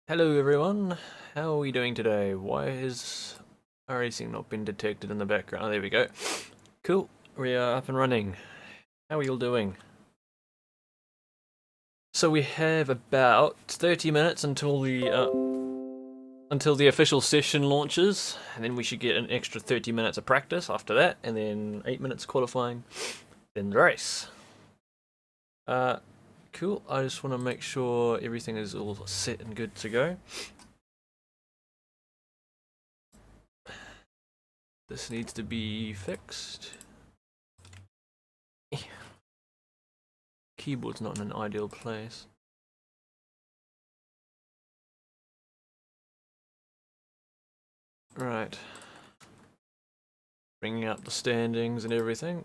Hello everyone, how are we doing today? Why has iRacing not been detected in the background? Oh, there we go. Cool, we are up and running. How are you all doing? So we have about 30 minutes until the official session launches, and then we should get an extra 30 minutes of practice after that, and then 8 minutes qualifying, then the race. Cool, I just want to make sure everything is all set and good to go. This needs to be fixed. Keyboard's not in an ideal place. Right. Bringing up the standings and everything.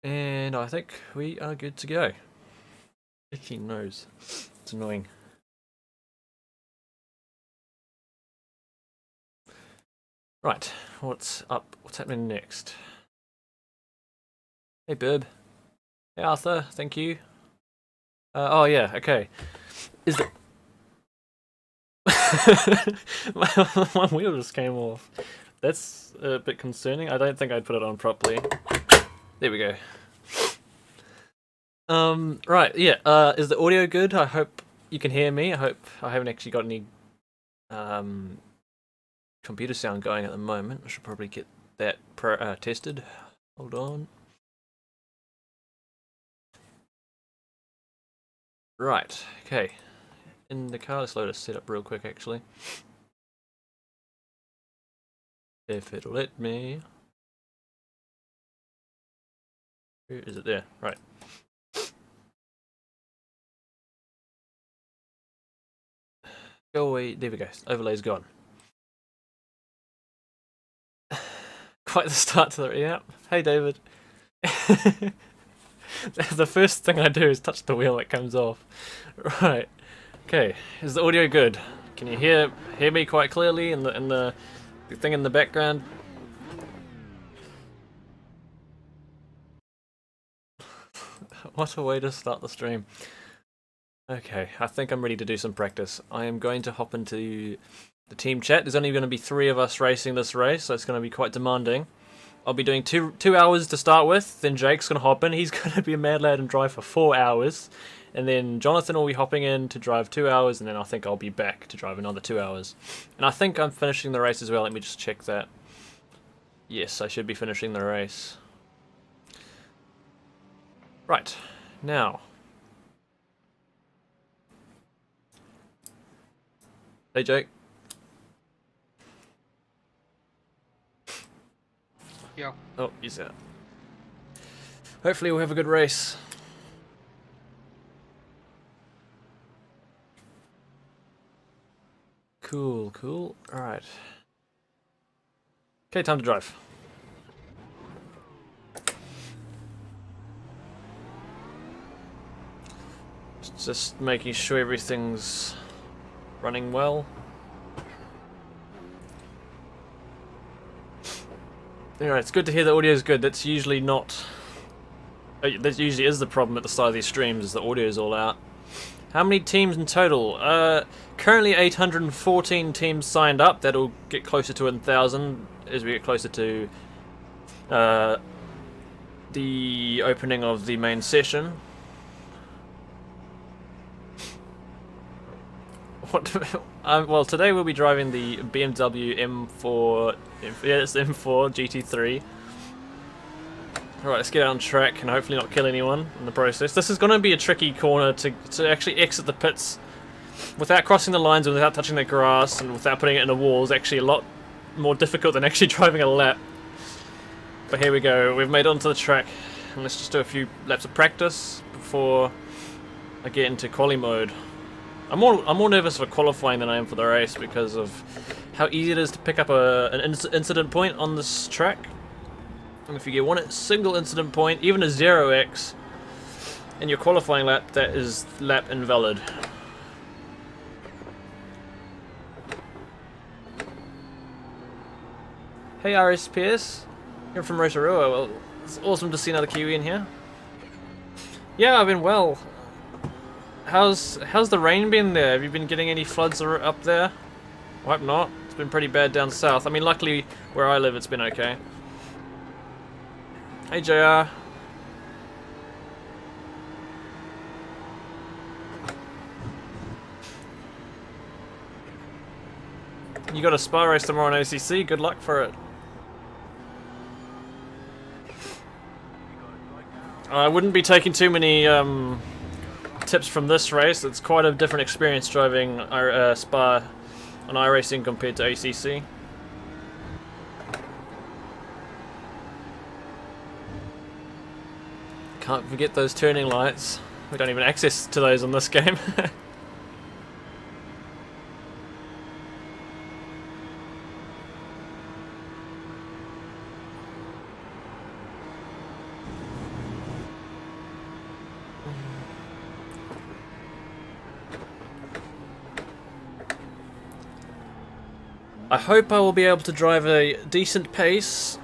And I think we are good to go. Itchy nose. It's annoying. Right, what's up? What's happening next? Hey Burb. Hey Arthur, thank you. Oh yeah, okay. Is it... my wheel just came off. That's a bit concerning. I don't think I'd put it on properly. There we go. Right, yeah, is the audio good? I hope you can hear me. I hope I haven't actually got any computer sound going at the moment. I should probably get that tested. Hold on. Right, okay. In the car, let's load a setup real quick actually. If it'll let me. Where is it there? Right. Go away, there we go. Overlay's gone. Quite the start to the, yeah. Hey David. The first thing I do is touch the wheel, it comes off. Right. Okay, is the audio good? Can you hear me quite clearly in the thing in the background? What a way to start the stream. Okay, I think I'm ready to do some practice. I am going to hop into the team chat. There's only going to be 3 of us racing this race, so it's going to be quite demanding. I'll be doing two hours to start with, then Jake's going to hop in. He's going to be a mad lad and drive for 4 hours. And then Jonathon will be hopping in to drive 2 hours, and then I think I'll be back to drive another 2 hours. And I think I'm finishing the race as well. Let me just check that. Yes, I should be finishing the race. Right, now. Hey Jake. Yeah. Oh, he's out. Hopefully we'll have a good race. Cool, cool. Alright. Okay, time to drive. Just making sure everything's running well. Alright, it's good to hear the audio is good. That's usually not... That usually is the problem at the start of these streams, is the audio is all out. How many teams in total? Currently 814 teams signed up. That'll get closer to 1,000 as we get closer to the opening of the main session. Well, today we'll be driving the BMW M4. Yeah, it's the M4 GT3. Alright, let's get out on track and hopefully not kill anyone in the process. This is going to be a tricky corner to actually exit the pits without crossing the lines and without touching the grass and without putting it in a wall. Is actually a lot more difficult than actually driving a lap. But here we go, we've made it onto the track. And let's just do a few laps of practice before I get into quali mode. I'm more nervous for qualifying than I am for the race because of how easy it is to pick up an incident point on this track. And if you get one single incident point, even a 0x, in your qualifying lap, that is lap invalid. Hey RSPS, you're from Rotorua. Well, it's awesome to see another Kiwi in here. Yeah, I've been well. How's the rain been there? Have you been getting any floods up there? I hope not. It's been pretty bad down south. I mean, luckily where I live, it's been okay. Hey JR. You got a spa race tomorrow on OCC. Good luck for it. I wouldn't be taking too many tips from this race. It's quite a different experience driving Spa on iRacing compared to ACC. Can't forget those turning lights. We don't even access to those on this game. I hope I will be able to drive a decent pace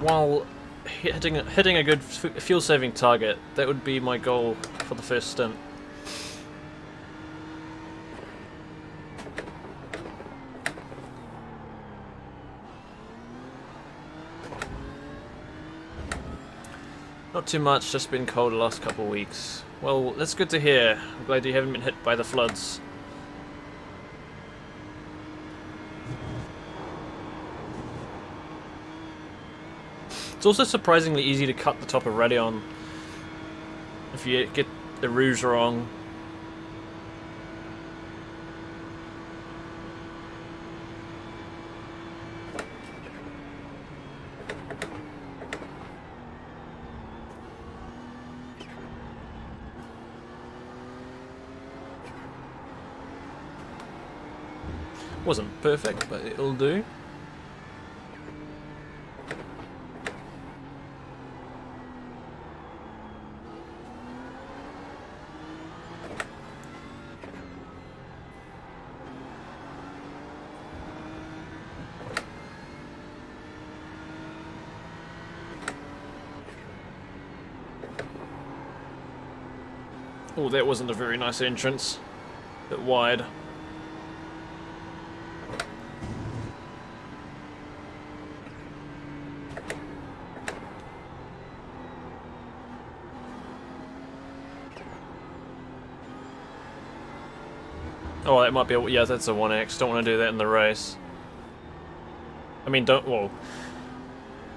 while hitting a good fuel saving target. That would be my goal for the first stint. Not too much, just been cold the last couple of weeks. Well, that's good to hear. I'm glad you haven't been hit by the floods. It's also surprisingly easy to cut the top of Radeon if you get the rouge wrong. Wasn't perfect, but it'll do. Oh, that wasn't a very nice entrance. A bit wide. Oh, that might be a... yeah, that's a 1x. Don't want to do that in the race. I mean, don't... well...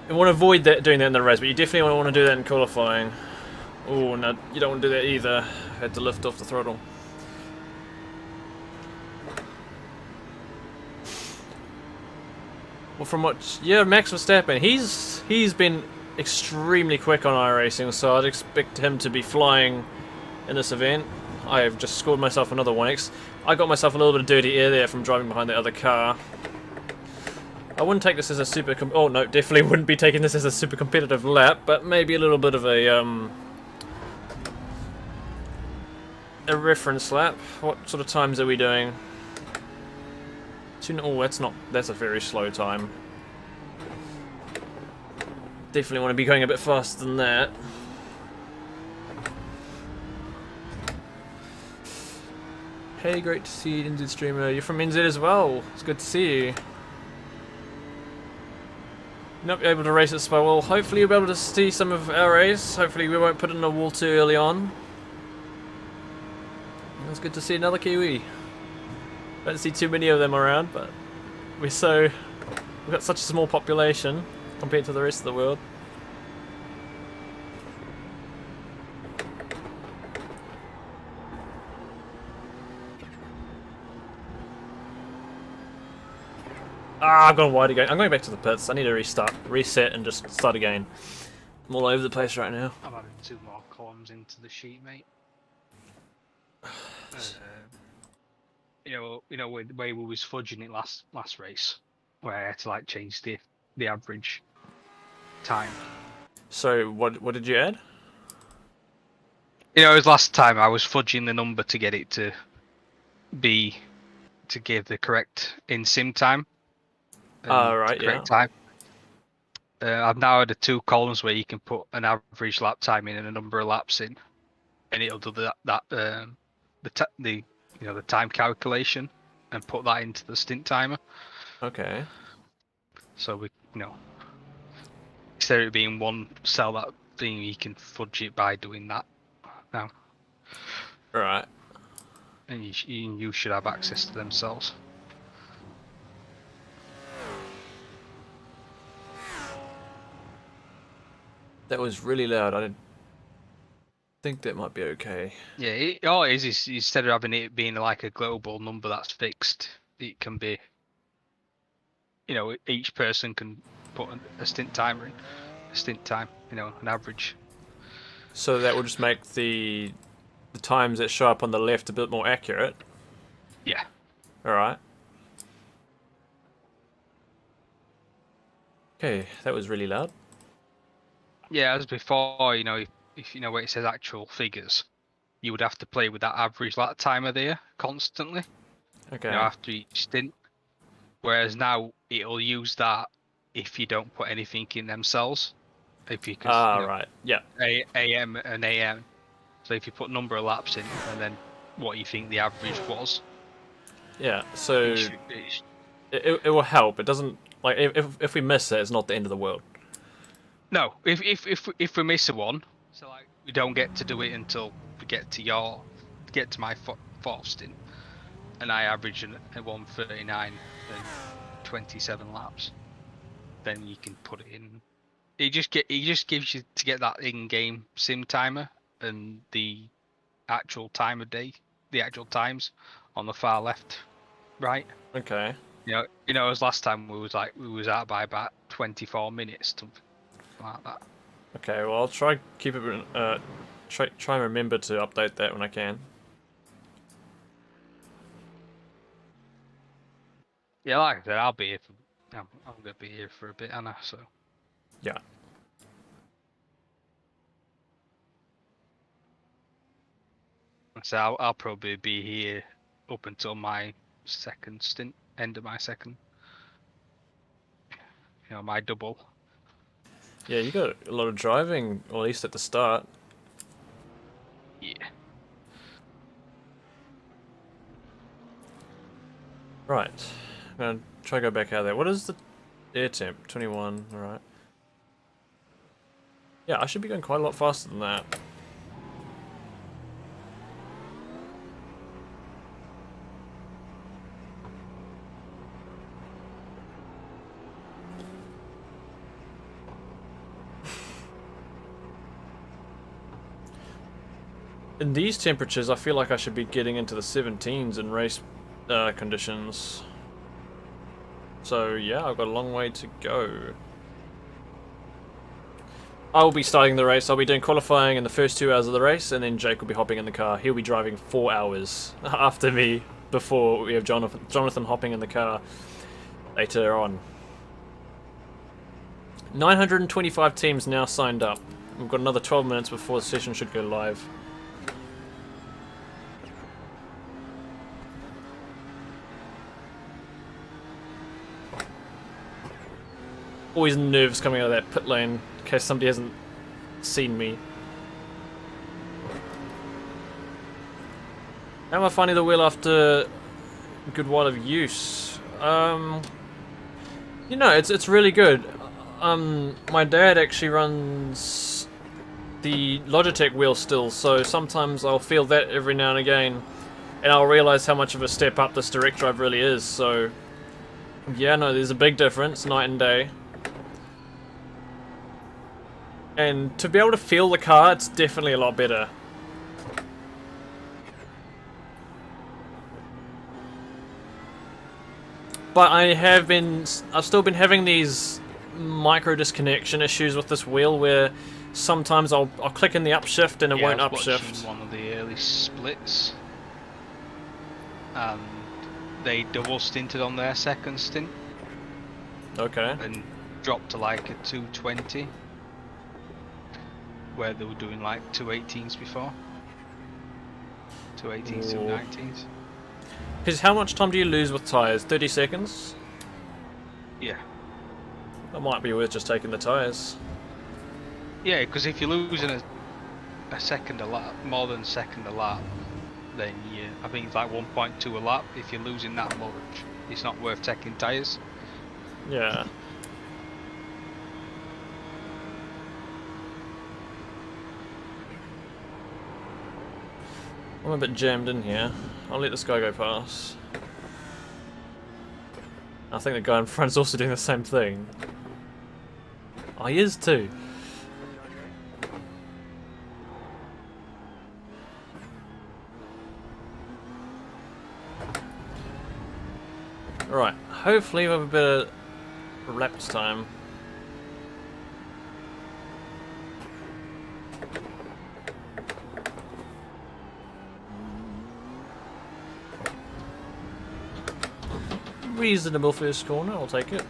you want to avoid that, doing that in the race, but you definitely want to do that in qualifying. Oh, no, you don't want to do that either. Had to lift off the throttle. Well, from what... yeah, Max Verstappen, he's been extremely quick on iRacing, so I'd expect him to be flying in this event. I have just scored myself another 1x. I got myself a little bit of dirty air there from driving behind the other car. I wouldn't take this as a super... oh, no, definitely wouldn't be taking this as a super competitive lap, but maybe a little bit of a reference lap. What sort of times are we doing? Oh, that's a very slow time. Definitely want to be going a bit faster than that. Hey, great to see you, NZ streamer. You're from NZ as well. It's good to see you. You're not able to race at Spa. Well, hopefully you'll be able to see some of our race. Hopefully we won't put in a wall too early on. It's good to see another Kiwi. Don't see too many of them around, but we've got such a small population compared to the rest of the world. Ah, I've gone wide again. I'm going back to the pits. I need to reset and just start again. I'm all over the place right now. I'm adding 2 more columns into the sheet, mate. You know, with the way we was fudging it last race, where I had to like change the average time. So what did you add? You know, it was last time I was fudging the number to get it to give the correct in sim time. Right, yeah. Time. I've now had the 2 columns where you can put an average lap time in and a number of laps in, and it'll do the time calculation and put that into the stint timer. Okay. So we instead of it being one cell that thing, you can fudge it by doing that now, Right. and you should have access to them cells. That was really loud. I didn't think that might be okay. Yeah, all it is instead of having it being like a global number that's fixed, it can be, each person can put a stint timer in, a stint time, an average. So that will just make the times that show up on the left a bit more accurate. Yeah. Alright. Okay, that was really loud. Yeah, as before, if where it says actual figures, you would have to play with that average lap timer there constantly. Okay. After each stint. Whereas now it'll use that if you don't put anything in them cells. If you can. Right. Yeah. AM and AM. So if you put number of laps in and then what you think the average was. Yeah. So it will help. It doesn't like if we miss it, it's not the end of the world. No, if we miss a one, so like we don't get to do it until we get to my fourth stint, and I average a 139 and 27 laps, then you can put it in. It just gives you to get that in-game sim timer and the actual time of day, the actual times on the far left, right. Okay. As last time we was out by about 24 minutes. Like that. Okay, well I'll try keep it. Try and remember to update that when I can. Yeah, like I said, I'll be here. I'm gonna be here for a bit, Anna. So. Yeah. So I'll probably be here up until my second stint, end of my second. My double. Yeah, you got a lot of driving, or at least at the start. Yeah. Right. I'm gonna try to go back out there. What is the air temp? 21, alright. Yeah, I should be going quite a lot faster than that. In these temperatures, I feel like I should be getting into the 17s in race conditions. So yeah, I've got a long way to go. I will be starting the race. I'll be doing qualifying in the first 2 hours of the race, and then Jake will be hopping in the car. He'll be driving 4 hours after me before we have Jonathon hopping in the car later on. 925 teams now signed up. We've got another 12 minutes before the session should go live. Always nervous coming out of that pit lane in case somebody hasn't seen me. How am I finding the wheel after a good while of use? It's really good. My dad actually runs the Logitech wheel still, so sometimes I'll feel that every now and again, and I'll realise how much of a step up this direct drive really is. So yeah, no, there's a big difference, night and day. And to be able to feel the car, it's definitely a lot better. But I've still been having these micro disconnection issues with this wheel where sometimes I'll click in the upshift and it won't I was upshift. watching one of the early splits, and they double stinted on their second stint. Okay. And dropped to like a 220. Where they were doing like 218s before. 218s, 219s. Because how much time do you lose with tyres? 30 seconds? Yeah. That might be worth just taking the tyres. Yeah, because if you're losing a second a lap, more than a second a lap, then I think it's like 1.2 a lap. If you're losing that much, it's not worth taking tyres. Yeah. I'm a bit jammed in here. I'll let this guy go past. I think the guy in front's also doing the same thing. Oh, he is too. Right, hopefully we'll have a bit of laps time. Reasonable first corner, I'll take it.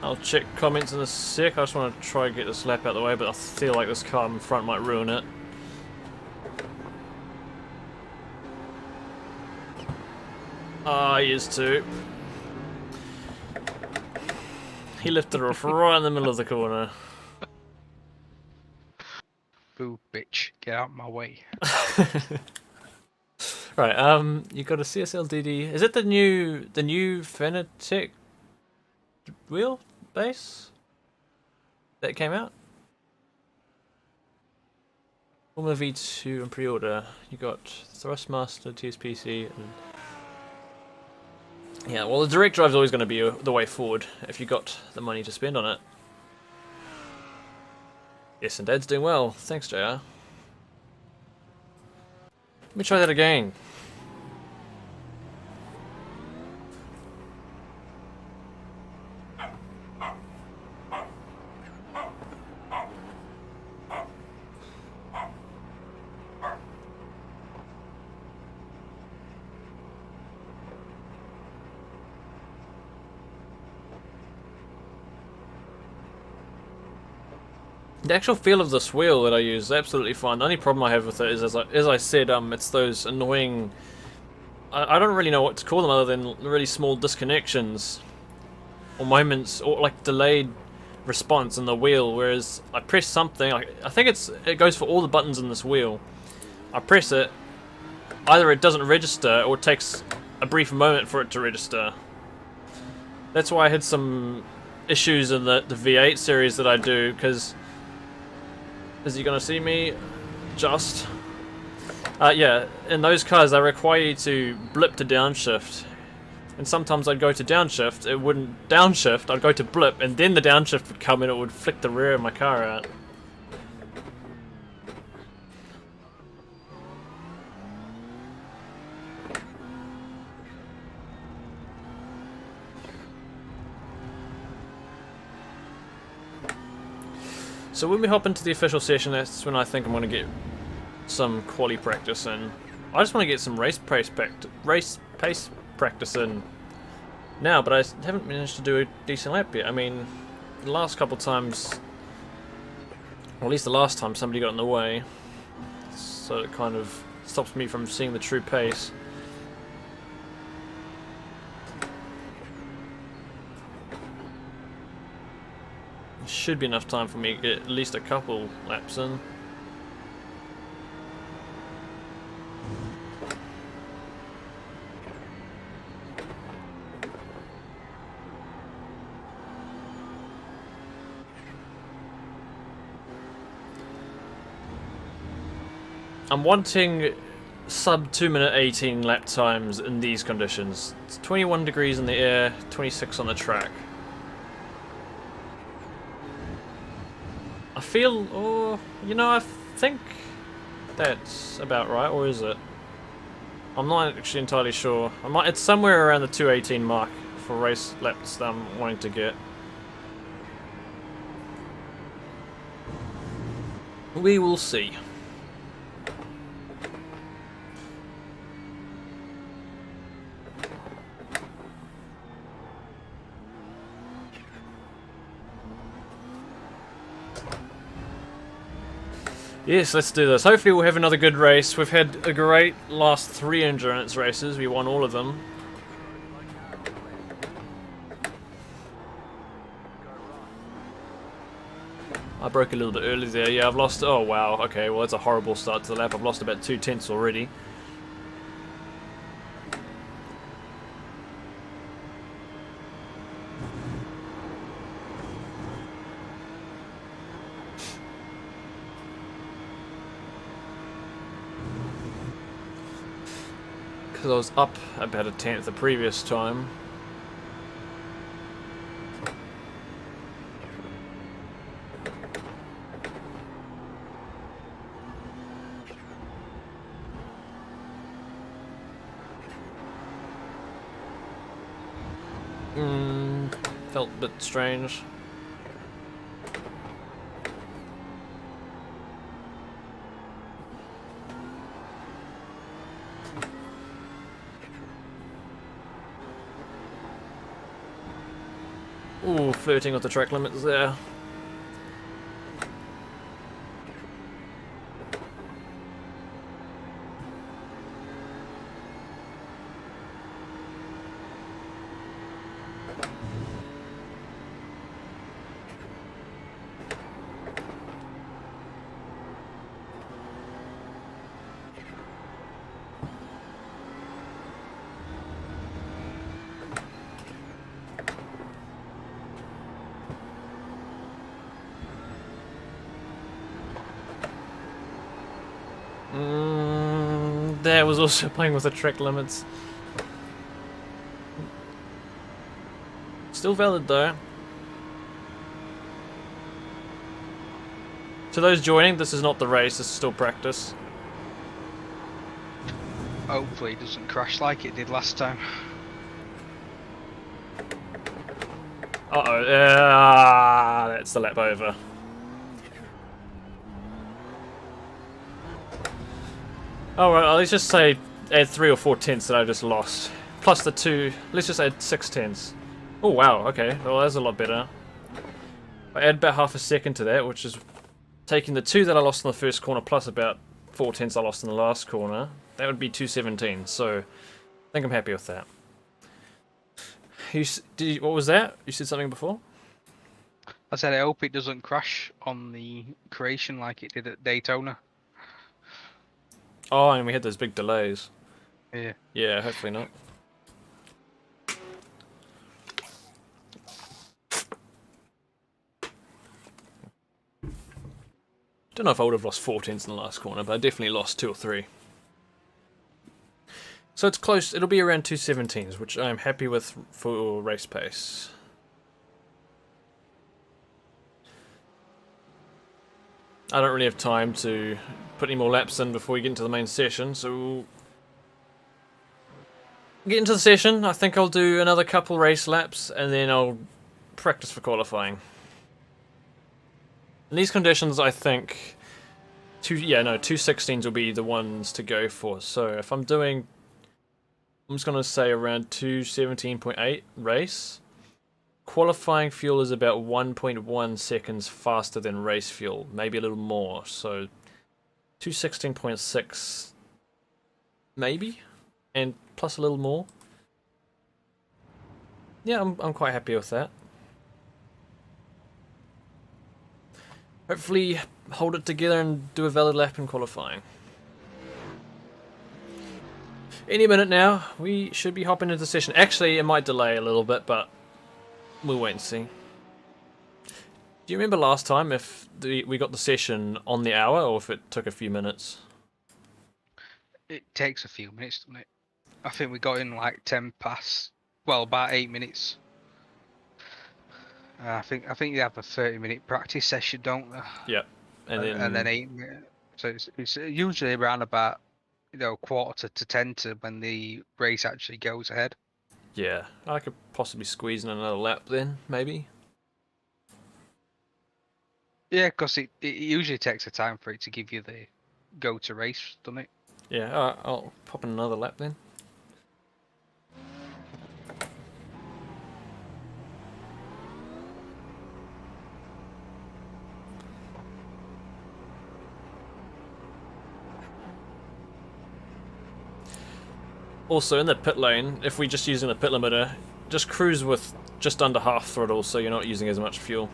I'll check comments in a sec. I just want to try and get this lap out of the way, but I feel like this car in front might ruin it. Ah, he is too. He lifted her off right in the middle of the corner. Boo, bitch, get out of my way. Right, you got a CSLDD. Is it the new Fanatec wheel base that came out? Formula V2 and pre-order. You got Thrustmaster, TSPC, and yeah. Well, the direct drive is always going to be the way forward if you got the money to spend on it. Yes, and Dad's doing well. Thanks, JR. Let me try that again. The actual feel of this wheel that I use is absolutely fine. The only problem I have with it is, as I said, it's those annoying... I don't really know what to call them other than really small disconnections or moments or like delayed response in the wheel. Whereas I press something, I think it goes for all the buttons in this wheel. I press it, either it doesn't register or it takes a brief moment for it to register. That's why I had some issues in the V8 series that I do, because... Is he gonna see me? Just. Yeah, in those cars they require you to blip to downshift. And sometimes I'd go to downshift, it wouldn't downshift, I'd go to blip, and then the downshift would come and it would flick the rear of my car out. So when we hop into the official session, that's when I think I'm going to get some quali practice in. I just want to get some race pace practice in now, but I haven't managed to do a decent lap yet. I mean, the last couple times, or at least the last time, somebody got in the way, so it kind of stops me from seeing the true pace. Should be enough time for me to get at least a couple laps in. I'm wanting sub 2 minute 18 lap times in these conditions. It's 21 degrees in the air, 26 on the track. I feel, oh, you know, I think that's about right, or is it? I'm not actually entirely sure. It's somewhere around the 2:18 mark for race laps that I'm wanting to get. We will see. Yes, let's do this. Hopefully we'll have another good race. We've had a great last 3 endurance races. We won all of them. I broke a little bit early there. Yeah, I've lost... Oh, wow. Okay, well, that's a horrible start to the lap. I've lost about 2 tenths already. Because I was up about a tenth the previous time. Felt a bit strange. Ooh, flirting with the track limits there. There was also playing with the track limits. Still valid though. To those joining, this is not the race, this is still practice. Hopefully it doesn't crash like it did last time. Uh-oh, that's the lap over. Alright, let's just say add 3 or 4 tenths that I just lost. Plus the 2, let's just add 6 tenths. Oh wow, okay, well that's a lot better. I add about half a second to that, which is taking the 2 that I lost in the first corner plus about 4 tenths I lost in the last corner. That would be 2:17, so I think I'm happy with that. What was that? You said something before? I said I hope it doesn't crash on the creation like it did at Daytona. Oh, and we had those big delays. Yeah. Yeah, hopefully not. Don't know if I would have lost 4 tenths in the last corner, but I definitely lost 2 or 3. So it's close. It'll be around 2:17s, which I'm happy with for race pace. I don't really have time to put any more laps in before we get into the main session, so we'll get into the session. I think I'll do another couple race laps, and then I'll practice for qualifying. In these conditions, I think 2:16s will be the ones to go for. So if I'm doing, I'm just going to say around 2:17.8 race. Qualifying fuel is about 1.1 seconds faster than race fuel, maybe a little more. So 2:16.6 maybe, and plus a little more. Yeah, I'm quite happy with that. Hopefully hold it together and do a valid lap in qualifying. Any minute now, we should be hopping into the session. Actually, it might delay a little bit, but we'll wait and see. Do you remember last time if we got the session on the hour or if it took a few minutes? It takes a few minutes, doesn't it? I think we got in like 10 past. Well, about 8 minutes. I think you have a 30-minute practice session, don't they? Yep. And then 8 minutes. So it's usually around about quarter to 10 to when the race actually goes ahead. Yeah, I could possibly squeeze in another lap then, maybe. Yeah, because it usually takes a time for it to give you the go to race, doesn't it? Yeah, I'll pop in another lap then. Also, in the pit lane, if we're just using the pit limiter, just cruise with just under half throttle so you're not using as much fuel.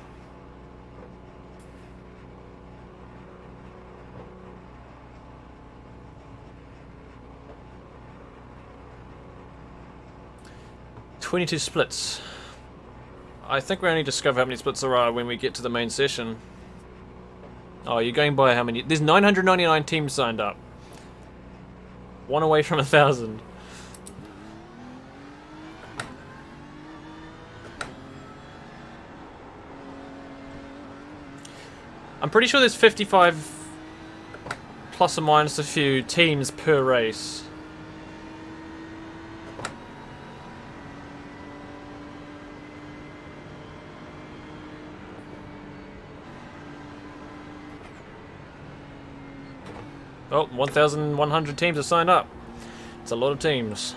"22 splits. I think we only discover how many splits there are when we get to the main session. Oh, you're going by how many? There's 999 teams signed up. One away from 1,000. I'm pretty sure there's 55 plus or minus a few teams per race. Oh, 1,100 teams have signed up. It's a lot of teams.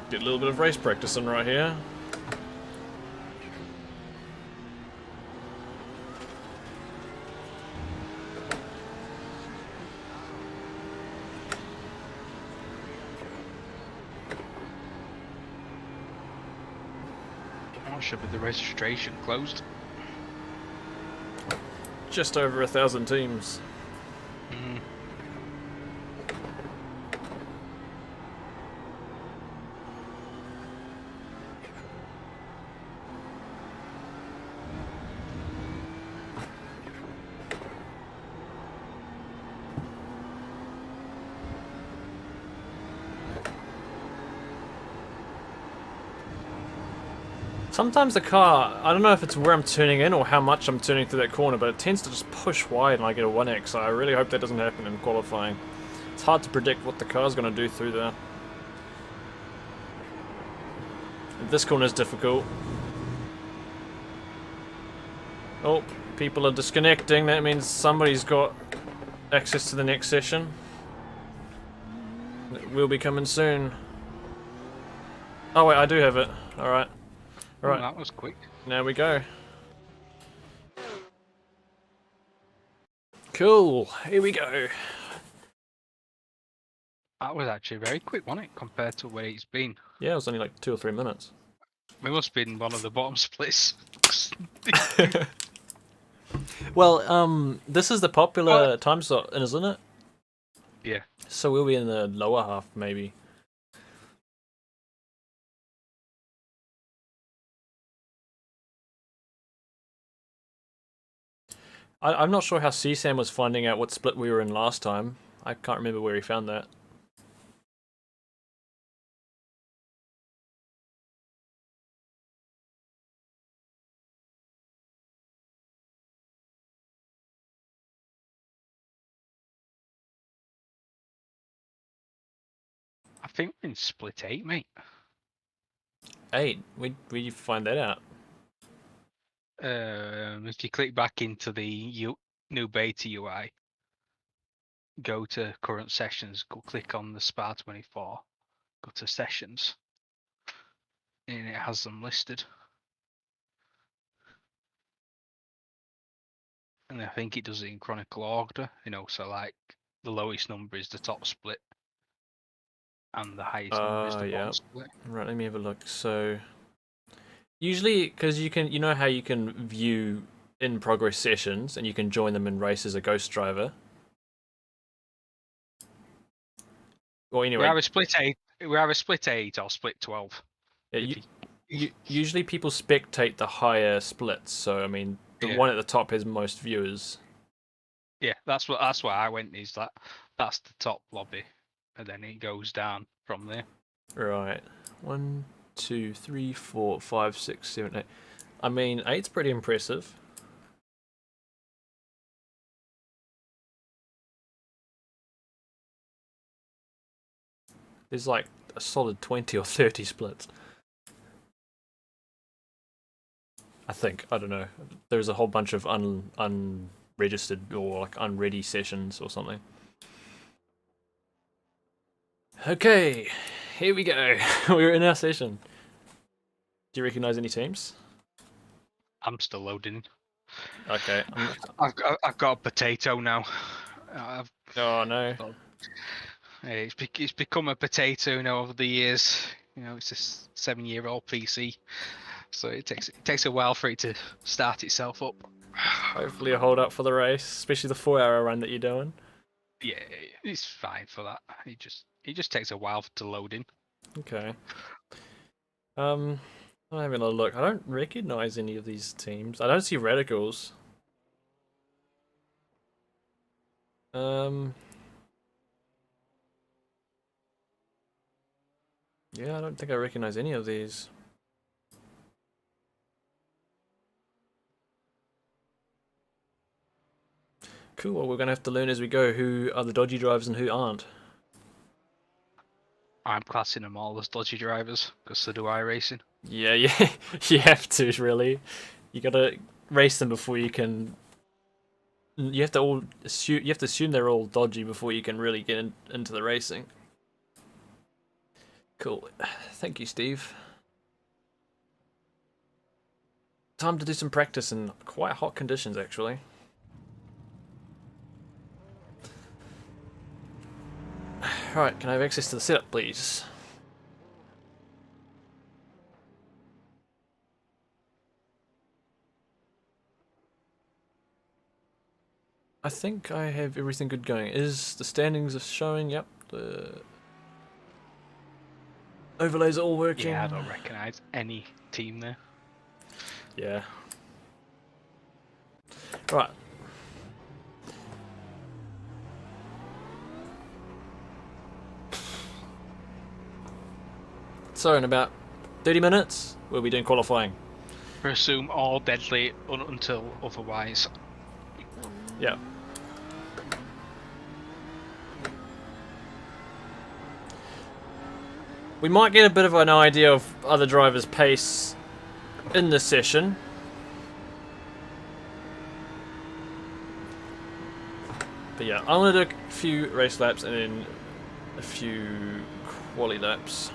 Get a little bit of race practice in right here. Should be the registration closed. Just over 1,000 teams. Sometimes the car, I don't know if it's where I'm turning in or how much I'm turning through that corner, but it tends to just push wide and I get a 1x. I really hope that doesn't happen in qualifying. It's hard to predict what the car's going to do through there. This corner is difficult. Oh, people are disconnecting. That means somebody's got access to the next session. It will be coming soon. Oh wait, I do have it. Alright. Right. That was quick. There we go. Cool. Here we go. That was actually very quick, wasn't it, compared to where it's been? Yeah, it was only like 2 or 3 minutes. We must have been one of the bottom splits. Well, this is the popular time slot, isn't it? Yeah. So we'll be in the lower half, maybe. I'm not sure how cSam was finding out what split we were in last time. I can't remember where he found that. I think we're in split 8, mate. 8? Where'd you find that out? If you click back into the new beta UI, go to current sessions, go click on the SPA 24, go to sessions, and it has them listed. And I think it does it in chronicle order, so like the lowest number is the top split, and the highest number is the bottom split. Right, let me have a look. So usually, because you know how you can view in progress sessions and you can join them in race as a ghost driver. Well, We anyway, have a split 8. We have a split 8 or split 12. yeah, usually people spectate the higher splits. So I mean, the one at the top has most viewers. Yeah, that's why I went. Is that's the top lobby, and then it goes down from there. Right. 1, 2, 3, 4, 5, 6, 7, 8. I mean, 8's pretty impressive. There's like a solid 20 or 30 splits. I think. I don't know. There's a whole bunch of unregistered or like unready sessions or something. Okay, here we go. We're in our session. Do you recognize any teams? I'm still loading. Okay. I've got a potato now. Oh no. It's become a potato now over the years. You know, it's a 7-year-old PC, so it takes a while for it to start itself up. Hopefully you'll hold up for the race, especially the 4-hour run that you're doing. Yeah, it's fine for that. It just takes a while to load in. Okay. I'm having a look. I don't recognize any of these teams. I don't see radicals. Yeah, I don't think I recognize any of these. Cool, well, we're going to have to learn as we go who are the dodgy drivers and who aren't. I'm classing them all as dodgy drivers, because so do iRacing. Yeah, you have to, really. You gotta race them before you can... You have to assume they're all dodgy before you can really get into the racing. Cool. Thank you, Steve. Time to do some practice in quite hot conditions, actually. Right, can I have access to the setup, please? I think I have everything good going. Is the standings are showing? Yep. The overlays are all working. Yeah, I don't recognise any team there. Yeah. Right. So in about 30 minutes, we'll be doing qualifying. Presume all deadly until otherwise. Yeah. We might get a bit of an idea of other drivers' pace in this session. But yeah, I'm going to do a few race laps and then a few quali laps.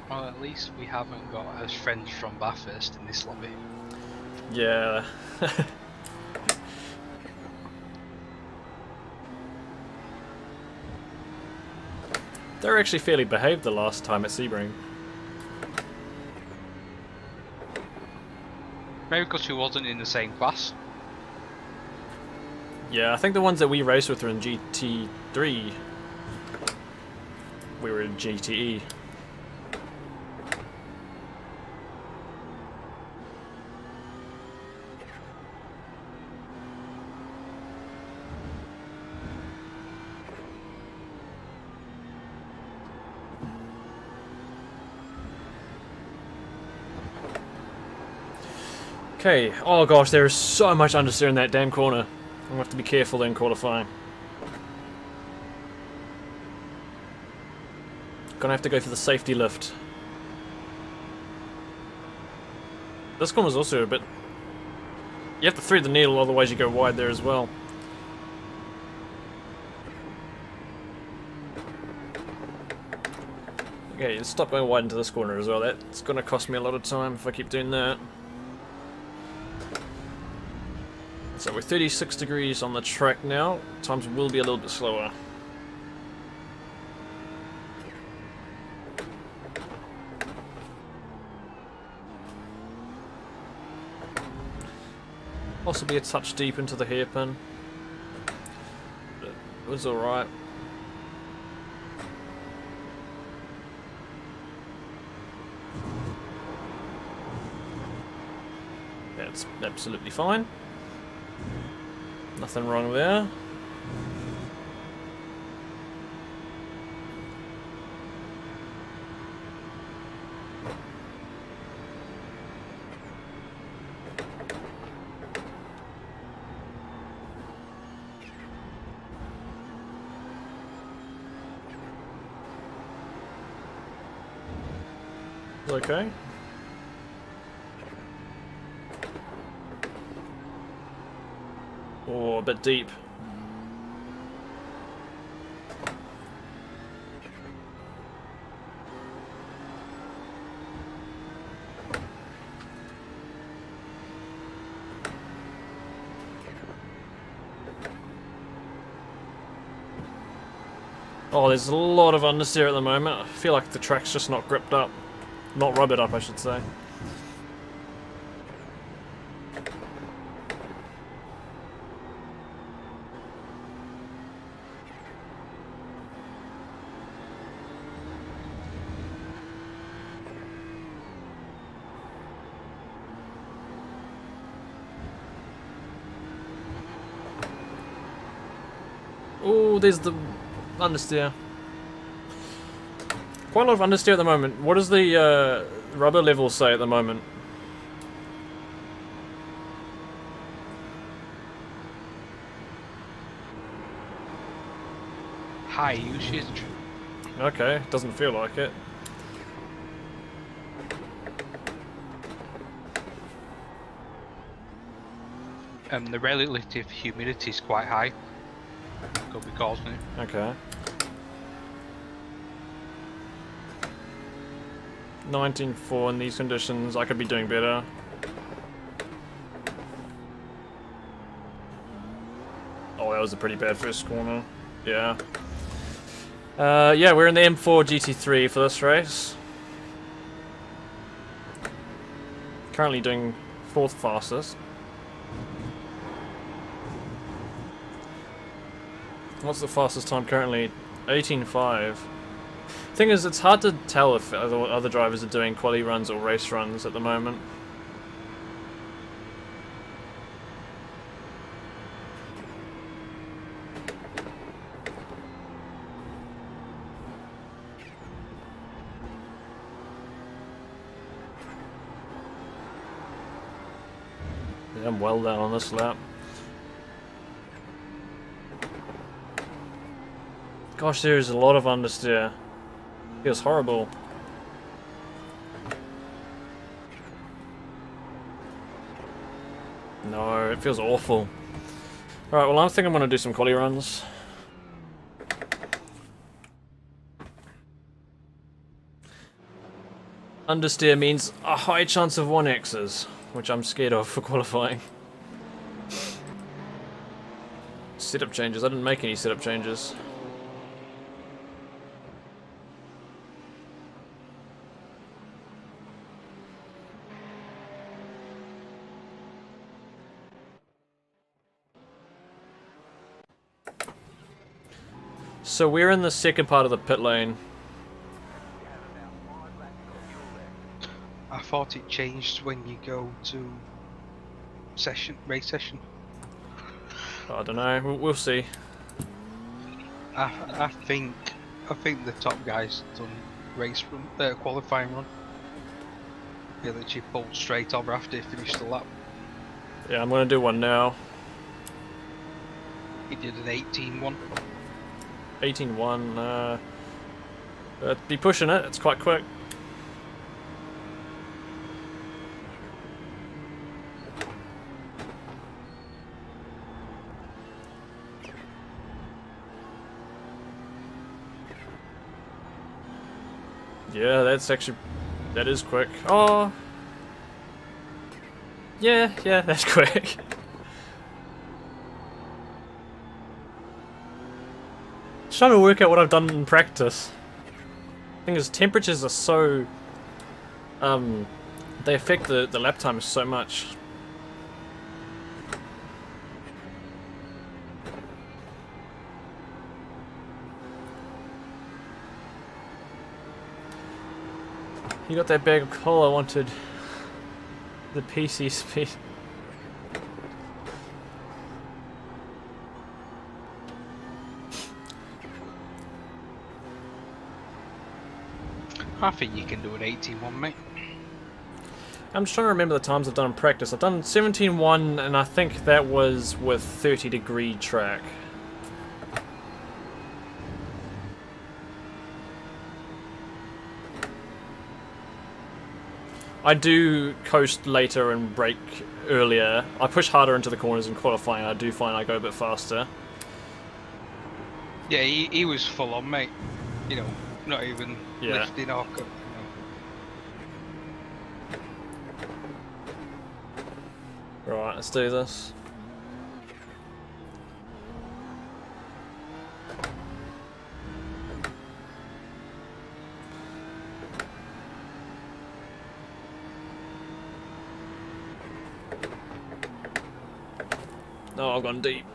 Well, at least we haven't got as friends from Bathurst in this lobby. Yeah. They were actually fairly behaved the last time at Sebring. Maybe because we wasn't in the same class. Yeah, I think the ones that we raced with were in GT3. We were in GTE. Okay, oh gosh, there is so much understeer in that damn corner. I'm gonna have to be careful in qualifying. Gonna have to go for the safety lift. This corner's also a bit... You have to thread the needle, otherwise you go wide there as well. Okay, let's stop going wide into this corner as well. That's gonna cost me a lot of time if I keep doing that. So we're 36 degrees on the track now. Times will be a little bit slower. Possibly a touch deep into the hairpin. But it was alright. That's absolutely fine. Nothing wrong there. Okay. Oh, a bit deep. Oh, there's a lot of understeer at the moment. I feel like the track's just not gripped up. Not rubbered up, I should say. Oh, there's the understeer. Quite a lot of understeer at the moment. What does the rubber level say at the moment? High usage. Okay, doesn't feel like it. The relative humidity is quite high. Could be causing it. Okay. 19.4 in these conditions. I could be doing better. Oh, that was a pretty bad first corner. Yeah. Yeah, we're in the M4 GT3 for this race. Currently doing 4th fastest. What's the fastest time currently? 18.5. Thing is, it's hard to tell if other drivers are doing quali runs or race runs at the moment. Yeah, I'm well down on this lap. Gosh, there's a lot of understeer. Feels horrible. No, it feels awful. Alright, well I think I'm going to do some quali runs. Understeer means a high chance of 1x's, which I'm scared of for qualifying. Setup changes. I didn't make any setup changes. So we're in the second part of the pit lane. I thought it changed when you go to race session. I don't know. We'll see. I think the top guys done race run, qualifying run. He literally pulled straight over after he finished the lap. Yeah, I'm gonna do one now. He did an 18-1. 18.1. Be pushing it. It's quite quick. Yeah, that is quick. Oh. Yeah, that's quick. Just trying to work out what I've done in practice. Thing is, temperatures are so they affect the lap time so much. You got that bag of coal I wanted. The PC speed. I think you can do an 18-1, mate. I'm just trying to remember the times I've done in practice. I've done 17.1 and I think that was with 30-degree track. I do coast later and brake earlier. I push harder into the corners in qualifying. I do find I go a bit faster. Yeah, he was full on, mate. You know, not even lifting or cut. Right, let's do this. Oh, I've gone deep.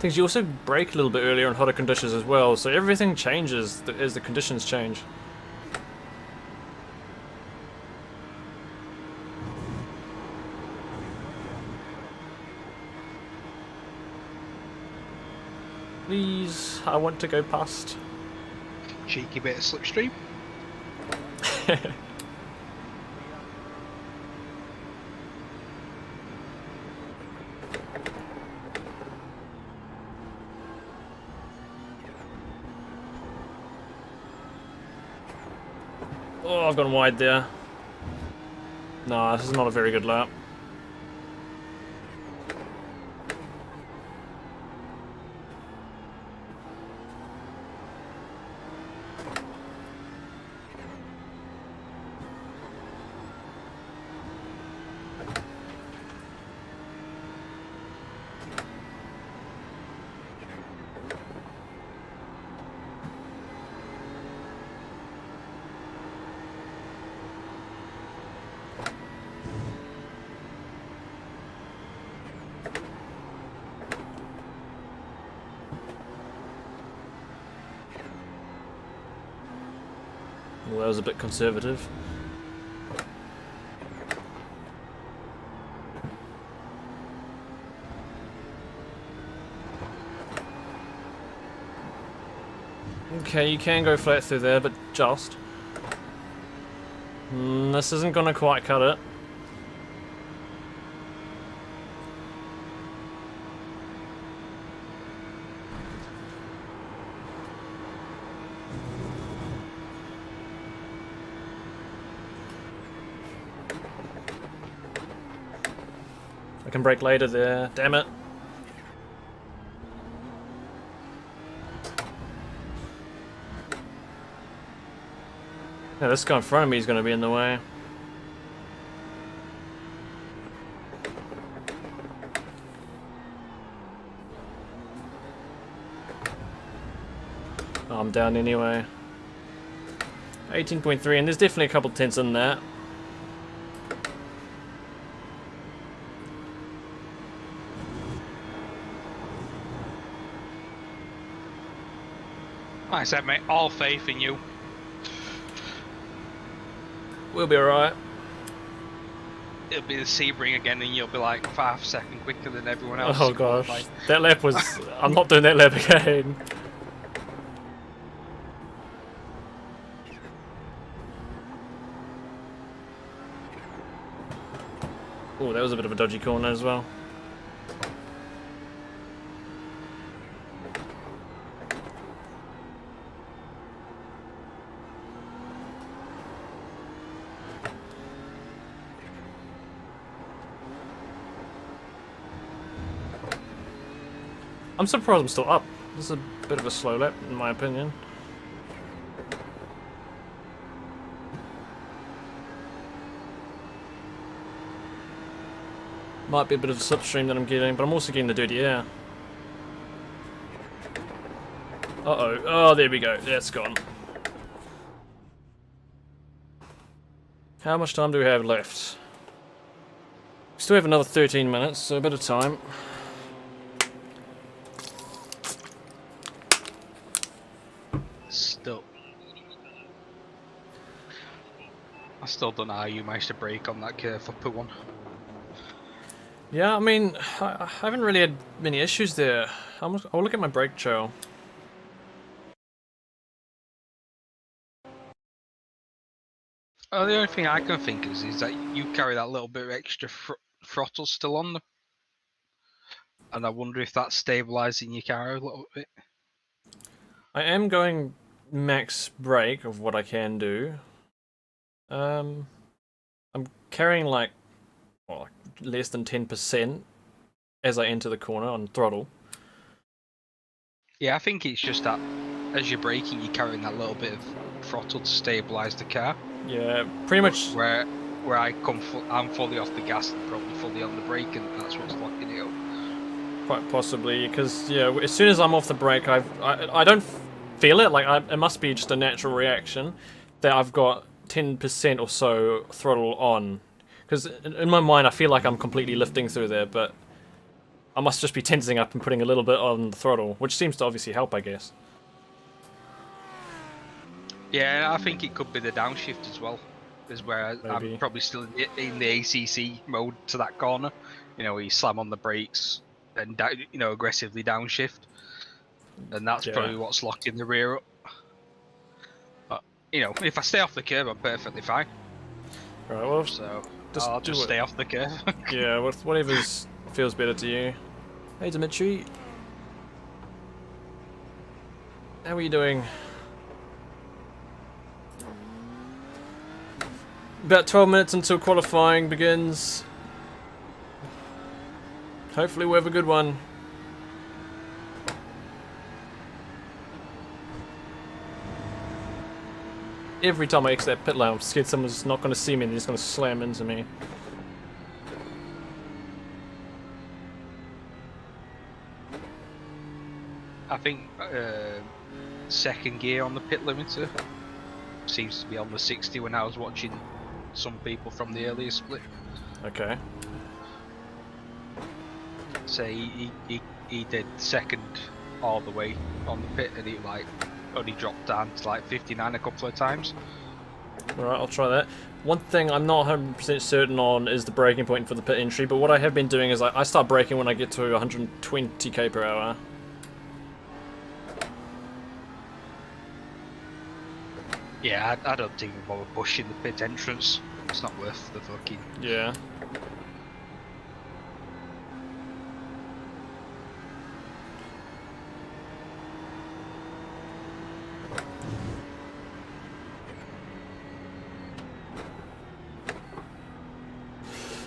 Things you also brake a little bit earlier in hotter conditions as well, so everything changes as the conditions change. Please, I want to go past. Cheeky bit of slipstream. Oh, I've gone wide there. No, this is not a very good lap. Well, that was a bit conservative. Okay, you can go flat through there, but just. This isn't gonna quite cut it. I can brake later there. Damn it. Yeah, this guy in front of me is going to be in the way. Oh, I'm down anyway. 18.3, and there's definitely a couple tenths in that. Like I said, mate, all faith in you. We'll be alright. It'll be the Sebring again, and you'll be like 5 seconds quicker than everyone else. Oh gosh, that lap was... I'm not doing that lap again. Oh, that was a bit of a dodgy corner as well. I'm surprised I'm still up. This is a bit of a slow lap, in my opinion. Might be a bit of a slipstream that I'm getting, but I'm also getting the dirty air. Uh-oh. Oh, there we go. That's gone. How much time do we have left? We still have another 13 minutes, so a bit of time. Still. I still don't know how you managed to brake on that curve for P1. Yeah, I mean, I haven't really had many issues there. I'll look at my brake trail. Oh, the only thing I can think is that you carry that little bit of extra throttle still on them. And I wonder if that's stabilising your car a little bit. I am going max brake of what I can do. I'm carrying like, well, less than 10% as I enter the corner on throttle. Yeah, I think it's just that as you're braking, you're carrying that little bit of throttle to stabilise the car. Yeah, pretty much. Where I'm fully off the gas and probably fully on the brake, and that's what's locking it up. Quite possibly, because yeah, as soon as I'm off the brake, I don't feel it. Like it must be just a natural reaction that I've got 10% or so throttle on. Because in my mind, I feel like I'm completely lifting through there, but I must just be tensing up and putting a little bit on the throttle, which seems to obviously help, I guess. Yeah, I think it could be the downshift as well, is where Maybe. I'm probably still in the ACC mode to that corner. You know, where you slam on the brakes and aggressively downshift, and that's probably what's locking the rear up. But if I stay off the curb, I'm perfectly fine. Right, well, So I'll just stay off the curb. Yeah, whatever feels better to you. Hey, Dimitri. How are you doing? About 12 minutes until qualifying begins. Hopefully we'll have a good one. Every time I exit that pit lane, I'm scared someone's not going to see me and they're just going to slam into me. I think second gear on the pit limiter seems to be on the 60 when I was watching some people from the earlier split. Okay. So he did second all the way on the pit, and he only dropped down to like 59 a couple of times. Alright, I'll try that. One thing I'm not 100% certain on is the braking point for the pit entry, but what I have been doing is I start braking when I get to 120 per hour. Yeah, I don't think we bother pushing the pit entrance. It's not worth the fucking... Yeah.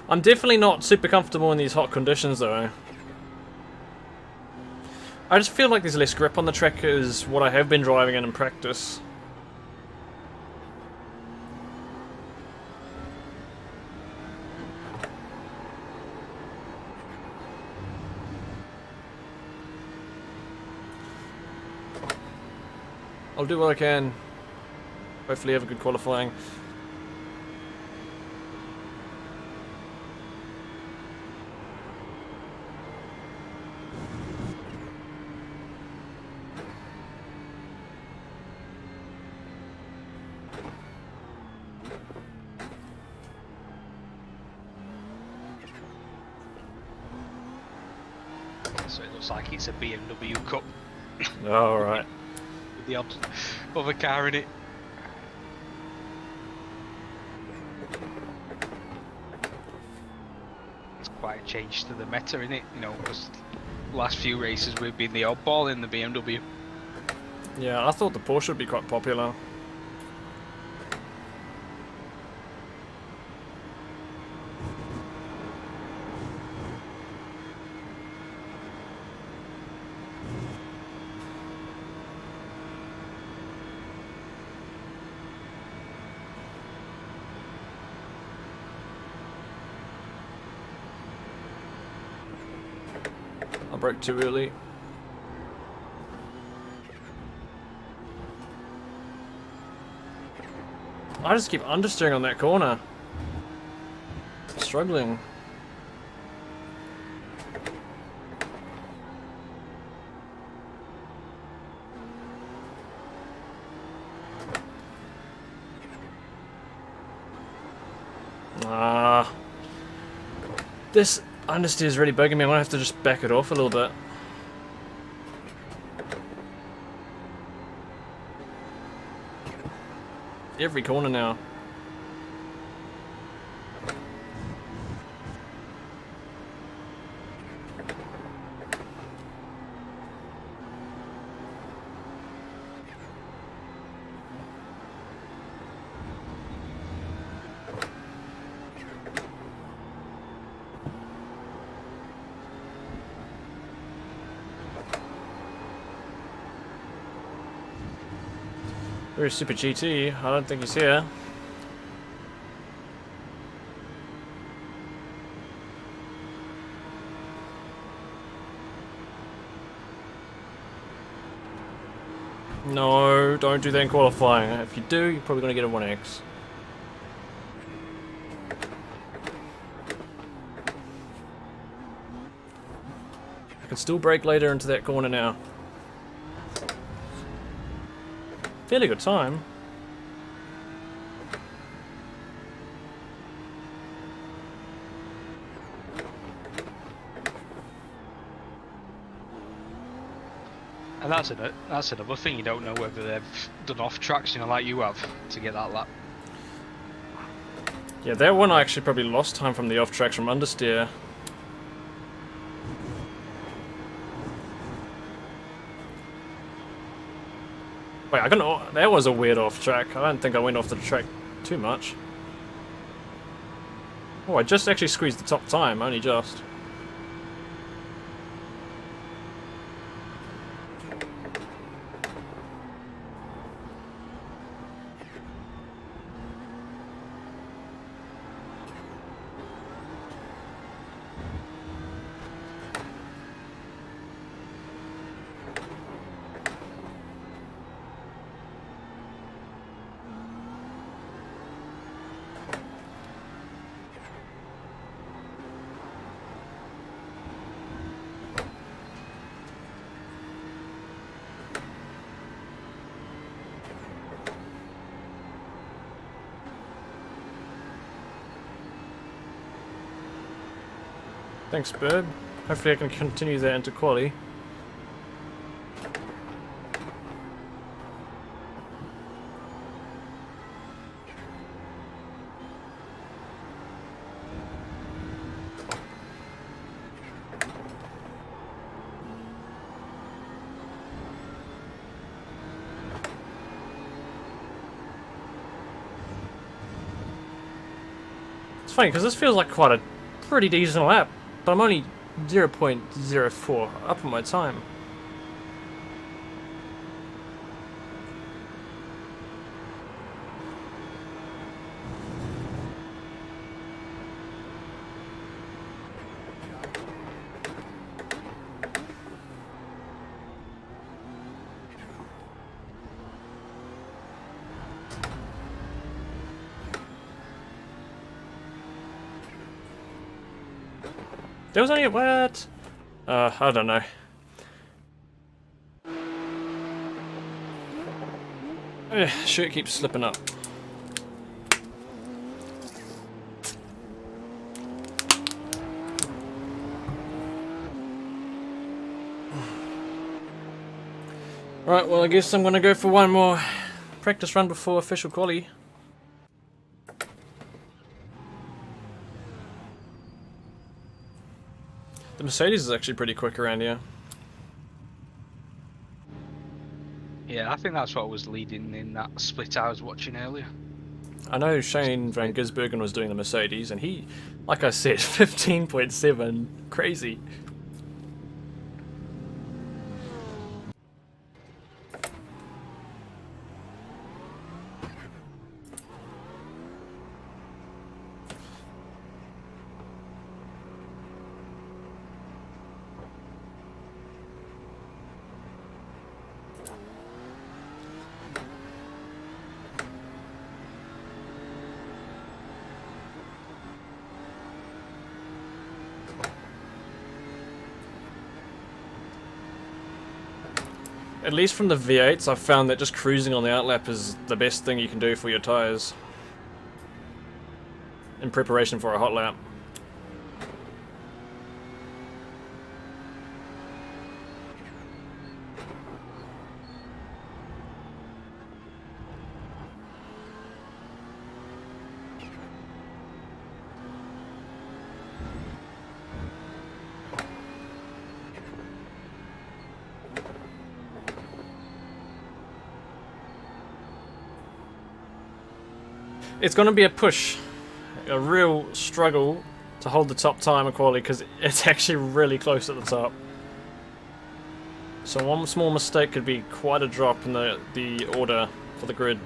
I'm definitely not super comfortable in these hot conditions though. I just feel like there's less grip on the track is what I have been driving in practice. I'll do what I can. Hopefully have a good qualifying. So it looks like it's a BMW Cup. Oh, alright. With the odd other car in it. It's quite a change to the meta in it, because the last few races we've been the oddball in the BMW. Yeah, I thought the Porsche would be quite popular. I broke too early. I just keep understeering on that corner. Struggling. This understeer is really bugging me. I might have to just back it off a little bit. Every corner now. Where's Super GT? I don't think he's here. No, don't do that in qualifying. If you do, you're probably going to get a 1x. I can still brake later into that corner now. Fairly good time. And that's another thing, you don't know whether they've done off tracks, you know, like you have, to get that lap. Yeah, that one I actually probably lost time from the off tracks from understeer. Wait, that was a weird off track. I don't think I went off the track too much. Oh, I just actually squeezed the top time, only just. Thanks, Bird. Hopefully I can continue that into quali. It's funny because this feels like quite a pretty decent lap. But I'm only 0.04 up on my time. There was only a what? I don't know. Shirt keeps slipping up. Right, well I guess I'm gonna go for one more practice run before official quali. The Mercedes is actually pretty quick around here. Yeah, I think that's what was leading in that split I was watching earlier. I know Shane Van Gisbergen was doing the Mercedes, and he, like I said, 15.7, crazy. At least from the V8s, I've found that just cruising on the outlap is the best thing you can do for your tyres. In preparation for a hot lap. It's going to be a push, a real struggle to hold the top time equality because it's actually really close at the top. So one small mistake could be quite a drop in the order for the grid.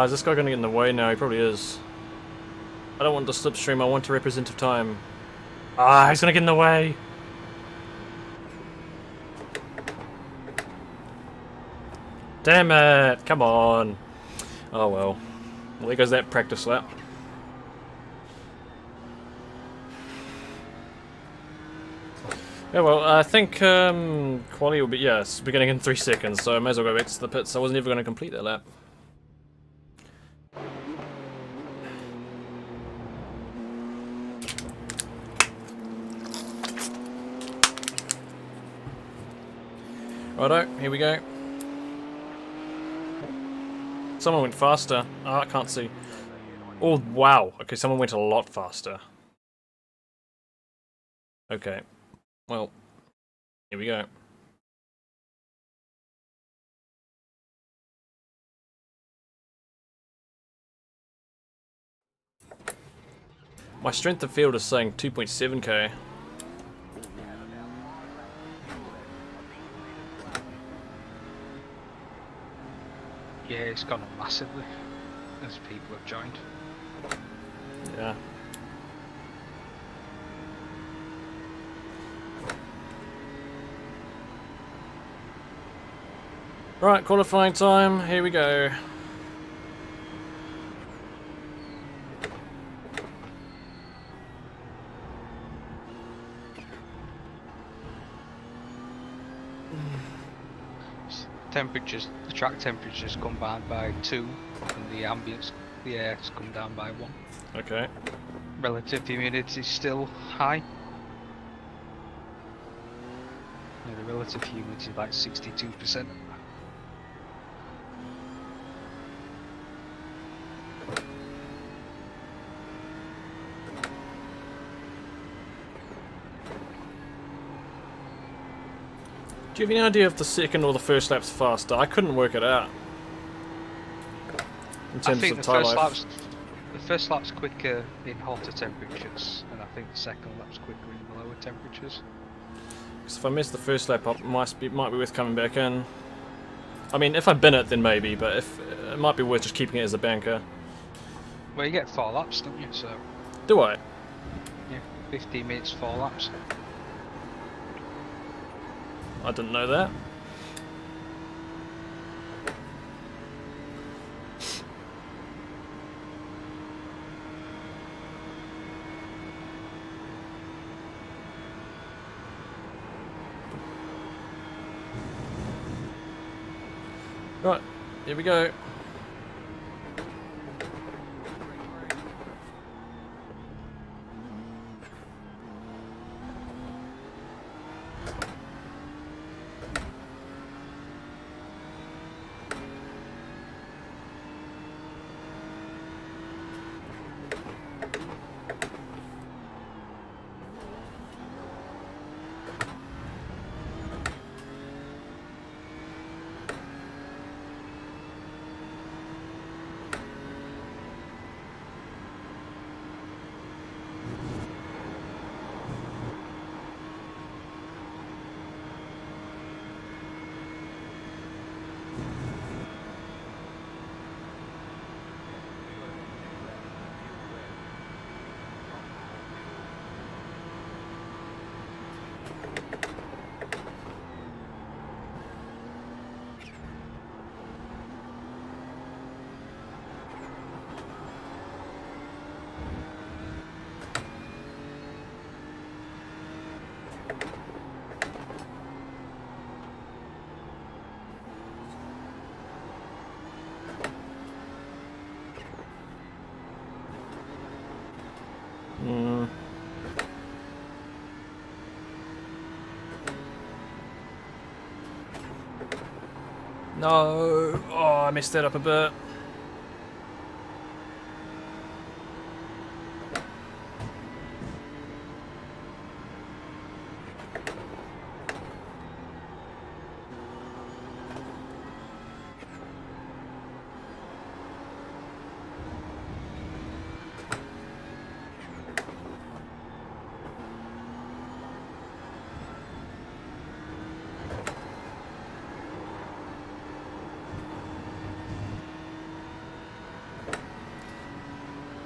Is this guy going to get in the way now? He probably is. I don't want the slipstream, I want a representative time. He's going to get in the way! Damn it! Come on! Oh well. Well, there goes that practice lap. Yeah, well, I think quality will be, yeah, it's beginning in 3 seconds, so I may as well go back to the pits. I wasn't even going to complete that lap. Righto, here we go. Someone went faster. I can't see. Oh, wow. Okay, someone went a lot faster. Okay. Well, here we go. My strength of field is saying 2.7k. Yeah, it's gone up massively as people have joined. Yeah. Right, qualifying time, here we go. Temperatures, the track temperature's come down by 2, and the ambience, the air's come down by 1. Okay. Relative humidity is still high. Yeah, the relative humidity is like 62%. Do you have any idea if the second or the first lap's faster? I couldn't work it out. In terms of time life. The first lap's quicker in hotter temperatures, and I think the second lap's quicker in lower temperatures. Because if I miss the first lap up, it might be worth coming back in. I mean, if I bin it, then maybe, but if it might be worth just keeping it as a banker. Well, you get 4 laps, don't you? So. Do I? Yeah, 15 minutes, 4 laps. I didn't know that. Right, here we go. No! Oh, I messed that up a bit.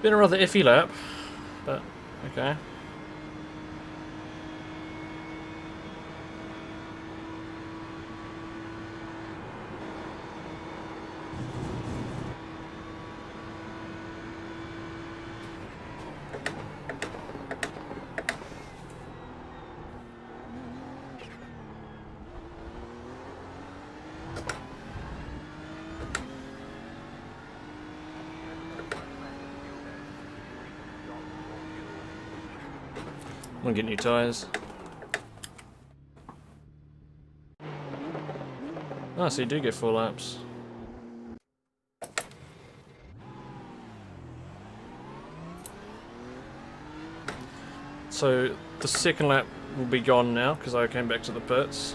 Been a rather iffy lap, but okay. I'm gonna get new tyres. Oh, so you do get 4 laps. So the second lap will be gone now because I came back to the pits.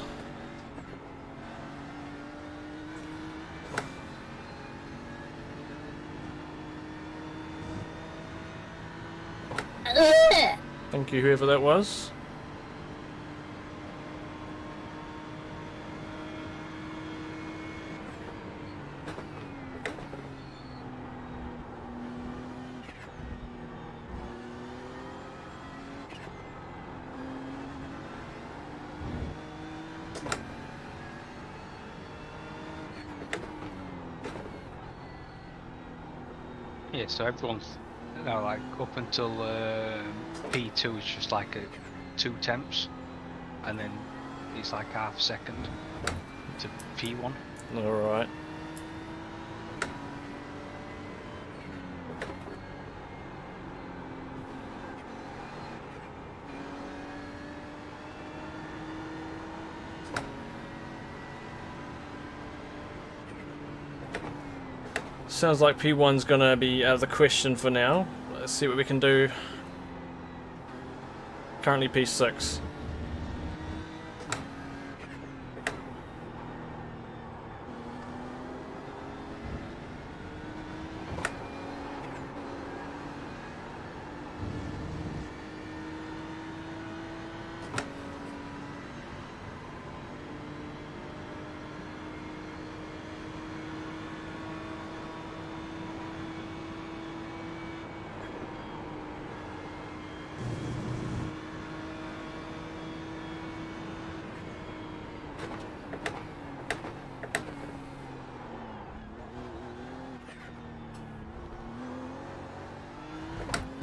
Thank you, whoever that was. Yeah, so everyone's now like up until P2 is just like a 2 tenths, and then it's like half a second to P1. Alright. Sounds like P1's gonna be out of the question for now. Let's see what we can do. Currently P6.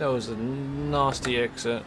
That was a nasty exit.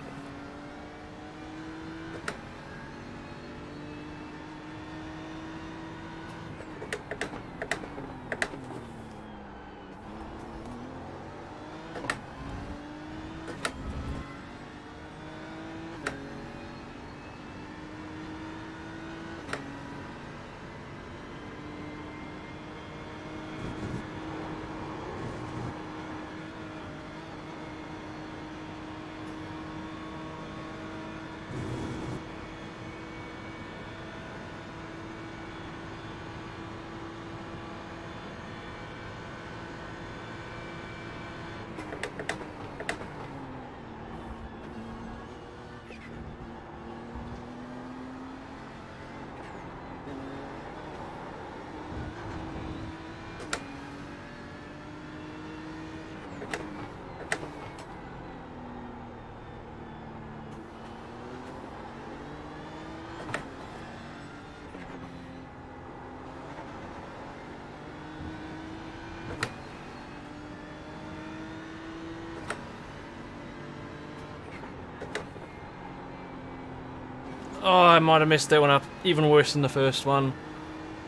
Oh, I might have messed that one up. Even worse than the first one.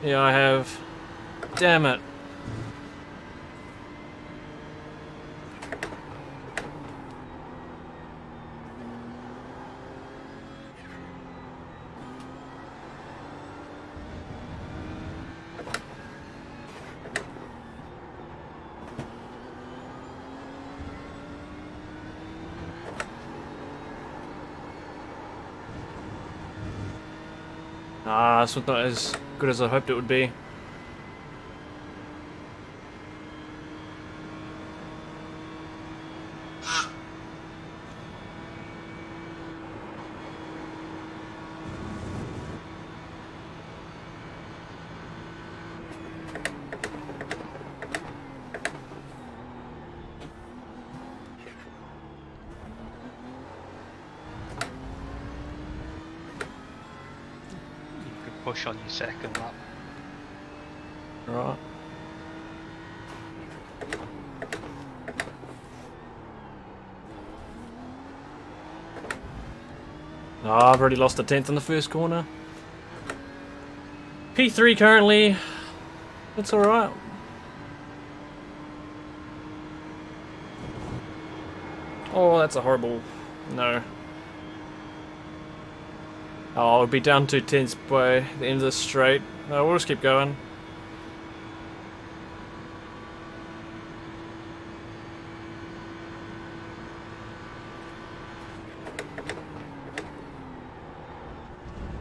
Yeah, I have. Damn it. Ah, this was not as good as I hoped it would be. Push on your second lap. Right. Oh, I've already lost a tenth in the first corner. P3 currently. That's alright. Oh, that's a horrible... No. Oh, I'll be down 2 tenths by the end of the straight. No, we'll just keep going.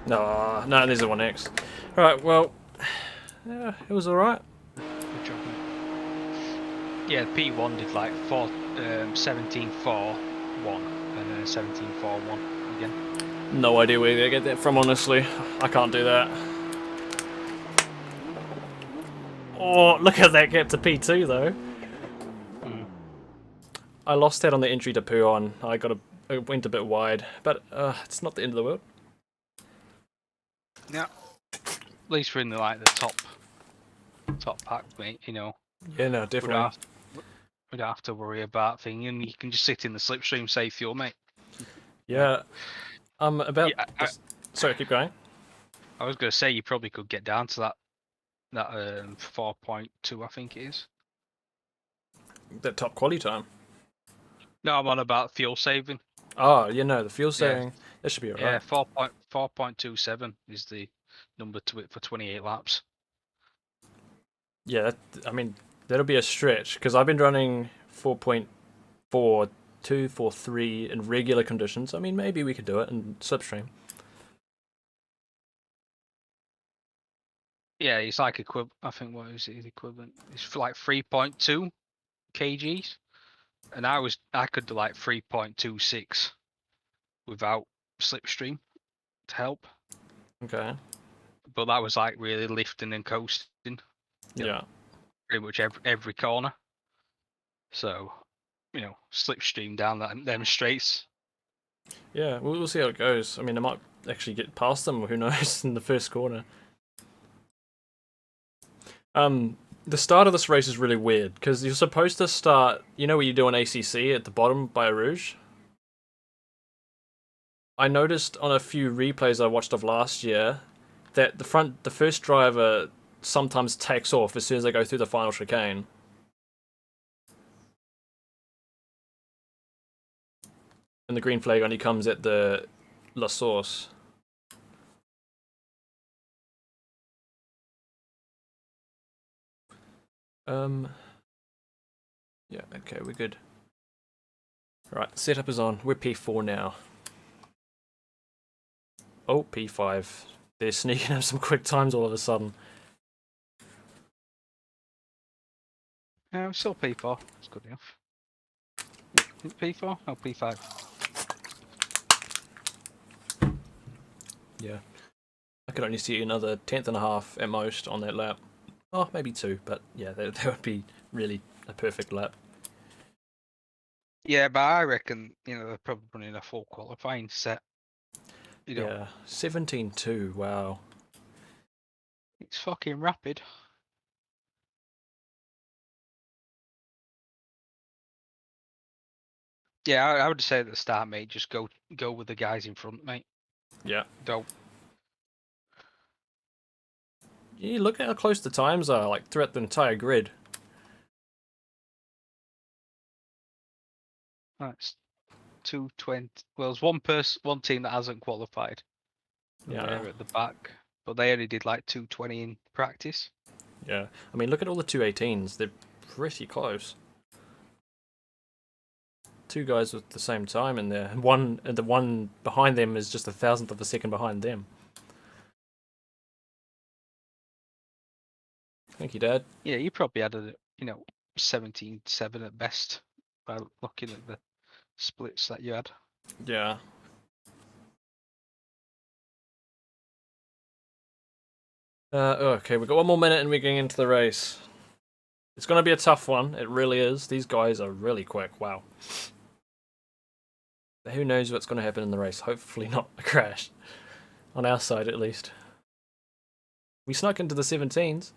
No, there's a 1x. Alright, well, yeah, it was alright. Good job, mate. Yeah, P1 did like 17.4.1 and then 17.4.1 again. No idea where they get that from, honestly. I can't do that. Oh, look at that gap to P2 though. I lost that on the entry to Puon. I went a bit wide, but it's not the end of the world. Yeah. At least we're in the top pack, mate. You know. Yeah, no, definitely. We don't have to worry about things, and you can just sit in the slipstream, save fuel, mate. Yeah. Sorry, keep going. I was going to say you probably could get down to that 4.2, I think it is. That top quality time. No, I'm on about fuel saving. Oh, yeah, no, the fuel saving. That should be alright. Yeah, 4.27 is the number to it for 28 laps. Yeah, I mean, that'll be a stretch, because I've been running 4.42, 4.3 in regular conditions. I mean, maybe we could do it in slipstream. Yeah, it's like I think what is it equivalent? It's like 3.2 kgs, and I could do like 3.26 without slipstream to help. Okay. But that was like really lifting and coasting. Yeah. Pretty much every corner. So, slipstream down them straights. Yeah, we'll see how it goes. I mean, I might actually get past them, who knows, in the first corner. The start of this race is really weird, because you're supposed to start, you know where you do an ACC at the bottom by Rouge? I noticed on a few replays I watched of last year that the first driver sometimes takes off as soon as they go through the final chicane. And the green flag only comes at the La Source. Yeah, okay, we're good. Right, setup is on. We're P4 now. Oh, P5. They're sneaking up some quick times all of a sudden. I'm still P4. That's good enough. P4? No, P5. Yeah. I could only see another 10th and a half at most on that lap. Oh, maybe 2, but yeah, that would be really a perfect lap. Yeah, but I reckon, they're probably running a full qualifying set. Yeah, 17.2, wow. It's fucking rapid. Yeah, I would say at the start, mate, just go with the guys in front, mate. Yeah. Don't. Yeah, look at how close the times are, like, throughout the entire grid. That's 2:20. Well, there's one team that hasn't qualified. Yeah. They're at the back, but they only did like 2:20 in practice. Yeah. I mean, look at all the 218s. They're pretty close. 2 guys with the same time in there, and the one behind them is just 1,000th of a second behind them. Thank you, Dad. Yeah, you probably had a 17.7 at best by looking at the splits that you had. Yeah. Okay, we've got 1 more minute and we're getting into the race. It's going to be a tough one. It really is. These guys are really quick. Wow. But who knows what's going to happen in the race? Hopefully not a crash. On our side, at least. We snuck into the 17s.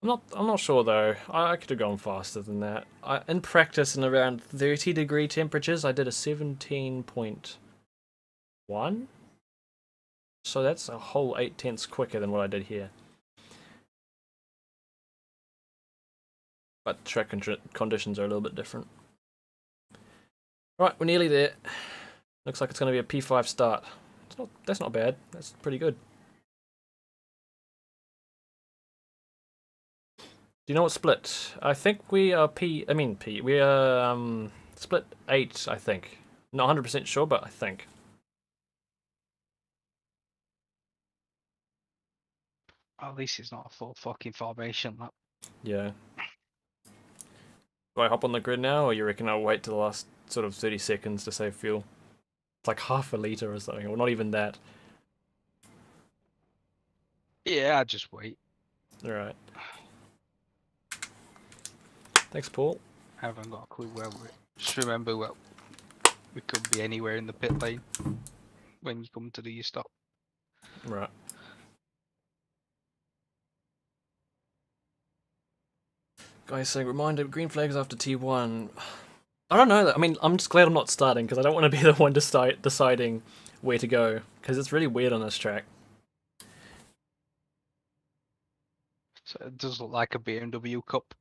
I'm not sure though. I could have gone faster than that. In practice, in around 30-degree temperatures, I did a 17.1. So that's a whole 8/10ths quicker than what I did here. But track conditions are a little bit different. Right, we're nearly there. Looks like it's going to be a P5 start. That's not bad. That's pretty good. Do you know what split? I think we are P. We are split 8. I think. Not 100% sure, but I think. At least it's not a full fucking formation. That. Yeah. Do I hop on the grid now, or you reckon I'll wait till the last sort of 30 seconds to save fuel? It's like half a litre or something, or not even that. Yeah, I'd just wait. Alright. Thanks, Paul. I haven't got a clue where we're. Just remember, well, we could be anywhere in the pit lane when you come to do your stop. Right. Guys saying, reminder, green flags after T1. I don't know. I mean, I'm just glad I'm not starting, because I don't want to be the one deciding where to go, because it's really weird on this track. So it does look like a BMW Cup.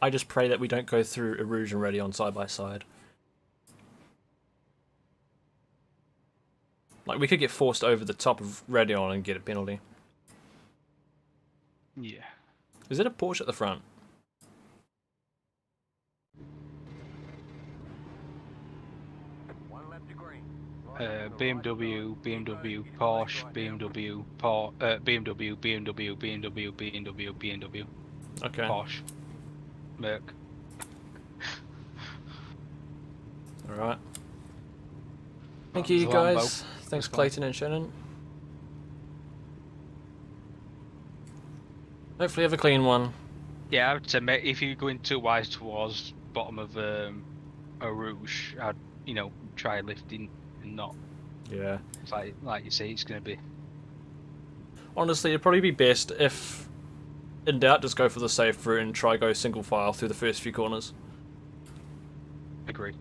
I just pray that we don't go through Erosion Ready on side by side. Like, we could get forced over the top of Radeon and get a penalty. Yeah. Is it a Porsche at the front? BMW, Porsche, BMW, BMW. Okay. Porsche. Merc. Alright. Thank you, guys. Thanks, Clayton and Shannon. Hopefully have a clean one. Yeah, I would say if you're going too wise towards bottom of a rouge, I'd try lifting and not. Yeah. It's like you say, it's going to be. Honestly, it'd probably be best if, in doubt, just go for the safe route and try go single file through the first few corners. Agree.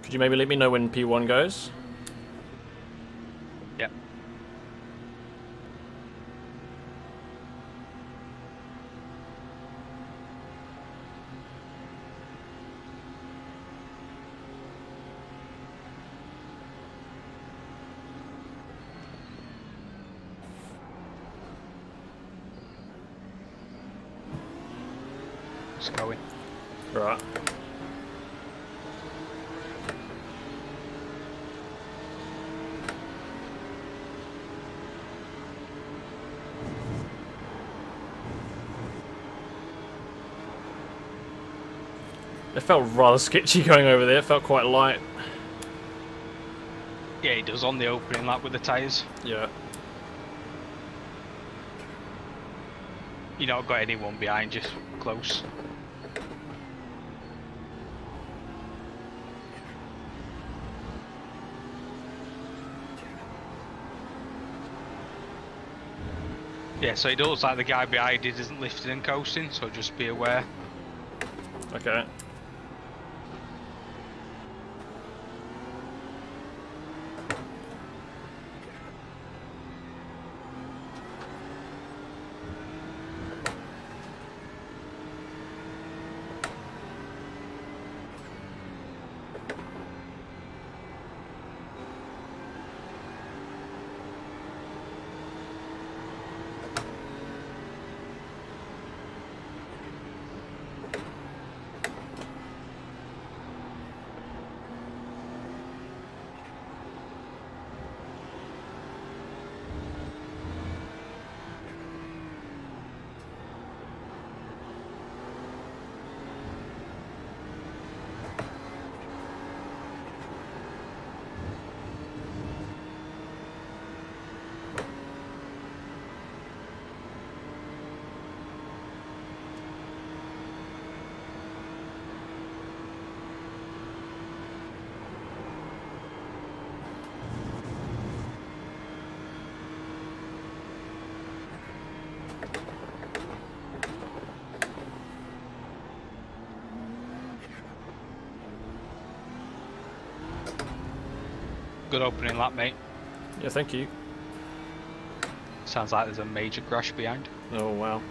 Could you maybe let me know when P1 goes? Yeah. It's going. Right. It felt rather sketchy going over there. It felt quite light. Yeah, he does on the opening lap with the tyres. Yeah. You not got anyone behind you close. Yeah, so it looks like the guy behind it isn't lifting and coasting, so just be aware. Okay. Good opening lap, mate. Yeah, thank you. Sounds like there's a major crash behind. Oh, wow.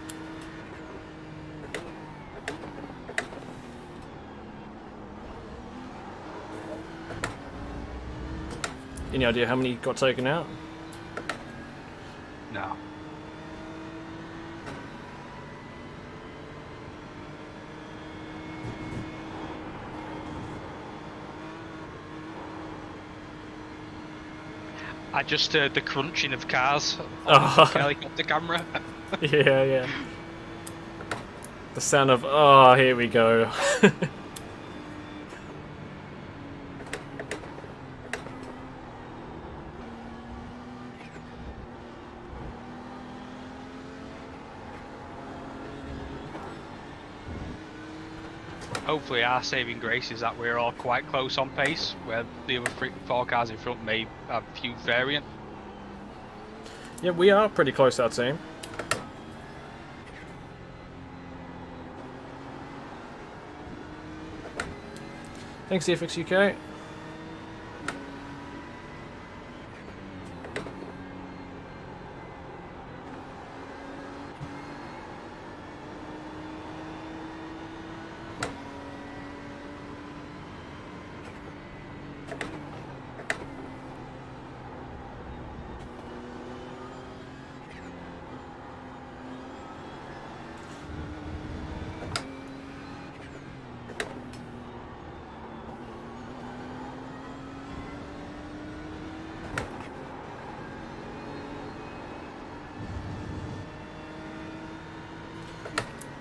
Any idea how many got taken out? No. I just heard the crunching of cars on the helicopter camera. Yeah, yeah. The sound of, oh, here we go. Hopefully our saving grace is that we're all quite close on pace, where the other four cars in front may have a few variant. Yeah, we are pretty close, I'd say. Thanks, FX UK.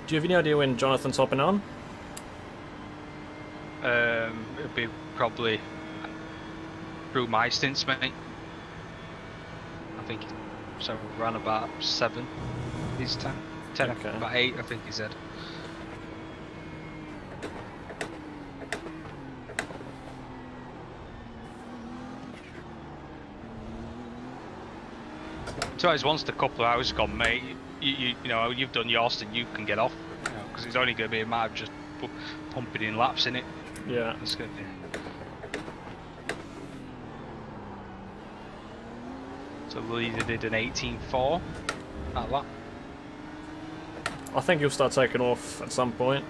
Do you have any idea when Jonathon's hopping on? It'll be probably through my stints, mate. I think so. Around about 7 his time. 10, Okay. about 8, I think he said. So as once the couple of hours gone, mate, you know, you've done your stint, you can get off, because it's only going to be a matter of just pumping in laps in it. Yeah. It's good. So the leader did an 18.4 that lap. I think he'll start taking off at some point.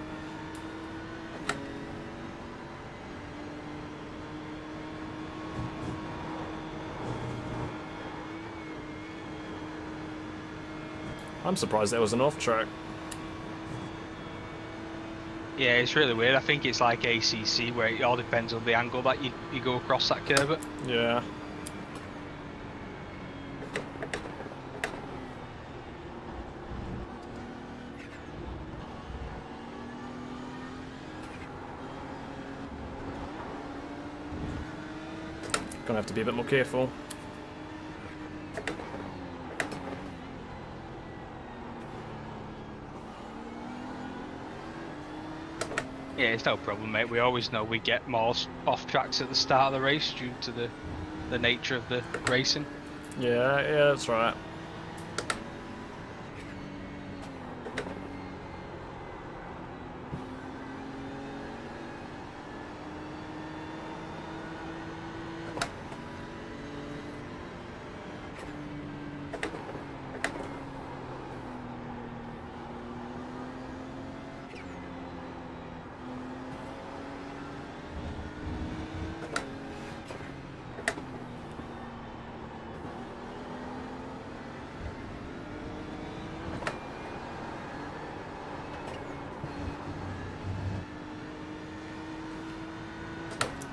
I'm surprised there was an off track. Yeah, it's really weird. I think it's like ACC where it all depends on the angle that you go across that curve at. Yeah. Gonna have to be a bit more careful. Yeah, it's no problem, mate. We always know we get more off tracks at the start of the race due to the nature of the racing. Yeah, that's right.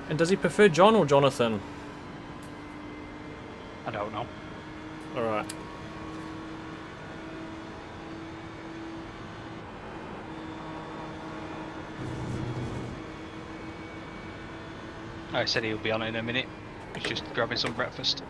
And does he prefer John or Jonathon? I don't know. Alright. I said he'll be on in a minute. He's just grabbing some breakfast.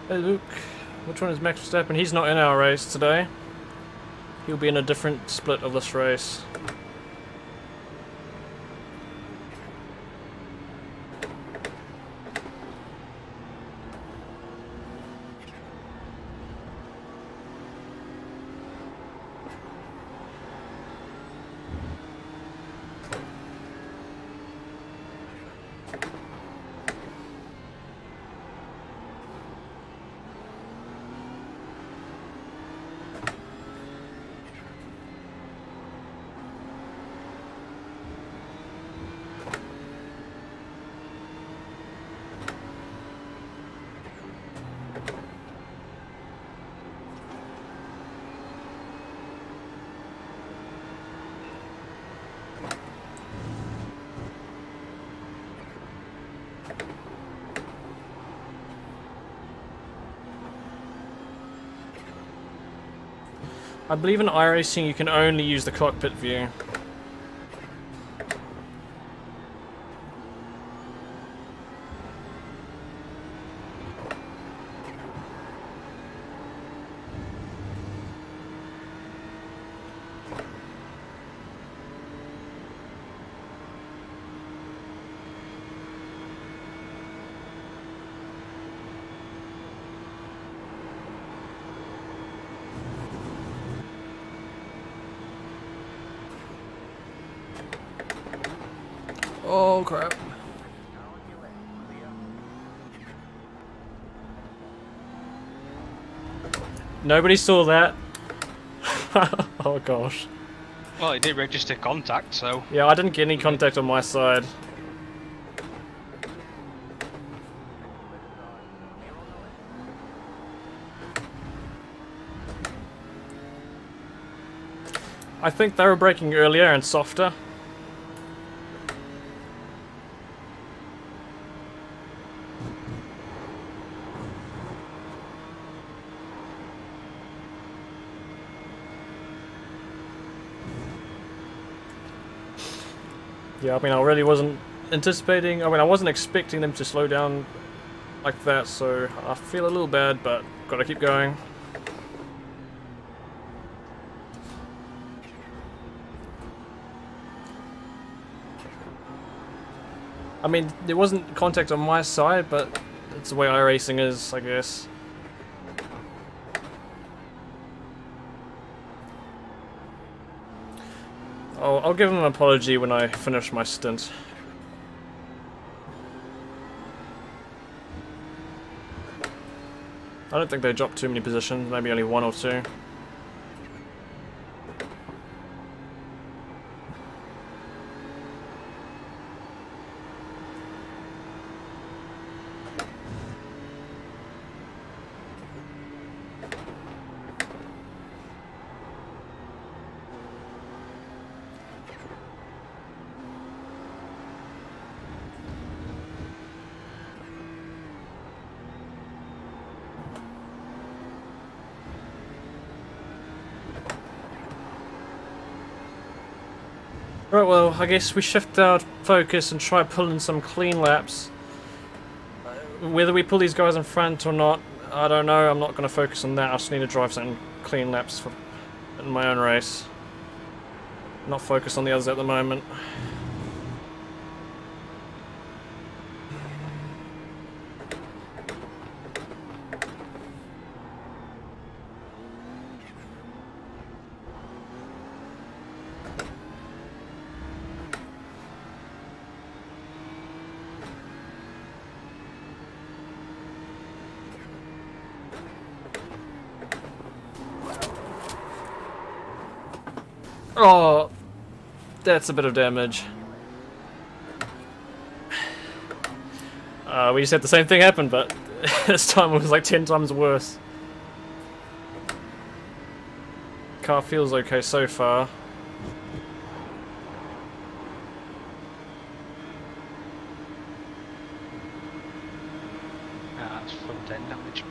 Hey Luke, which one is Max Verstappen? He's not in our race today. He'll be in a different split of this race. I believe in iRacing you can only use the cockpit view. Oh crap. Nobody saw that. Oh gosh. Well, it did register contact, so... Yeah, I didn't get any contact on my side. I think they were braking earlier and softer. Yeah, I mean, I really wasn't anticipating, I wasn't expecting them to slow down like that, so I feel a little bad, but gotta keep going. I mean, there wasn't contact on my side, but it's the way iRacing is, I guess. I'll give them an apology when I finish my stint. I don't think they dropped too many positions, maybe only one or two. Right, well, I guess we shift our focus and try pulling some clean laps. Whether we pull these guys in front or not, I don't know. I'm not going to focus on that. I just need to drive some clean laps in my own race. Not focus on the others at the moment. Oh, that's a bit of damage. We just had the same thing happen, but this time it was like 10 times worse. Car feels okay so far. That's front end damage.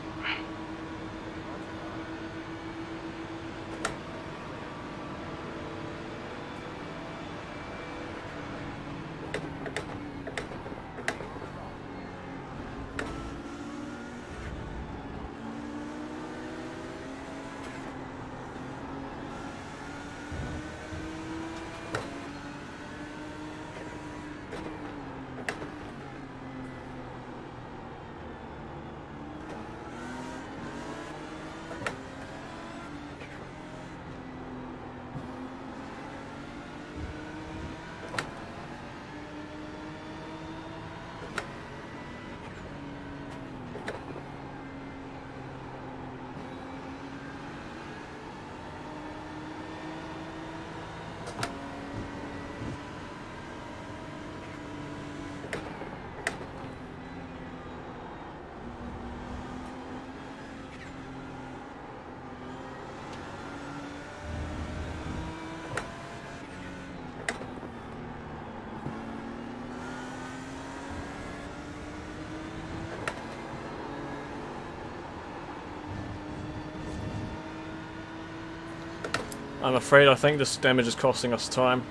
I'm afraid I think this damage is costing us time.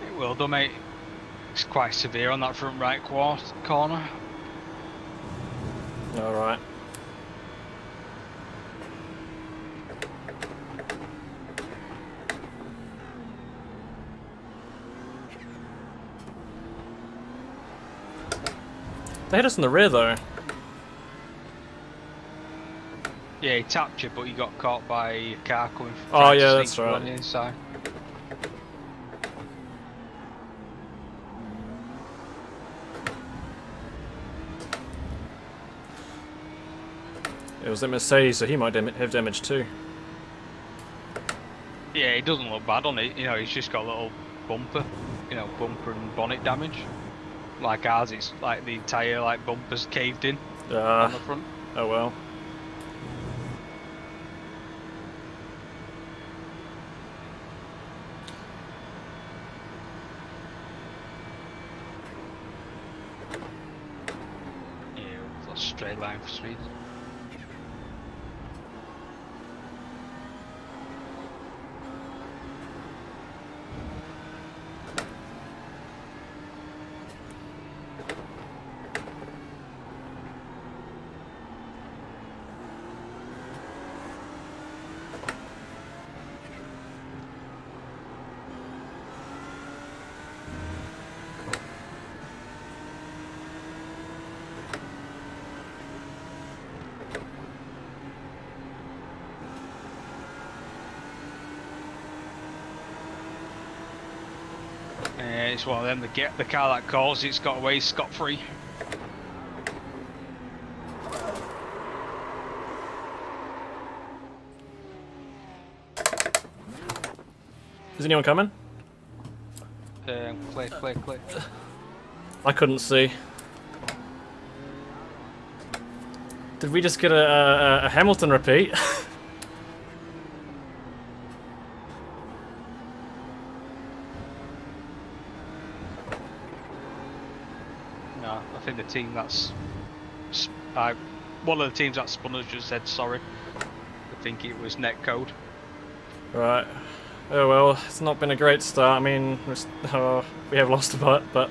It will though, mate. It's quite severe on that front right corner. Alright. They hit us in the rear though. Yeah, he tapped you, but you got caught by a car coming from Oh yeah, that's right. on the inside. It was a Mercedes, so he might have damage too. Yeah, it doesn't look bad on it. You know, he's just got a little bumper, you know, bumper and bonnet damage. Like ours, it's like the entire like bumper's caved in on the front. Oh well. Yeah, it's a straight line for speed. It's one of them. The car that calls it's got away scot-free. Is anyone coming? Click. I couldn't see. Did we just get a Hamilton repeat? No, I think the team that's one of the teams that spun us just said sorry. I think it was netcode. Right. Oh well, it's not been a great start. I mean, we have lost a bit, but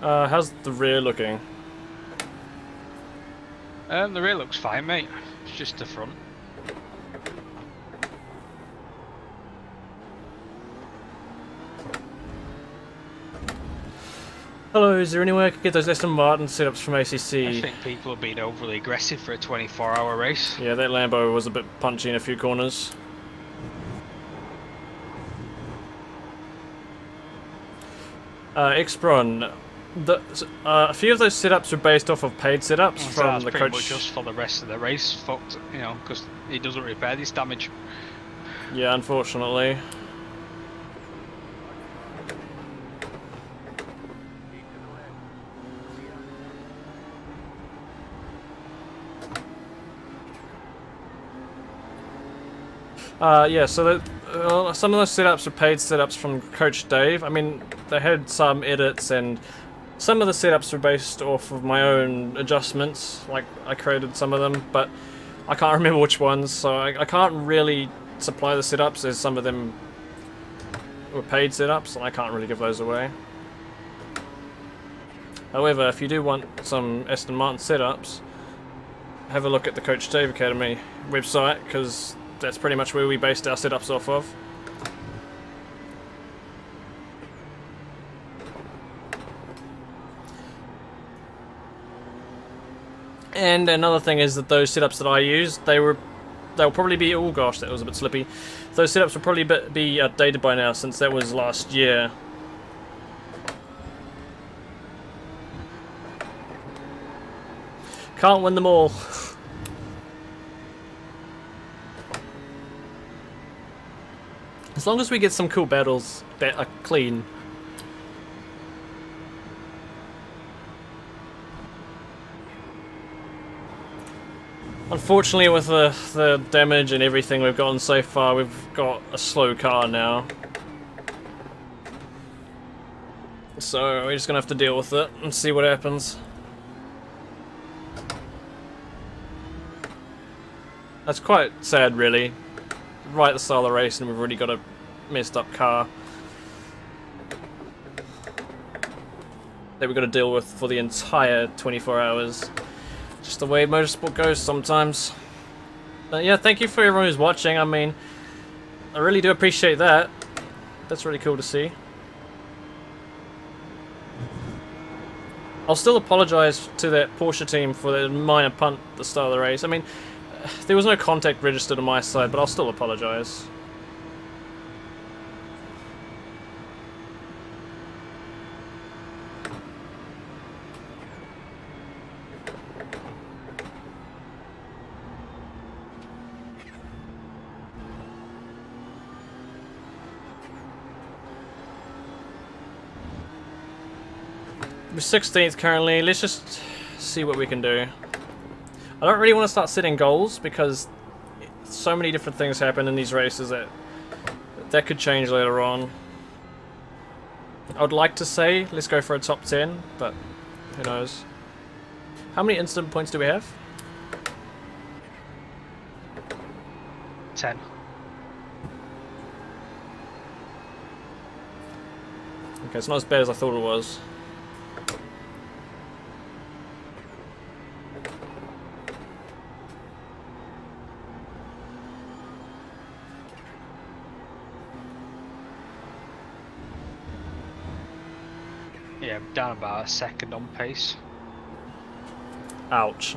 how's the rear looking? The rear looks fine, mate. It's just the front. Hello, is there any way I could get those Aston Martin setups from ACC? I think people have been overly aggressive for a 24-hour race. Yeah, that Lambo was a bit punchy in a few corners. Xbron, a few of those setups are based off of paid setups from the coach. Just for the rest of the race, fucked, you know, because he doesn't repair this damage. Yeah, unfortunately. Yeah, so some of those setups are paid setups from Coach Dave. I mean, they had some edits, and some of the setups are based off of my own adjustments. Like, I created some of them, but I can't remember which ones, so I can't really supply the setups, as some of them were paid setups, and I can't really give those away. However, if you do want some Aston Martin setups, have a look at the Coach Dave Academy website, because that's pretty much where we based our setups off of. And another thing is that those setups that I used, they'll probably be, oh gosh, that was a bit slippy. Those setups will probably be outdated by now, since that was last year. Can't win them all. As long as we get some cool battles that are clean. Unfortunately, with the damage and everything we've gotten so far, we've got a slow car now. So we're just gonna have to deal with it and see what happens. That's quite sad, really. Right at the start of the race, and we've already got a messed up car that we've got to deal with for the entire 24 hours. Just the way motorsport goes sometimes. But yeah, thank you for everyone who's watching. I mean, I really do appreciate that. That's really cool to see. I'll still apologise to that Porsche team for the minor punt at the start of the race. I mean, there was no contact registered on my side, but I'll still apologise. We're 16th currently. Let's just see what we can do. I don't really want to start setting goals because so many different things happen in these races that could change later on. I would like to say let's go for a top 10, but who knows. How many instant points do we have? 10. Okay, it's not as bad as I thought it was. Yeah, down about a second on pace. Ouch.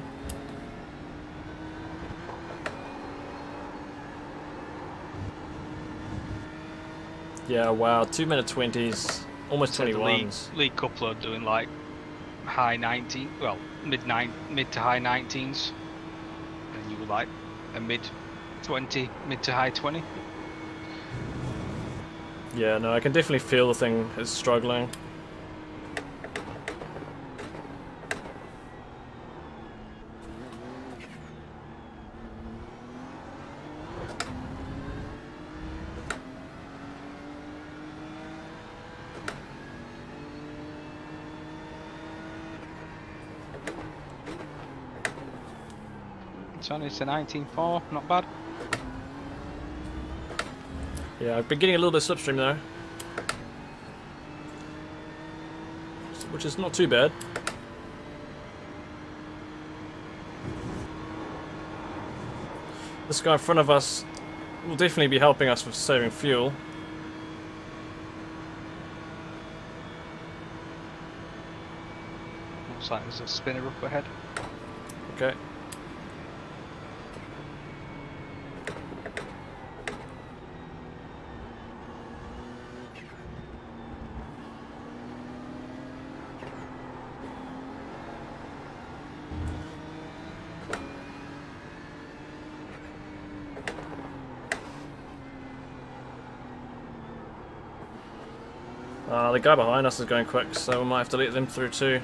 Yeah, wow, 2 minute 20s, almost So the 21s. league couple are doing like high 19, well, mid to high 19s, and you were like a mid 20, mid to high 20. Yeah, no, I can definitely feel the thing is struggling. It's only to 19.4, not bad. Yeah, I've been getting a little bit slipstream though, which is not too bad. This guy in front of us will definitely be helping us with saving fuel. Looks like there's a spinner up ahead. Okay. The guy behind us is going quick, so we might have to let them through too.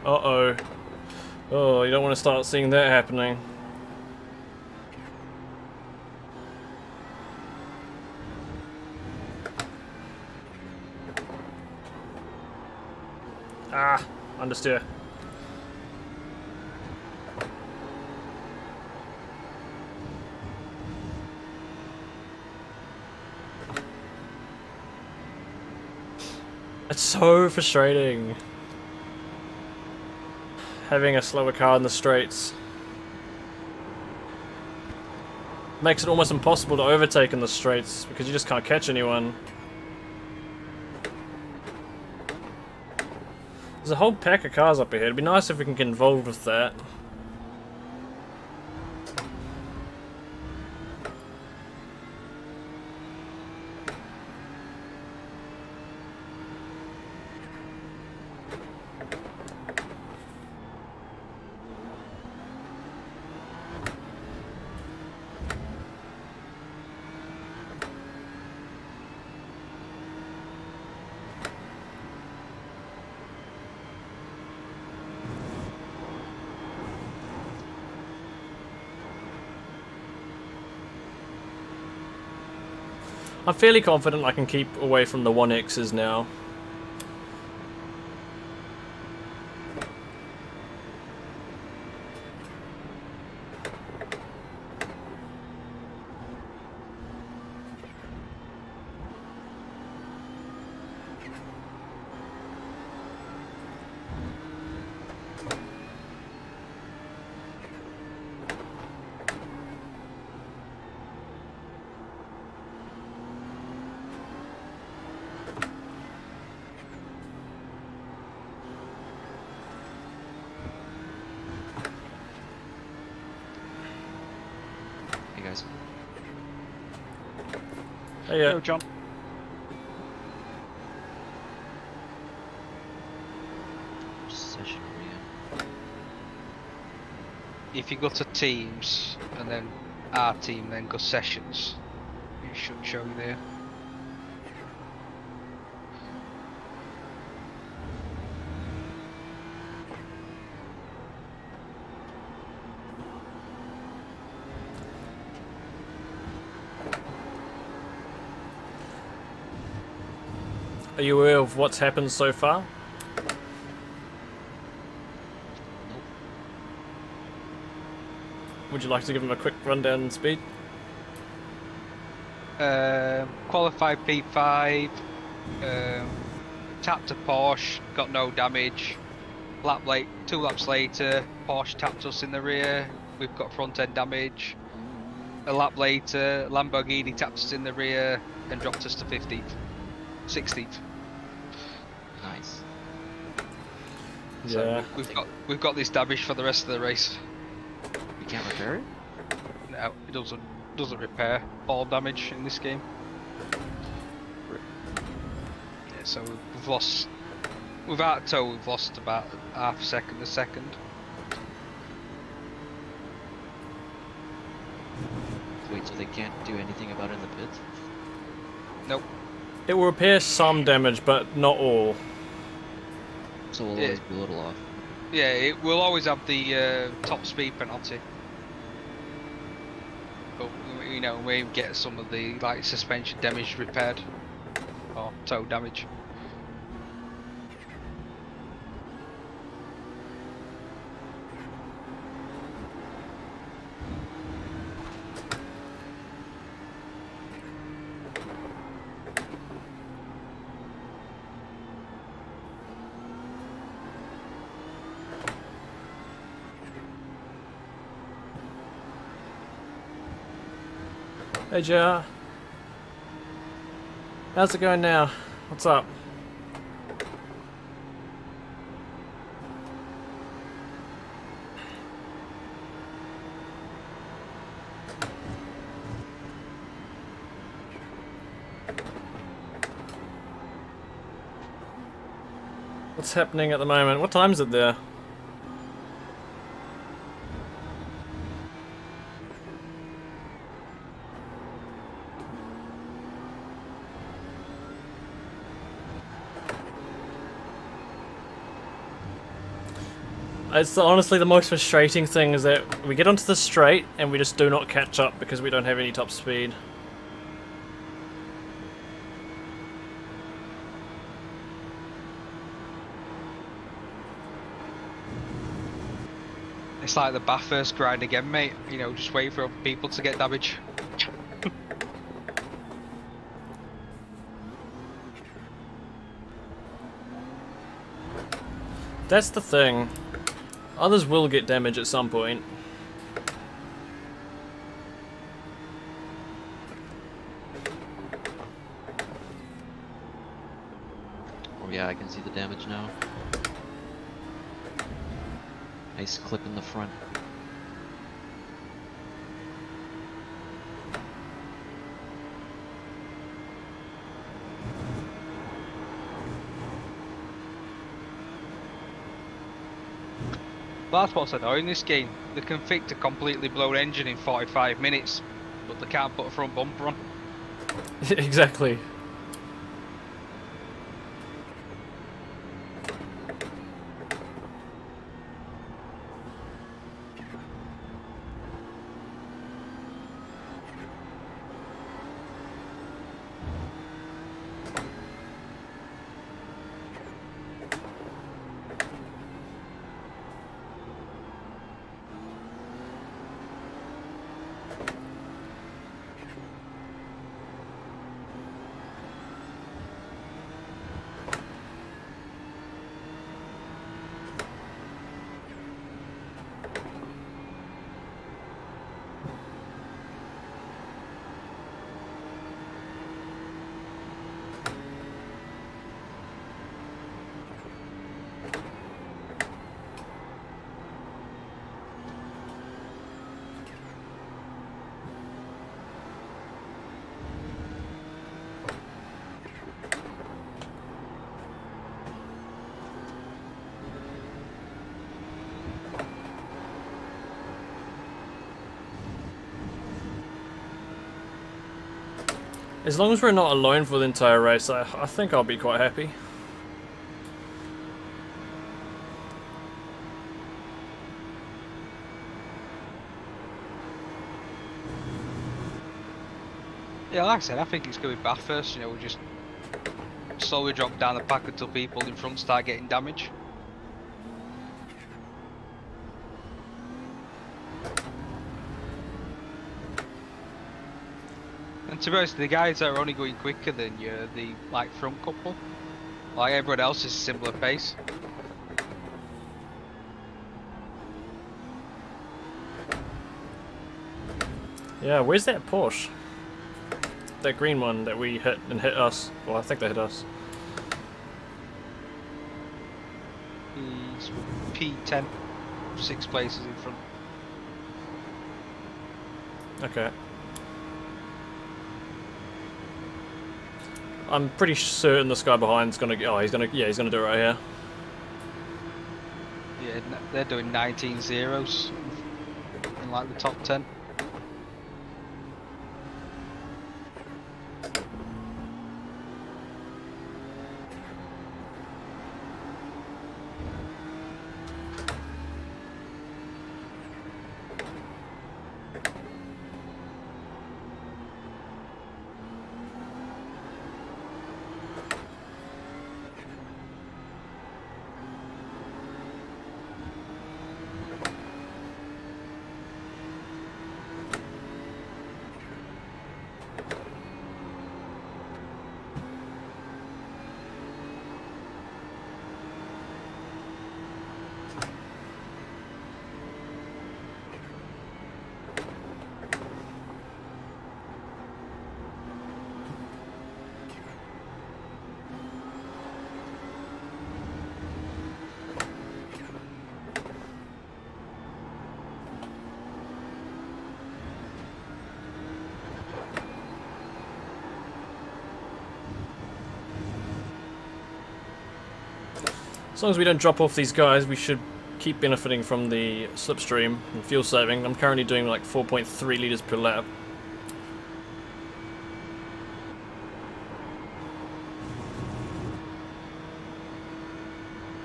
Uh-oh. Oh, you don't want to start seeing that happening. Ah, understeer. It's so frustrating having a slower car in the straights. Makes it almost impossible to overtake in the straights because you just can't catch anyone. There's a whole pack of cars up ahead. It'd be nice if we can get involved with that. I'm fairly confident I can keep away from the 1Xs now. Hey, Go, John. Session are we in? If you go to teams and then our team, then go sessions, it should show you there. Are you aware of what's happened so far? Nope. Would you like to give him a quick rundown, Speed? Qualified P5, tapped a Porsche, got no damage. Two laps later, Porsche tapped us in the rear, we've got front end damage. A lap later, Lamborghini tapped us in the rear and dropped us to 15th, 16th. Nice. Yeah. So we've got this damage for the rest of the race. We can't repair it? No, it doesn't repair all damage in this game. Yeah, so we've lost. Without tow, we've lost about half a second. Wait, so they can't do anything about it in the pits? Nope. It will repair some damage, but not all. So we'll Yeah. always be a little off. Yeah, it will always have the top speed penalty. But you know, we get some of the like suspension damage repaired or tow damage. Hey, JR. How's it going now? What's up? What's happening at the moment? What time is it there? It's honestly the most frustrating thing is that we get onto the straight and we just do not catch up because we don't have any top speed. It's like the Bathurst grind again, mate. You know, just wait for other people to get damage. That's the thing. Others will get damage at some point. Oh yeah, I can see the damage now. Nice clip in the front. That's what's annoying this game. They can fix a completely blown engine in 45 minutes, but they can't put a front bumper on. Exactly. As long as we're not alone for the entire race, I think I'll be quite happy. Yeah, like I said, I think it's going to be bad first. You know, we just slowly drop down the pack until people in front start getting damage. And to be honest, the guys that are only going quicker than you, the like front couple, like everyone else is a similar pace. Yeah, where's that Porsche? That green one that we hit and hit us. Well, I think they hit us. He's P10, 6 places in front. Okay. I'm pretty certain this guy behind's gonna. Oh, he's gonna. Yeah, he's gonna do it right here. Yeah, they're doing 19 zeros in like the top 10. As long as we don't drop off these guys, we should keep benefiting from the slipstream and fuel saving. I'm currently doing like 4.3 litres per lap.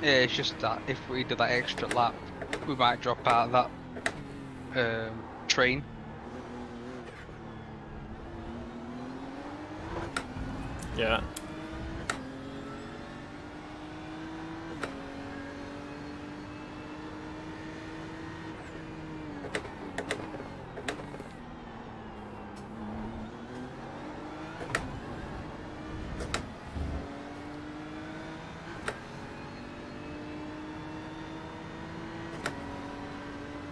Yeah, it's just that if we do that extra lap, we might drop out of that train. Yeah.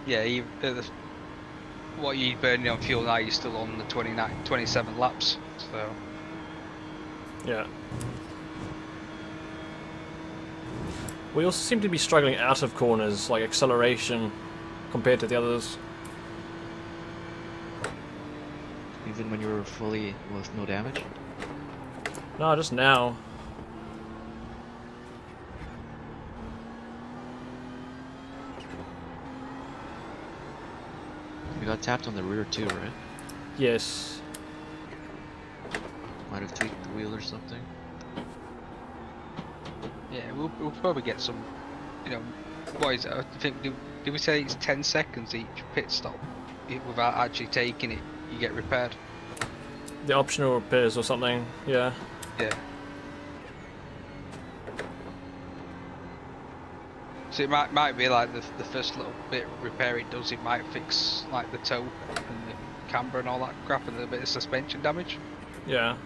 Yeah, what you're burning on fuel now, you're still on the 27 laps, so... Yeah. We also seem to be struggling out of corners, like acceleration, compared to the others. Even when you were fully with no damage? No, just now. You got tapped on the rear too, right? Yes. Might have tweaked the wheel or something. Yeah, we'll probably get some, you know, what is it? I think, did we say it's 10 seconds each pit stop? Without actually taking it, you get repaired. The optional repairs or something, yeah. Yeah. So it might be like the first little bit repair it does, it might fix like the toe and the camber and all that crap and a bit of suspension damage. Yeah.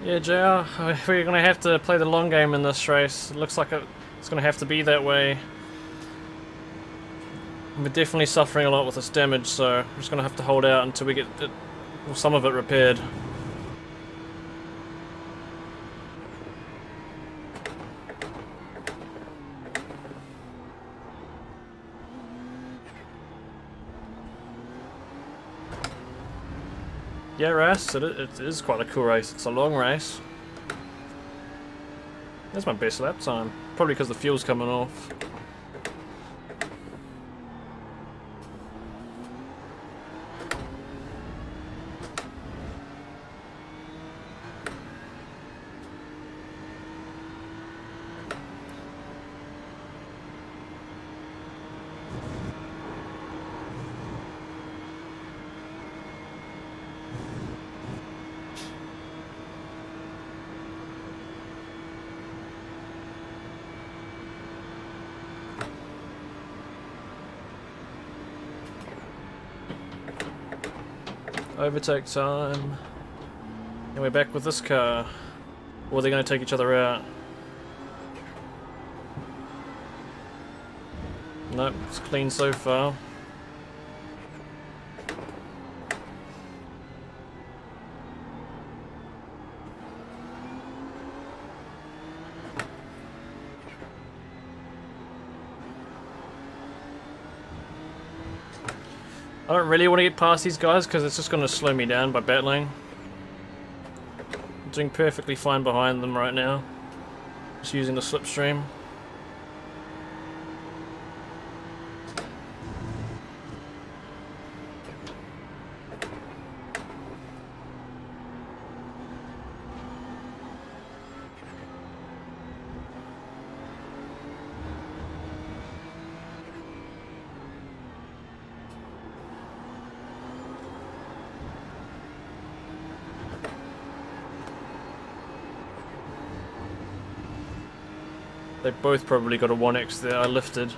Yeah, JR, we're going to have to play the long game in this race. It looks like it's going to have to be that way. We're definitely suffering a lot with this damage, so we're just going to have to hold out until we get some of it repaired. Yeah, Ras, it is quite a cool race. It's a long race. That's my best lap time. Probably because the fuel's coming off. Overtake time. And we're back with this car. Or they're going to take each other out. Nope, it's clean so far. I don't really want to get past these guys because it's just going to slow me down by battling. I'm doing perfectly fine behind them right now. Just using the slipstream. They both probably got a 1x there, I lifted.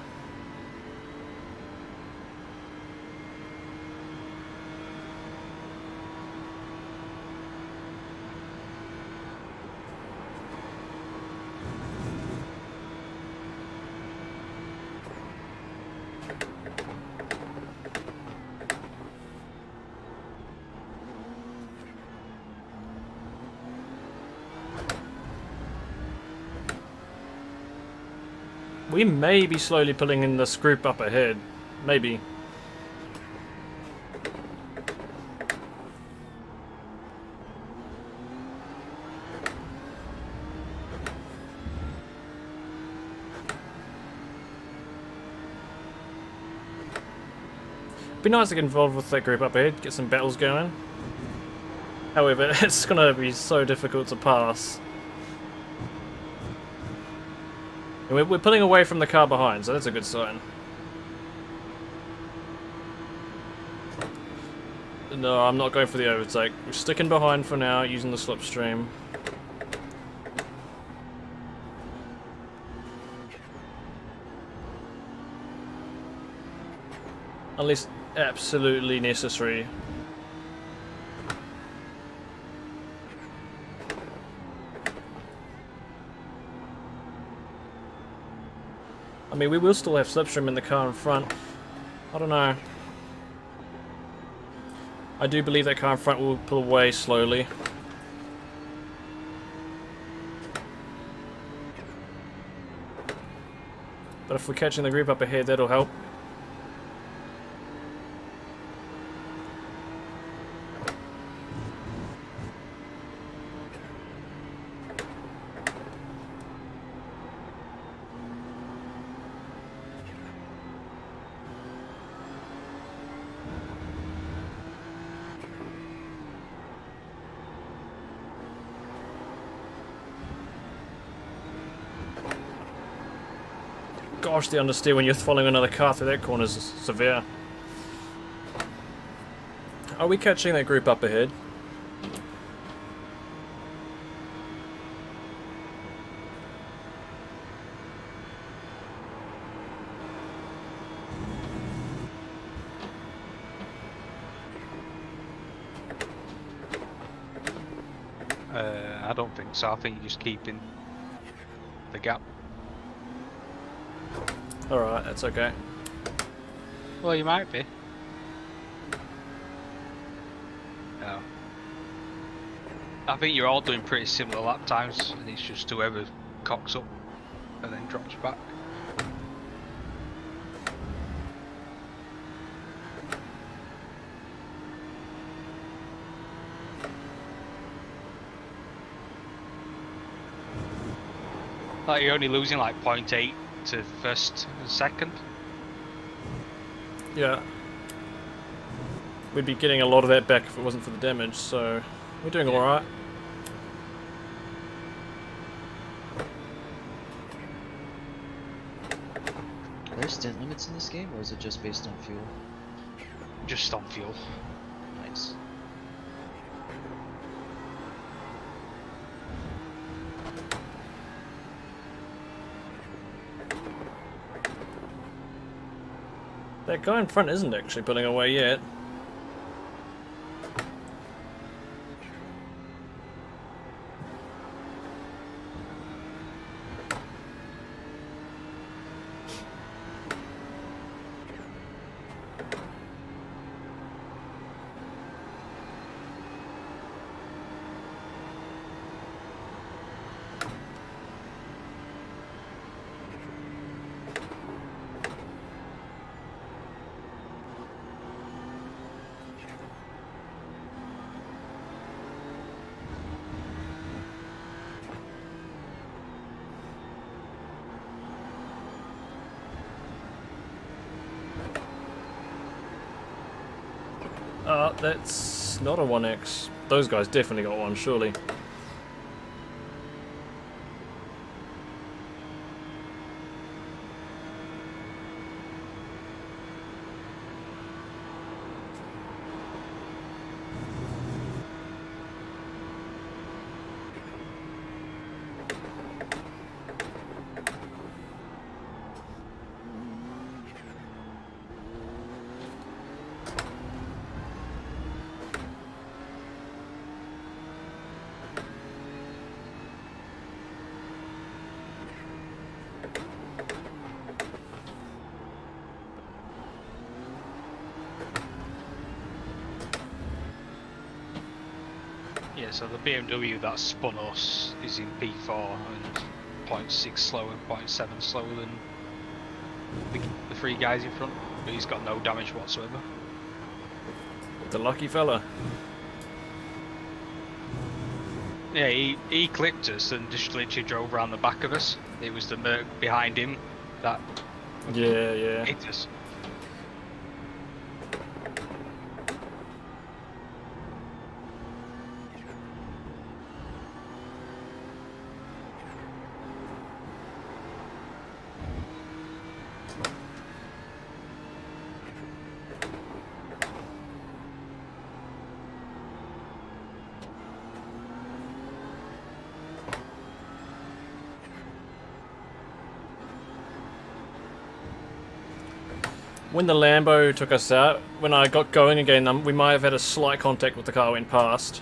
We may be slowly pulling in this group up ahead. Maybe. Be nice to get involved with that group up ahead, get some battles going. However, it's gonna be so difficult to pass. We're pulling away from the car behind, so that's a good sign. No, I'm not going for the overtake. We're sticking behind for now, using the slipstream. Unless absolutely necessary. I mean, we will still have slipstream in the car in front. I don't know. I do believe that car in front will pull away slowly. But if we're catching the group up ahead, that'll help. Gosh, the understeer when you're following another car through that corner is severe. Are we catching that group up ahead? I don't think so. I think you're just keeping the gap. Alright, that's okay. Well, you might be. No. I think you're all doing pretty similar lap times, and it's just whoever cocks up and then drops back. Like you're only losing like 0.8 to first and second. Yeah. We'd be getting a lot of that back if it wasn't for the damage, so we're doing alright. Are there stint limits in this game, or is it just based on fuel? Just on fuel. Nice. That guy in front isn't actually pulling away yet. That's not a 1x. Those guys definitely got one, surely. Yeah, so the BMW that spun us is in P4 and 0.6 slower, 0.7 slower than the three guys in front, but he's got no damage whatsoever. The lucky fella. Yeah, he clipped us and just literally drove around the back of us. It was the Merc behind him that Yeah. hit us. When the Lambo took us out, when I got going again, we might have had a slight contact with the car went past.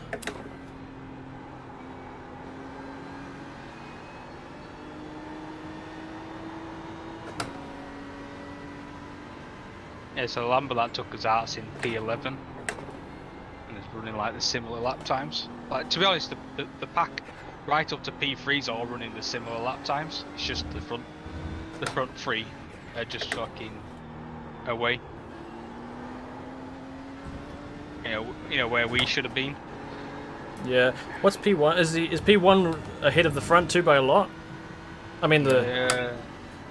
Yeah, so the Lambo that took us out's in P11 and it's running like the similar lap times. Like, to be honest, the pack right up to P3's all running the similar lap times. It's just the front three are just fucking away. You know where we should have been. Yeah. What's P1? Is P1 ahead of the front too by a lot? I mean the.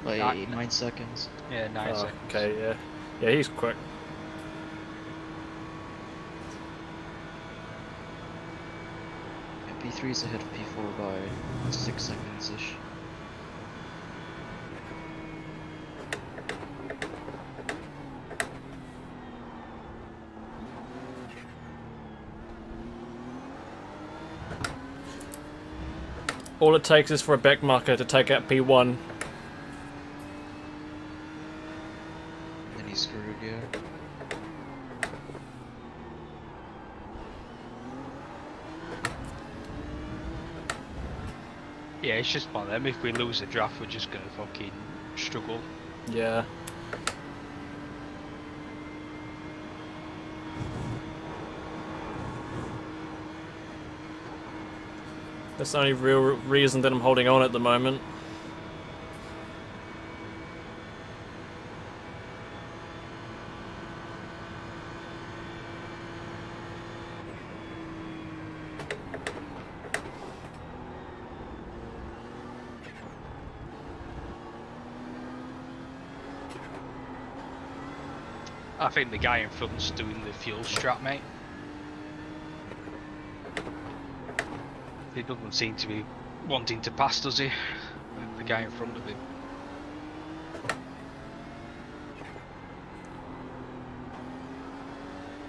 Like Nine- 9 seconds. Yeah, 9 seconds. Okay, yeah. Yeah, he's quick. Yeah, P3 is ahead of P4 by 6 seconds ish. All it takes is for a backmarker to take out P1. Then he's screwed, yeah. Yeah, it's just one of them. If we lose the draft, we're just gonna fucking struggle. Yeah. That's the only real reason that I'm holding on at the moment. I think the guy in front's doing the fuel strat, mate. He doesn't seem to be wanting to pass, does he? The guy in front of him.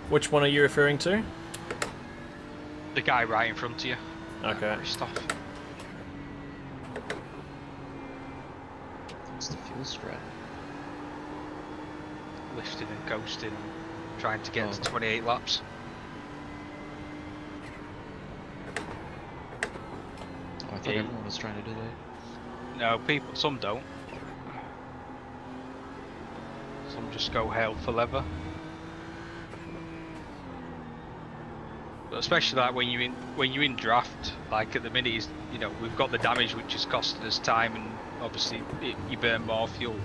Which one are you referring to? The guy right in front of you. Okay. Stuff. What's the fuel strat? Lifting and coasting, trying to get to 28 laps. Oh, I thought everyone was trying to do that. No, some don't. Some just go hell for leather. But especially like when you're in draft, like at the minute is, you know, we've got the damage which is costing us time, and obviously you burn more fuel,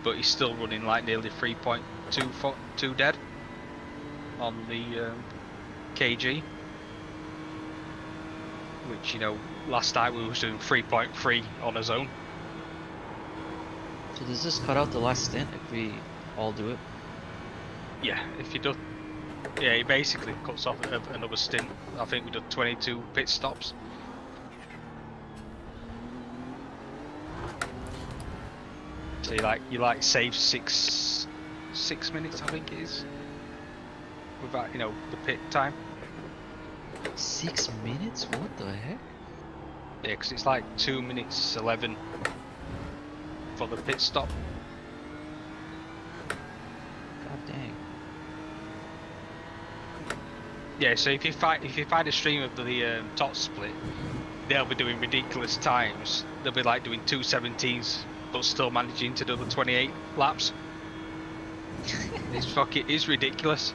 but he's still running like nearly 3.2 dead on the kg, which, you know, last night we was doing 3.3 on his own. So does this cut out the last stint if we all do it? Yeah, if you do. Yeah, it basically cuts off another stint. I think we did 22 pit stops. So you like save six minutes, I think it is, without, you know, the pit time. 6 minutes? What the heck? Yeah, because it's like 2 minutes 11 for the pit stop. God dang. Yeah, so if you find a stream of the top split, they'll be doing ridiculous times. They'll be like doing 2:17s, but still managing to do the 28 laps. It's ridiculous.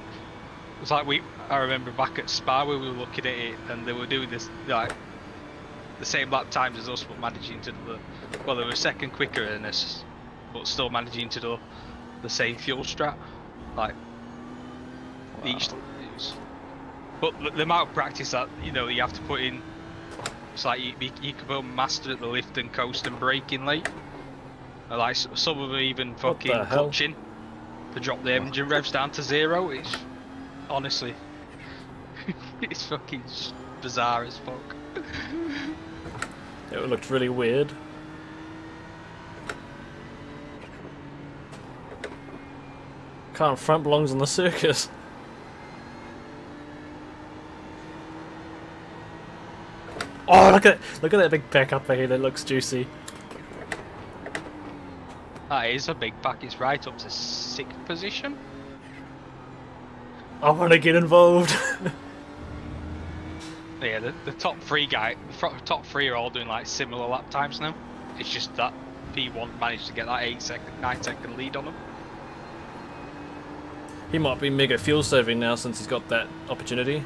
It's like I remember back at Spa where we were looking at it, and they were doing this like the same lap times as us, but managing to do well, they were a second quicker than us, but still managing to do the same fuel strat. Like each. But the amount of practice that, you know, you have to put in, it's like you can become master at the lift and coast and braking late. And like some of them even fucking clutching to drop the engine revs down to 0. It's honestly, it's fucking bizarre as fuck. It looked really weird. Can't front belongs on the circus. Oh, look at that big pack up here. That looks juicy. That is a big pack. It's right up to 6th position. I want to get involved. Yeah, the top three are all doing like similar lap times now. It's just that P1 managed to get that 9-second lead on them. He might be mega fuel saving now since he's got that opportunity.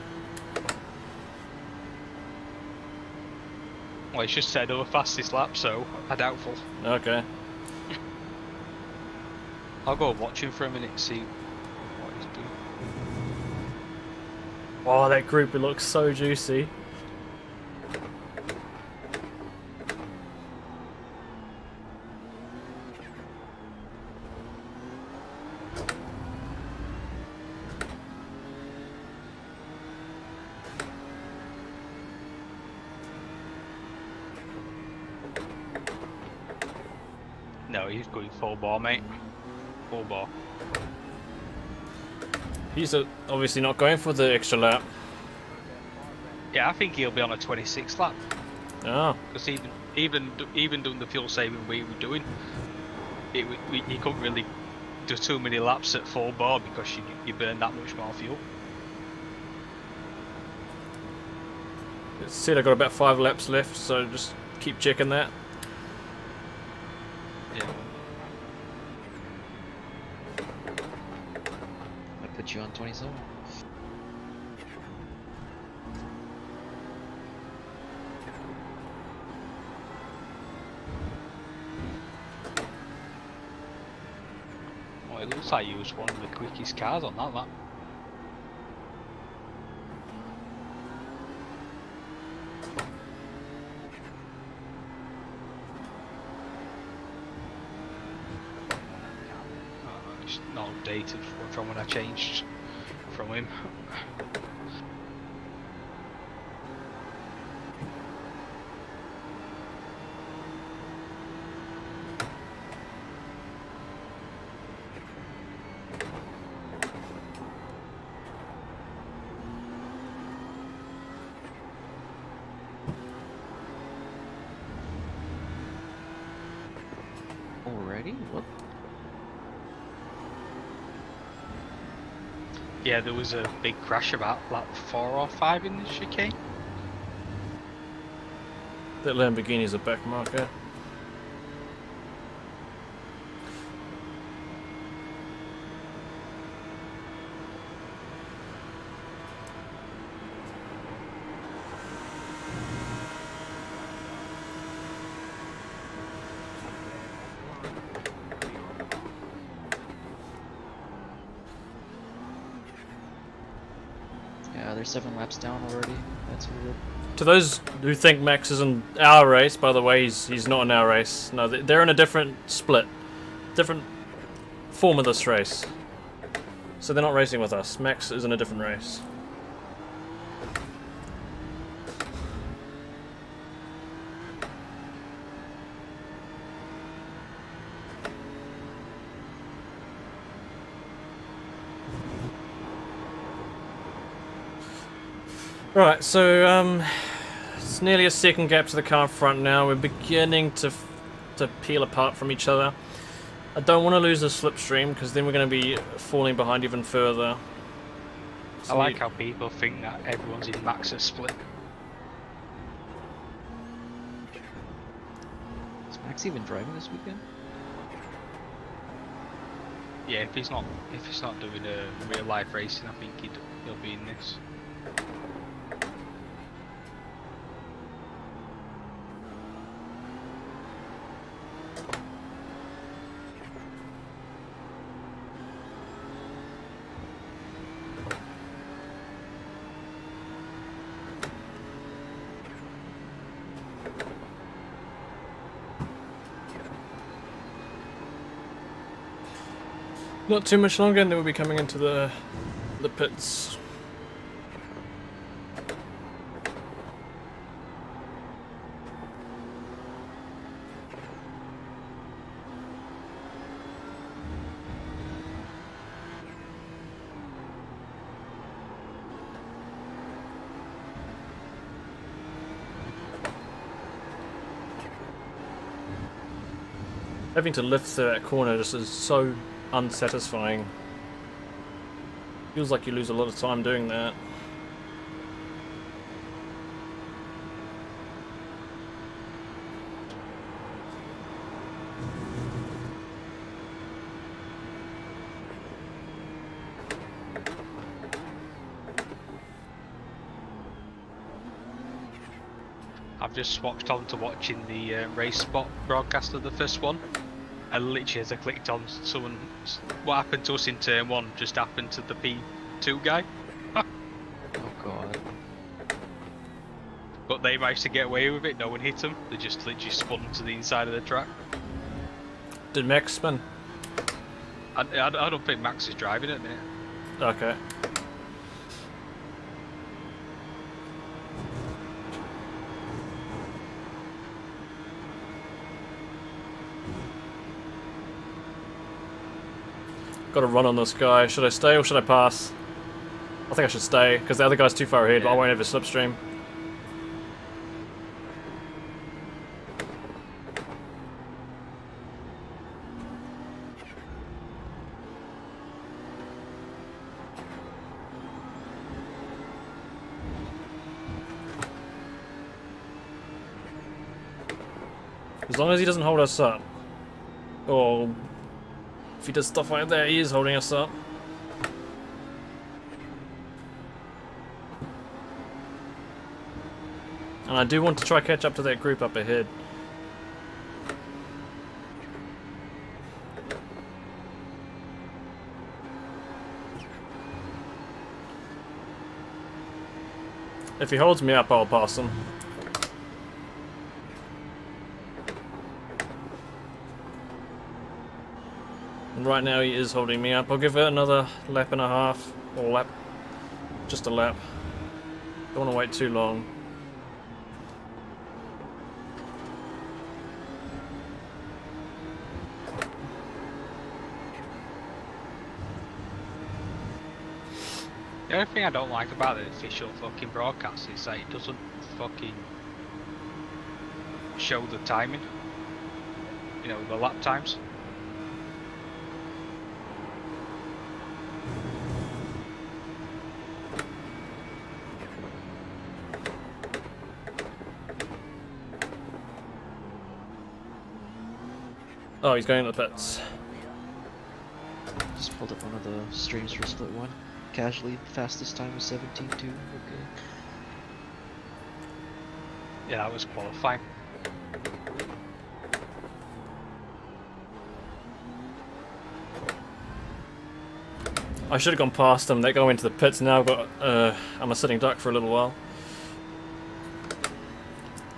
Well, it's just said over fastest lap, so I doubtful. Okay. I'll go watch him for a minute and see what he's doing. Oh, that group, it looks so juicy. No, he's going full bore, mate. Full bore. He's obviously not going for the extra lap. Yeah, I think he'll be on a 26th lap. Oh. Because even doing the fuel saving we were doing, you couldn't really do too many laps at full bore because you burn that much more fuel. It said I got about 5 laps left, so just keep checking that. Yeah. I put you on 27. Well, it looks like you was one of the quickest cars on that lap. It's not updated from when I changed from him. Already? What? Yeah, there was a big crash about lap 4 or 5 in the chicane. That Lamborghini's a backmarker. Yeah, they're 7 laps down already. That's weird. To those who think Max is in our race, by the way, he's not in our race. No, they're in a different split, different form of this race. So they're not racing with us. Max is in a different race. Right, so it's nearly a second gap to the car in front now. We're beginning to peel apart from each other. I don't want to lose the slipstream because then we're going to be falling behind even further. I So like how people think that everyone's in Max's split. Is Max even driving this weekend? Yeah, if he's not doing a real life racing, I think he'll be in this. not too much longer, and then we'll be coming into the pits. Having to lift through that corner just is so unsatisfying. Feels like you lose a lot of time doing that. I've just swapped on to watching the race spot broadcast of the first one. And literally as I clicked on, what happened to us in turn 1 just happened to the P2 guy. Oh god. But they managed to get away with it, no one hit them. They just literally spun to the inside of the track. Did Max spin? I don't think Max is driving at the minute. Okay. Got to run on this guy. Should I stay or should I pass? I think I should stay because the other guy's too far ahead, but I won't have a slipstream. As long as he doesn't hold us up. Or if he does stuff like that, he is holding us up. And I do want to try catch up to that group up ahead. If he holds me up, I'll pass him. And right now he is holding me up. I'll give it another lap and a half. Or lap. Just a lap. Don't want to wait too long. The only thing I don't like about the official fucking broadcast is that it doesn't fucking show the timing. You know, the lap times. Oh, he's going to the pits. Just pulled up one of the streams for split one. Casually, fastest time was 17.2. Okay. Yeah, that was qualifying. I should have gone past them. They're going into the pits now. I've got, I'm a sitting duck for a little while.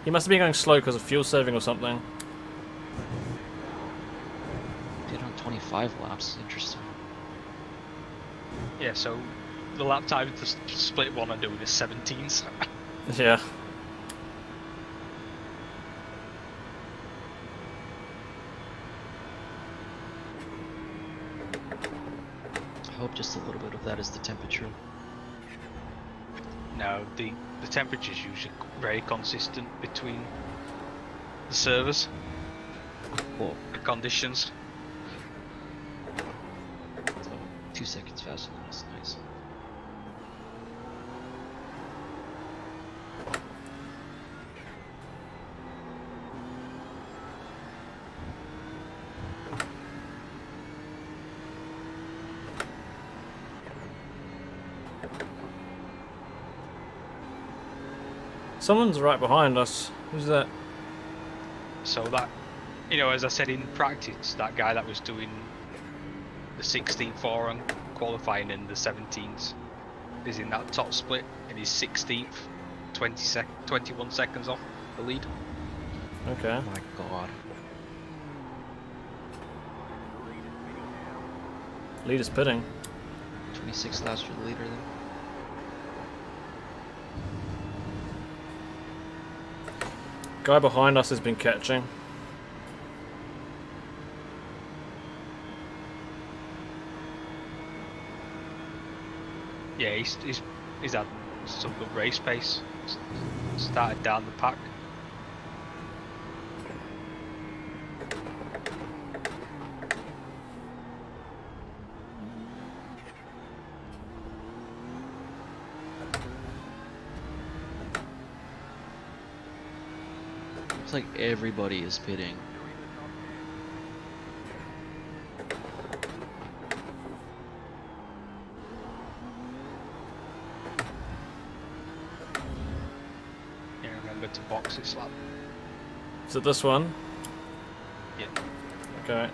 He must have been going slow because of fuel saving or something. Did on 25 laps. Interesting. Yeah, so the lap time to split one are doing is 17s. Yeah. I hope just a little bit of that is the temperature. No, the temperature's usually very consistent between the servers. Whoa. The conditions. So 2 seconds faster than us. Nice. Someone's right behind us. Who's that? So that, you know, as I said in practice, that guy that was doing the 16th forum qualifying in the 17s is in that top split and he's 16th, 21 seconds off the lead. Okay. Oh my god. Leader's pitting. 26 laps for the leader then. Guy behind us has been catching. Yeah, he's had some good race pace. Started down the pack. Looks like everybody is pitting. Yeah, remember to box this lap. Is it this one? Yeah. Okay.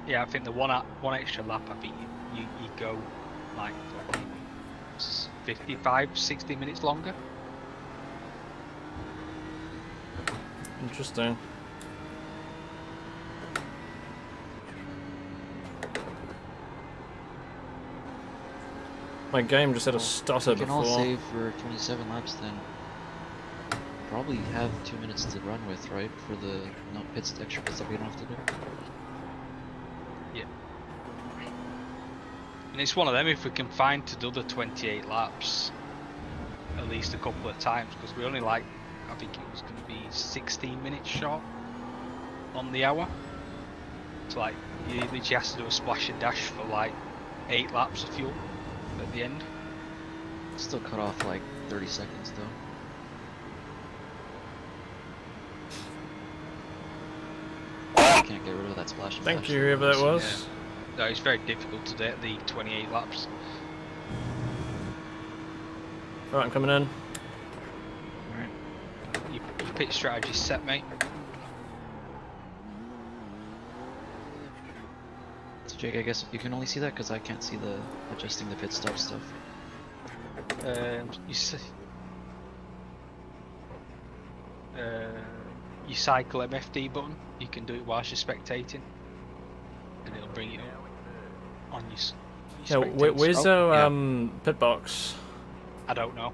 Yeah, I think the one extra lap, I think you go like fucking 55, 60 minutes longer. Interesting. My game just had a Well, stutter we can all before. save for 27 laps then. Probably have 2 minutes to run with, right? For the extra pits that we don't have to do. Yeah. And it's one of them, if we can find to do the 28 laps at least a couple of times, because we only I think it was going to be 16 minutes short on the hour. So like, you literally have to do a splash and dash for like 8 laps of fuel at the end. Still cut off like 30 seconds though. Can't get rid of that splash and Thank dash you, that whoever that was. Yeah. No, it's very difficult to do the 28 laps. Right, I'm coming in. Alright. Your pit strategy's set, mate. So Jake, I guess you can only see that because I can't see the adjusting the pit stop stuff. You cycle MFD button. You can do it whilst you're spectating, and it'll bring it up on your Yeah, spectator. where's Oh, our yeah. pit box? I don't know.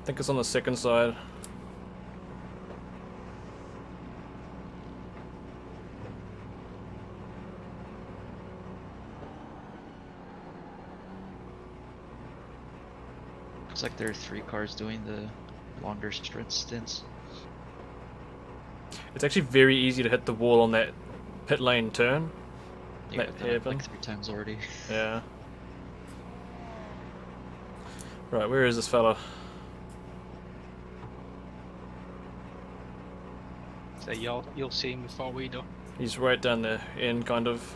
I think it's on the second side. Looks like there are 3 cars doing the longer stints. It's actually very easy to hit the wall on that pit lane turn. Yeah, That I've done it hairpin. like 3 times already. Yeah. Right, where is this fella? So you'll see him before we do. He's right down the end, kind of.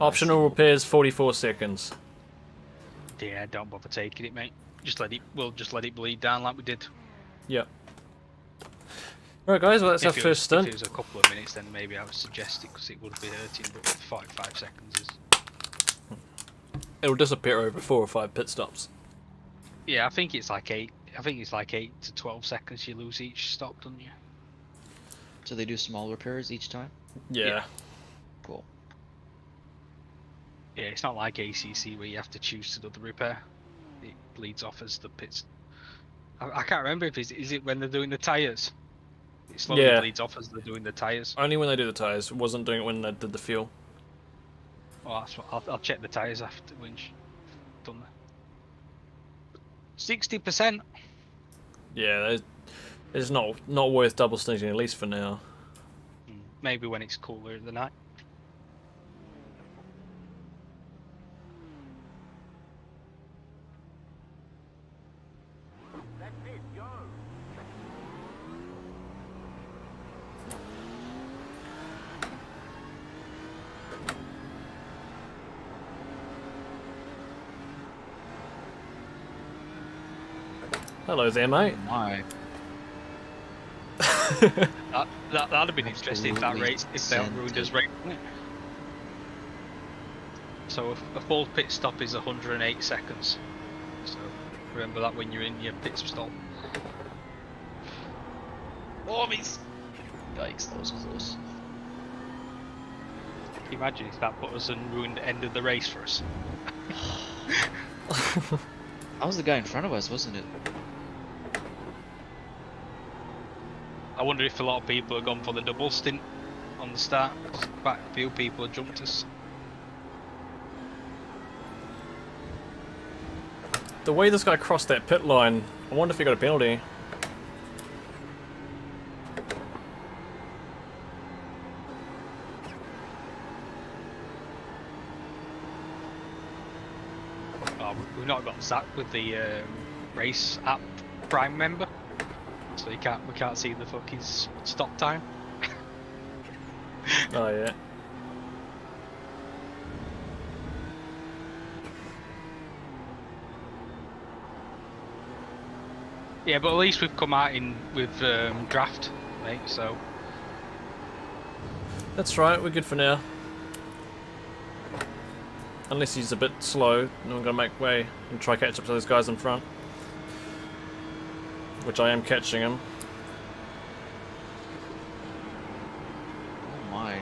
Optional repairs, 44 seconds. Yeah, don't bother taking it, mate. We'll just let it bleed down like we did. Yep. Right, guys, well, that's our first If it stunt. was a couple of minutes, then maybe I would suggest it because it would be hurting. But 45 seconds is. It'll disappear over 4 or 5 pit stops. Yeah, I think it's like 8. I think it's like 8 to 12 seconds you lose each stop, don't you? So they do small repairs each time? Yeah. Yeah. Cool. Yeah, it's not like ACC where you have to choose to do the repair. It bleeds off as the pits. I can't remember if is it when they're doing the tyres. It slowly Yeah. bleeds off as they're doing the tyres. Only when they do the tyres. Wasn't doing it when they did the fuel. Well, that's what, I'll check the tyres after when she's done that. 60%. Yeah, it's not worth double stinting, at least for now. Maybe when it's cooler in the night. Hello there, mate. My. That'd have been interesting if that Absolutely race, if they ruined us race, wouldn't it? So a full pit stop is 108 seconds. So remember that when you're in your pit stop. Oh, he's... Yikes, that was close. Can you imagine if that put us and ruined the end of the race for us? That was the guy in front of us, wasn't it? I wonder if a lot of people have gone for the double stint on the start. Quite a few people have jumped us. The way this guy crossed that pit line, I wonder if he got a penalty. Oh, we've not got sacked with the race app Prime member, so we can't see the fucking stop time. Oh yeah. Yeah, but at least we've come out with draft, mate. So That's right, we're good for now. Unless he's a bit slow, then we're gonna make way and try catch up to those guys in front. Which I am catching him. Oh my.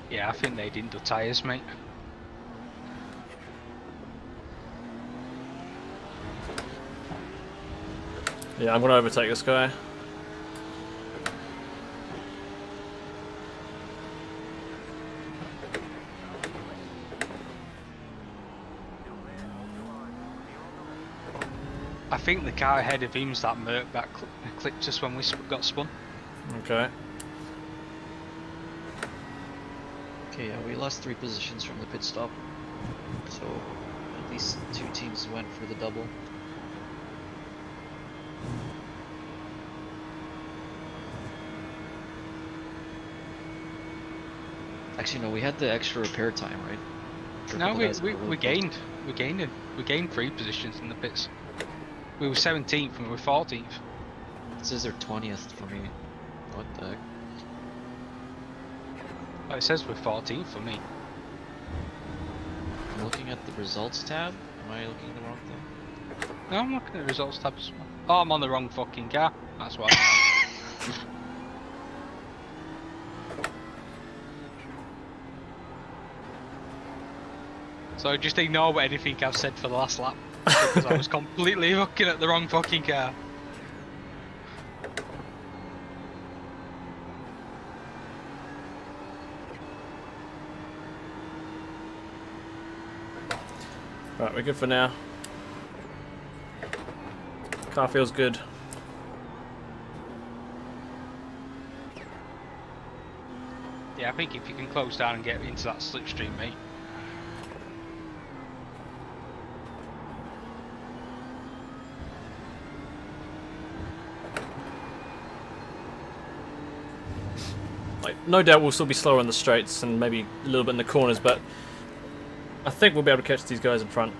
Yeah, I think they didn't do tyres, mate. Yeah, I'm gonna overtake this guy. I think the car ahead of him's that Merc that clipped us when we got spun. Okay. Okay, yeah, we lost 3 positions from the pit stop. So at least 2 teams went for the double. Actually, no, we had the extra repair time, right? For a No, couple guys that were really close. we gained 3 positions in the pits. We were 17th and we were 14th. It says they're 20th for me. What the heck? Oh, it says we're 14th for me. I'm looking at the results tab. Am I looking at the wrong thing? No, I'm looking at the results tab as well. Oh, I'm on the wrong fucking car. That's why. So just ignore anything I've said for the last lap. Because I was completely looking at the wrong fucking car. Right, we're good for now. Car feels good. Yeah, I think if you can close down and get into that slipstream, mate. Like, no doubt we'll still be slower on the straights and maybe a little bit in the corners, but I think we'll be able to catch these guys in front.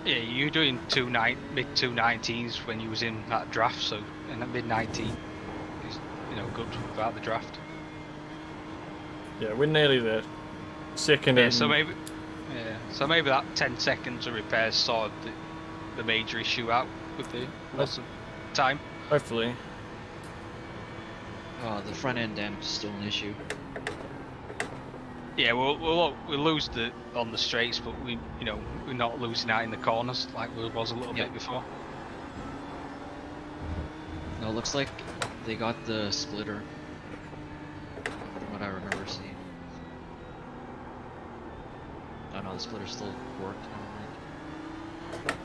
Yeah, you were doing mid 219s when you was in that draft, so in that mid 19 is, you know, good without the draft. Yeah, we're nearly there. Second Yeah, and so maybe that 10 seconds of repairs sorted the major issue out with the loss of time. hopefully. The front end damage is still an issue. Yeah, we'll lose on the straights, but we're not losing out in the corners like we was a little bit before. No, it looks like they got the splitter, from what I remember seeing. Oh no, the splitter still worked. Never mind.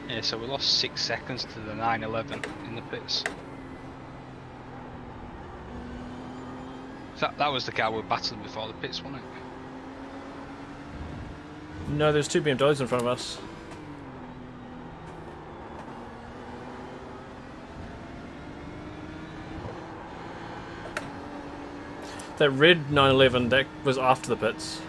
Yeah, so we lost 6 seconds to the 911 in the pits. That was the car we were battling before the pits, wasn't it? No, there's 2 BMWs in front of us. That red 911, that was after the pits.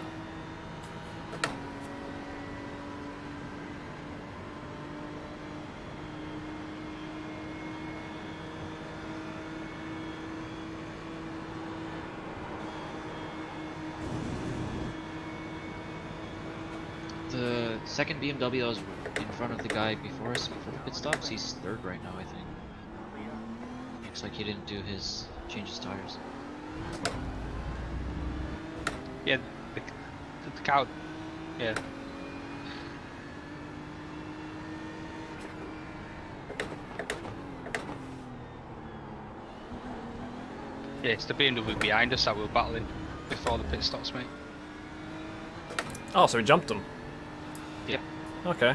The second BMW that was in front of the guy before us before the pit stops, he's third right now, I think. Looks like he didn't do his change his tires. Yeah, the car. Yeah. Yeah, it's the BMW behind us that we were battling before the pit stops, mate. Oh, so we jumped them. Yeah. Okay.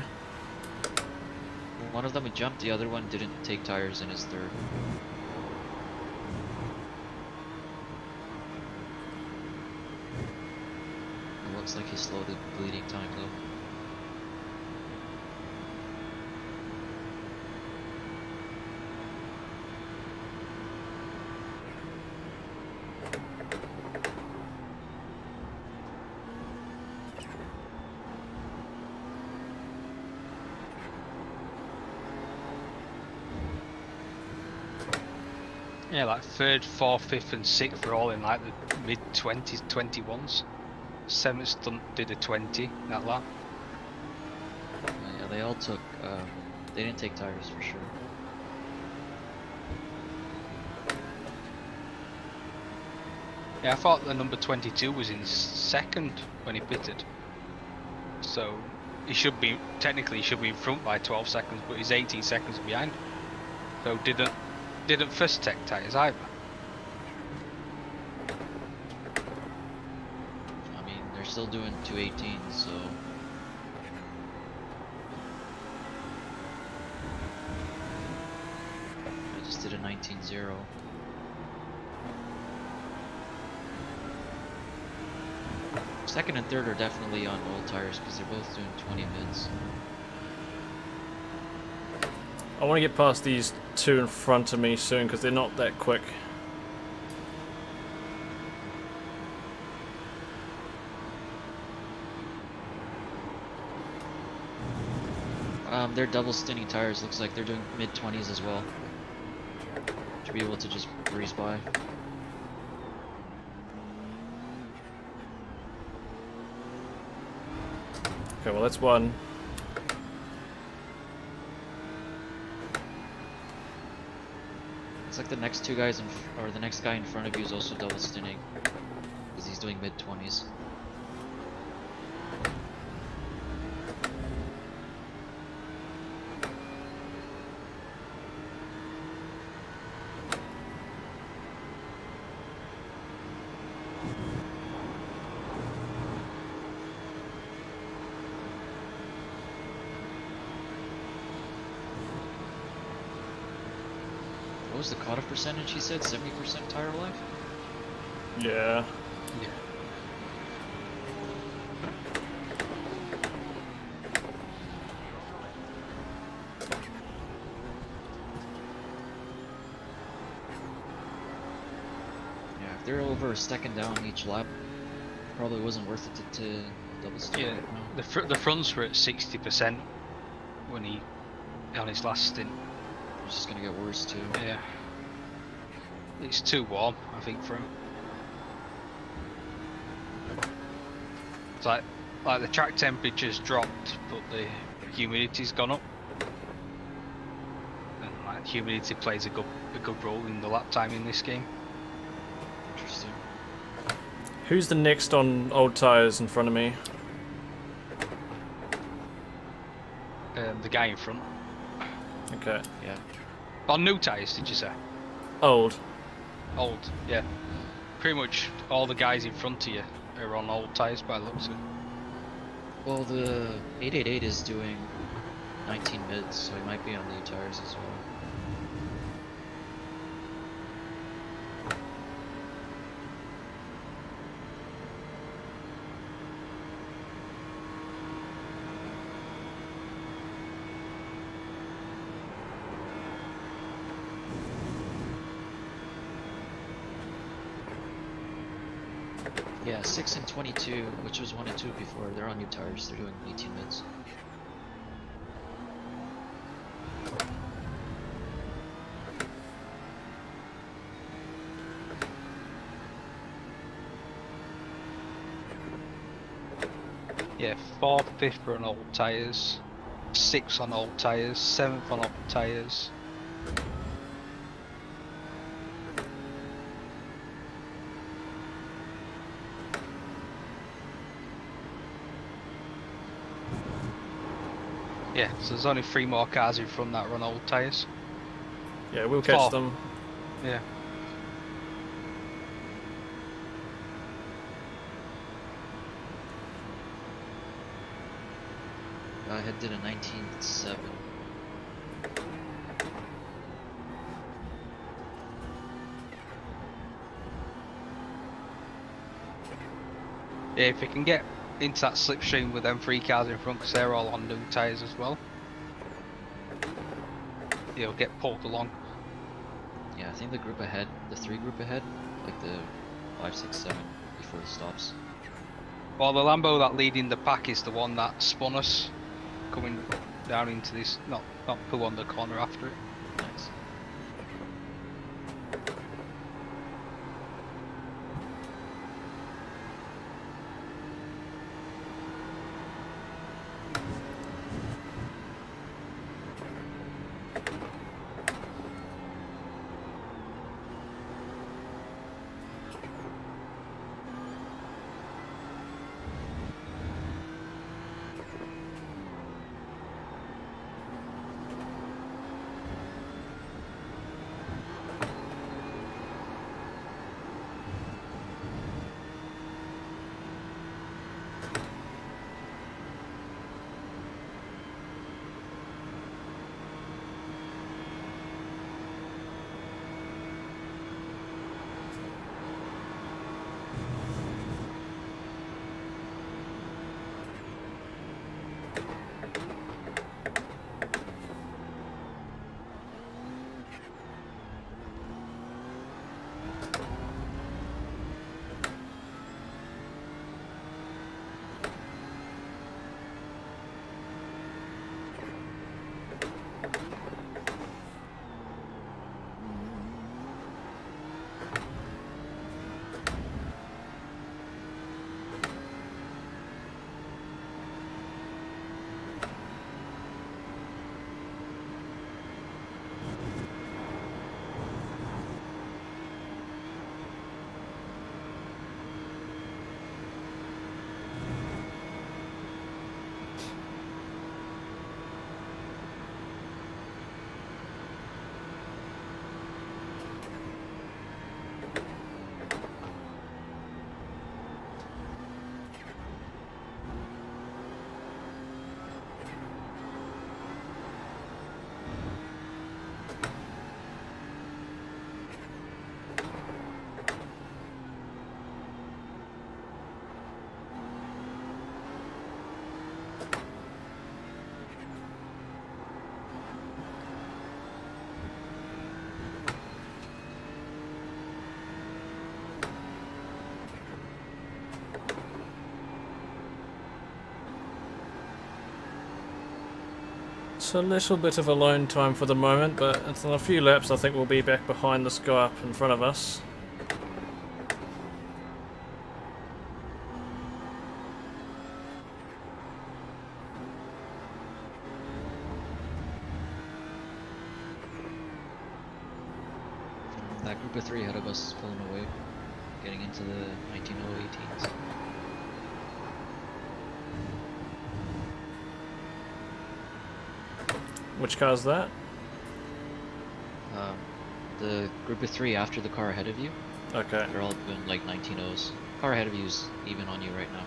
One of them we jumped, the other one didn't take tires in his third. It looks like he slowed the bleeding time though. Yeah, like third, fourth, fifth, and sixth were all in like the mid 20s, 21s. Seventh stunt did a 20 that lap. Yeah, they all took, they didn't take tires for sure. Yeah, I thought the number 22 was in second when he pitted. So he should be, technically he should be in front by 12 seconds, but he's 18 seconds behind. So didn't first take tires either. I mean, they're still doing 218, so... I just did a 19.0. Second and third are definitely on old tires because they're both doing 20 mids. I want to get past these two in front of me soon because they're not that quick. They're double stinting tires. Looks like they're doing mid 20s as well. Should be able to just breeze by. Okay, well that's one. It's like the next two guys or the next guy in front of you is also double stinting because he's doing mid 20s. What was the cutoff percentage he said? 70% tire life? Yeah. Yeah. Yeah, if they're over a second down each lap, probably wasn't worth it to double stint. Yeah, the fronts were at 60% when he on his last stint. It's just gonna get worse too. Yeah, it's too warm, I think, for him. It's like the track temperature's dropped, but the humidity's gone up, and like humidity plays a good role in the lap time in this game. Interesting. Who's the next on old tires in front of me? The guy in front. Okay. Yeah. On new tyres, did you say? Old. Old, yeah. Pretty much all the guys in front of you are on old tyres by the looks of it. Well, the 888 is doing 19 mids, so he might be on new tires as well. Yeah, 6 and 22, which was 1 and 2 before. They're on new tires. They're doing 18 mids. Yeah, 4th, 5th are on old tyres, 6th on old tyres, 7th on old tyres. Yeah, so there's only 3 more cars in front that are on old tyres. Yeah, we'll catch Four. them. Yeah. Head did a 19.7. Yeah, if you can get into that slipstream with them 3 cars in front, because they're all on new tyres as well, you'll get pulled along. Yeah, I think the group ahead, the 3 group ahead, like the 5, 6, 7 before the stops. Well, the Lambo that leading the pack is the one that spun us coming down into this, not pull on the corner after it. Nice. It's a little bit of alone time for the moment, but in a few laps I think we'll be back behind this guy up in front of us. That group of 3 ahead of us is pulling away, getting into the 19.018s. Which car's that? The group of 3 after the car ahead of you, Okay. they're all doing like 19.0s. Car ahead of you is even on you right now.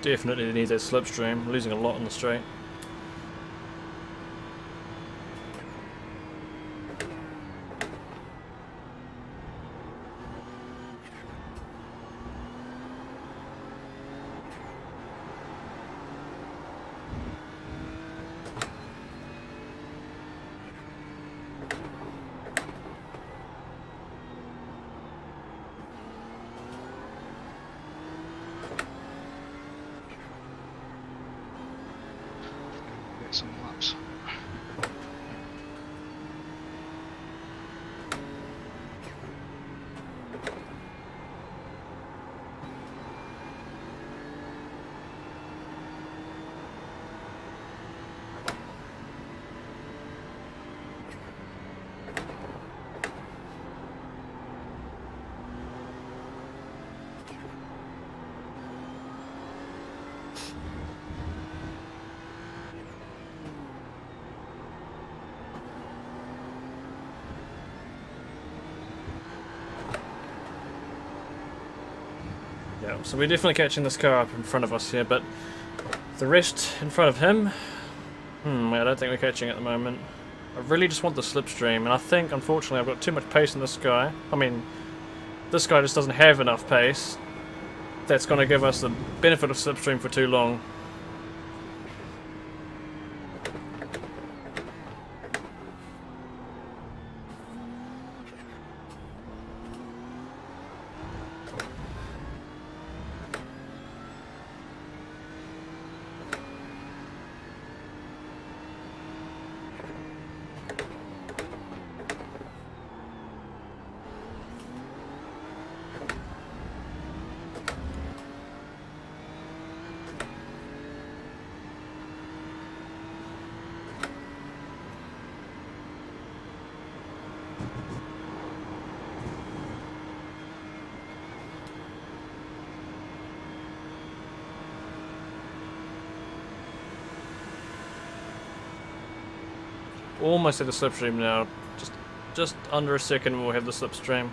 Definitely need that slipstream, losing a lot on the straight. get some laps. Yeah, so we're definitely catching this car up in front of us here, but the rest in front of him, I don't think we're catching at the moment. I really just want the slipstream, and I think, unfortunately, I've got too much pace in this guy. I mean, this guy just doesn't have enough pace. That's going to give us the benefit of slipstream for too long. Almost at the slipstream now. Just under a second we'll have the slipstream.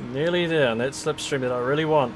Nearly there, and that slipstream that I really want.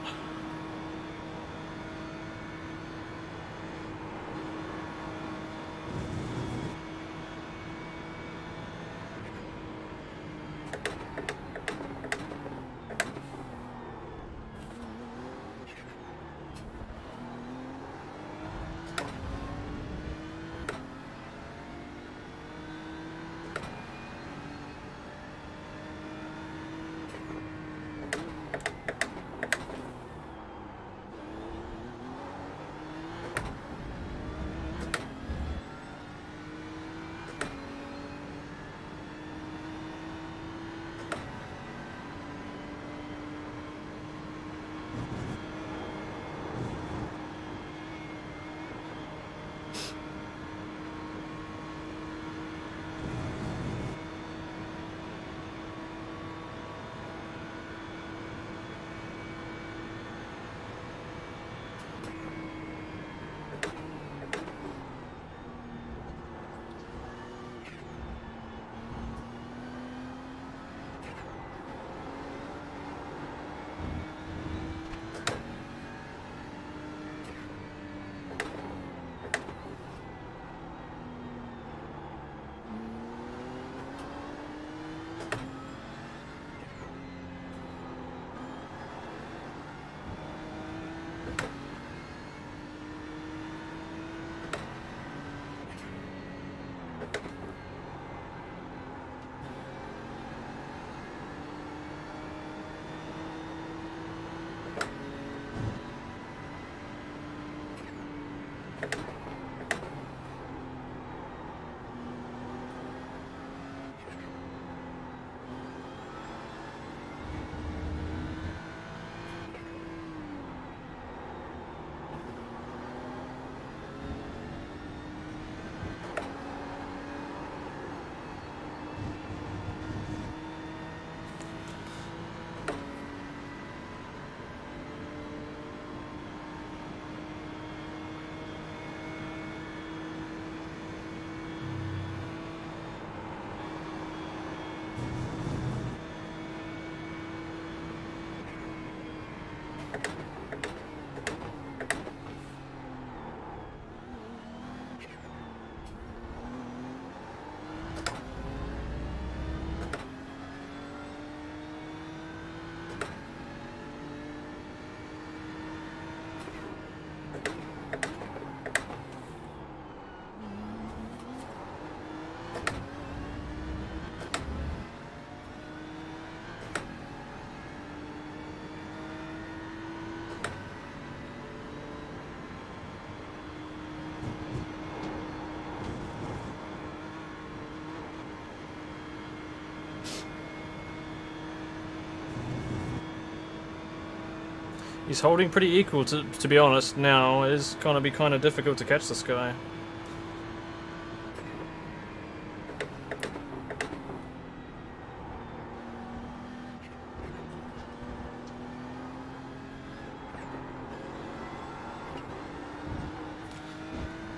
He's holding pretty equal, to be honest, now. It is going to be kind of difficult to catch this guy.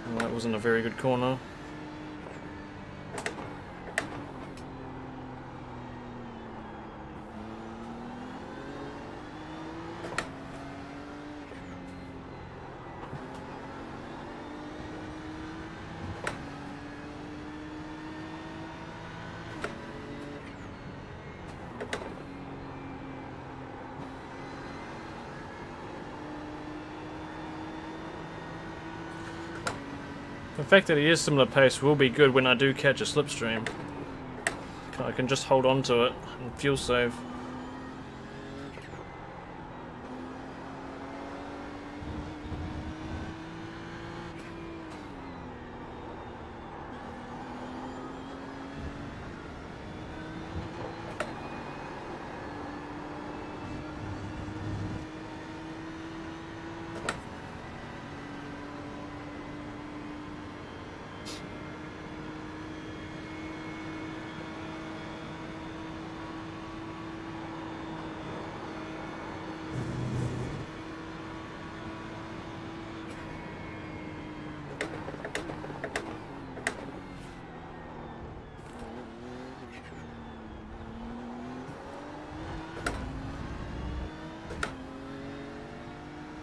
Well, that wasn't a very good corner. The fact that he is similar pace will be good when I do catch a slipstream. I can just hold on to it and fuel save.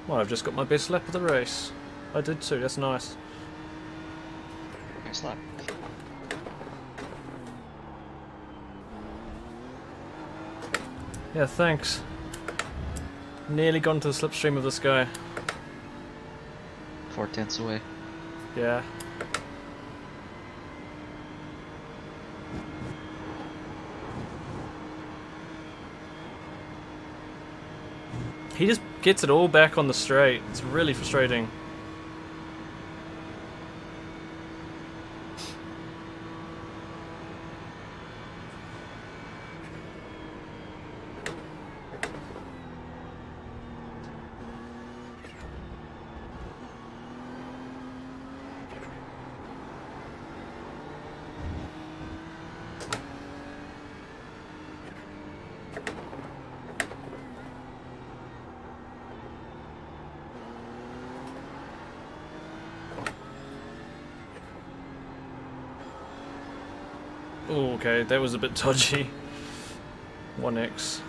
Well, I've just got my best lap of the race. I did too, that's nice. Nice lap. Yeah, thanks. Nearly gone to the slipstream of this guy. 4/10 away. Yeah. He just gets it all back on the straight. It's really frustrating. Oh, okay, that was a bit dodgy. 1x.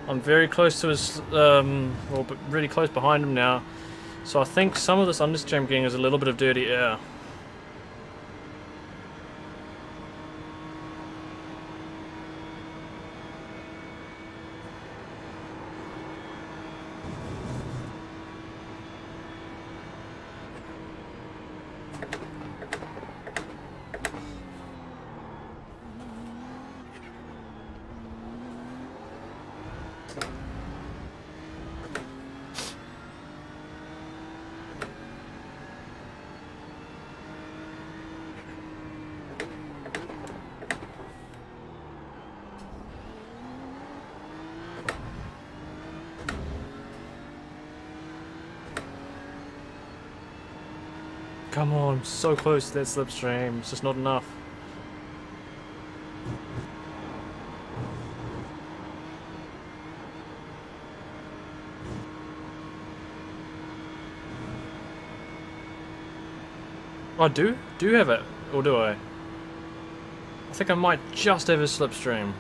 I'm very close to his, well, but really close behind him now. So I think some of this understeer I'm getting is a little bit of dirty air. Come on, I'm so close to that slipstream. It's just not enough. I do have it, or do I? I think I might just have a slipstream.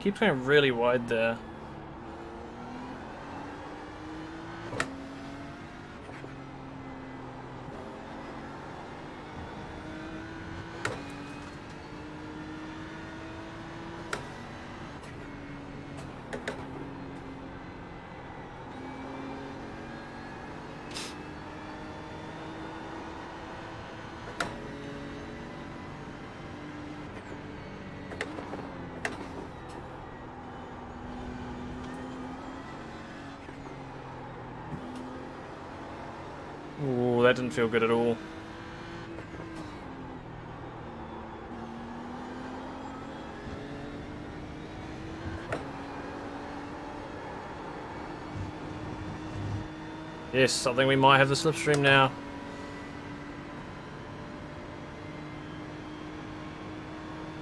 keeps going really wide there. Ooh, that didn't feel good at all. Yes, I think we might have the slipstream now.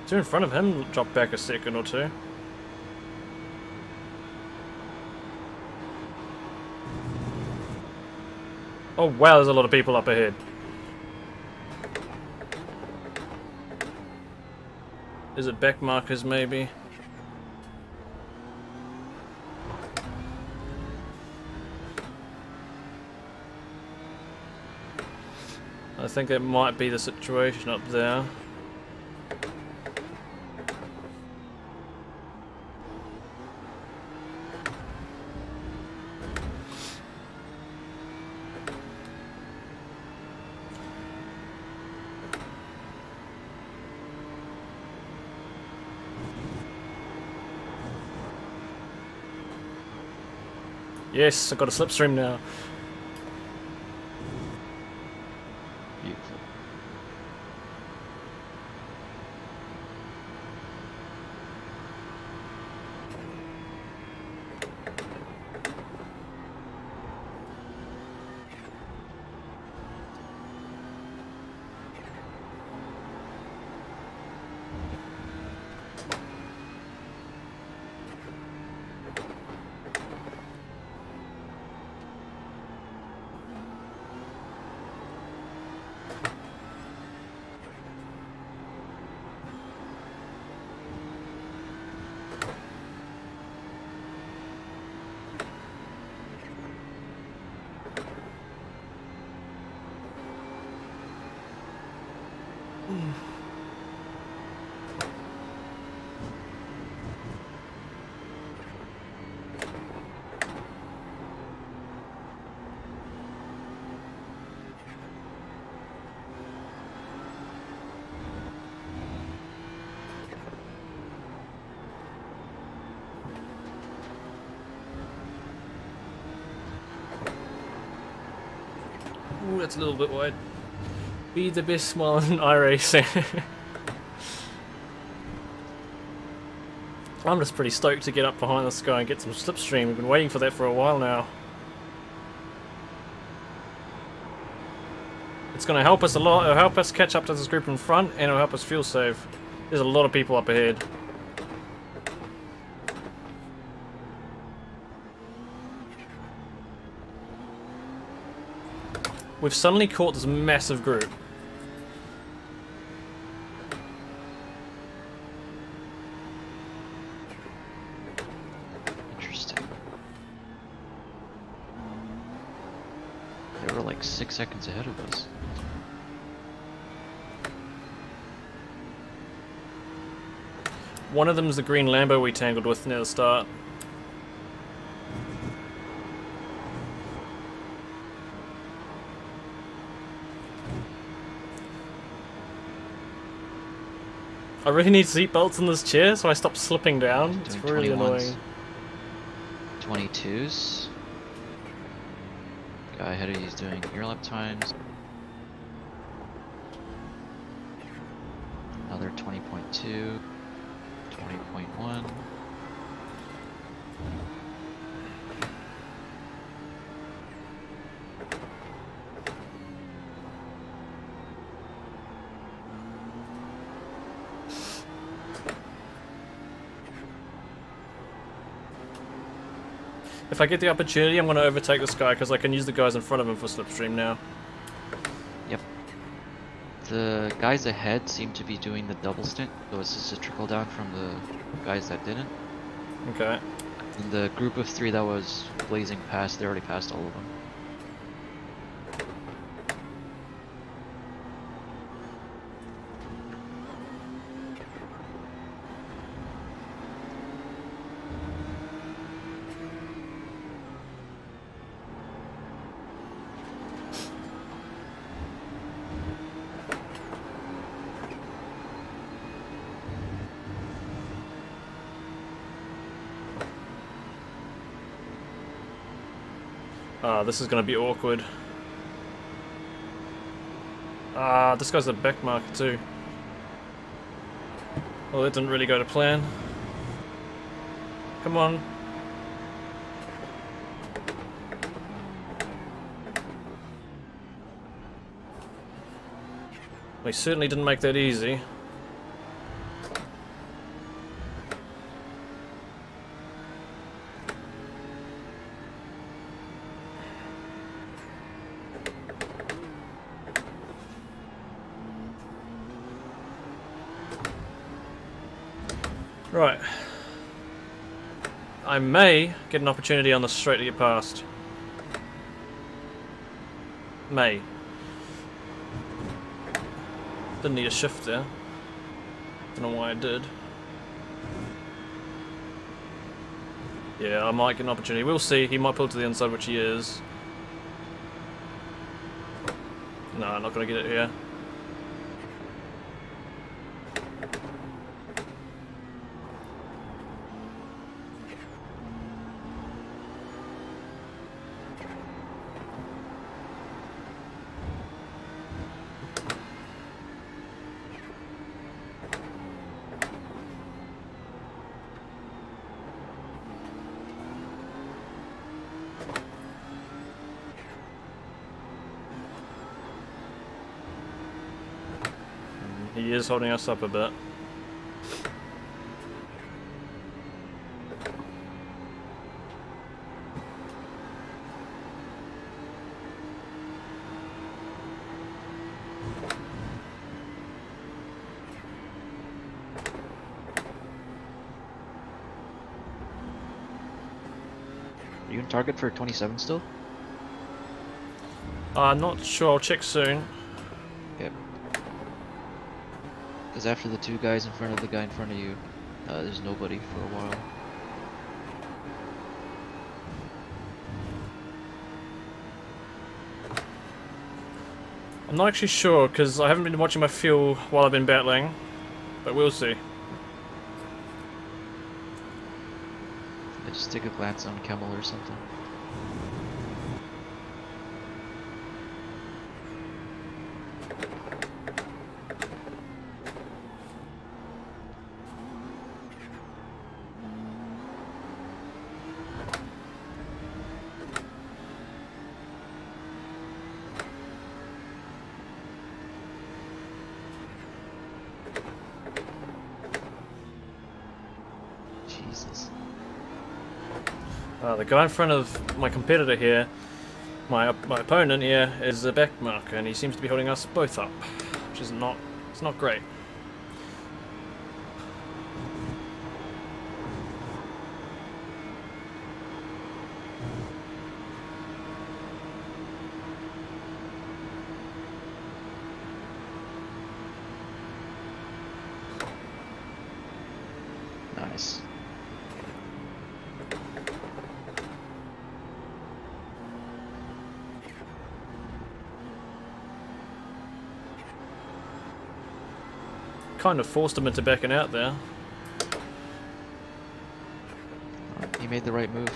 Two in front of him dropped back a second or two. Oh wow, there's a lot of people up ahead. Is it backmarkers maybe? I think that might be the situation up there. Yes, I've got a slipstream now. Beautiful. Ooh, that's a little bit wide. Be the best smile in iRacing. I'm just pretty stoked to get up behind this guy and get some slipstream. We've been waiting for that for a while now. It's going to help us a lot. It'll help us catch up to this group in front, and it'll help us fuel save. There's a lot of people up ahead. We've suddenly caught this massive group. Interesting. They were like 6 seconds ahead of us. One of them's the green Lambo we tangled with near the start. I really need seatbelts in this chair so I stop slipping down. It's really annoying. 22s. Guy ahead of you is doing ear lap times. Another 20.2. 20.1. If I get the opportunity, I'm going to overtake this guy because I can use the guys in front of him for slipstream now. Yep. The guys ahead seem to be doing the double stint, so it's just a trickle down from the guys that didn't. Okay. And the group of 3 that was blazing past, they already passed all of them. This is going to be awkward. This guy's a backmarker too. Well, it didn't really go to plan. Come on. We certainly didn't make that easy. Right. I may get an opportunity on the straight to get past. May. Didn't need a shift there. Don't know why I did. Yeah, I might get an opportunity. We'll see. He might pull to the inside, which he is. No, I'm not going to get it here. He is holding us up a bit. Are you in target for 27 still? Not sure. I'll check soon. Yep. Because after the 2 guys in front of the guy in front of you, there's nobody for a while. I'm not actually sure because I haven't been watching my fuel while I've been battling, but we'll see. I just take a glance on Camel or something. Jesus. The guy in front of my competitor here, my opponent here, is a backmarker, and he seems to be holding us both up, which is not great. Nice. Kind of forced him into backing out there. He made the right move.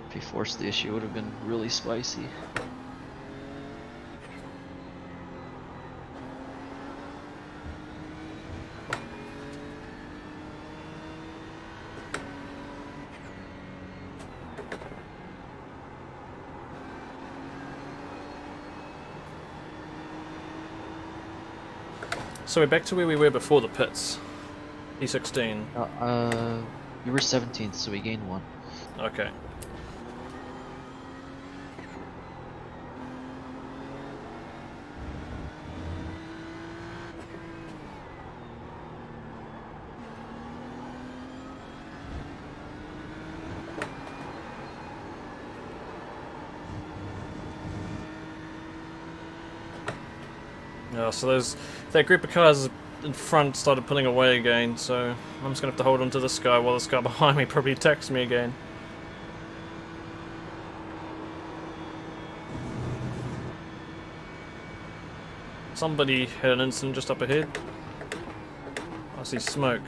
If he forced the issue, it would have been really spicy. So we're back to where we were before the pits. E16. You were 17th, so we gained 1. Okay. Yeah, so that group of cars in front started pulling away again, so I'm just gonna have to hold on to this guy while this guy behind me probably attacks me again. Somebody had an incident just up ahead. I see smoke.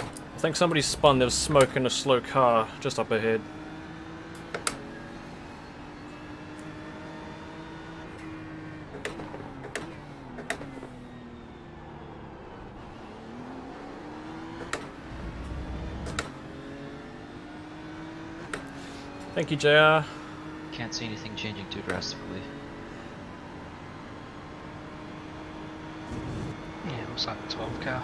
I think somebody spun. There was smoke in a slow car just up ahead. Thank you, JR. Can't see anything changing too drastically. Yeah, looks like the 12 car.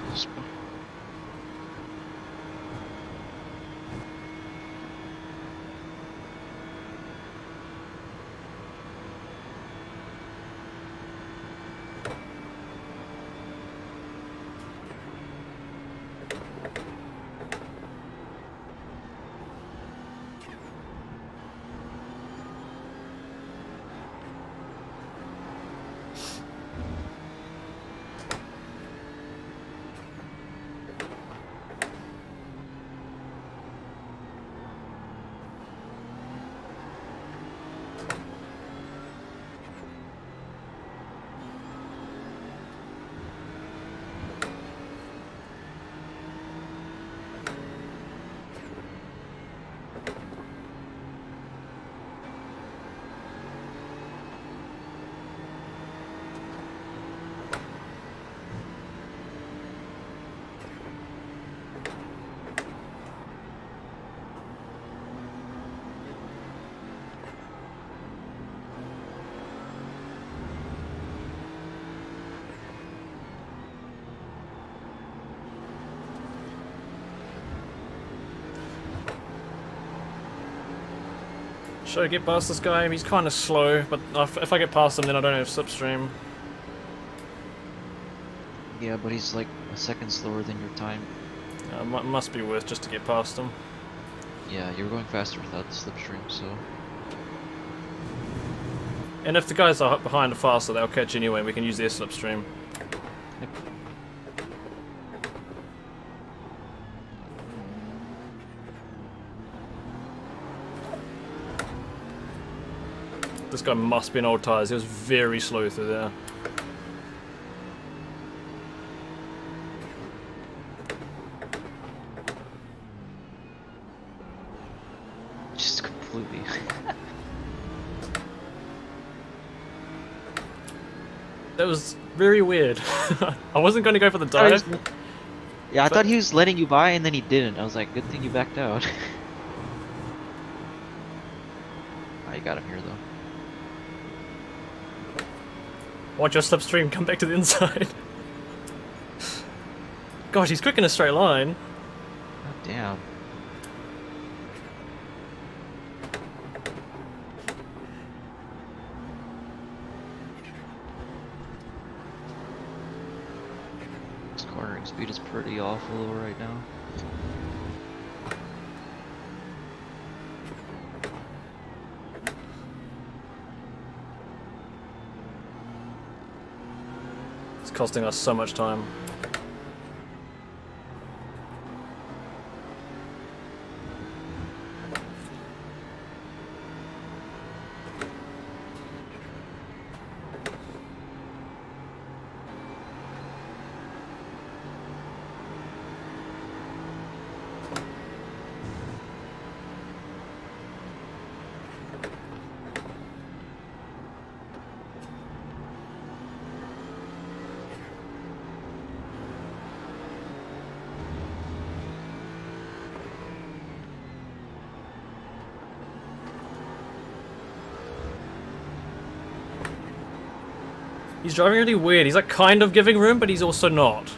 Should I get past this guy? He's kind of slow, but if I get past him then I don't have slipstream. Yeah, but he's like a second slower than your time. Must be worth just to get past him. Yeah, you were going faster without the slipstream, so... And if the guys are behind are faster, they'll catch anyway. We can use their slipstream. Yep. This guy must be an old tyres. He was very slow through there. Just completely. That was very weird. I wasn't going to go for the dive. Yeah, I thought he was letting you by and then he didn't. I was like, good thing you backed out. Oh, you got him here though. Watch your slipstream come back to the inside. Gosh, he's quick in a straight line. God damn. This cornering speed is pretty awful right now. It's costing us so much time. He's driving really weird. He's like kind of giving room, but he's also not.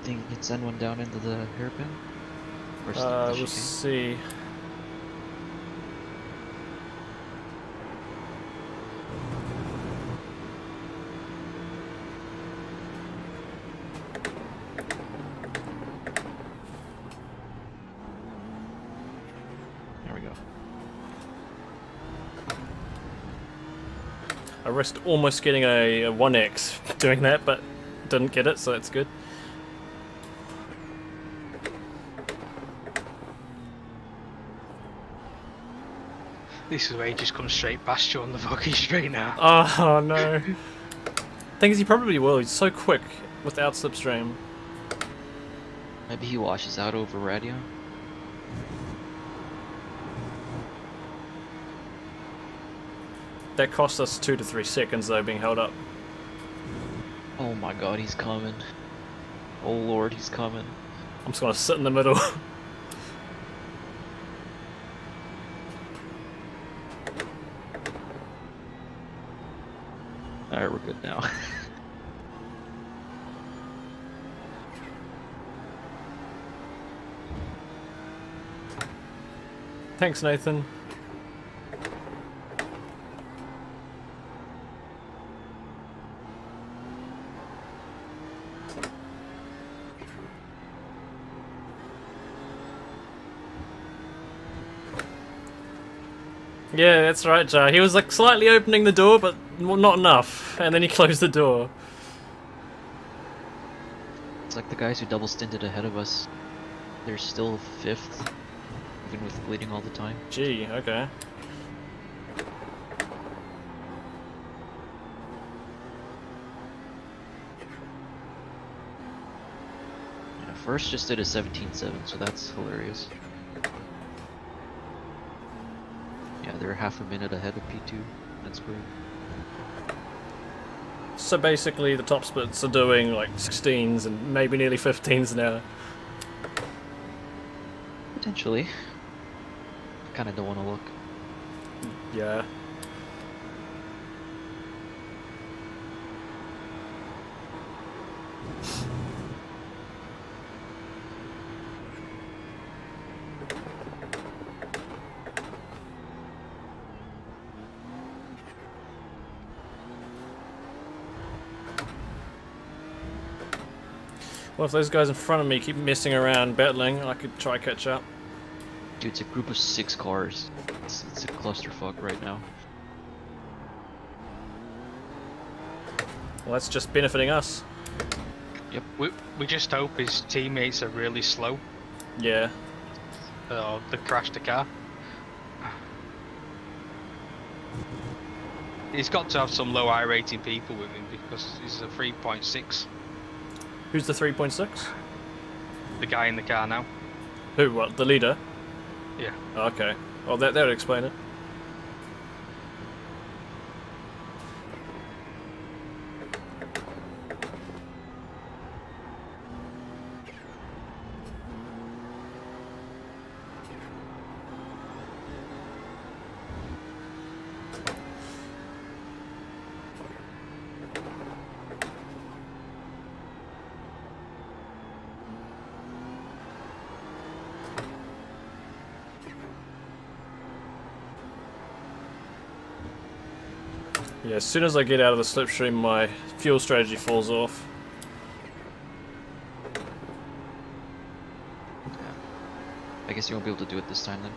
Think you can send one down into the hairpin? Or We'll chicane? see. I risked almost getting a 1x doing that, but didn't get it, so that's good. This is where he just comes straight past you on the fucking straight now. Oh no. Thing is, he probably will. He's so quick without slipstream. Maybe he washes out over radio. That cost us 2 to 3 seconds though, being held up. Oh my god, he's coming. Oh lord, he's coming. I'm just gonna sit in the middle. Alright, we're good now. Thanks, Nathan. Yeah, that's right, Jar. He was like slightly opening the door, but not enough. And then he closed the door. It's like the guys who double stinted ahead of us. They're still 5th, even with bleeding all the time. Gee, okay. Yeah, first just did a 17.7, so that's hilarious. Yeah, they're half a minute ahead of P2. That's great. So basically the top splits are doing like 16s and maybe nearly 15s now. Potentially. Kinda don't want to look. Yeah. Well, if those guys in front of me keep messing around battling, I could try catch up. Dude, it's a group of 6 cars. It's a clusterfuck right now. Well, that's just benefiting us. Yep. We just hope his teammates are really slow. Yeah. Or they crash the car. He's got to have some low iRating people with him because he's a 3.6. Who's the 3.6? The guy in the car now. Who, what, the leader? Yeah. Okay. Well, that would explain it. Yeah, as soon as I get out of the slipstream, my fuel strategy falls off. I guess you won't be able to do it this time then.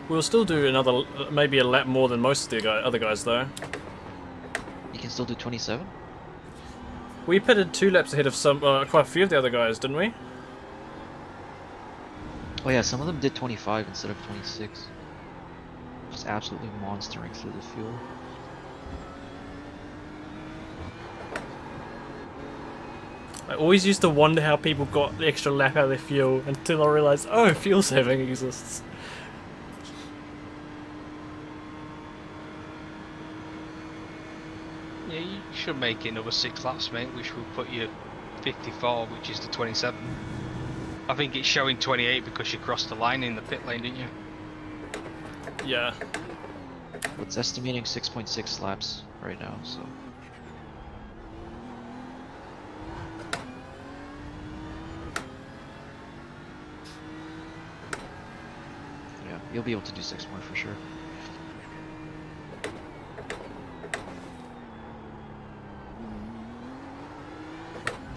We'll still do another, maybe a lap more than most of the other guys though. You can still do 27? We pitted 2 laps ahead of quite a few of the other guys, didn't we? Oh yeah, some of them did 25 instead of 26. Just absolutely monstering through the fuel. I always used to wonder how people got the extra lap out of their fuel until I realised, oh, fuel saving exists. Yeah, you should make it another 6 laps, mate, which will put you 54, which is the 27. I think it's showing 28 because you crossed the line in the pit lane, didn't you? Yeah. It's estimating 6.6 laps right now, so. Yeah, you'll be able to do 6 more for sure.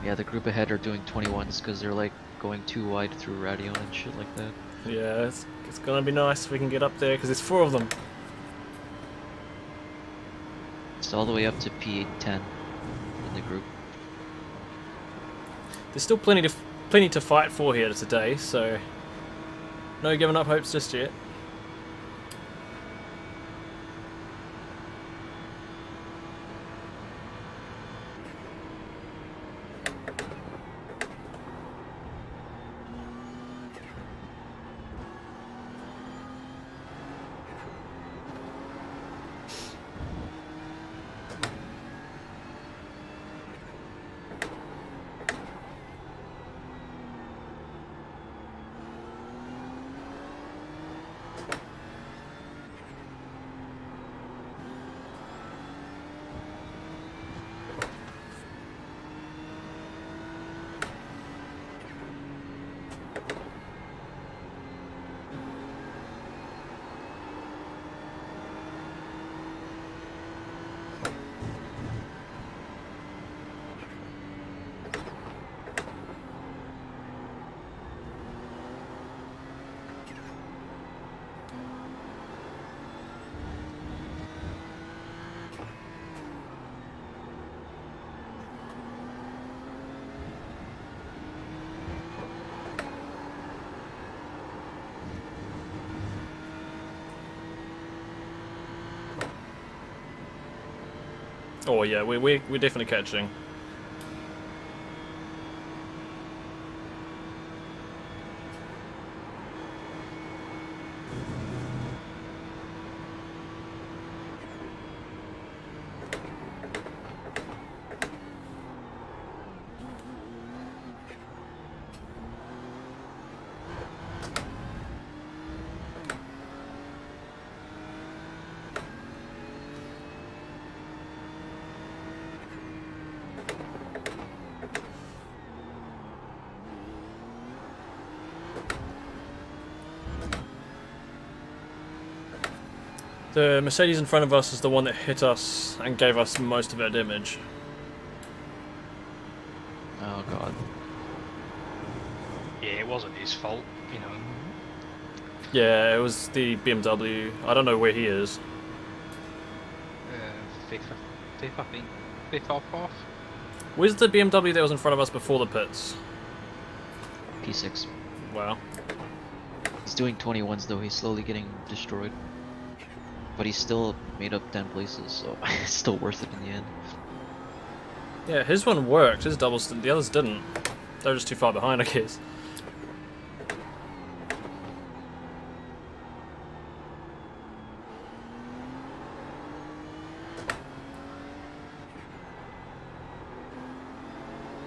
Yeah, the group ahead are doing 21s because they're like going too wide through Radion and shit like that. Yeah, it's gonna be nice if we can get up there, because there's 4 of them. It's all the way up to P10 in the group. There's still plenty to fight for here today, so no giving up hopes just yet. Oh yeah, we're definitely catching. The Mercedes in front of us is the one that hit us and gave us most of our damage. Oh god. Yeah, it wasn't his fault, you know. Yeah, it was the BMW. I don't know where he is. Fifth, I think. Fifth or fourth. Where's the BMW that was in front of us before the pits? P6. Wow. He's doing 21s though, he's slowly getting destroyed. But he's still made up 10 places, so it's still worth it in the end. Yeah, his one worked, his double stint, the others didn't. They were just too far behind, I guess.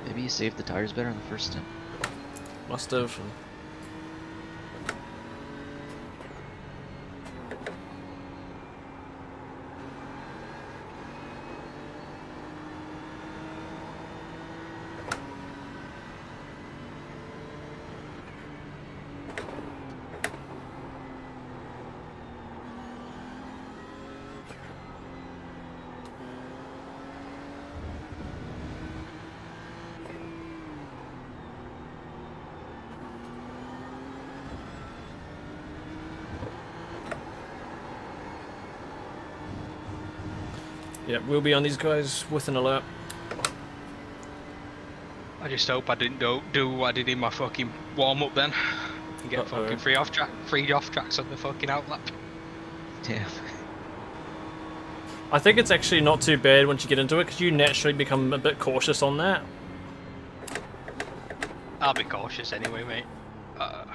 Maybe he saved the tires better in the first stint. Must have. Yeah, we'll be on these guys within a lap. I just hope I didn't do what I did in my fucking warm up then. And get fucking free off tracks on the fucking outlap. Damn. I think it's actually not too bad once you get into it, because you naturally become a bit cautious on that. I'll be cautious anyway, mate. But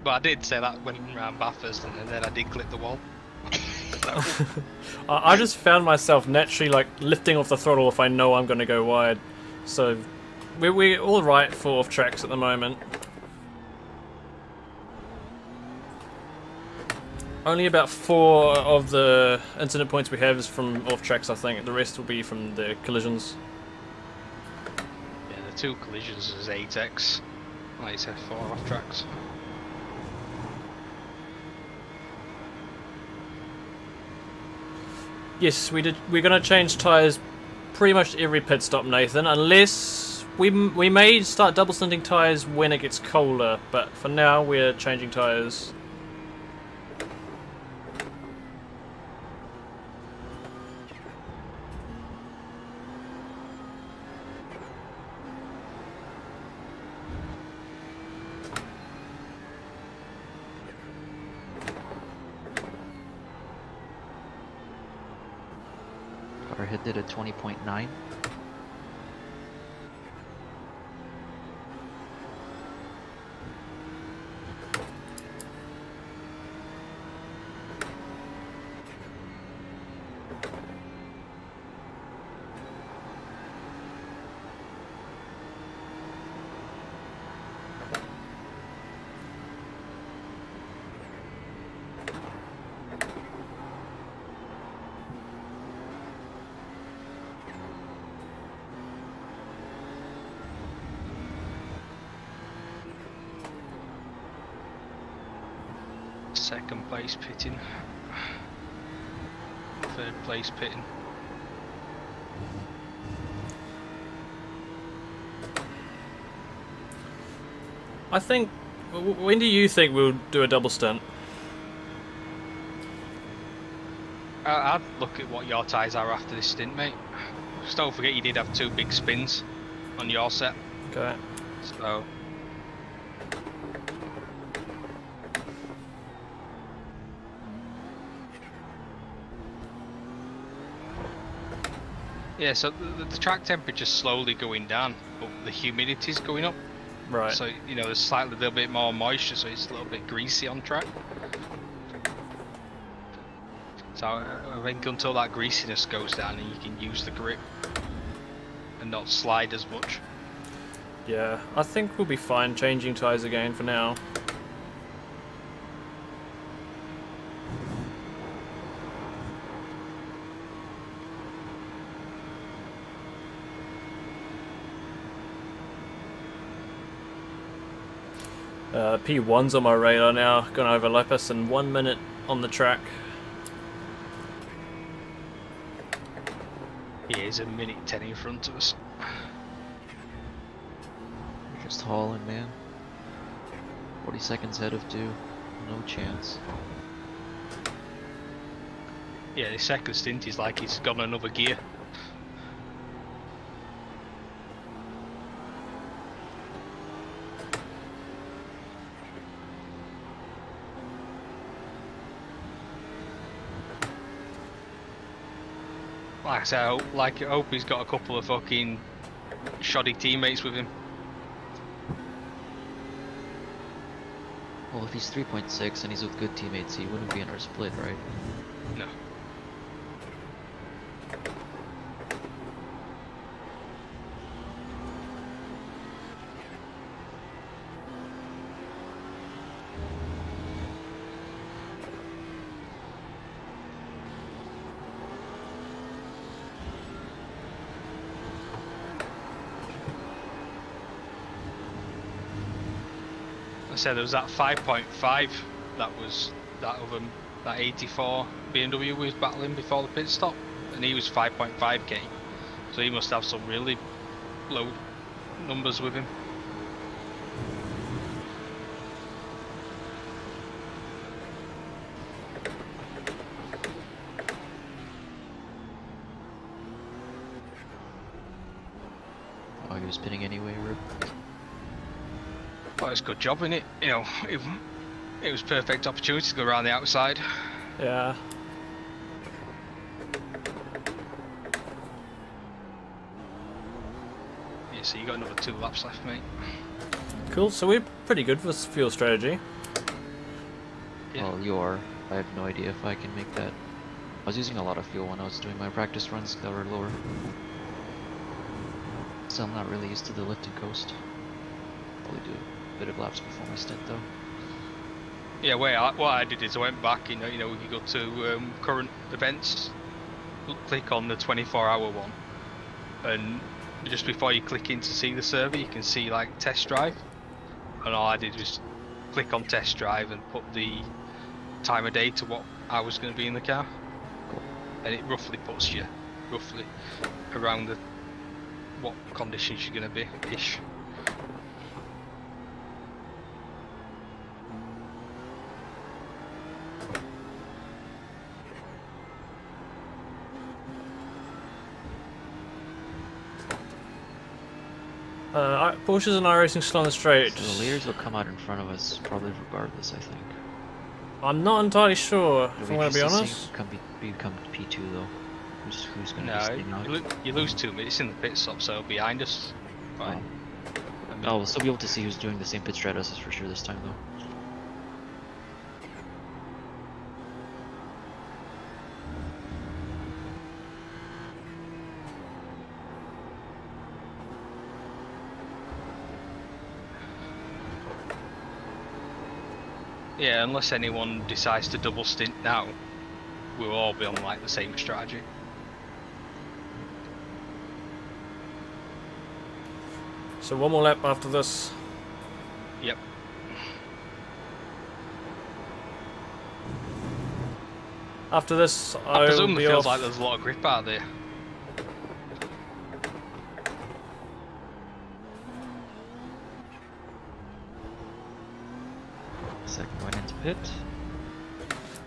I did say that when around Bathurst, and then I did clip the wall. I just found myself naturally like lifting off the throttle if I know I'm going to go wide. So we're all right for off tracks at the moment. Only about 4 of the incident points we have is from off tracks, I think. The rest will be from the collisions. Yeah, the 2 collisions is 8x. Like you said, 4 off tracks. Yes, we did. We're going to change tyres pretty much every pit stop, Nathan, unless we may start double stinting tyres when it gets colder, but for now we're changing tyres. hit it at 20.9. Second place pitting. Third place pitting. I think. When do you think we'll do a double stint? I'd look at what your tyres are after this stint, mate. Just don't forget you did have 2 big spins on your set. Okay. So. Yeah, so the track temperature's slowly going down, but the humidity's going up. Right. So, you know, there's slightly a little bit more moisture, so it's a little bit greasy on track. So I think until that greasiness goes down, and you can use the grip and not slide as much. Yeah, I think we'll be fine changing tyres again for now. P1's on my radar now, gonna overlap us in 1 minute on the track. He is a minute 10 in front of us. You're just hauling, man. 40 seconds ahead of 2. No chance. Yeah, the second stint is like he's gone another gear. Like I say, I hope he's got a couple of fucking shoddy teammates with him. Well, if he's 3.6 and he's with good teammates, he wouldn't be in our split, right? No. I said there was that 5.5 that was that that 84 BMW was battling before the pit stop, and he was 5.5k, so he must have some really low numbers with him. Oh, he was pitting anyway, Rip. Well, it's a good job, innit? You know, it was perfect opportunity to go around the outside. Yeah. Yeah, so you got another 2 laps left, mate. Cool, so we're pretty good for fuel strategy. Yeah. Well, you are. I have no idea if I can make that. I was using a lot of fuel when I was doing my practice runs that were lower. So I'm not really used to the lift and coast. Probably do a bit of laps before my stint though. Yeah, what I did is I went back, you know, you go to current events, click on the 24-hour one, and just before you click in to see the server, you can see like test drive, and all I did was click on test drive and put the time of day to what I was going to be in the car, and it roughly puts you roughly around the what conditions you're going to be ish. Porsches and iRacing still on the straight. So the Lears will come out in front of us probably regardless, I think. I'm not entirely sure, if It'll I'm going to be interesting honest. to become P2 though. Who's going to be No, staying out? you lose 2 minutes in the pit stop, so behind us. Fine. Oh, we'll still be able to see who's doing the same pit strat as us for sure this time, though. Yeah, unless anyone decides to double stint now, we'll all be on like the same strategy. So one more lap after this. Yep. After this, I presume be it feels off. like there's a lot of grip out there. Second going into pit.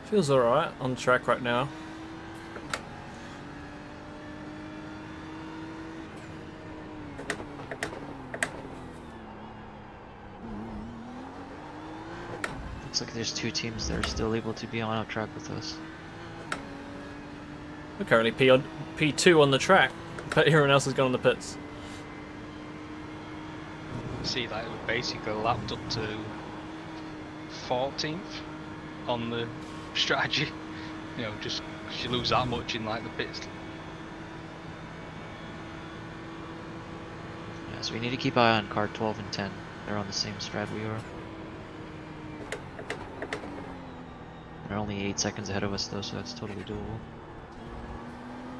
Feels alright on track right now. Looks like there's 2 teams that are still able to be on track with us. We're currently P2 on the track, but everyone else has gone on the pits. See, like we basically lapped up to 14th on the strategy. You know, just 'cause you lose that much in like the pits. Yeah, so we need to keep eye on car 12 and 10. They're on the same strat we are. They're only 8 seconds ahead of us though, so that's totally doable.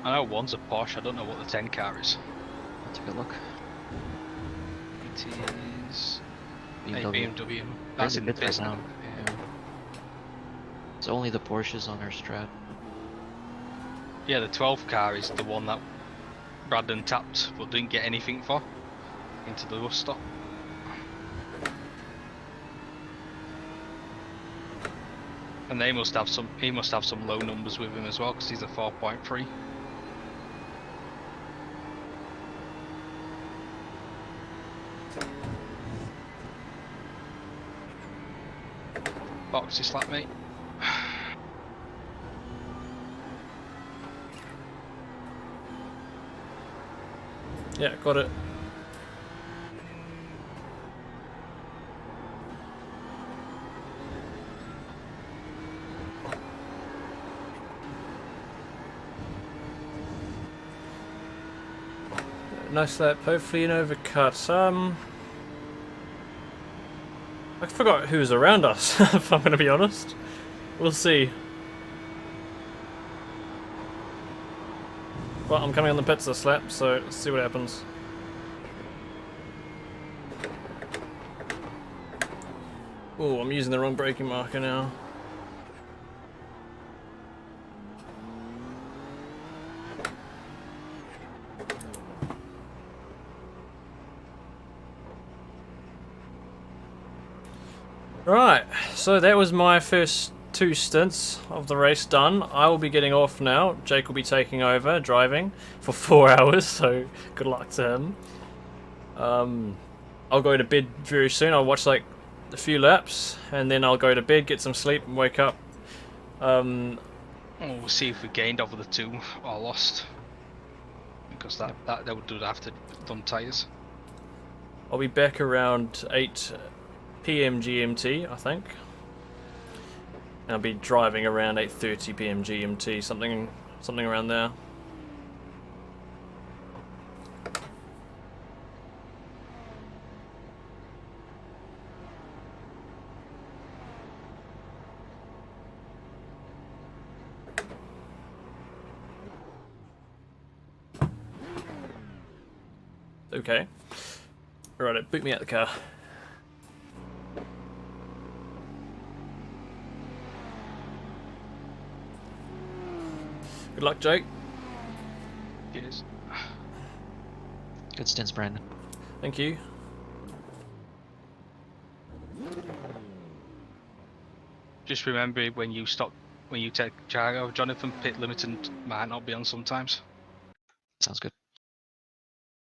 I know one's a Porsche. I don't know what the 10 car is. Let's take a look. It is BMW. a BMW. They're That's in in the the pits pits right now. now. Yeah. It's only the Porsches on our strat. Yeah, the 12 car is the one that Brandon tapped but didn't get anything for into the bus stop. And they must have some. He must have some low numbers with him as well, because he's a 4.3. Boxy slap, mate. Yeah, got it. Nice lap, hopefully an overcut. I forgot who was around us, if I'm going to be honest. We'll see. Well, I'm coming on the pits this lap, so let's see what happens. Oh, I'm using the wrong braking marker now. Right, so that was my first 2 stints of the race done. I will be getting off now. Jake will be taking over, driving, for 4 hours, so good luck to him. I'll go to bed very soon. I'll watch like a few laps, and then I'll go to bed, get some sleep, and wake up. We'll see if we gained over the 2 or lost, because that would do after done tyres. I'll be back around 8 PM GMT, I think. And I'll be driving around 8:30 PM GMT, something around there. Okay. Right, boot me out the car. Good luck, Jake. Cheers. Good stints, Brandon. Thank you. Just remember when you take charge of Jonathon, pit limited might not be on sometimes. Sounds good.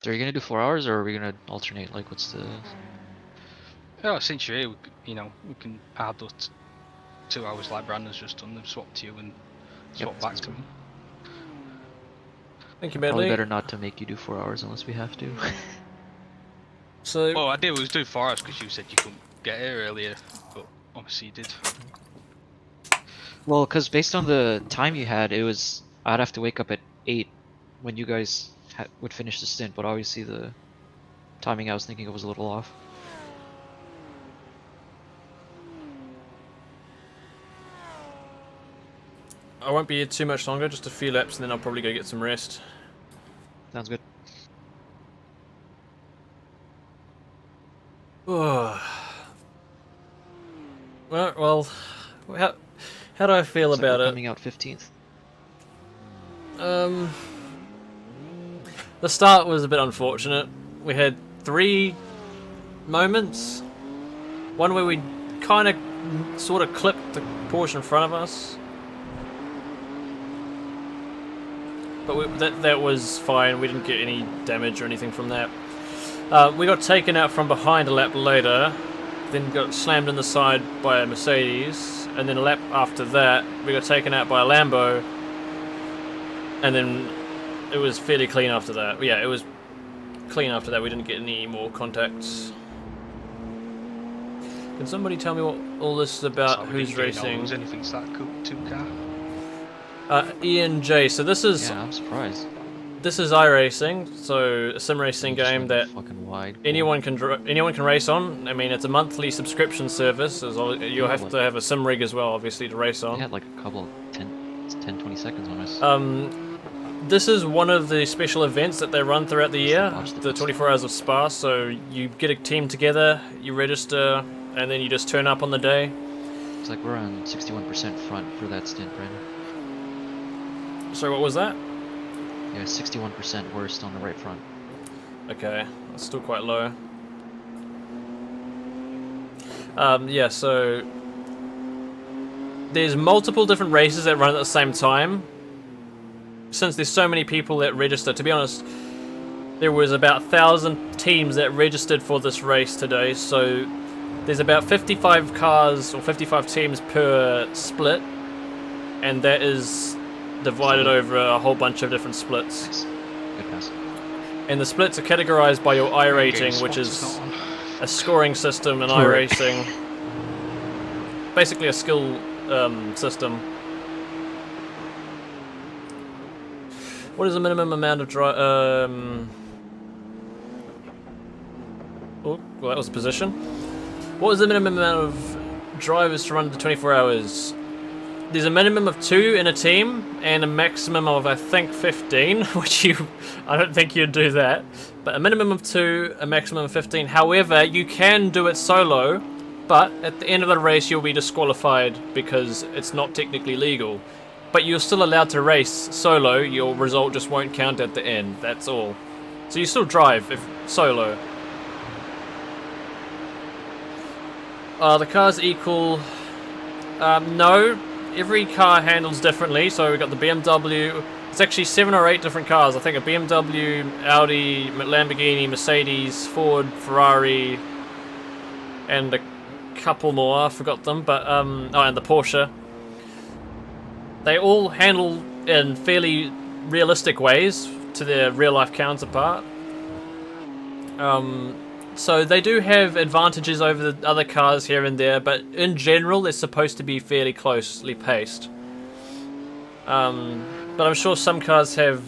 So are you gonna do 4 hours, or are we gonna alternate? Like, what's the... Oh, since you're here, we can add those 2 hours like Brandon's just done. They've swapped you and Yep, swap back sounds to good. him. Thank you, Probably Medley. better not to make you do 4 hours unless we have to. So, Well, I did was doing 4 hours because you said you couldn't get here earlier, but obviously you did. Well, because based on the time you had, I'd have to wake up at 8 when you guys would finish the stint, but obviously the timing I was thinking of was a little off. I won't be here too much longer, just a few laps, and then I'll probably go get some rest. Sounds good. Well, how do I feel Looks like about we're it? coming out 15th. The start was a bit unfortunate. We had 3 moments. One where we kind of, sort of clipped the Porsche in front of us. But that was fine. We didn't get any damage or anything from that. We got taken out from behind a lap later. Then got slammed in the side by a Mercedes. And then a lap after that, we got taken out by a Lambo. And then it was fairly clean after that. Yeah, it was clean after that. We didn't get any more contacts. Can somebody tell me what all this is about? So we Who's didn't get racing? knows anything to that two car. ENJ. So this is Yeah, I'm surprised. iRacing. So a sim racing Just game went that fucking wide. anyone can race on. I mean, it's a monthly subscription service. You'll have to have a sim rig as well, obviously, to race They on. had like a couple 10-20 seconds on us. This is one of the special events that they run throughout the year, Watch the the 24 Hours of Spa. So you get a team together, you register, and then you just turn up on the day. It's like we're on 61% front for that stint, Brandon. So what was that? Yeah, 61% worst on the right front. Okay, that's still quite low. Yeah, so there's multiple different races that run at the same time. Since there's so many people that register, to be honest, there was about 1,000 teams that registered for this race today, so there's about 55 cars or 55 teams per split, and that is divided over a whole bunch of different splits. Nice. Good pass. And the splits are categorized by your iRating, Game which Sports is not on. a scoring system in Correct. iRacing. Basically a skill system. What is the minimum amount of oh, well, that was a position. What is the minimum amount of drivers to run the 24 hours? There's a minimum of 2 in a team and a maximum of, I think, 15, which I don't think you'd do that. But a minimum of 2, a maximum of 15. However, you can do it solo, but at the end of the race you'll be disqualified because it's not technically legal. But you're still allowed to race solo, your result just won't count at the end, that's all. So you still drive if solo. The cars equal... no. Every car handles differently, so we've got the BMW. It's actually 7 or 8 different cars. I think a BMW, Audi, Lamborghini, Mercedes, Ford, Ferrari, and a couple more. I forgot them, but oh, and the Porsche. They all handle in fairly realistic ways to their real-life counterpart. So they do have advantages over the other cars here and there, but in general they're supposed to be fairly closely paced. But I'm sure some cars have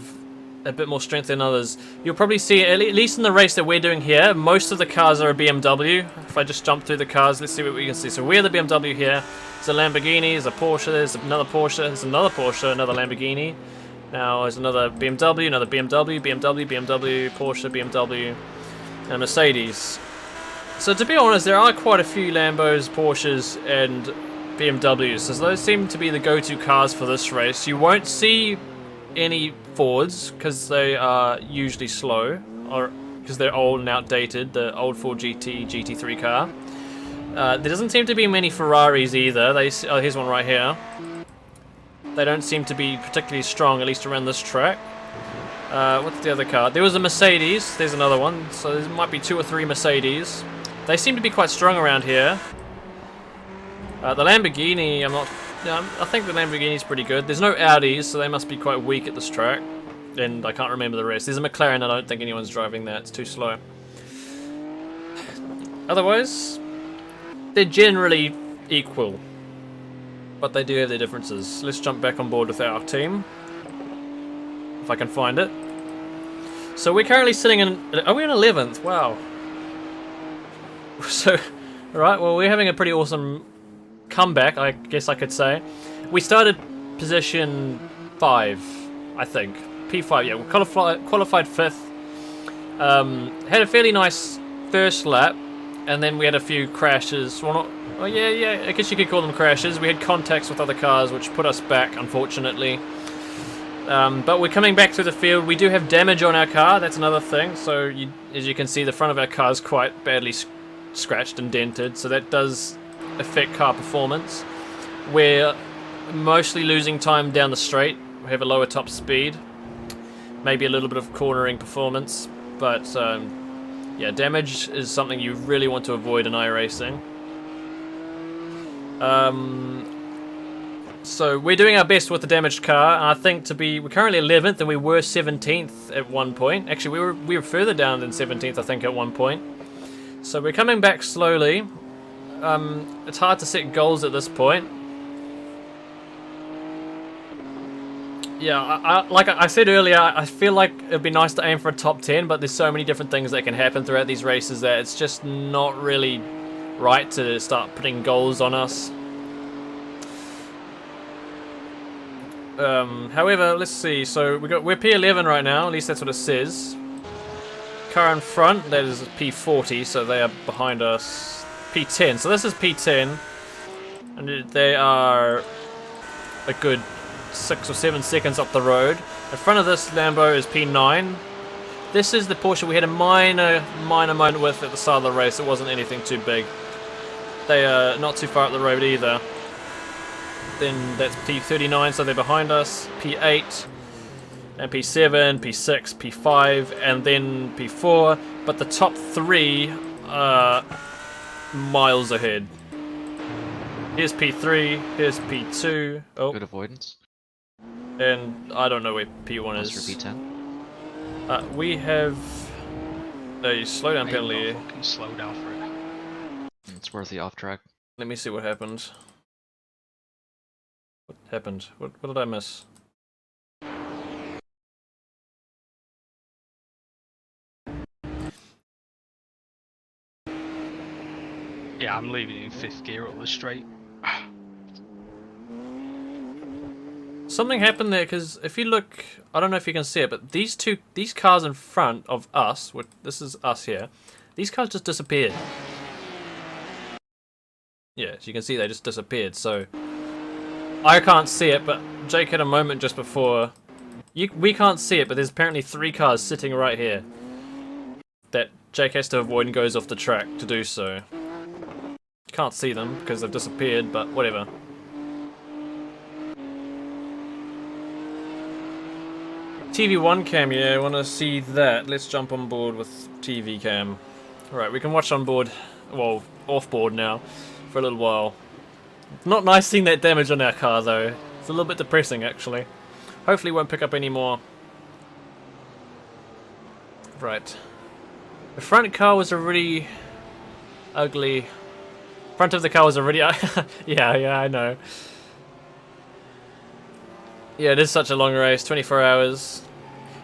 a bit more strength than others. You'll probably see, at least in the race that we're doing here, most of the cars are a BMW. If I just jump through the cars, let's see what we can see. So we're the BMW here. There's a Lamborghini, there's a Porsche, there's another Porsche, there's another Porsche, another Lamborghini. Now there's another BMW, another BMW, BMW, Porsche, BMW, and Mercedes. So to be honest, there are quite a few Lambos, Porsches, and BMWs. So those seem to be the go-to cars for this race. You won't see any Fords because they are usually slow, or because they're old and outdated. The old Ford GT3 car. There doesn't seem to be many Ferraris either. Oh, here's one right here. They don't seem to be particularly strong, at least around this track. What's the other car? There was a Mercedes. There's another one. So there might be 2 or 3 Mercedes. They seem to be quite strong around here. The Lamborghini, I think the Lamborghini's pretty good. There's no Audis, so they must be quite weak at this track. and I can't remember the rest. There's a McLaren, I don't think anyone's driving that, it's too slow. Otherwise, they're generally equal, but they do have their differences. Let's jump back on board with our team, if I can find it. So we're currently sitting in, are we in 11th? Wow. So, right, well we're having a pretty awesome comeback, I guess I could say. We started position 5, I think. P5, yeah, we qualified 5th. Had a fairly nice first lap, and then we had a few crashes. Well, not, oh yeah, I guess you could call them crashes. We had contacts with other cars, which put us back, unfortunately. But we're coming back through the field. We do have damage on our car, that's another thing. So, as you can see, the front of our car is quite badly scratched and dented, so that does affect car performance. We're mostly losing time down the straight. We have a lower top speed. Maybe a little bit of cornering performance, but yeah, damage is something you really want to avoid in iRacing. So we're doing our best with the damaged car, and I think we're currently 11th, and we were 17th at one point. Actually, we were further down than 17th, I think, at one point. So we're coming back slowly. It's hard to set goals at this point. Yeah, like I said earlier, I feel like it'd be nice to aim for a top 10, but there's so many different things that can happen throughout these races that it's just not really right to start putting goals on us. However, let's see. So we're P11 right now. At least that's what it says. Car in front, that is P40, so they are behind us. P10. So this is P10, and they are a good 6 or 7 seconds up the road. In front of this Lambo is P9. This is the Porsche we had a minor moment with at the start of the race. It wasn't anything too big. They are not too far up the road either. Then that's P39, so they're behind us. P8, and P7, P6, P5, and then P4. But the top 3 are miles ahead. Here's P3, here's P2. Oh. Good avoidance. And I don't know where P1 is. For P10. We have a slowdown penalty here. Fucking slow down for it. It's worth the off track. Let me see what happened. What happened? What did I miss? Yeah, I'm leaving in 5th gear up the straight. Something happened there, because if you look, I don't know if you can see it, but these cars in front of us, this is us here, these cars just disappeared. Yeah, as you can see, they just disappeared, so I can't see it, but Jake had a moment just before. We can't see it, but there's apparently 3 cars sitting right here that Jake has to avoid and goes off the track to do so. Can't see them because they've disappeared, but whatever. TV1 cam, yeah, I want to see that. Let's jump on board with TV cam. Alright, we can watch on board, well, off board now, for a little while. Not nice seeing that damage on our car though. It's a little bit depressing actually. Hopefully it won't pick up any more. Right. The front car was already ugly. Front of the car was already yeah, I know. Yeah, it is such a long race, 24 hours.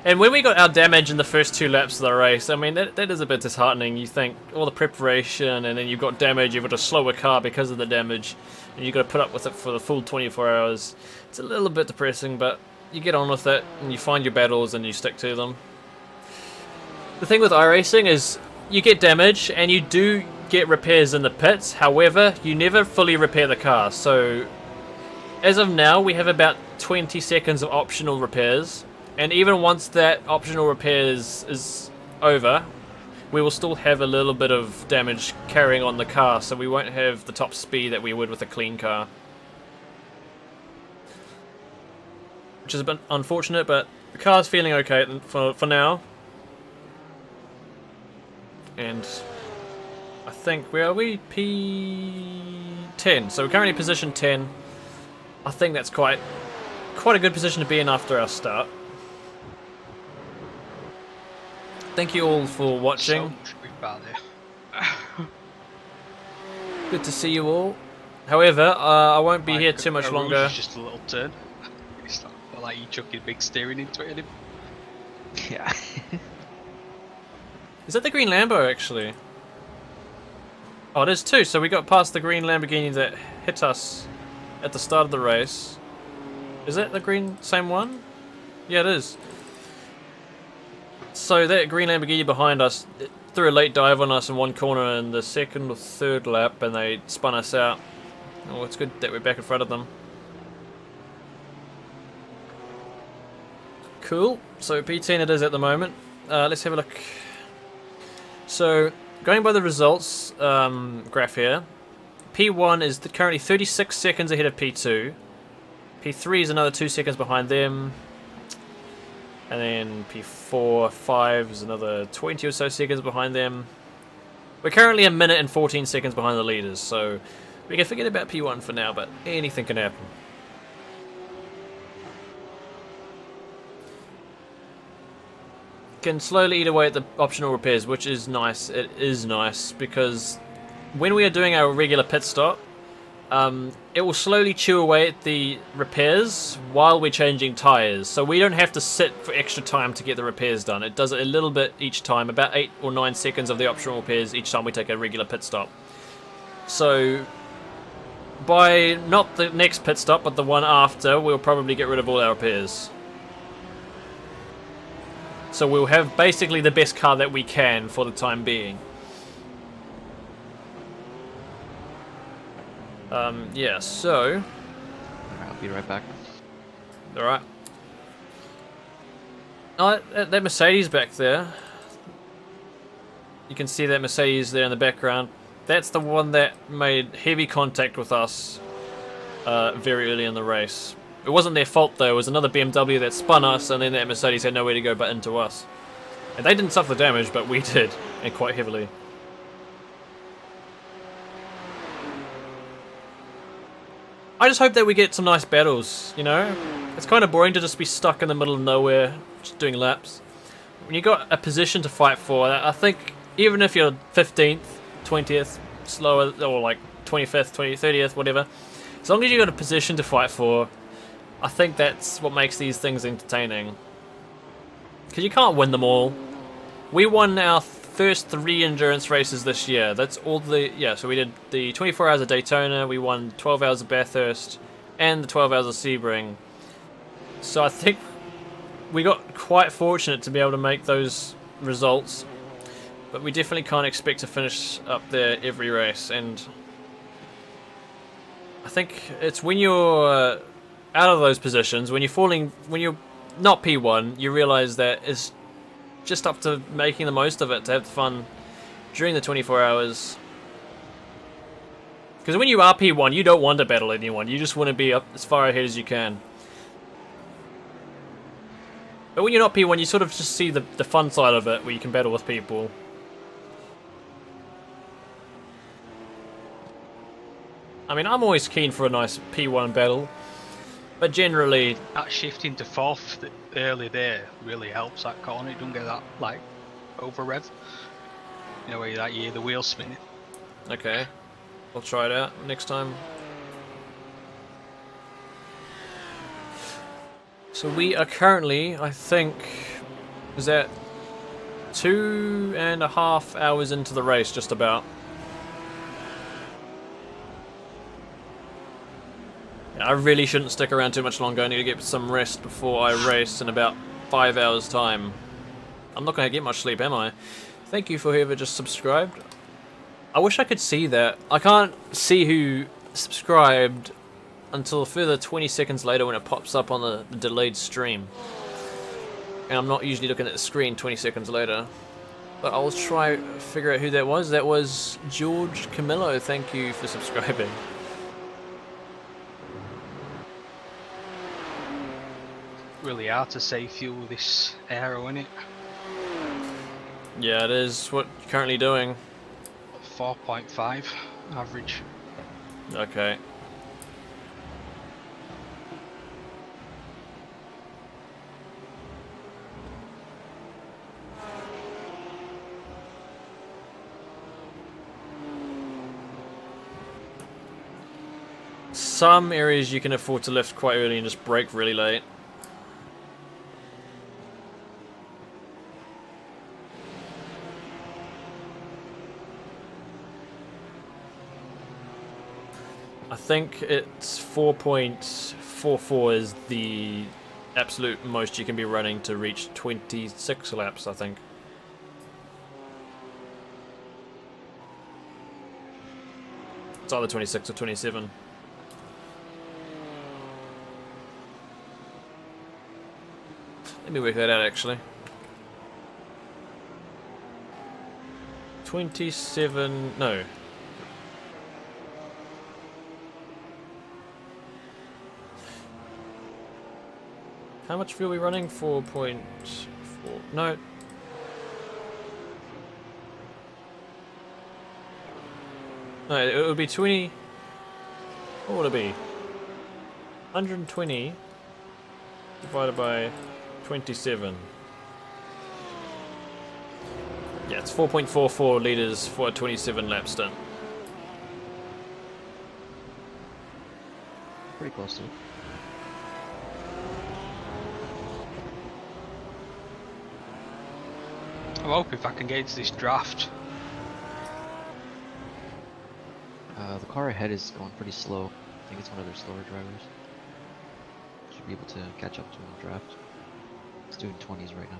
And when we got our damage in the first 2 laps of the race, I mean, that is a bit disheartening. You think, all the preparation, and then you've got damage, you've got a slower car because of the damage, and you've got to put up with it for the full 24 hours. It's a little bit depressing, but you get on with it, and you find your battles, and you stick to them. The thing with iRacing is, you get damage, and you do get repairs in the pits. However, you never fully repair the car, so as of now, we have about 20 seconds of optional repairs, and even once that optional repair is over, we will still have a little bit of damage carrying on the car, so we won't have the top speed that we would with a clean car. Which is a bit unfortunate, but the car's feeling okay for now. And I think, where are we? P10, so we're currently position 10. I think that's quite a good position to be in after our start. thank you all for So watching. much grip out there. Good to see you all. However, I won't be Like, here too much a rouge longer. is just a little turn. It's like you chucking big steering into it. Him. Yeah. Is that the green Lambo, actually? Oh, it is too. So we got past the green Lamborghini that hit us at the start of the race. Is that the green same one? Yeah, it is. So that green Lamborghini behind us threw a late dive on us in one corner in the second or third lap, and they spun us out. Oh, it's good that we're back in front of them. Cool. So P10 it is at the moment. Let's have a look. So going by the results graph here, P1 is currently 36 seconds ahead of P2. P3 is another 2 seconds behind them. And then P4, 5 is another 20 or so seconds behind them. We're currently a minute and 14 seconds behind the leaders, so we can forget about P1 for now, but anything can happen. Can slowly eat away at the optional repairs, which is nice. It is nice because when we are doing our regular pit stop, it will slowly chew away at the repairs while we're changing tyres. So we don't have to sit for extra time to get the repairs done. It does it a little bit each time, about 8 or 9 seconds of the optional repairs each time we take a regular pit stop. So by not the next pit stop, but the one after, we'll probably get rid of all our repairs. So we'll have basically the best car that we can for the time being. Yeah, so... I'll be right back. Alright. Oh, that Mercedes back there. You can see that Mercedes there in the background. That's the one that made heavy contact with us very early in the race. It wasn't their fault though, it was another BMW that spun us, and then that Mercedes had nowhere to go but into us. And they didn't suffer damage, but we did, and quite heavily. I just hope that we get some nice battles, you know? It's kind of boring to just be stuck in the middle of nowhere, just doing laps. When you got a position to fight for, I think even if you're 15th, 20th, slower, or like 25th, 30th, whatever, as long as you got a position to fight for, I think that's what makes these things entertaining. Because you can't win them all. We won our first 3 endurance races this year. That's all the... Yeah, so we did the 24 hours of Daytona, we won 12 hours of Bathurst, and the 12 hours of Sebring. So I think we got quite fortunate to be able to make those results. But we definitely can't expect to finish up there every race. And I think it's when you're out of those positions, when you're not P1, you realise that it's just up to making the most of it, to have fun during the 24 hours. Because when you are P1, you don't want to battle anyone, you just want to be up as far ahead as you can. But when you're not P1, you sort of just see the fun side of it, where you can battle with people. I mean, I'm always keen for a nice P1 battle, but generally... That shift into 4th early there really helps that corner. You don't get that, like, over rev. You know, where that you hear the wheel spinning. Okay, I'll try it out next time. So we are currently, I think, is that 2.5 hours into the race, just about. I really shouldn't stick around too much longer. I need to get some rest before I race in about 5 hours time. I'm not going to get much sleep, am I? Thank you for whoever just subscribed. I wish I could see that. I can't see who subscribed until a further 20 seconds later when it pops up on the delayed stream. And I'm not usually looking at the screen 20 seconds later. But I'll try to figure out who that was. That was George Camillo. Thank you for subscribing. Really hard to save fuel with this aero, isn't it? Yeah, it is what you're currently doing. 4.5 average. Okay. Some areas you can afford to lift quite early and just brake really late. I think it's 4.44 is the absolute most you can be running to reach 26 laps, I think. It's either 26 or 27. Let me work that out actually. 27, no. How much fuel are we running? 4.4. No. No, it would be 20. What would it be? 120 divided by 27. Yeah, it's 4.44 litres for a 27 lap stint. Pretty close to it. I hope if I can get into this draft. The car ahead is going pretty slow. I think it's one of their slower drivers. Should be able to catch up to him in the draft. It's doing 20s right now.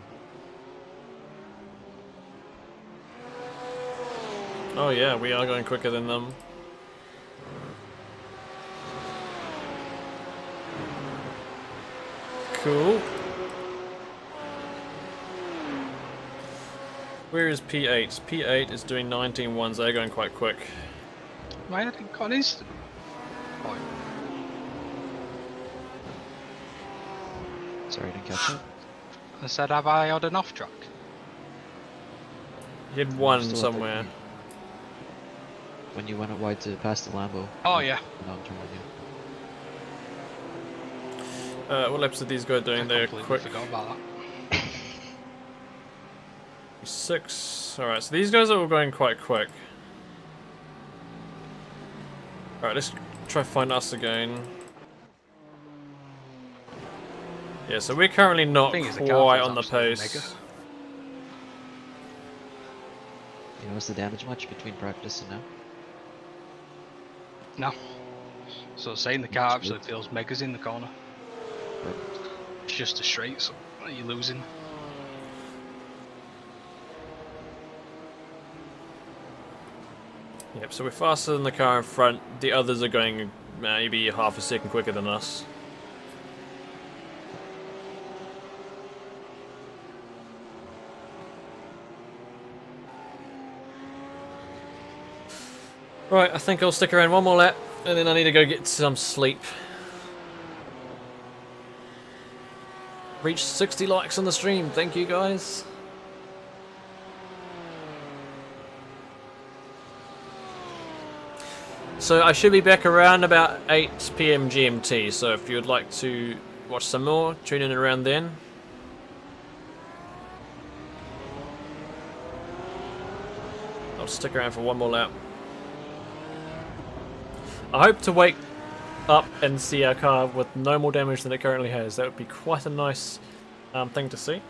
Oh yeah, we are going quicker than them. Cool. Where is P8? P8 is doing 19.1s, they're going quite quick. Why did it got an instant? Oh, Sorry, I didn't catch it. I said, have I had an off track? You had one Still at somewhere. 13. When you went out wide to pass the Lambo. Oh yeah. No, turn on you. What laps are these guys doing? I They're completely quick. forgot about that. 6. Alright, so these guys are all going quite quick. Alright, let's try find us again. Yeah, so we're currently not Thing is, the quite car on the feels pace. absolutely You notice the damage much between practice and now? No. So saying the car actually feels megas in the corner. Perfect. It's just a straight, so you're losing. Yep, so we're faster than the car in front. The others are going maybe half a second quicker than us. Right, I think I'll stick around one more lap, and then I need to go get some sleep. Reached 60 likes on the stream, thank you guys. So I should be back around about 8 PM GMT, so if you would like to watch some more, tune in around then. I'll stick around for one more lap. I hope to wake up and see our car with no more damage than it currently has. That would be quite a nice thing to see.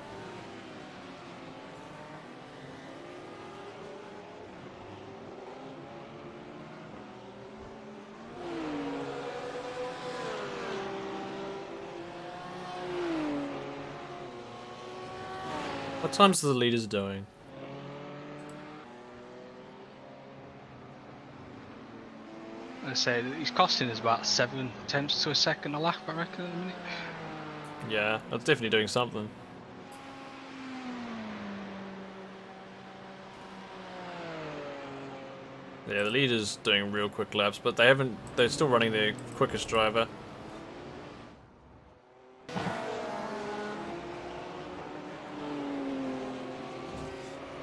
What times are the leaders doing? I say he's costing us about 7 attempts to a second a lap, I reckon, at the minute. Yeah, that's definitely doing something. Yeah, the leader's doing real quick laps, but they're still running their quickest driver.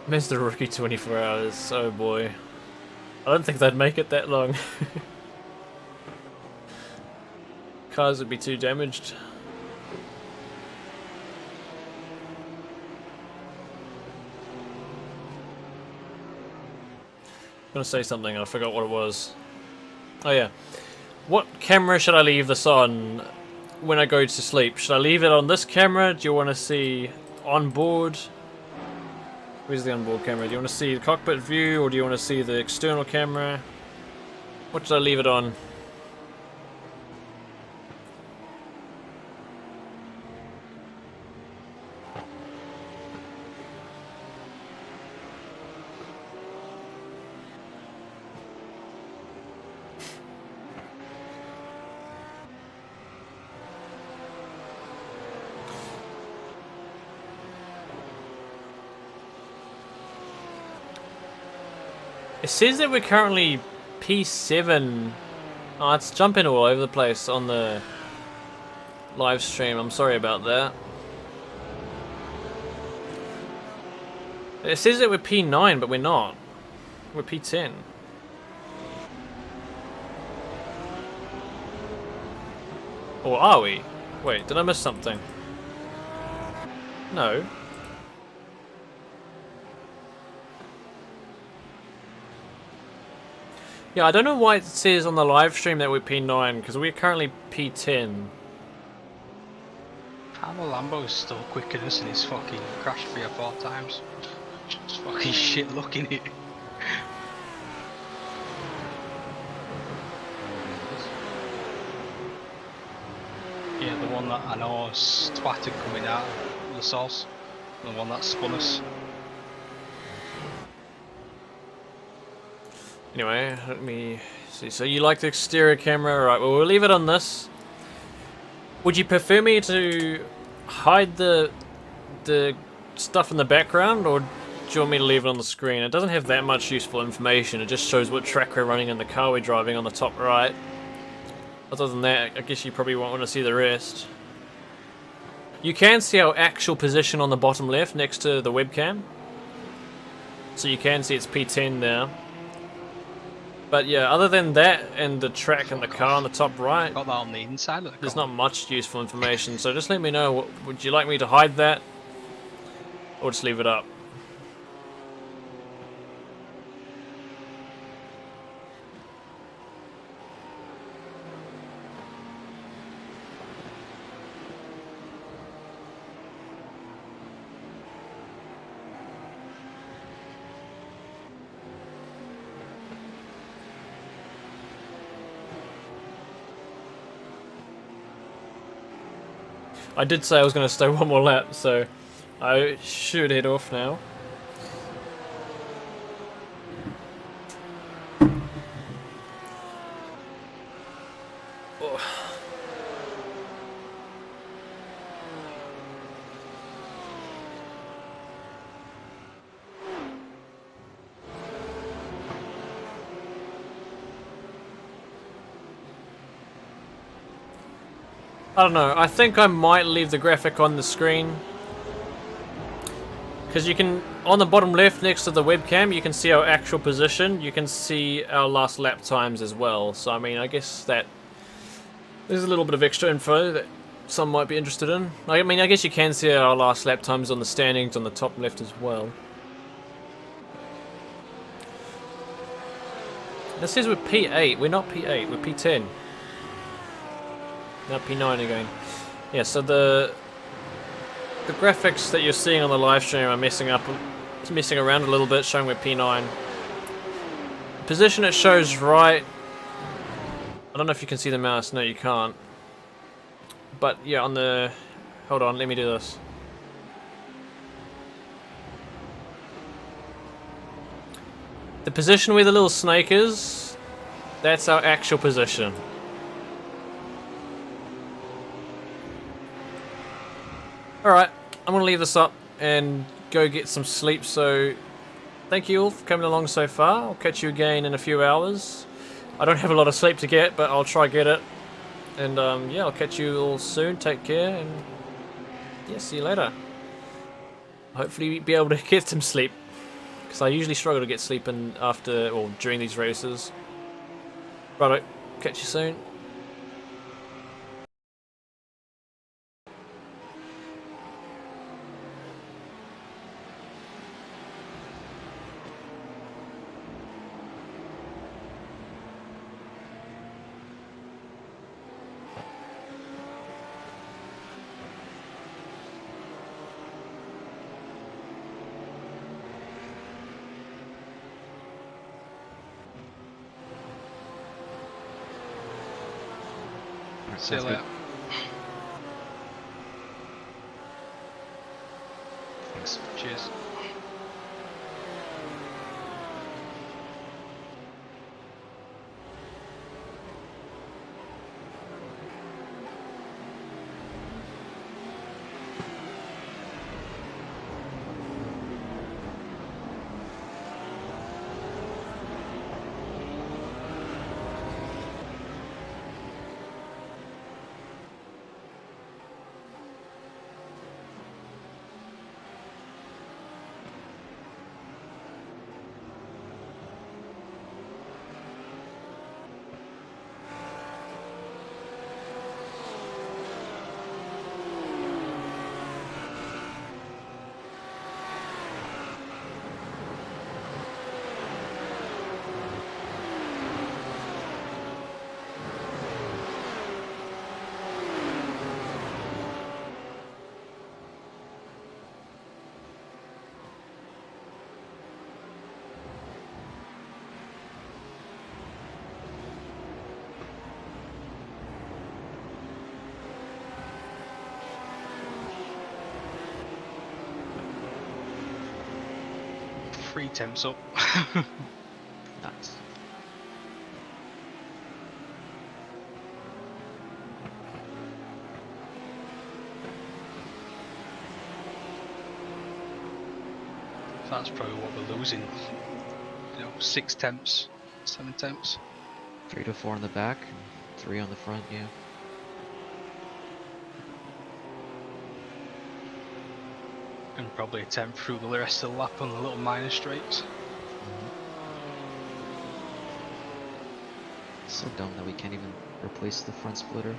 Missed the rookie 24 hours, oh boy. I don't think they'd make it that long. Cars would be too damaged. I'm gonna say something and I forgot what it was. Oh yeah. What camera should I leave this on when I go to sleep? Should I leave it on this camera? Do you want to see onboard? Where's the onboard camera? Do you want to see the cockpit view, or do you want to see the external camera? What should I leave it on? It says that we're currently P7. Oh, it's jumping all over the place on the live stream. I'm sorry about that. It says that we're P9, but we're not. We're P10. Or are we? Wait, did I miss something? No. Yeah, I don't know why it says on the live stream that we're P9, because we're currently P10. Our Lambo's still quicker than us and it's fucking crashed 3 or 4 times. Just fucking shit looking at it. Yeah, the one that I know is twatted coming out of the source. The one that spun us. Anyway, let me see. So you like the exterior camera? Right, well, we'll leave it on this. Would you prefer me to hide the stuff in the background, or do you want me to leave it on the screen? It doesn't have that much useful information. It just shows what track we're running and the car we're driving on the top right. Other than that, I guess you probably won't want to see the rest. You can see our actual position on the bottom left next to the webcam. So you can see it's P10 there. But yeah, other than that and the track and the car on the top right, Got that on the inside of the there's car. not much useful information. So just let me know, would you like me to hide that? Or just leave it up? I did say I was going to stay one more lap, so I should head off now. Oh. I don't know, I think I might leave the graphic on the screen. Because you can, on the bottom left next to the webcam, you can see our actual position. You can see our last lap times as well. So I mean, I guess that there's a little bit of extra info that some might be interested in. I mean, I guess you can see our last lap times on the standings on the top left as well. This says we're P8, we're not P8, we're P10. Now P9 again. Yeah, so the graphics that you're seeing on the live stream are messing around a little bit, showing we're P9. The position it shows right, I don't know if you can see the mouse, no you can't. But yeah, on the, hold on, let me do this. The position where the little snake is, that's our actual position. Alright, I'm going to leave this up and go get some sleep, so thank you all for coming along so far. I'll catch you again in a few hours. I don't have a lot of sleep to get, but I'll try get it. And yeah, I'll catch you all soon. Take care, and yeah, see you later. Hopefully be able to get some sleep, because I usually struggle to get sleep in after or during these races. Righto, catch you soon. Alright, See you sounds good. later. Thanks. Cheers. Three temps up. Nice. That's probably what we're losing. You know, 6 temps, 7 temps. 3 to 4 in the back, and 3 on the front, yeah. And probably a temp through the rest of the lap on the little minor straights. It's so dumb that we can't even replace the front splitter.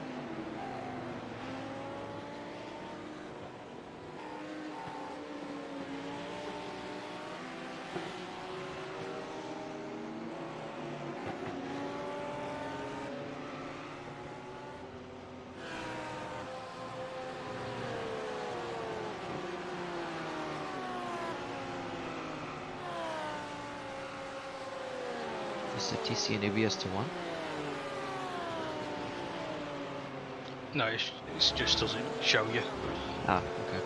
Is the TC and ABS to 1? No, it just doesn't show you. Ah, okay.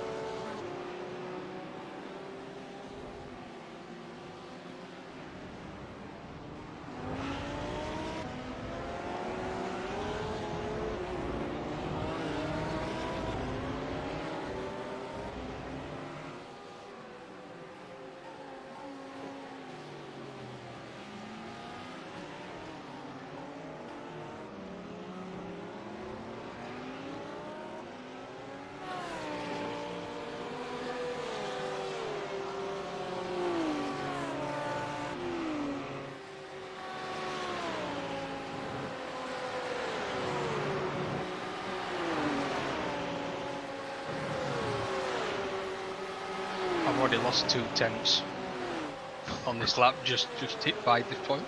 I've already lost 2 temps on this lap, just hit by this point.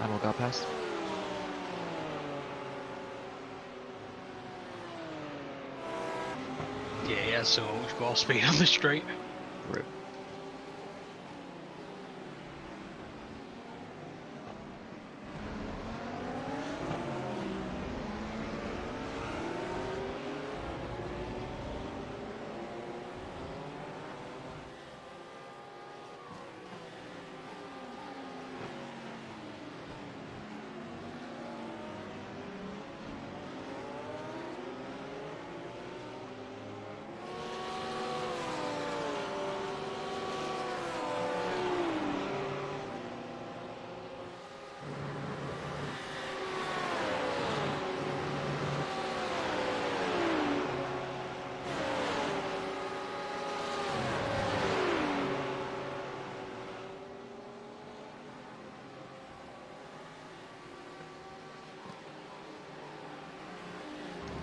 Almost got past. Yeah, he has so much more speed on the straight. Rip.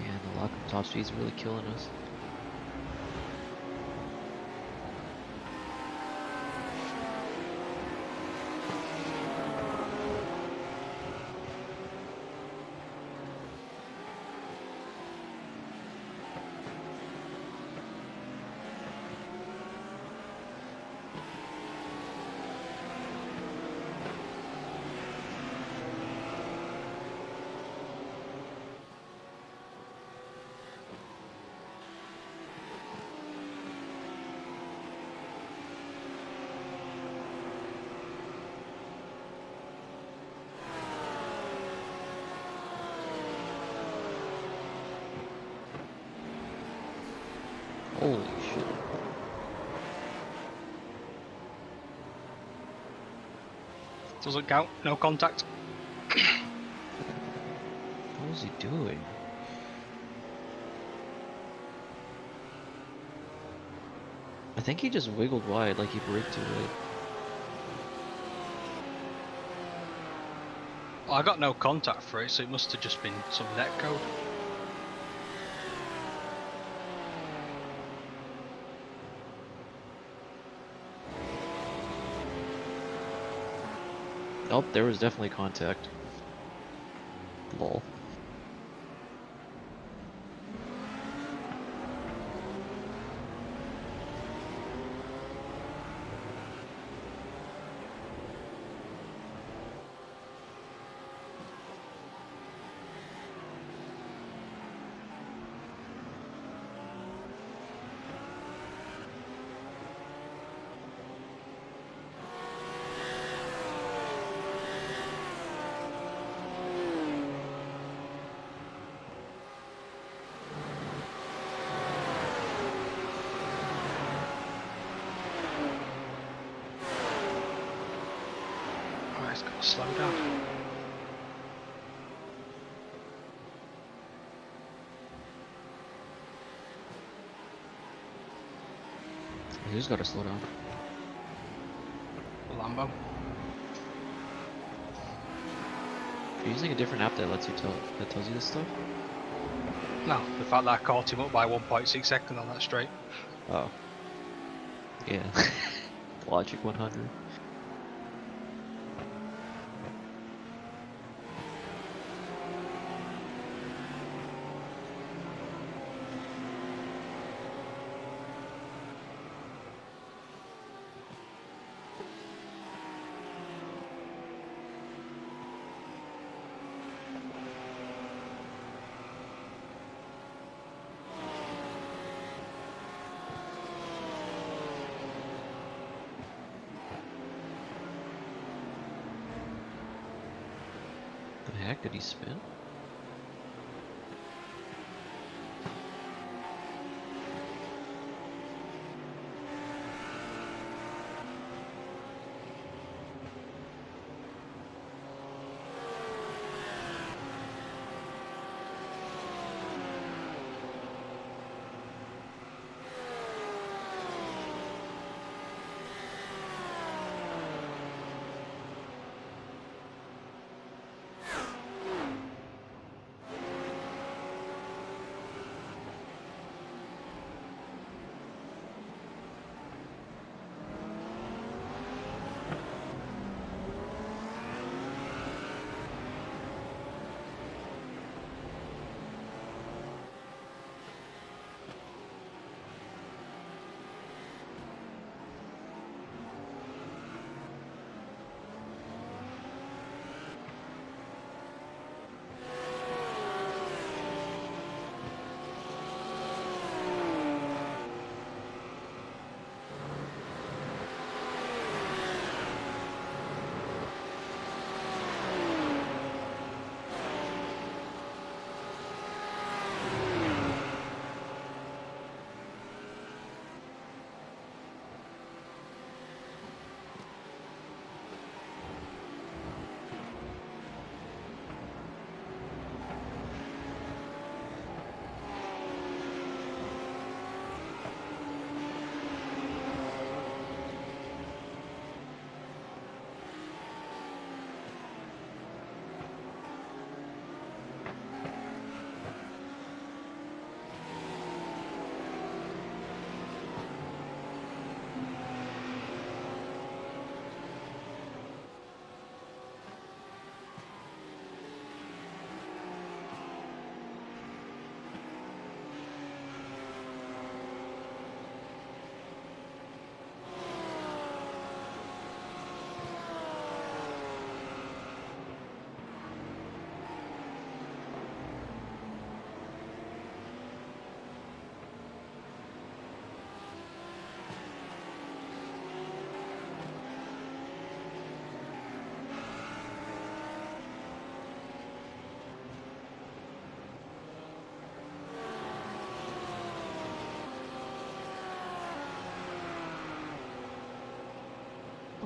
Man, the lock up top speed's really killing us. Holy shit. Doesn't count. No contact. What was he doing? I think he just wiggled wide like he braked too late. Well, I got no contact for it, so it must have just been some net code. Oh, there was definitely contact. Lol. Oh, it's got to slow down. He's gotta slow down. Lambo. Are you using a different app that lets you that tells you this stuff? No, the fact that I caught him up by 1.6 seconds on that straight. Oh. Yeah. Logic 100. The heck did he spin?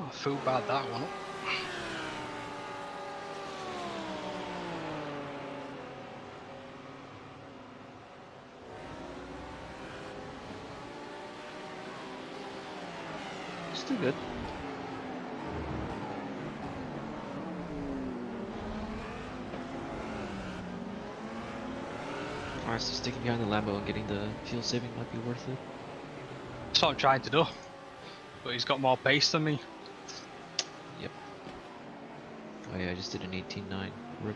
I feel bad that one. Still good. Honestly, sticking behind the Lambo and getting the fuel saving might be worth it. That's what I'm trying to do. But he's got more pace than me. Yep. Oh yeah, I just did an 18.9. Rip.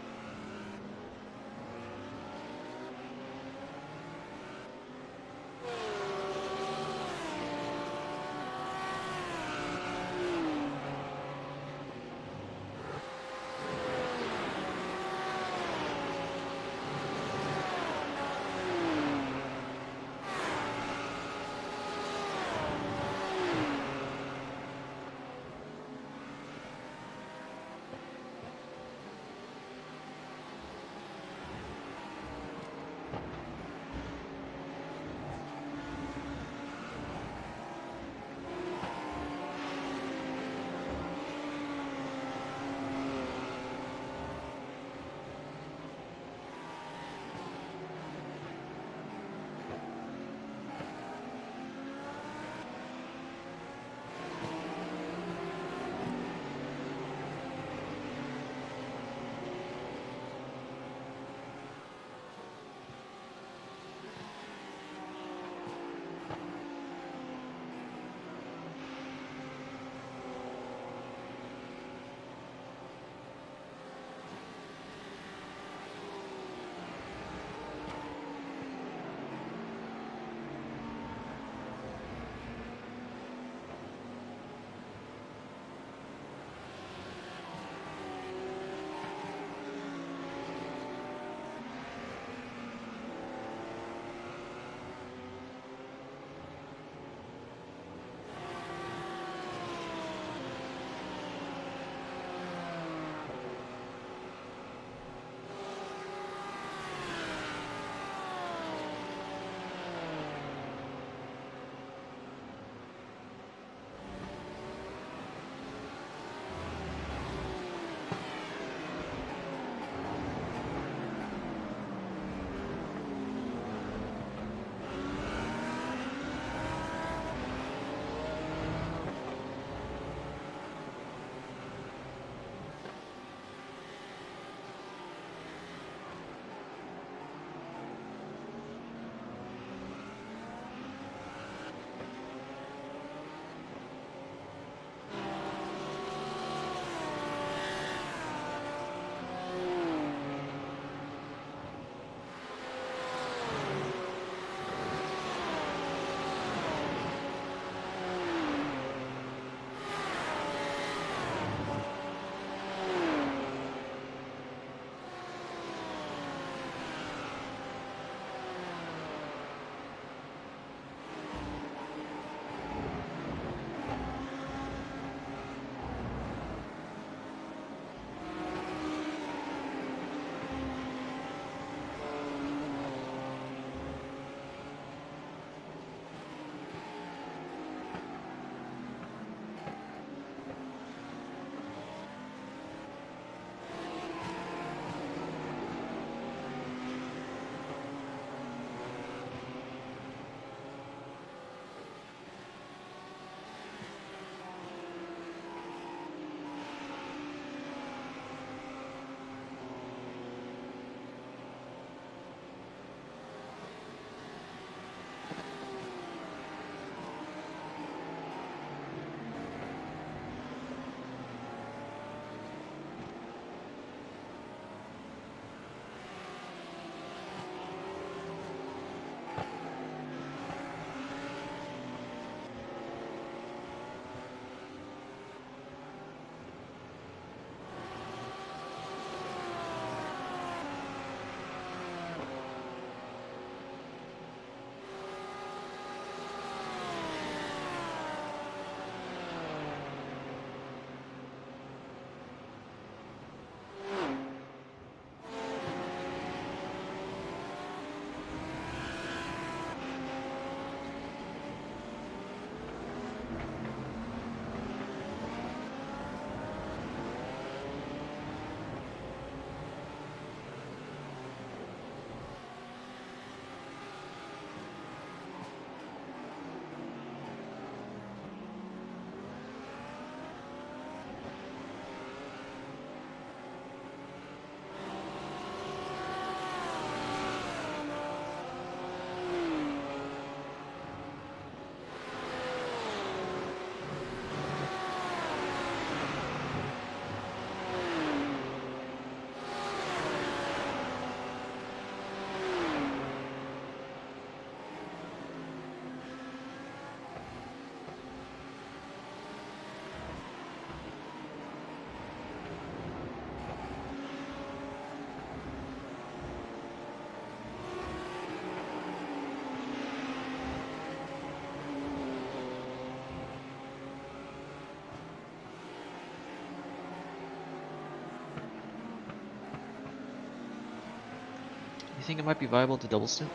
You think it might be viable to double stint?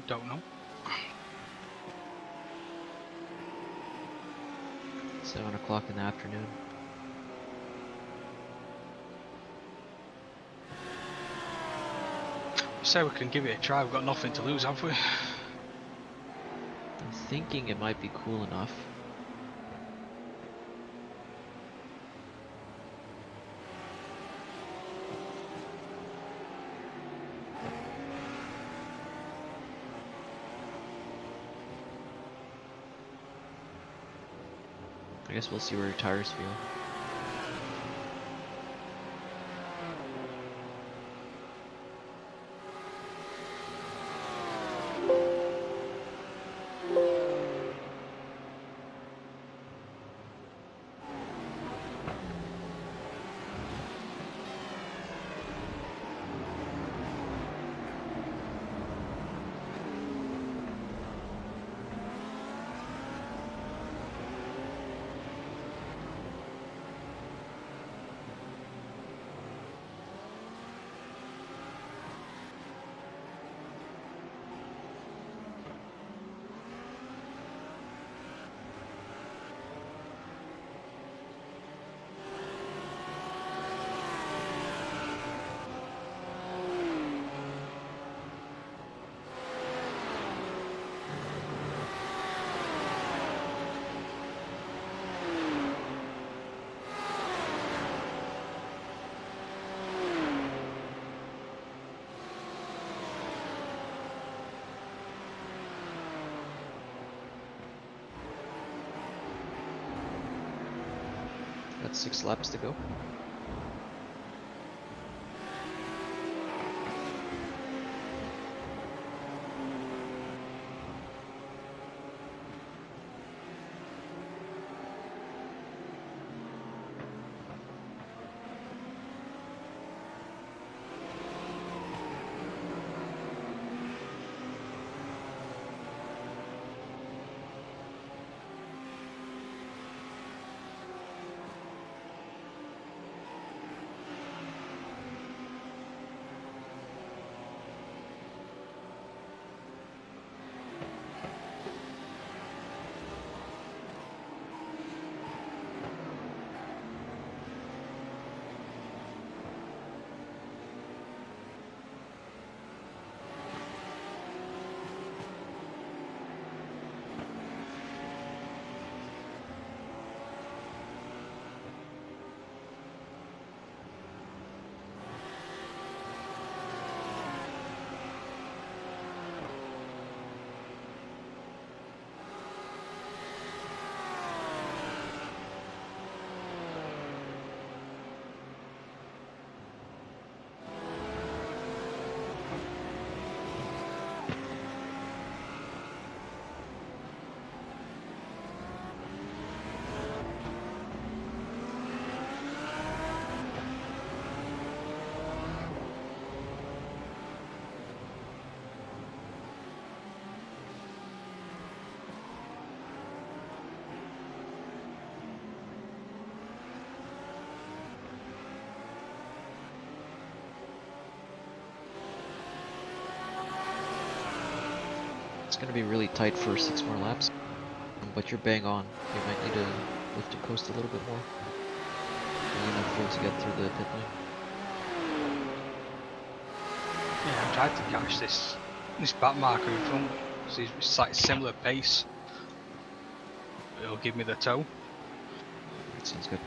Don't know. 7 o'clock in the afternoon. Say we can give it a try. We've got nothing to lose, have we? I'm thinking it might be cool enough. I guess we'll see where your tires feel. Got 6 laps to go. It's going to be really tight for 6 more laps, but you're bang on. You might need to lift and coast a little bit more. You enough fuel to get through the pit lane. Yeah, I'm trying to catch this back marker in front. So it's like similar pace. It'll give me the tow. That sounds good.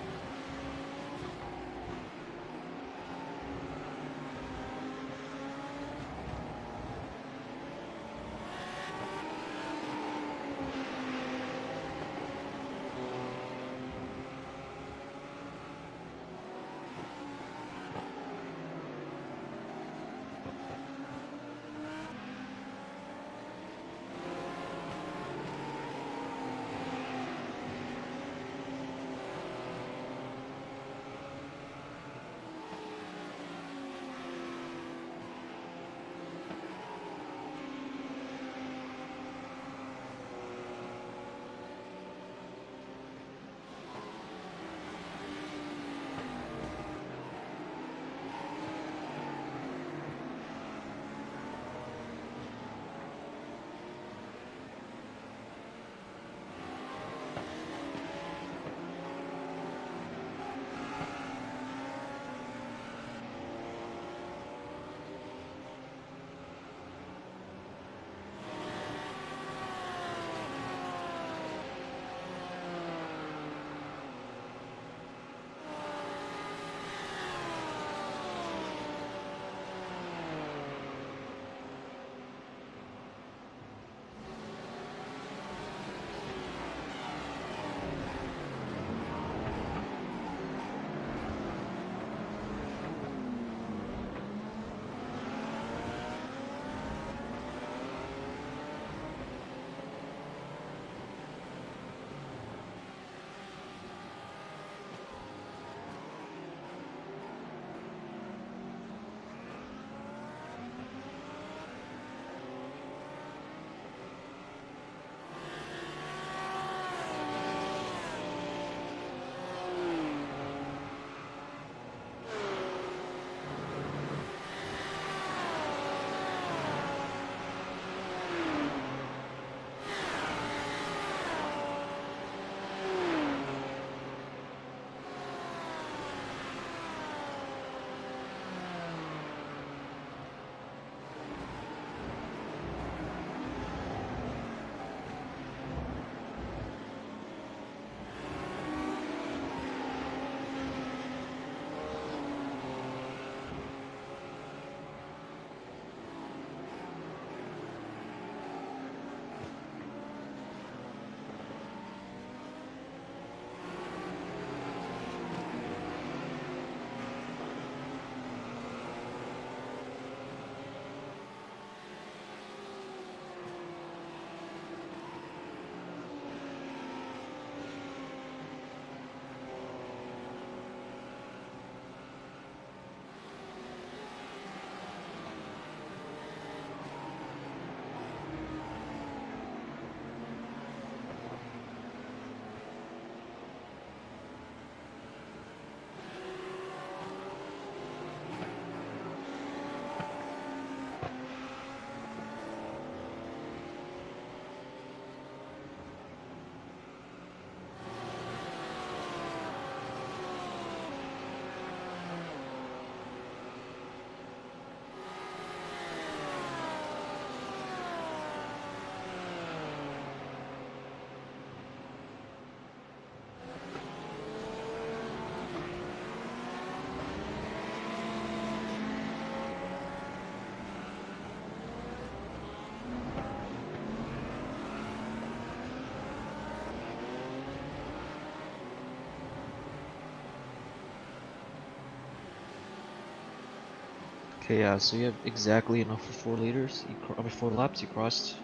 Okay, yeah, so you have exactly enough for 4 liters. I mean, 4 laps you crossed,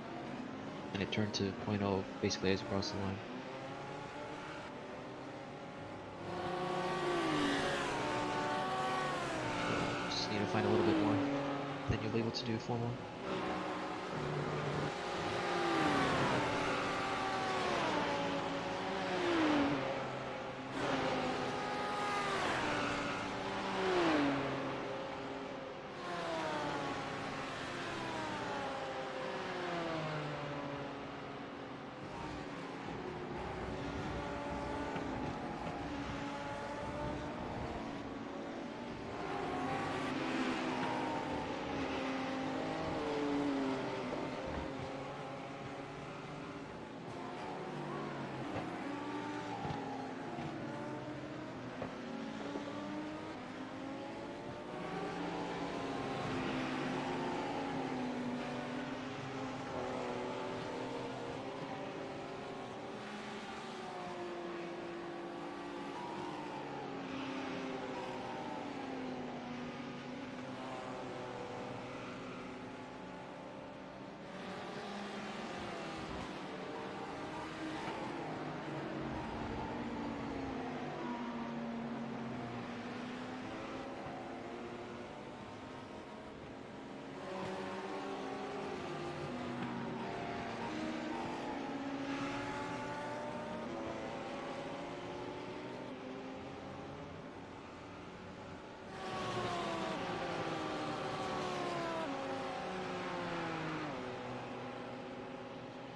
and it turned to 0.0 basically as you crossed the line. Just need to find a little bit more, then you'll be able to do 4 more.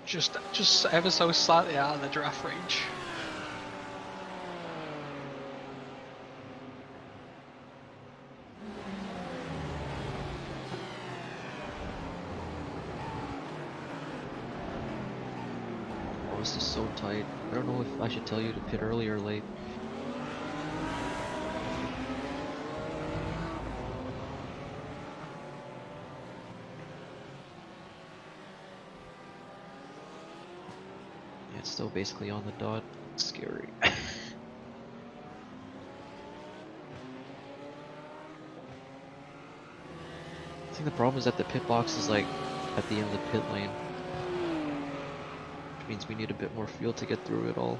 Just ever so slightly out of the draft range. Oh, this is so tight. I don't know if I should tell you to pit early or late. Yeah, it's still basically on the dot. It's scary. I think the problem is that the pit box is like at the end of the pit lane, which means we need a bit more fuel to get through it all.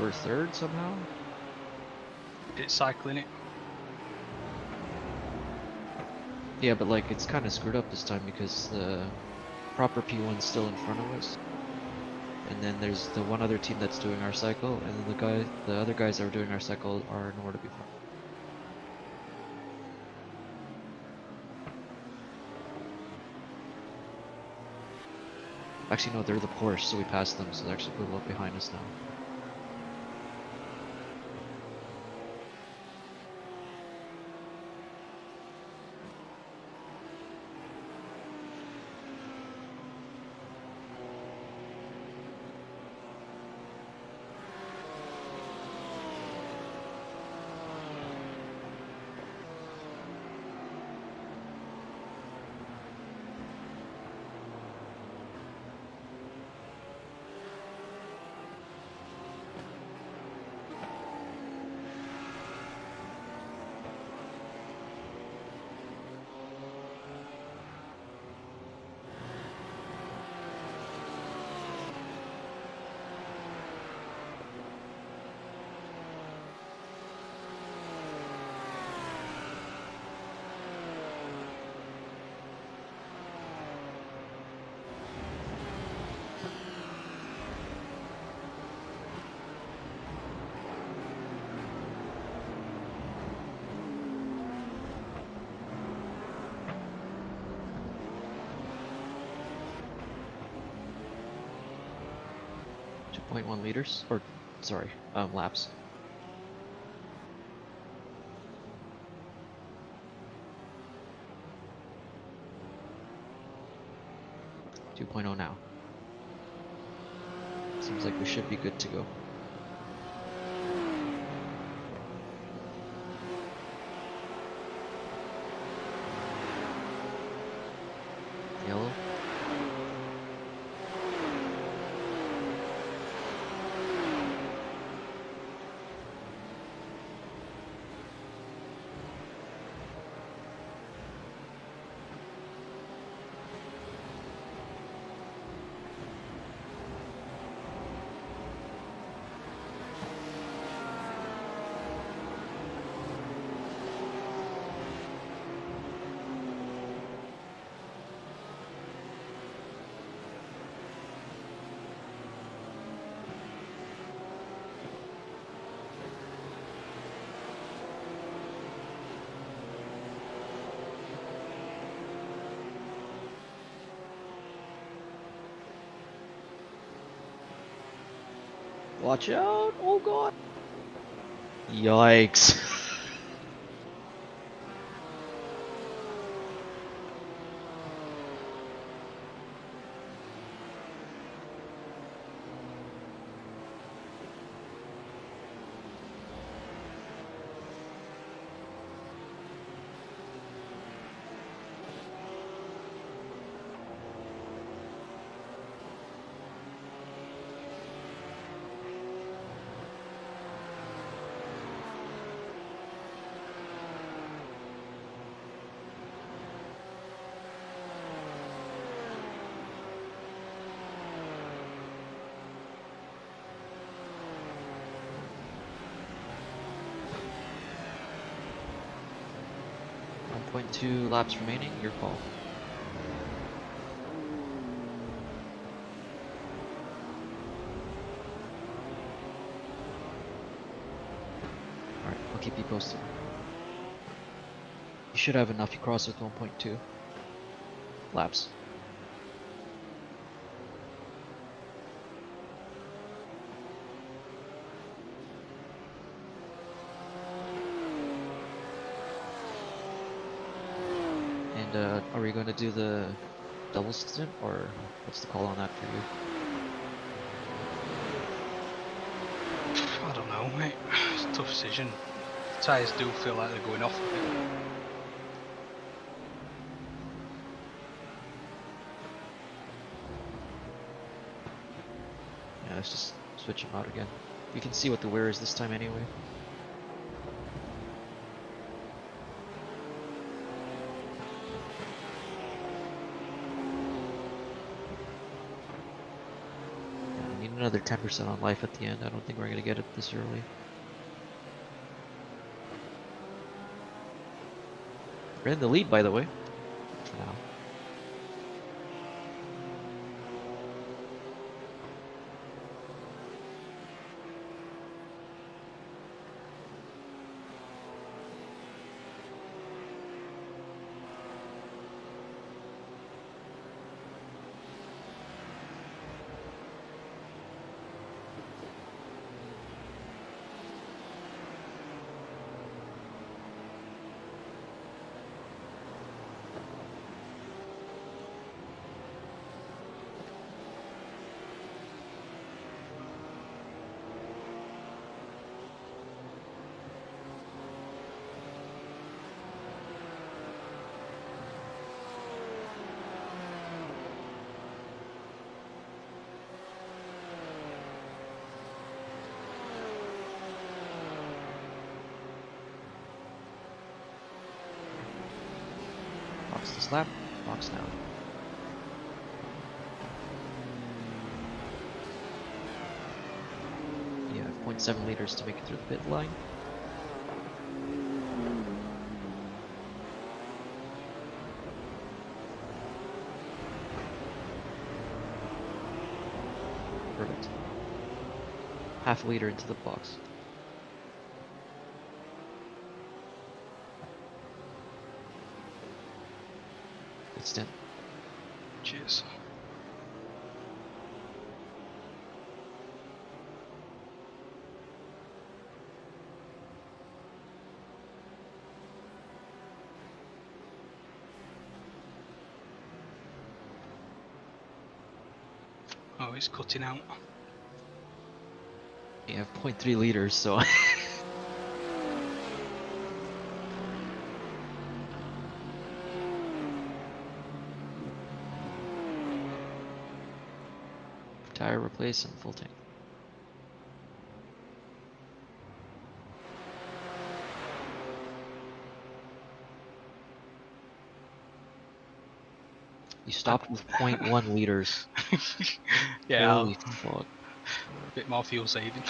We're third somehow? It's cycling it. Yeah, but like it's kind of screwed up this time because the proper P1's still in front of us. And then there's the one other team that's doing our cycle, and then the other guys that are doing our cycle are nowhere to be found. Actually, no, they're the Porsche, so we passed them, so they're actually a little up behind us now. 2.1 liters, or sorry, laps. .0 now. Seems like we should be good to go. yellow. Watch out! Oh god! Yikes! .2 laps remaining, your call. Alright, I'll keep you posted. You should have enough, you cross with 1.2 laps. And are we going to do the double stint, or what's the call on that for you? I don't know, mate. It's a tough decision. The tyres do feel like they're going off a bit. Yeah, let's just switch them out again. You can see what the wear is this time anyway. Another 10% on life at the end. I don't think we're gonna get it this early. We're in the lead, by the way. For now. Box this lap, box now. You have 0.7 liters to make it through the pit line. Perfect. Half a liter into the box. Good stint. Cheers. Oh, it's cutting out. You have 0.3 liters, so Tire replace and full tank. You stopped with 0.1 liters. Yeah, Holy fuck. a bit more fuel saving.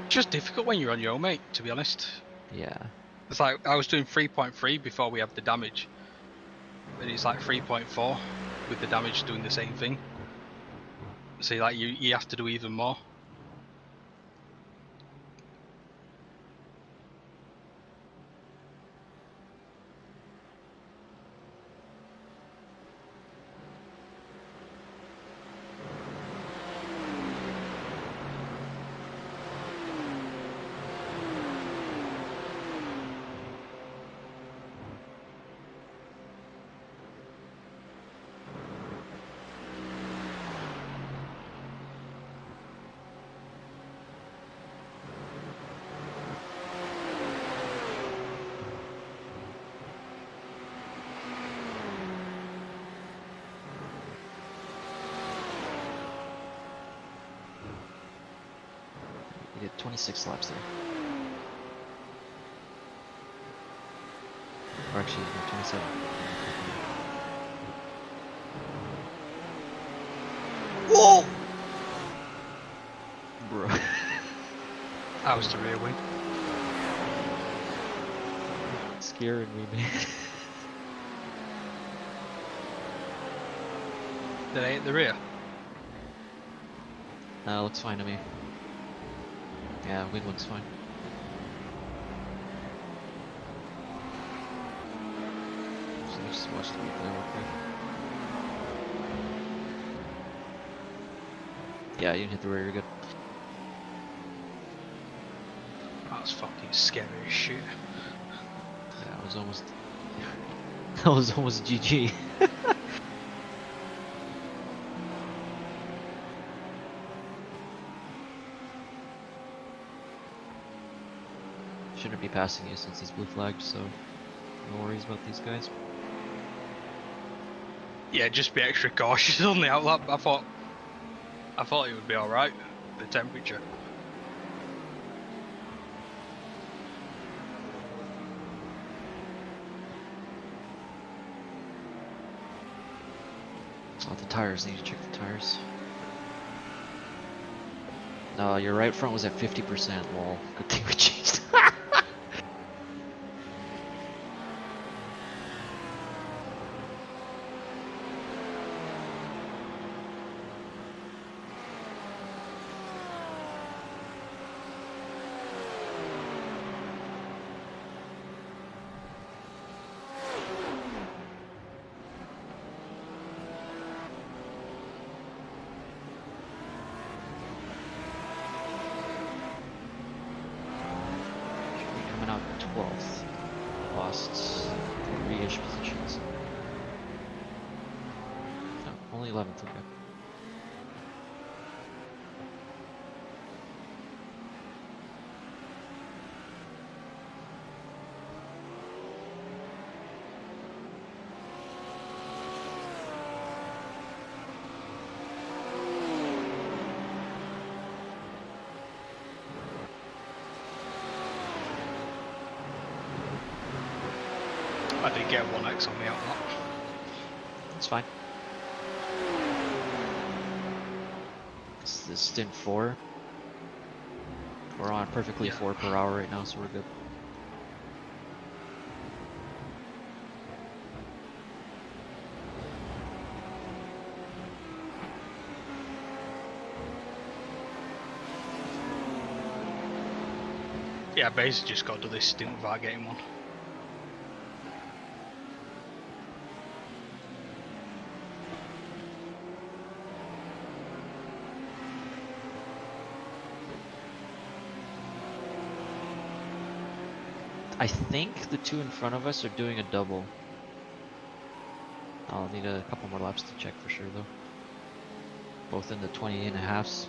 Just difficult when you're on your own, mate, to be honest. Yeah. It's like I was doing 3.3 before we had the damage, but it's like 3.4 with the damage doing the same thing. So like you have to do even more. You did 26 laps there. Or actually, no, 27. Whoa! Bro. That was the rear wing. Scaring me, man. Did I hit the rear? Looks fine to me. Yeah, wing looks fine. So let's just watch the replay real quick. Yeah, you can hit the rear, you're good. That was fucking scary as shit. Yeah, it was almost... that was almost GG. Shouldn't be passing you since he's blue flagged, so no worries about these guys. Yeah, just be extra cautious on the outlap. I thought it would be alright, the temperature. Oh, the tires, need to check the tires. No, your right front was at 50%, lol. Good thing we changed. Coming out 12th. Lost 3-ish positions. No, only 11th, okay. I did get 1x on the outlap. It's fine. This is stint 4. We're on perfectly Yeah. 4 per hour right now, so we're good. Yeah, basically just got to do this stint without getting one. I think the two in front of us are doing a double. I'll need a couple more laps to check for sure though. Both in the 20.5s.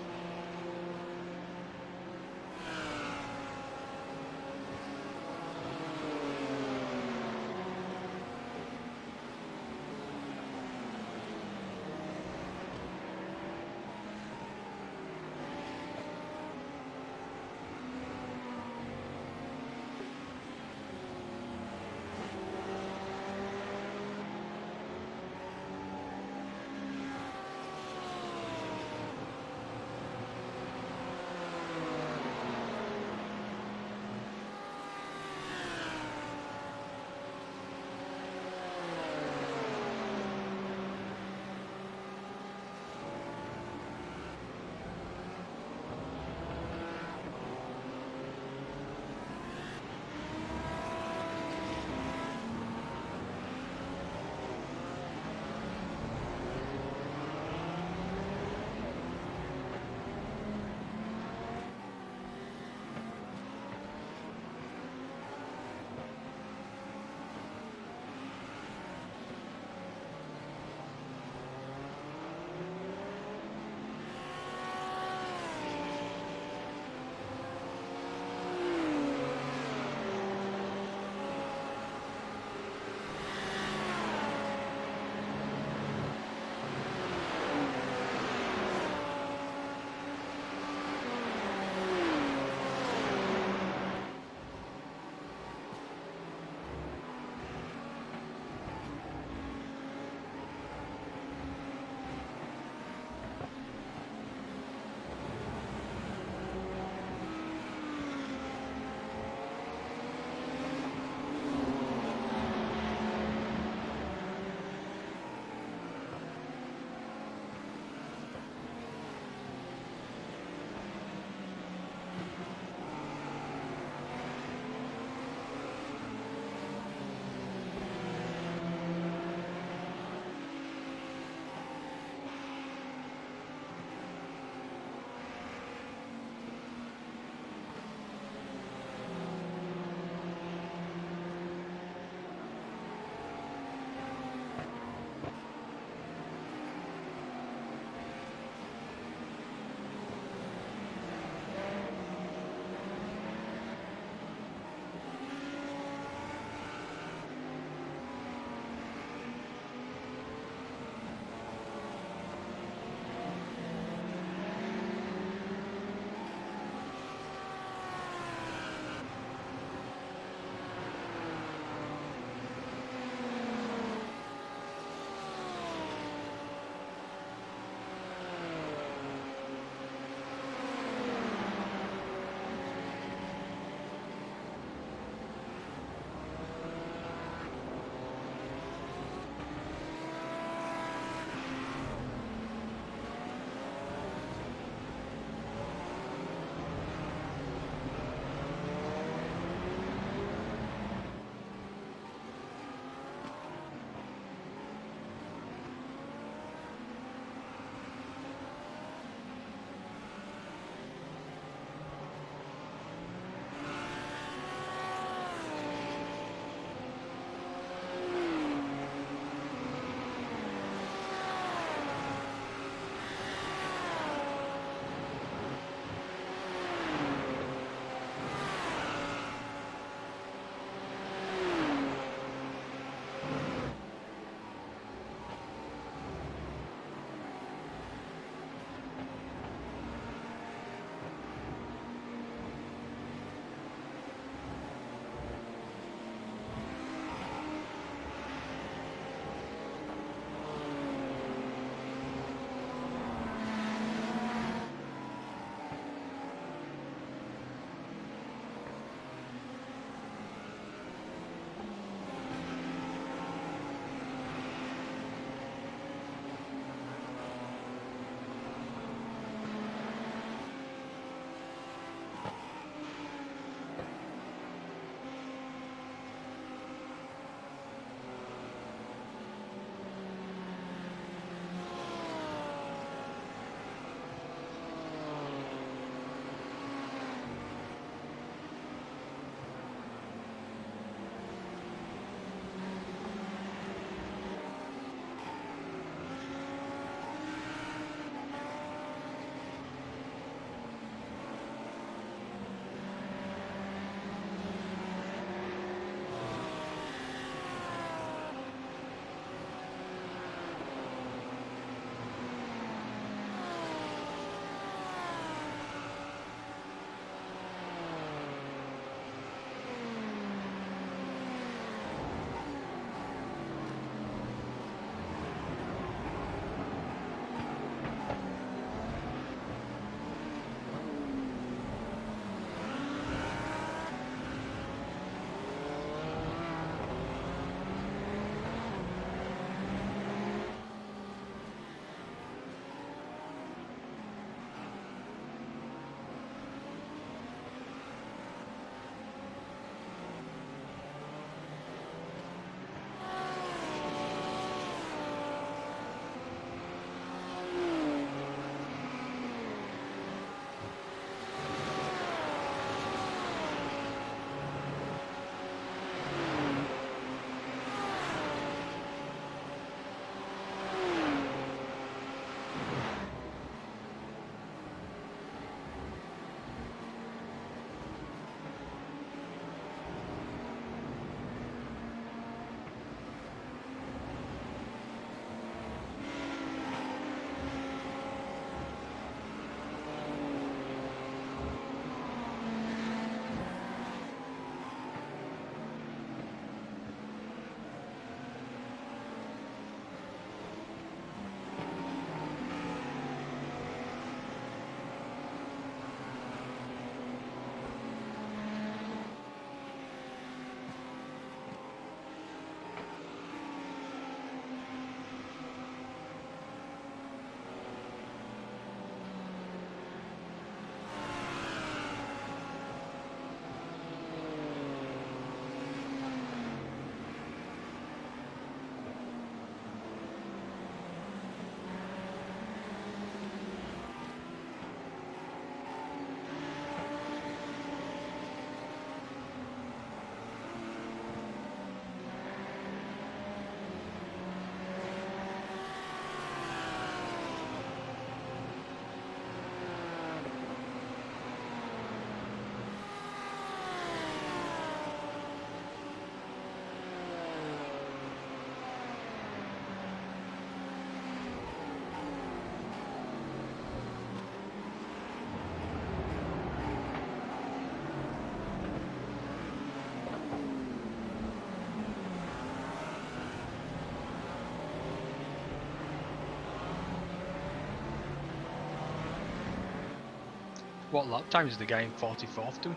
What lap time is the guy in 44th doing?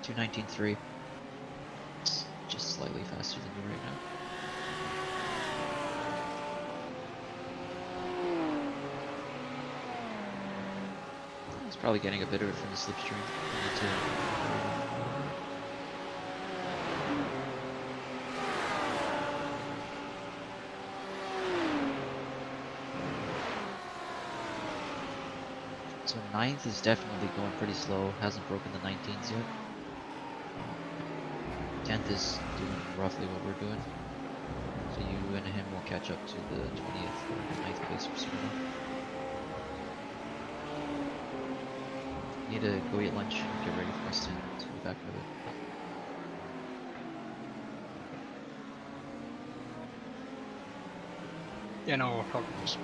.219.3. It's just slightly faster than you right now. He's probably getting a bit of it from the slipstream. So 9th is definitely going pretty slow, hasn't broken the 19s yet. 10th is doing roughly what we're doing. So you and him will catch up to the 20th or 9th place soon enough. Need to go eat lunch and get ready for my stint to be back with it. Yeah, no problems.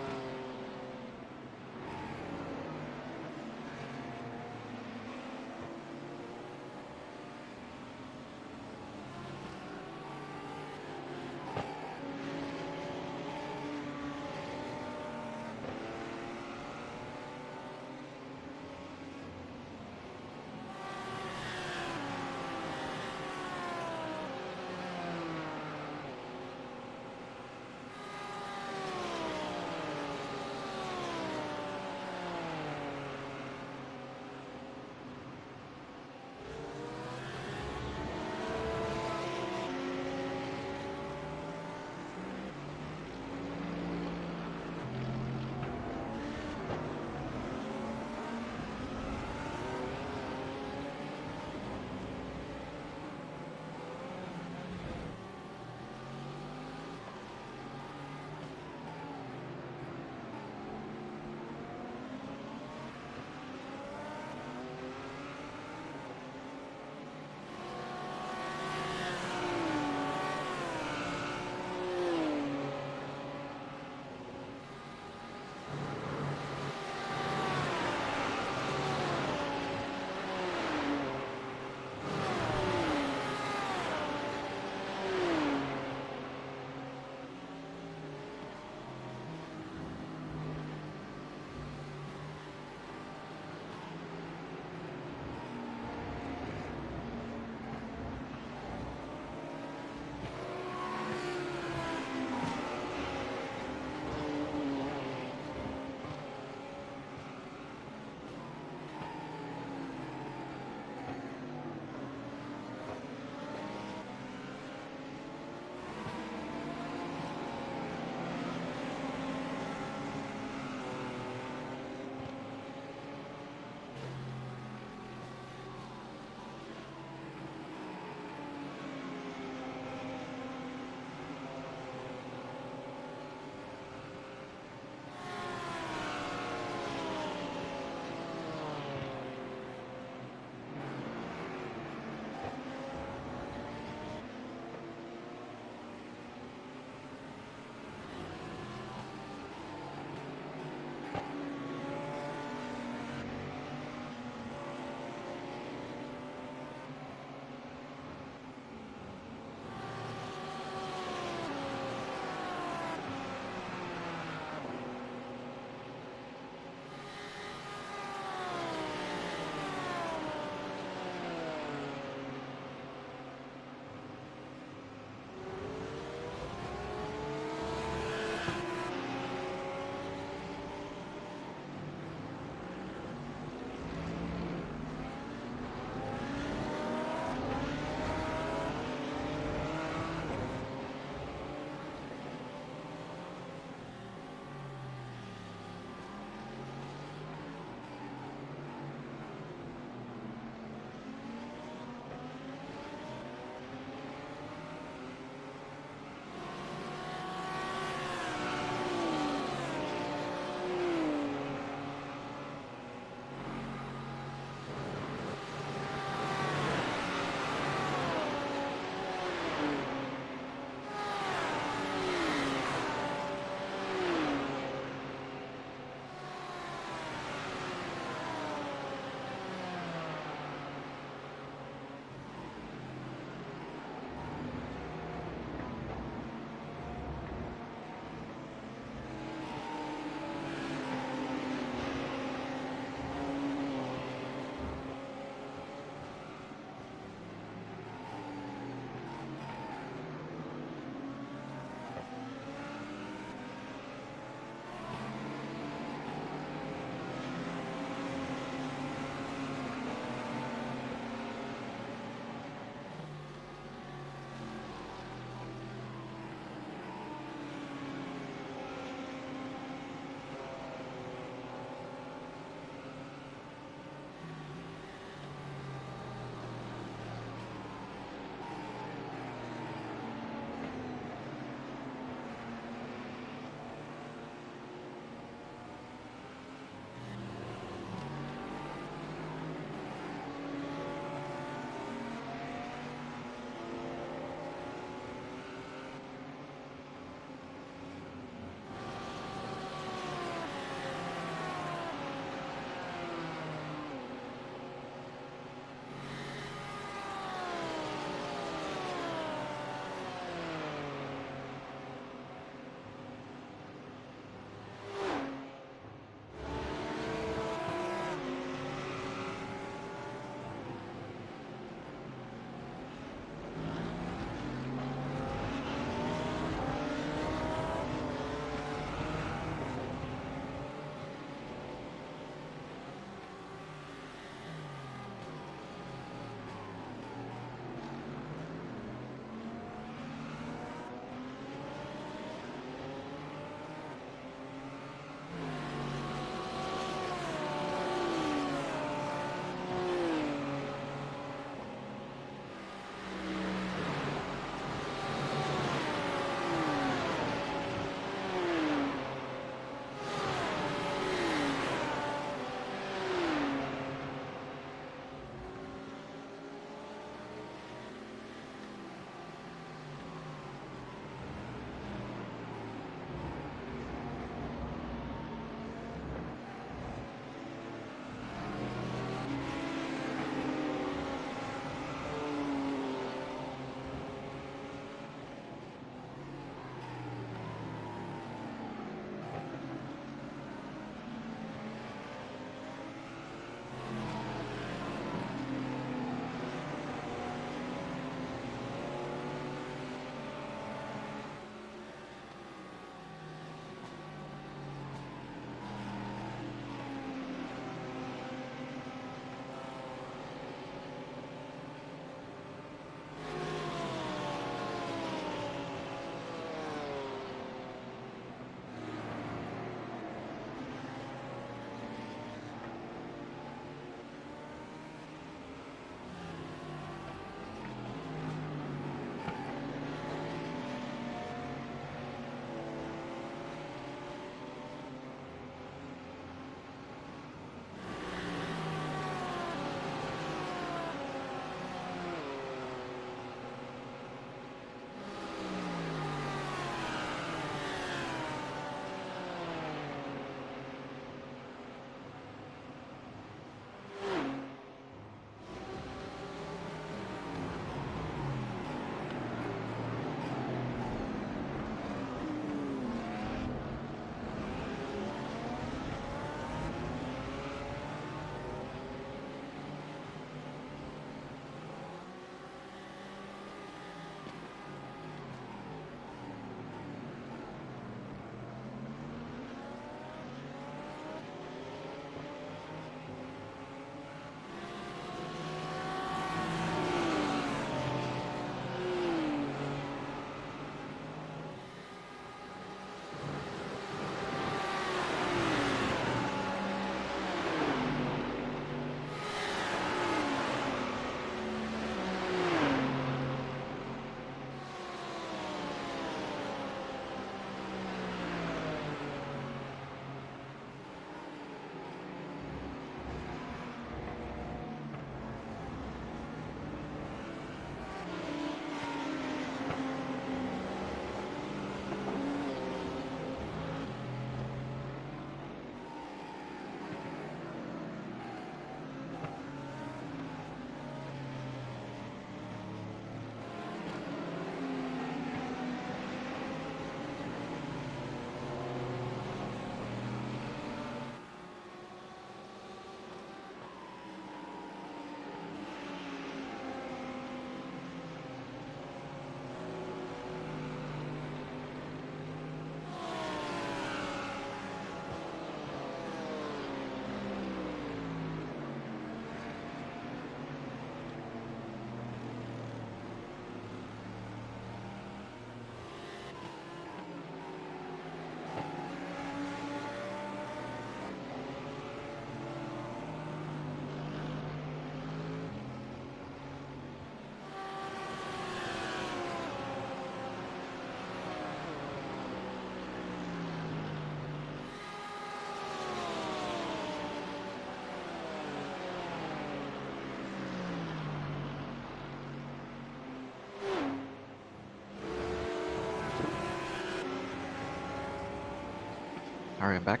Alright, I'm back.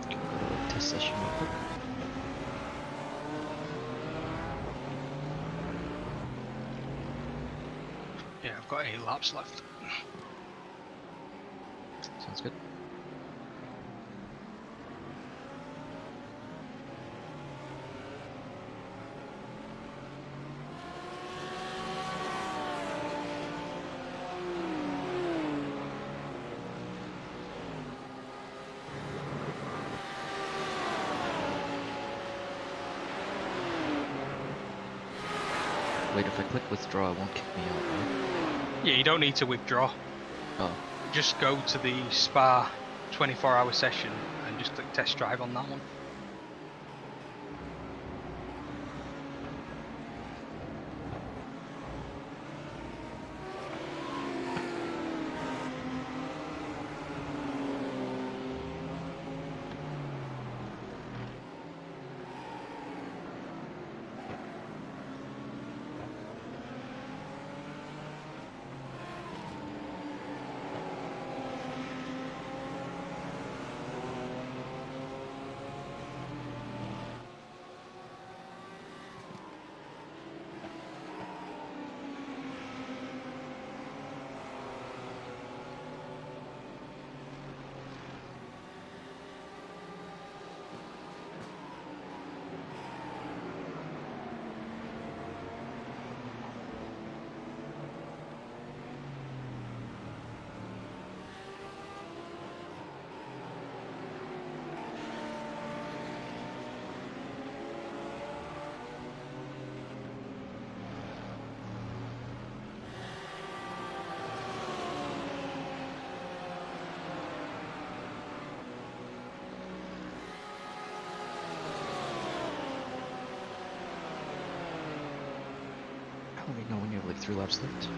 Go to test session real quick. Yeah, I've got 8 laps left. Sounds good. Wait, if I click withdraw, it won't kick me out, right? Yeah, you don't need to withdraw. Oh, Just go to the Spa 24-hour session and just click test drive on that one. let me know when you have like 3 laps left.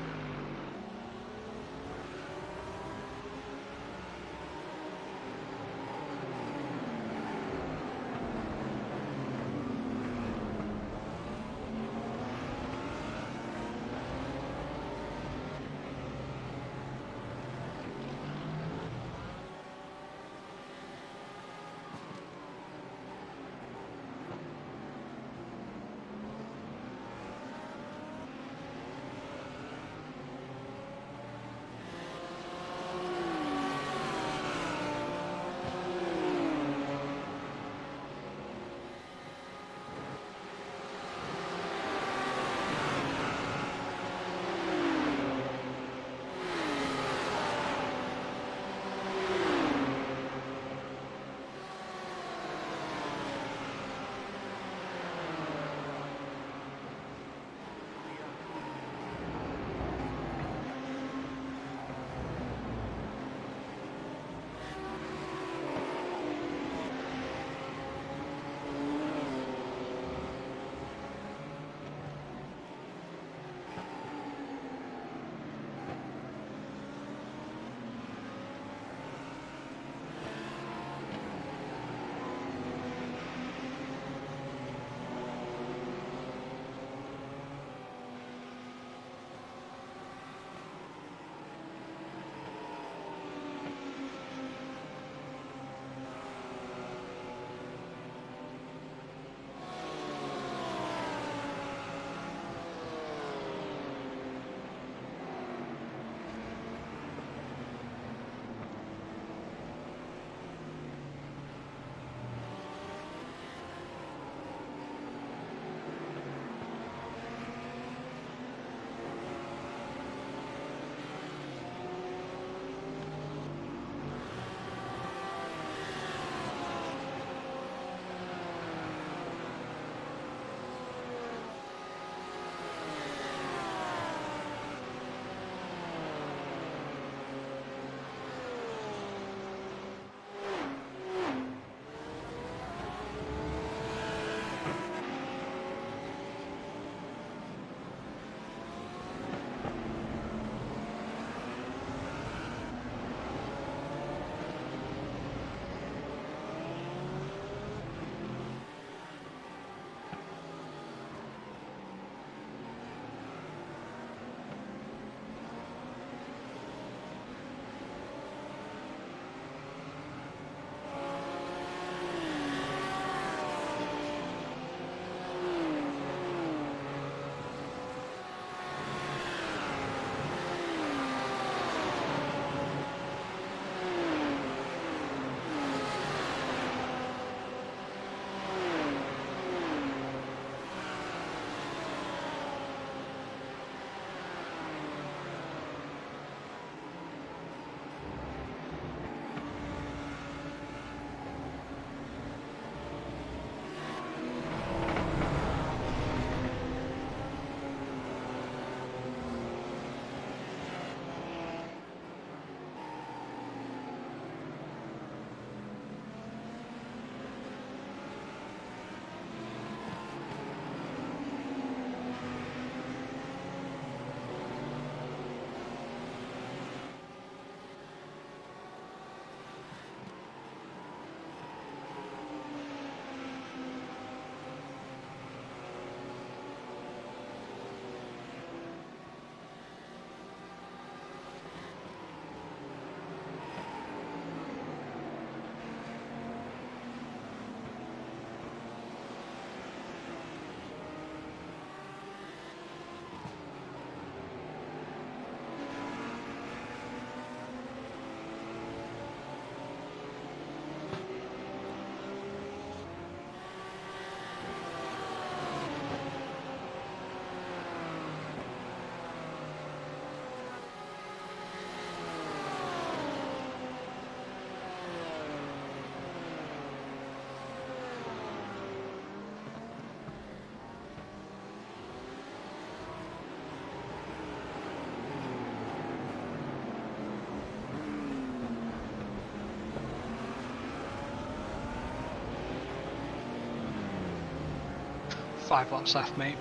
5 laps left, mate.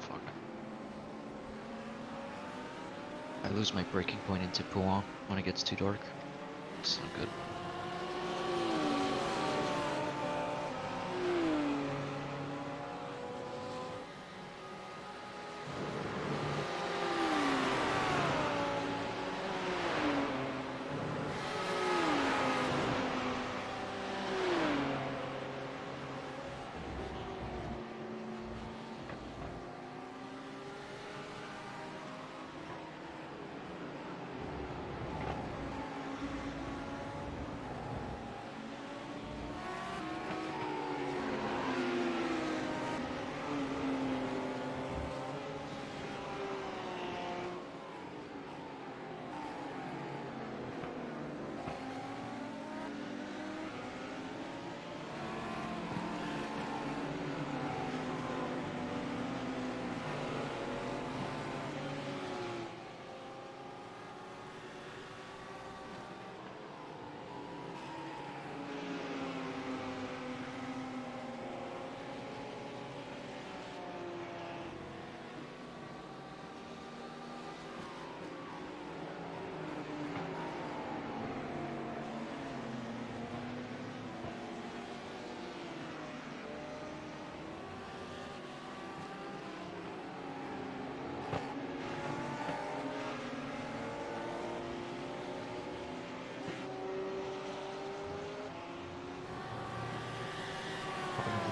Fuck. I lose my braking point into Pouan when it gets too dark. It's not good.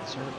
Insert.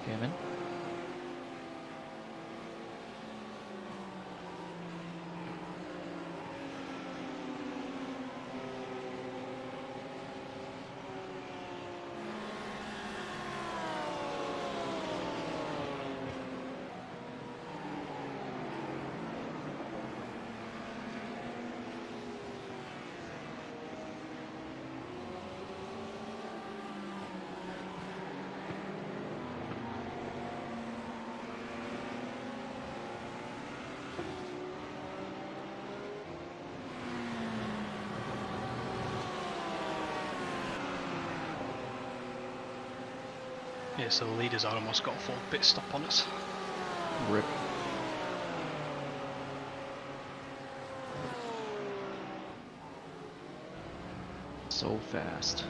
Came in. Yeah, so the leaders almost got a full pit stop on us. Rip. So fast.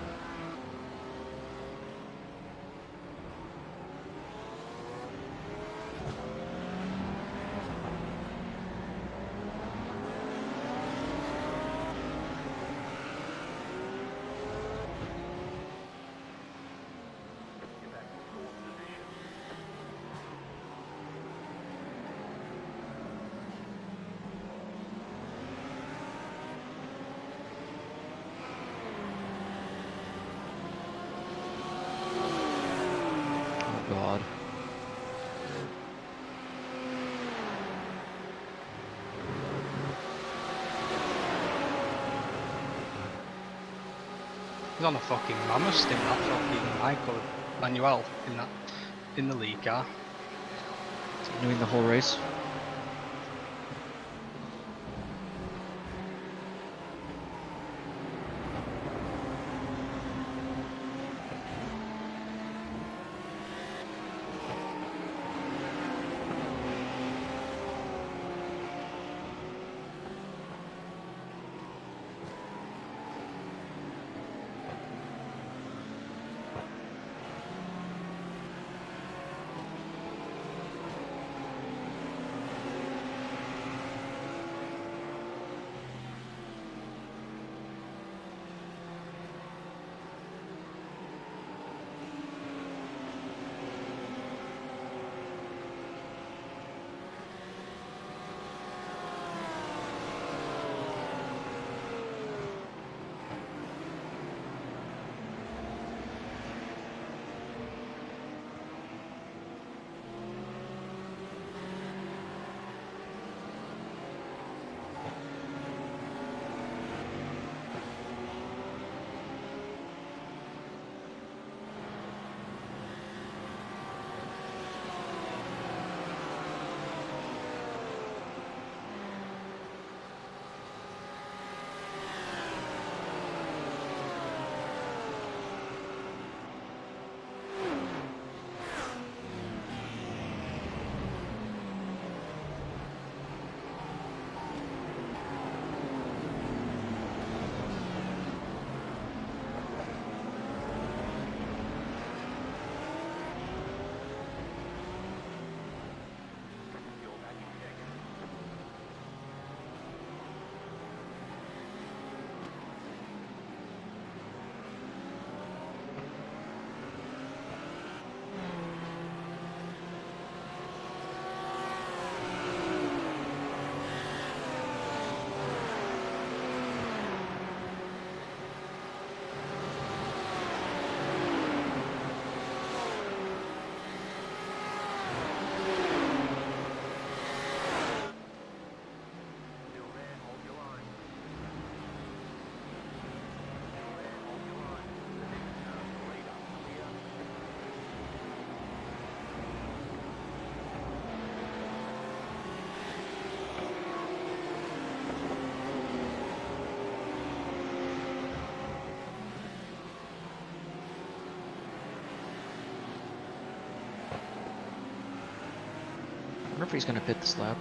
God. was on a fucking mammoth stint, that fucking Michael Manuel in the lead car. Doing the whole race. I wonder if he's going to pit this lap.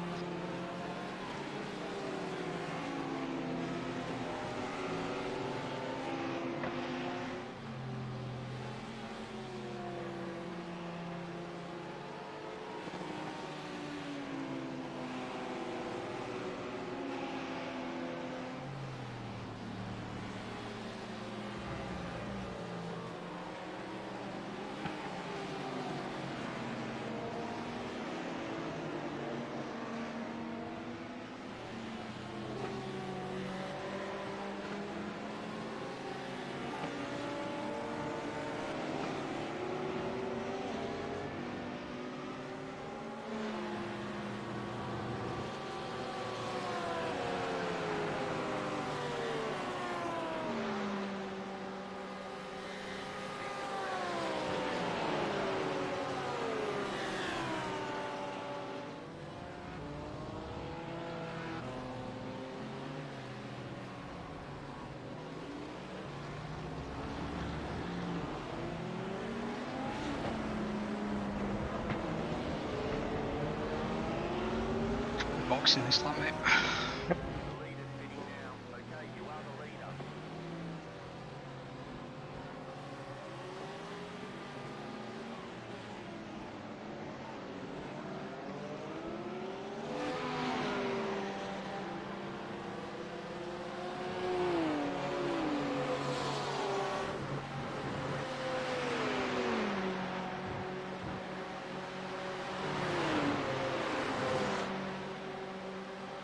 Boxing this lap, mate.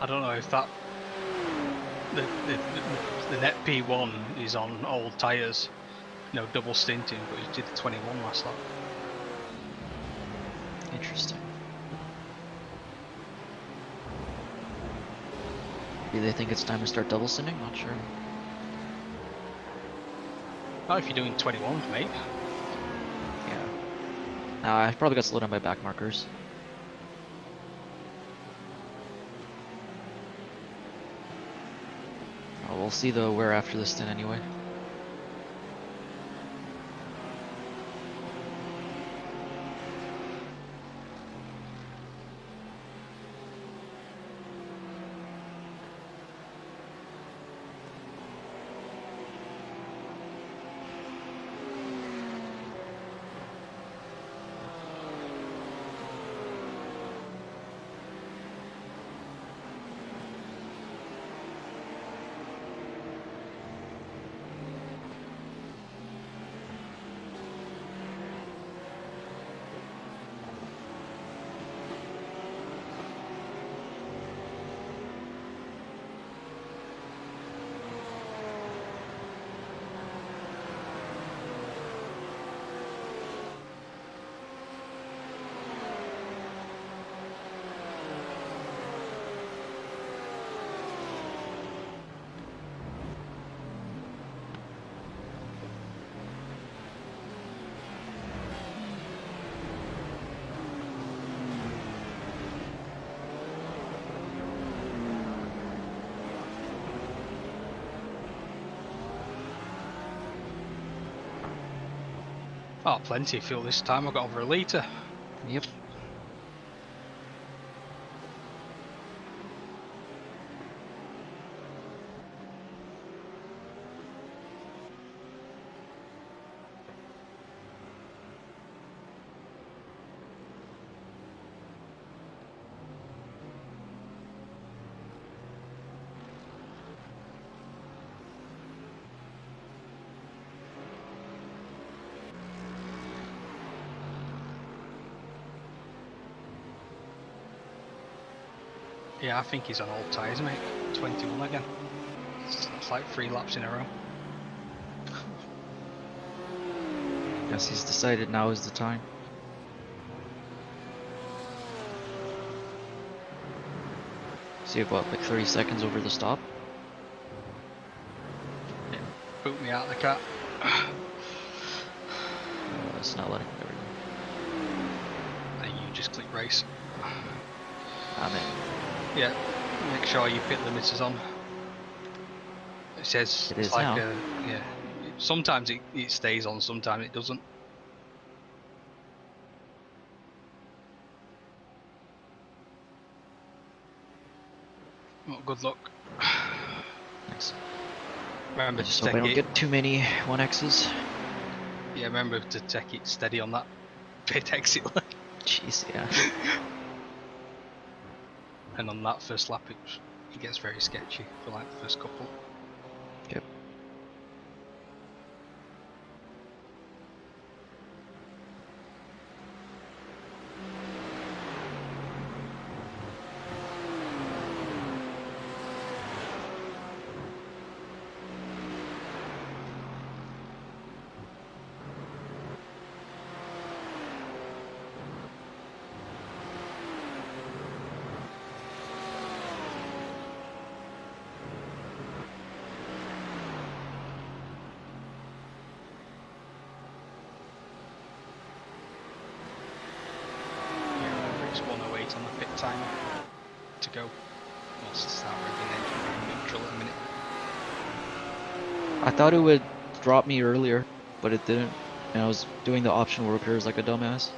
I don't know if that the net P1 is on old tyres, you know, double stinting, but he did the 21 last lap. Interesting. Maybe they think it's time to start double stinting? Not sure. Oh, if you're doing 21s, mate. Yeah. I probably got slowed down by back markers. Oh, we'll see the wear after the stint anyway. Oh, plenty of fuel this time. I got over a litre. Yep. Yeah, I think he's on all tyres, mate. 21 again. It's like 3 laps in a row. Guess he's decided now is the time. So you have what, like 30 seconds over the stop? Boot me out of the car. It's not letting me over. And you just click race. I'm in. Yeah, make sure your pit limiter's on. It says It it's is like now. yeah. Sometimes it stays on, sometimes it doesn't. Well, good luck. Nice. Remember I just to hope I take don't it. get too many 1Xs. Yeah, remember to take it steady on that pit exit line. Jeez, yeah. And on that first lap, it gets very sketchy for like the first couple. Yep. Yeah, remember it's 108 on the pit timer to go. Wants to start revving engine neutral at a minute. I thought it would drop me earlier, but it didn't. And I was doing the optional repairs like a dumbass.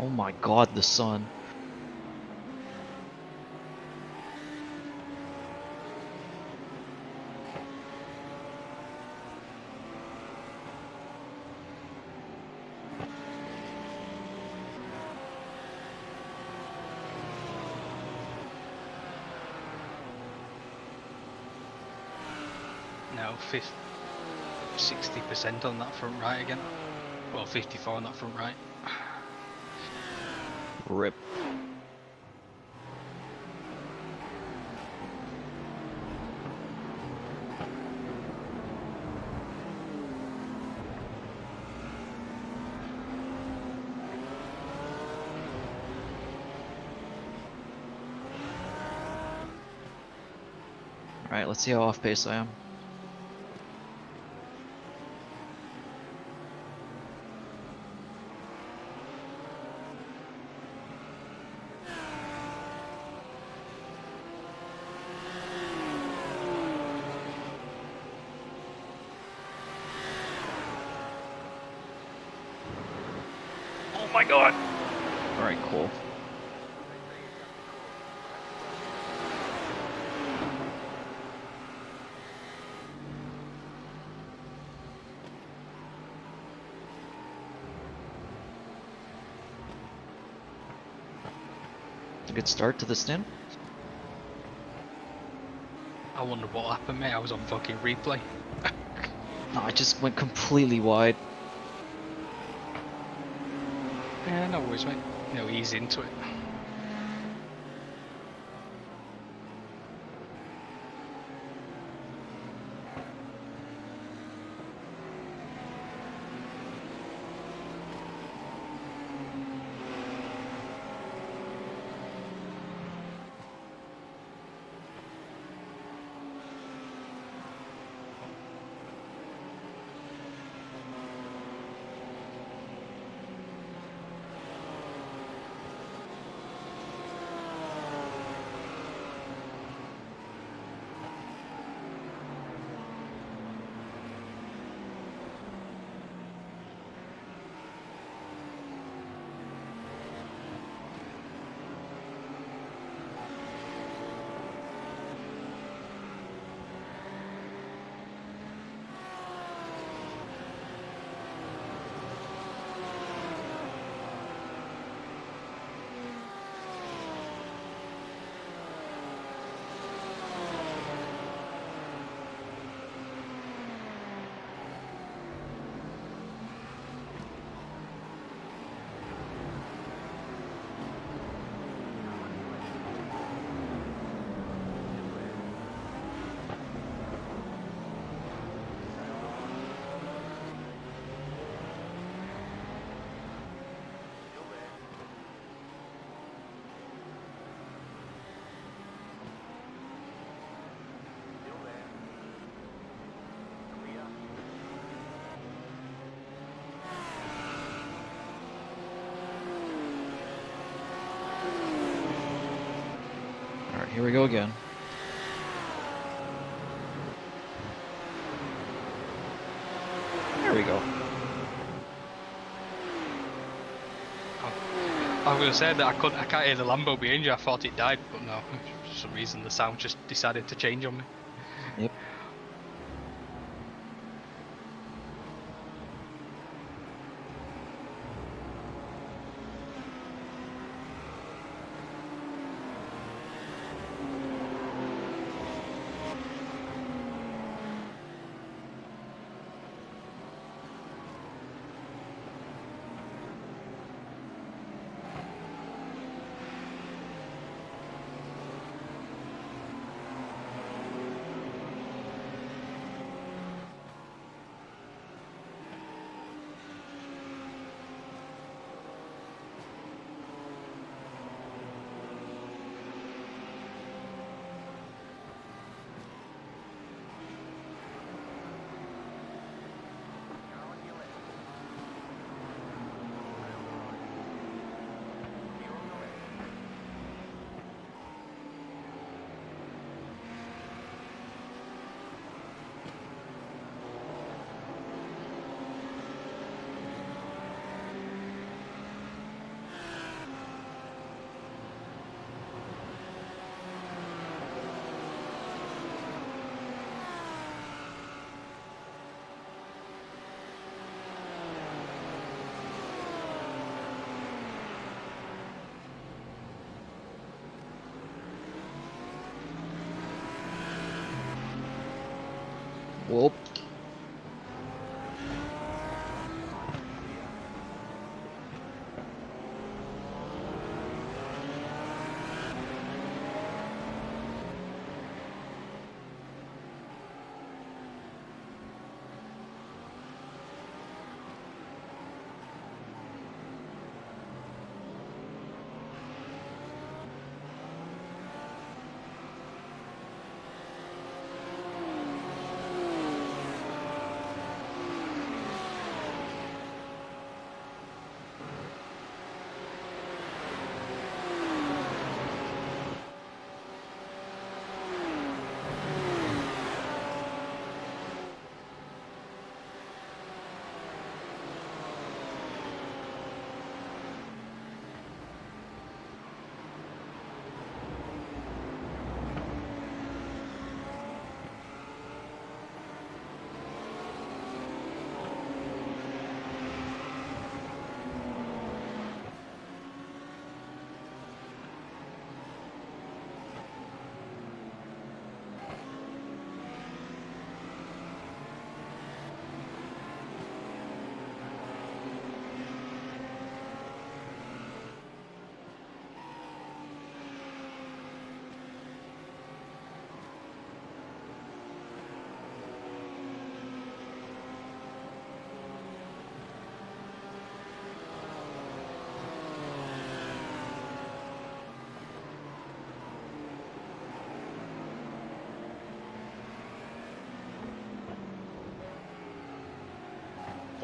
Oh my god, the sun. No, 60% on that front right again. Well, 54 on that front right. Rip. Alright, let's see how off pace I am. Oh my god! Alright, cool. It's a good start to the stint. I wonder what happened, mate. I was on fucking replay. No, I just went completely wide. Yeah, no worries, mate. No, ease into it. Alright, here we go again. There we go. I was gonna say that I can't hear the Lambo behind you. I thought it died, but no. For some reason, the sound just decided to change on me. Yep. Whoop.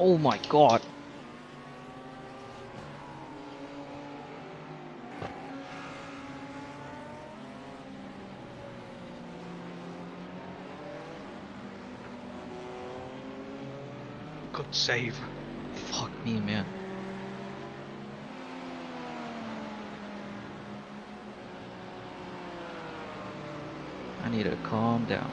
Oh my god. Good save. Fuck me, man. I need to calm down.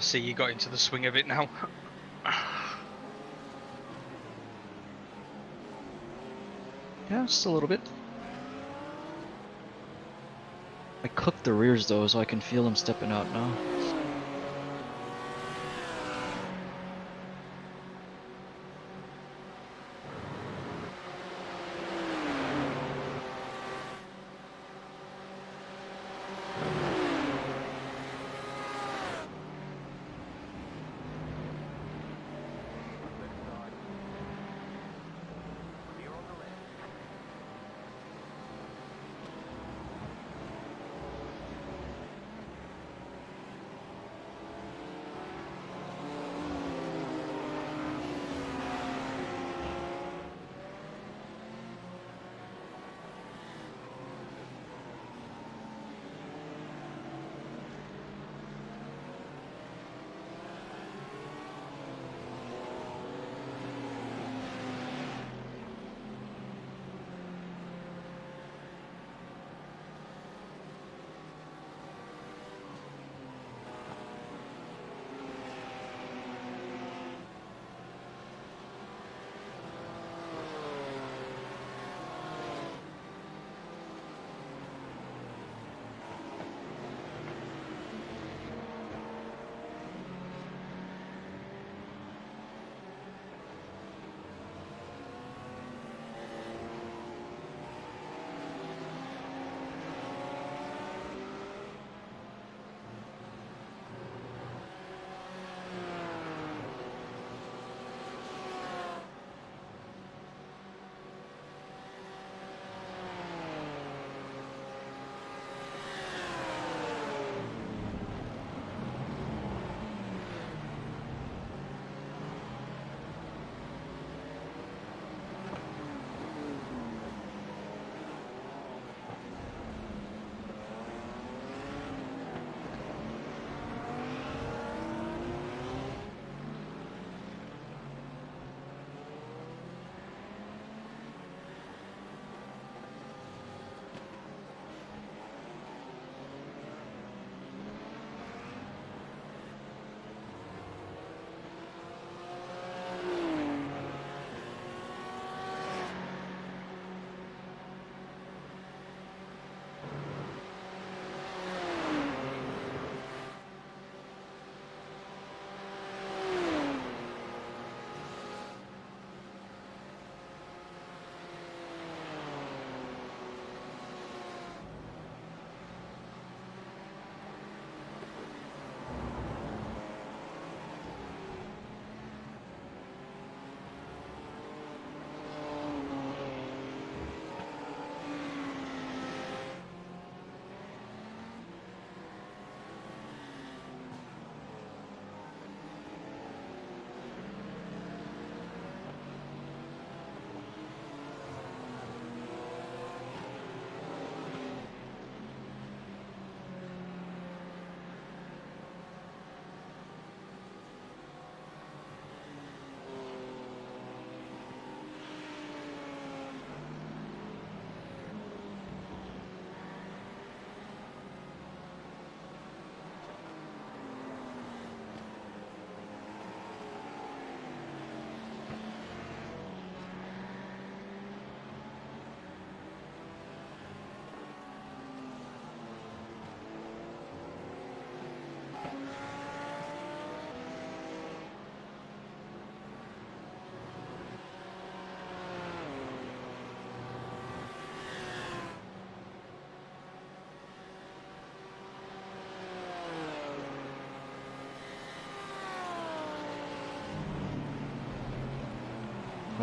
see you got into the swing of it now. Yeah, just a little bit. I cooked the rears though, so I can feel them stepping out now.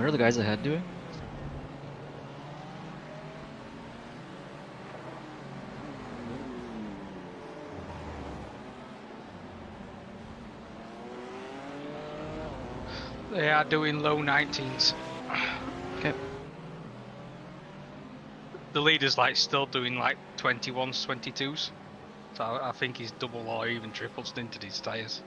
What are the guys ahead doing? They are doing low 19s. Okay. The leader's like still doing like 21s, 22s. So I think he's double or even triple stinted his tyres.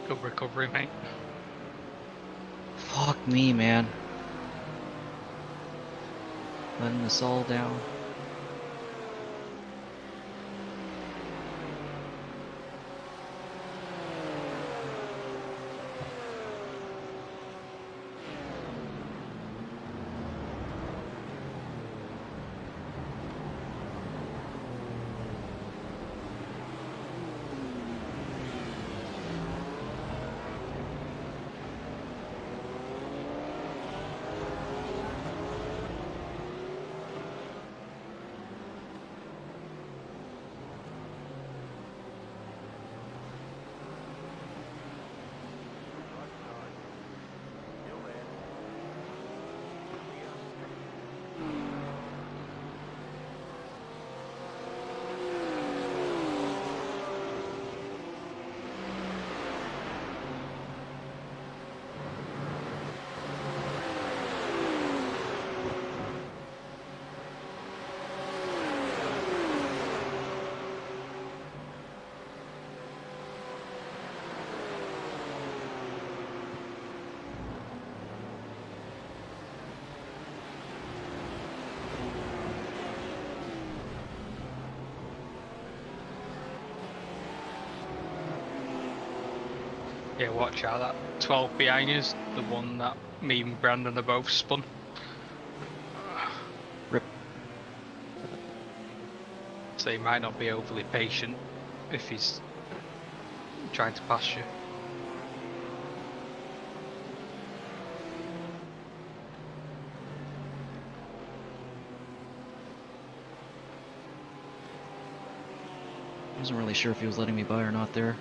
Good recovery, mate. Fuck me, man. Letting us all down. Yeah, watch out, that 12 behind you is the one that me and Brandon are both spun. Rip. So he might not be overly patient if he's trying to pass you. Wasn't really sure if he was letting me by or not there.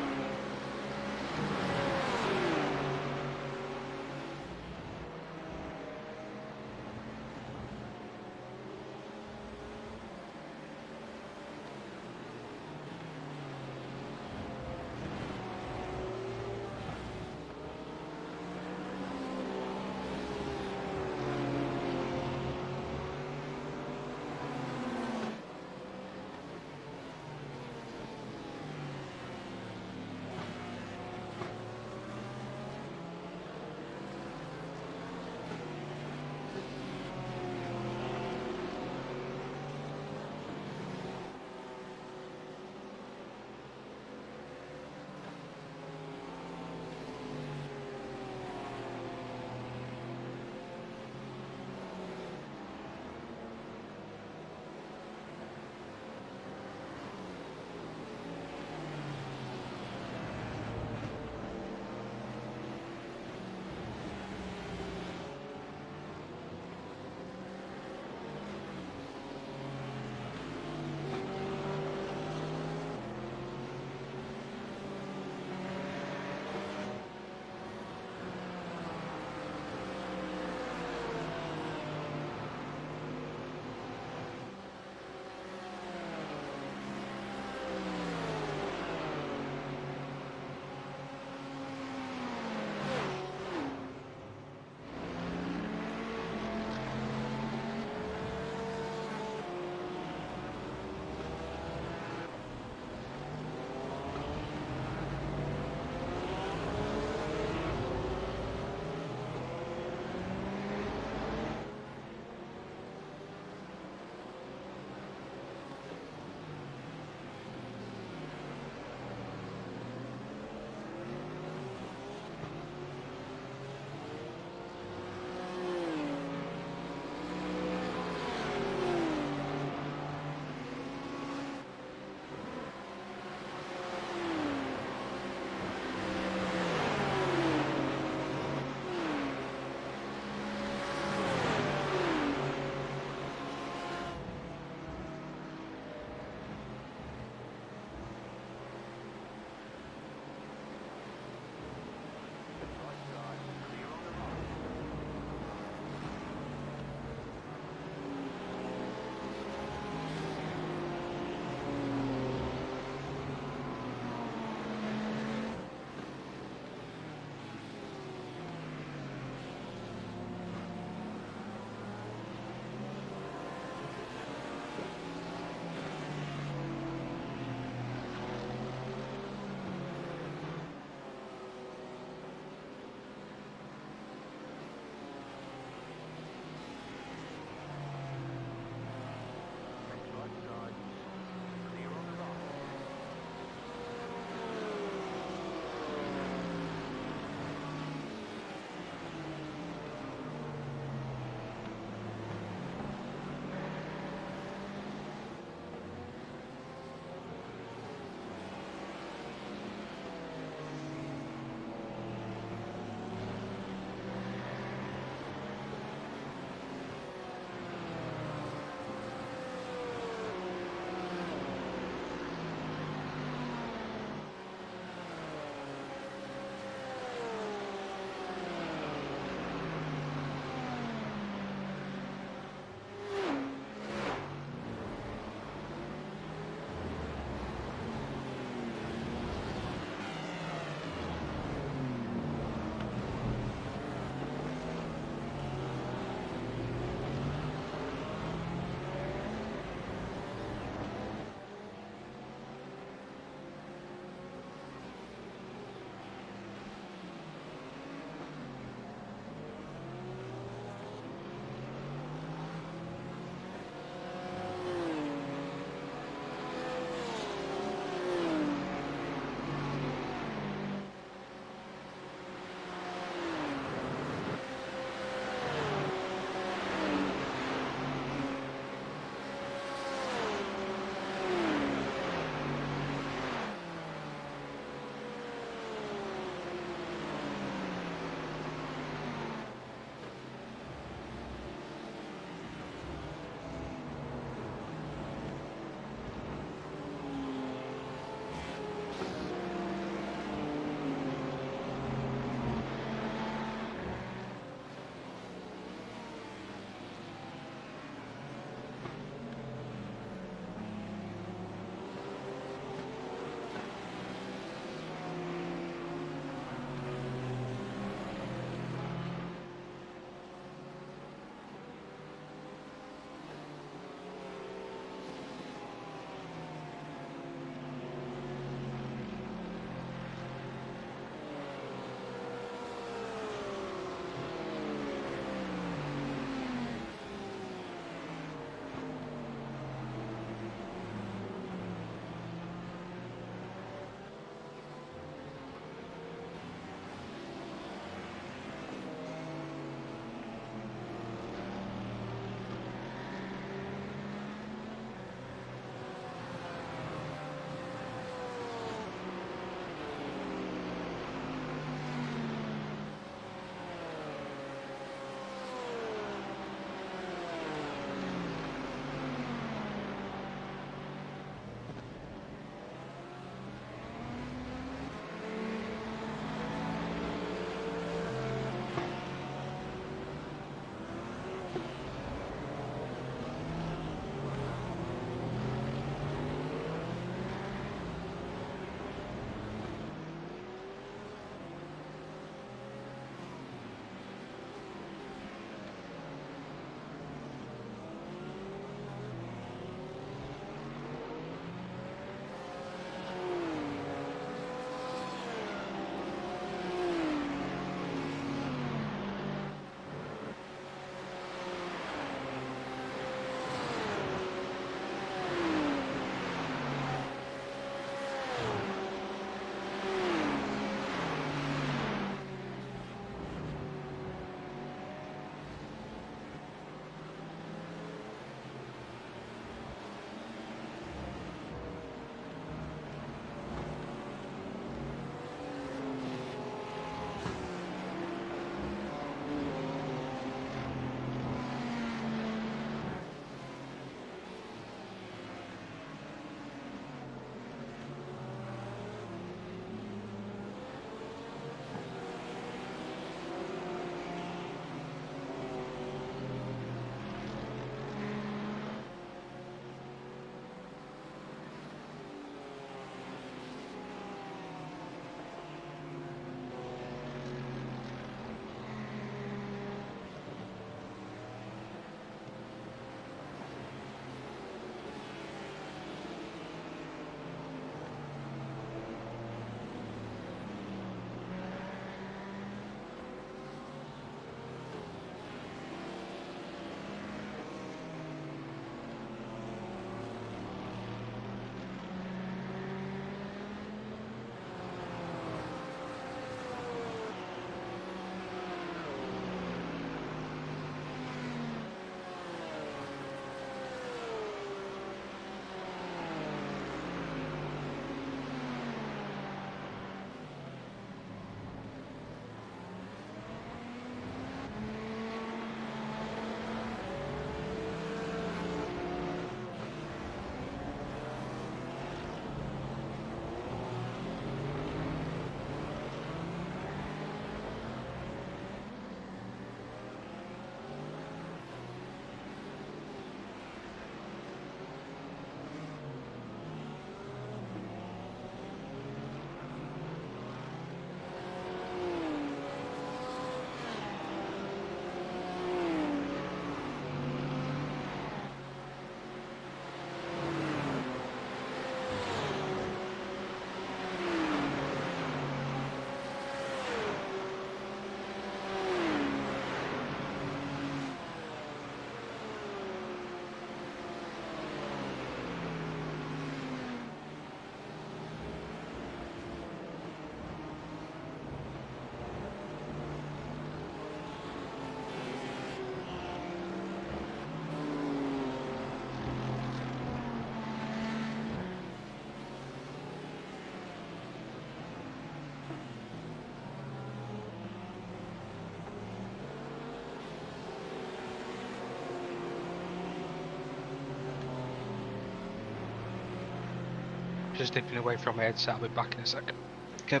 Just dipping away from my headset. I'll be back in a sec. Okay.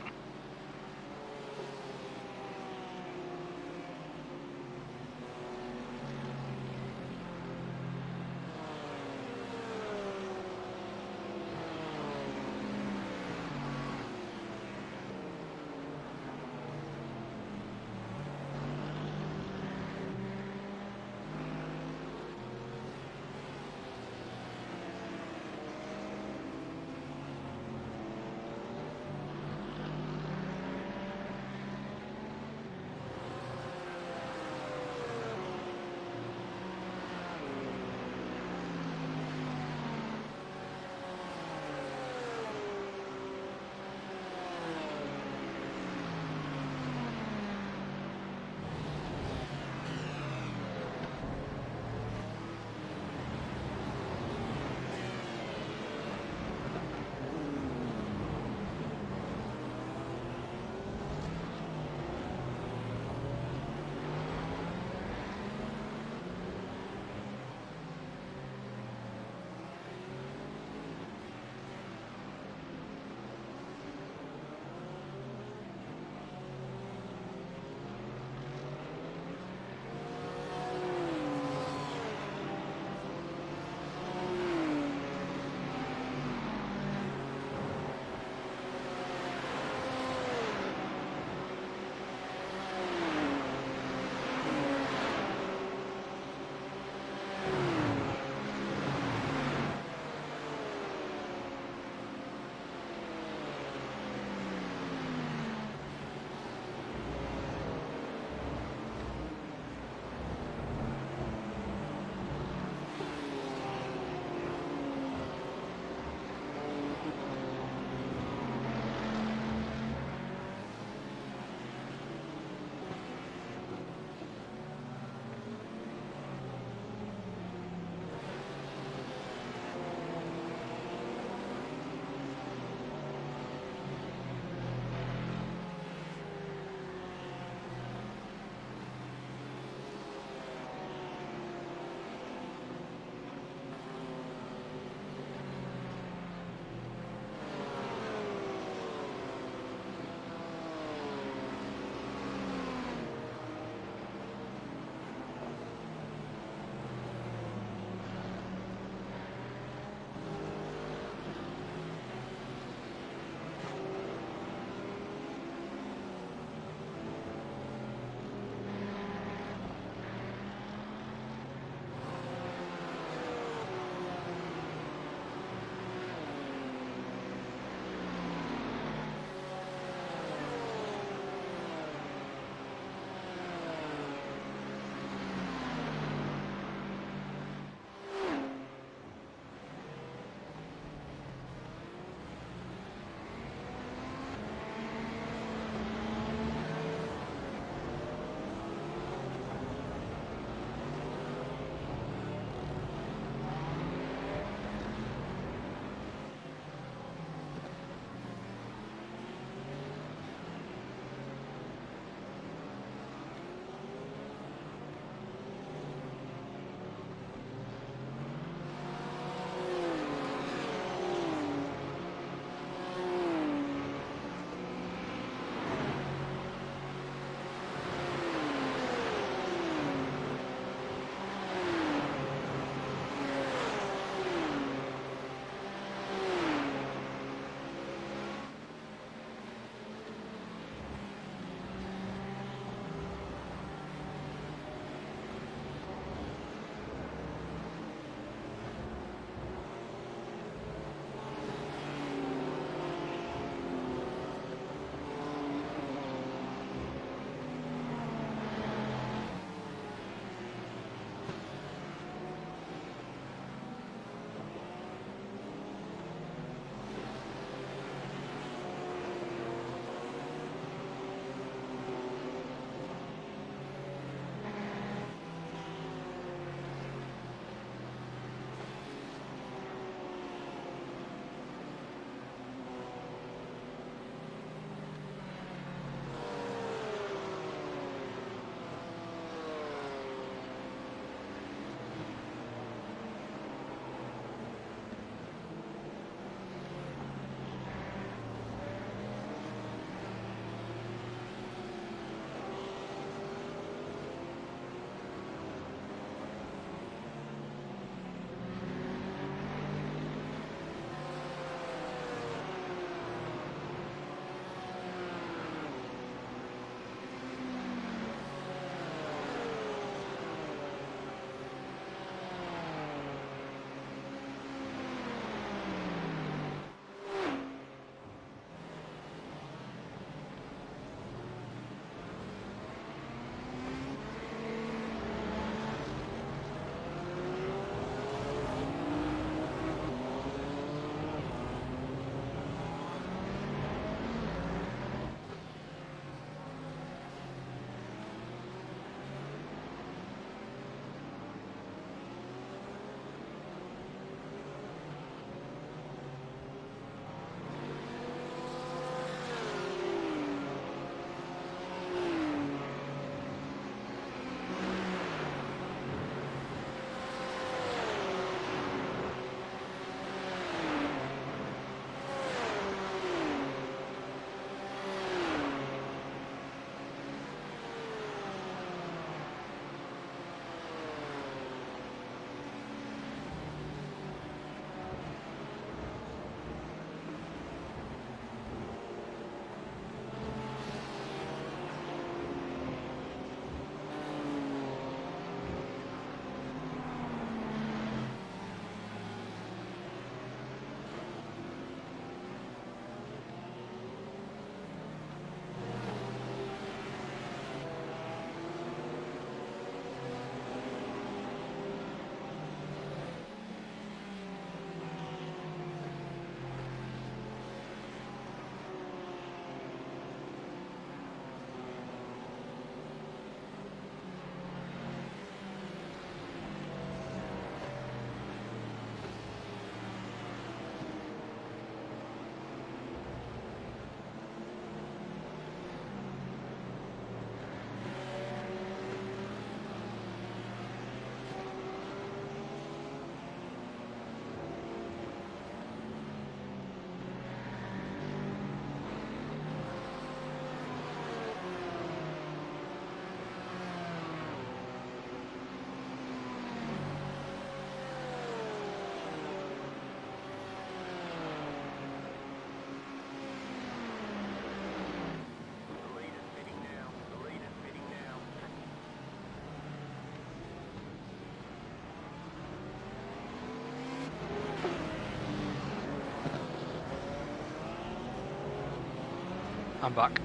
I'm back.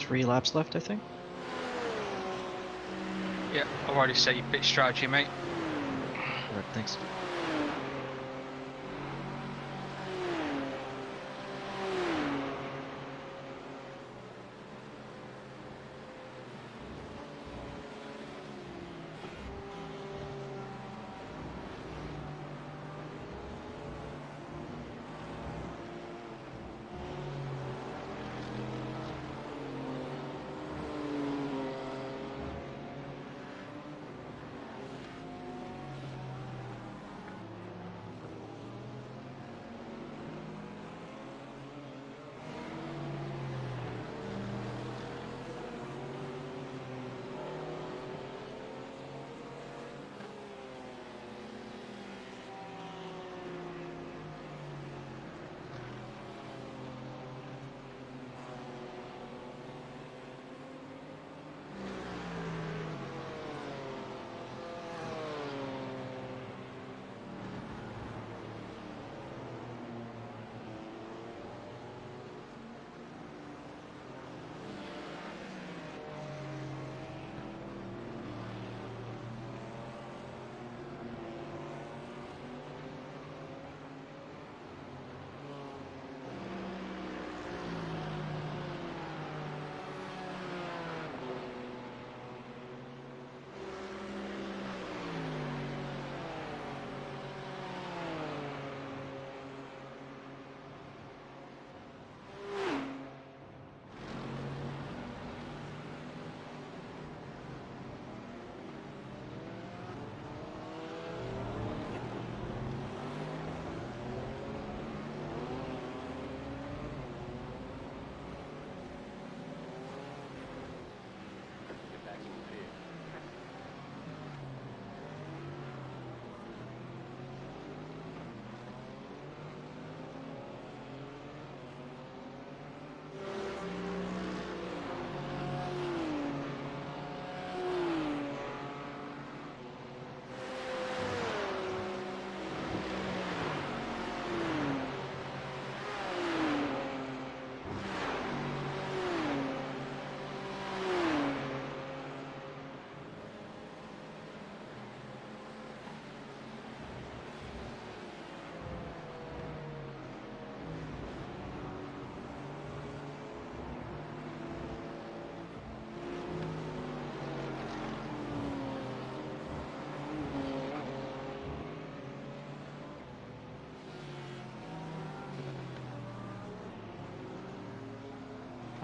Three laps left, I think. Yeah, I've already set your pit strategy, mate. Alright, thanks.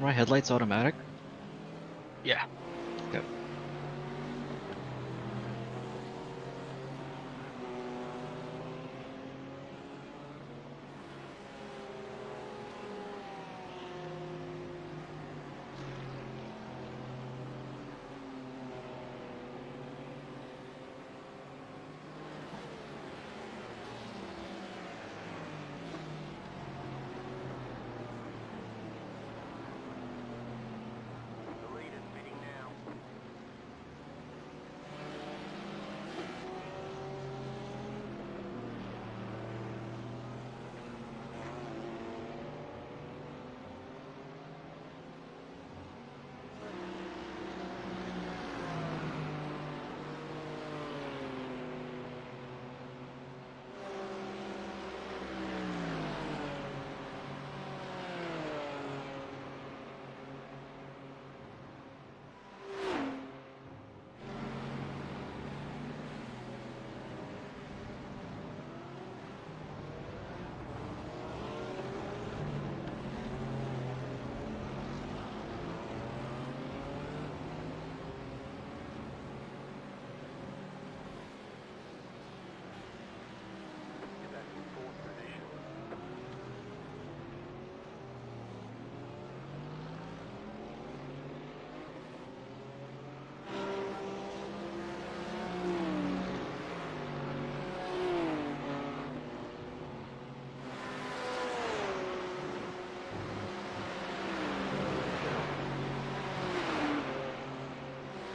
Are my headlights automatic? Yeah. Okay.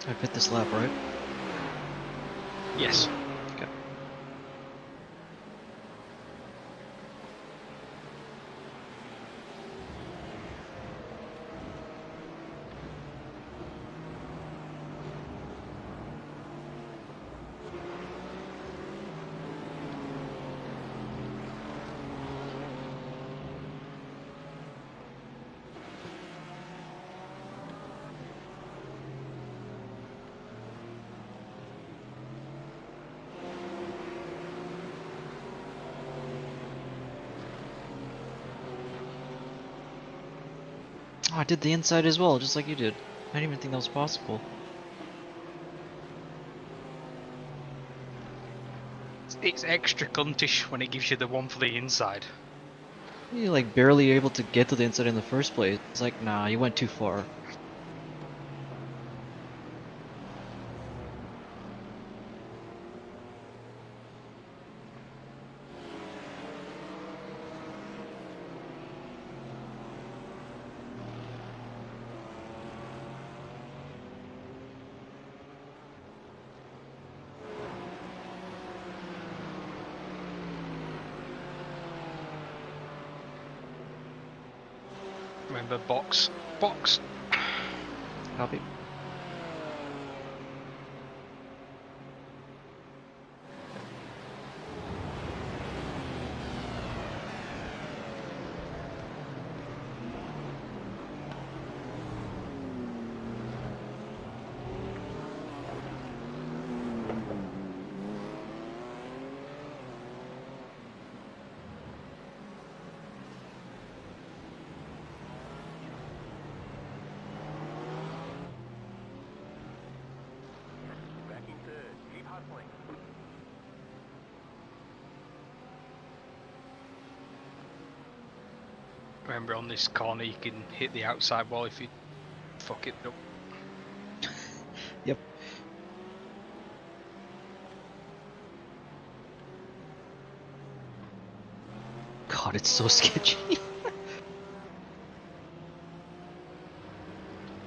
I fit this lap, right? Yes. Okay. Oh, I did the inside as well, just like you did. I didn't even think that was possible. It's extra cuntish when it gives you the one for the inside. You're like barely able to get to the inside in the first place. It's like, nah, you went too far. Remember, box. Box! Copy. Remember, on this corner you can hit the outside wall if you fuck it up. Yep. God, it's so sketchy.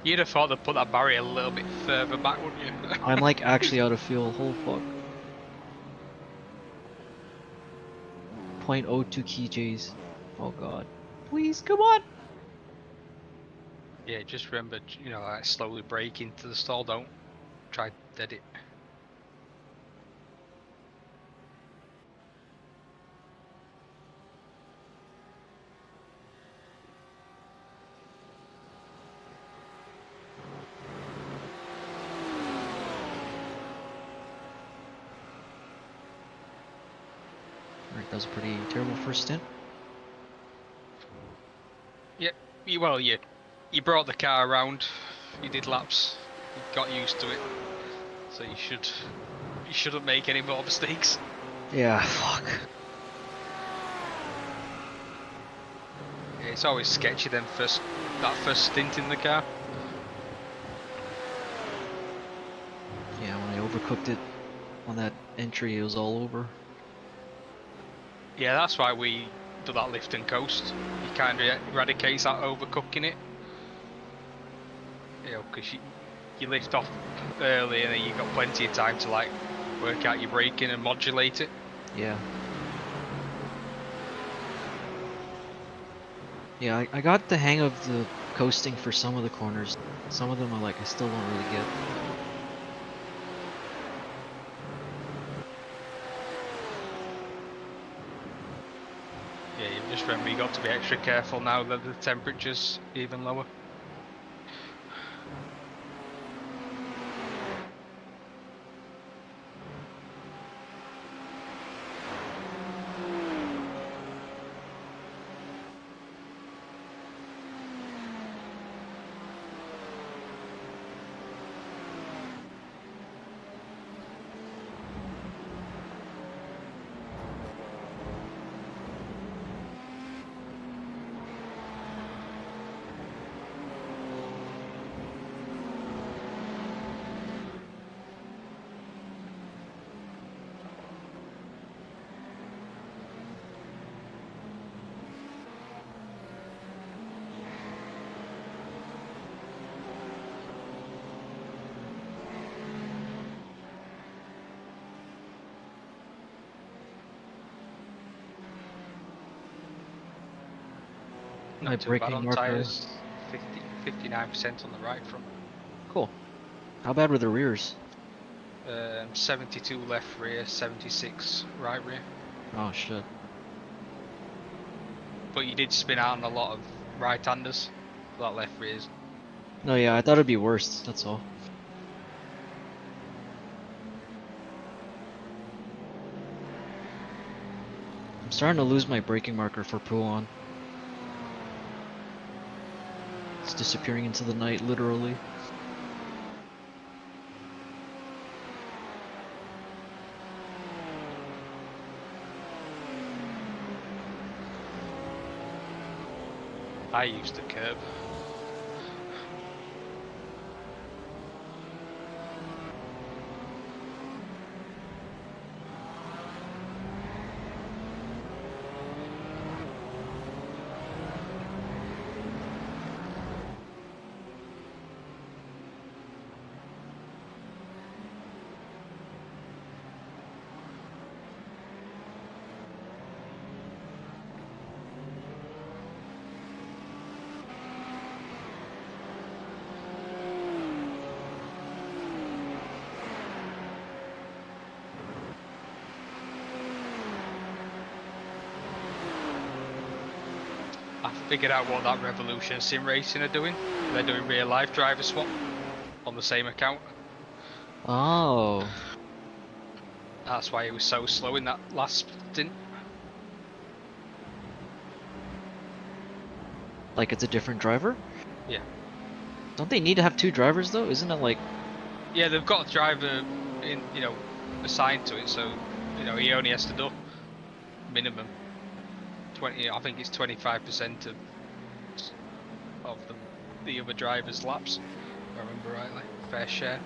You'd have thought they'd put that barrier a little bit further back, wouldn't you? I'm like actually out of fuel. Holy fuck. 0.02 kJs. Oh god. Please, come on. Yeah, just remember, you know, like slowly brake into the stall. Don't try dead it. Alright, that was a pretty terrible first stint. Yeah, well, yeah. You brought the car around, you did laps, you got used to it, so you shouldn't make any more mistakes. Yeah, fuck. Yeah, it's always sketchy then that first stint in the car. Yeah, when I overcooked it on that entry, it was all over. Yeah, that's why we do that lift and coast. You kind of eradicates that overcooking it. You know, because you lift off early and then you've got plenty of time to like work out your braking and modulate it. Yeah. Yeah, I got the hang of the coasting for some of the corners. Some of them are like, I still don't really get. Yeah, you just remember you got to be extra careful now that the temperature's even lower. My Not too bad braking on marker. tyres, 59% on the right front. Cool. How bad were the rears? 72 left rear, 76 right rear. Oh shit. But you did spin out on a lot of right-handers. That left rears. No, yeah, I thought it'd be worse, that's all. I'm starting to lose my braking marker for Puon. It's disappearing into the night, literally. I used the curb. I figured out what that Revolution Sim Racing are doing. They're doing real life driver swap on the same account. Oh. That's why it was so slow in that last stint. Like it's a different driver? Yeah. Don't they need to have two drivers though? Isn't it like... Yeah, they've got a driver assigned to it, so he only has to do minimum 20. I think it's 25% of the other driver's laps. If I remember rightly, fair share.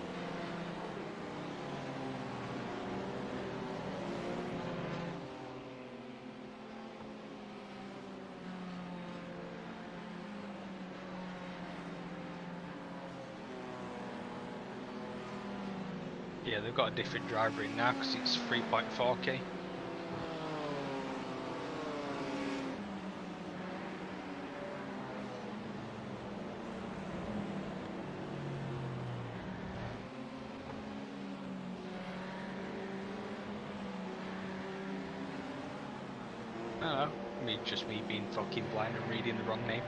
Yeah, they've got a different driver in now because it's 3.4k. I don't know, just me being fucking blind and reading the wrong name.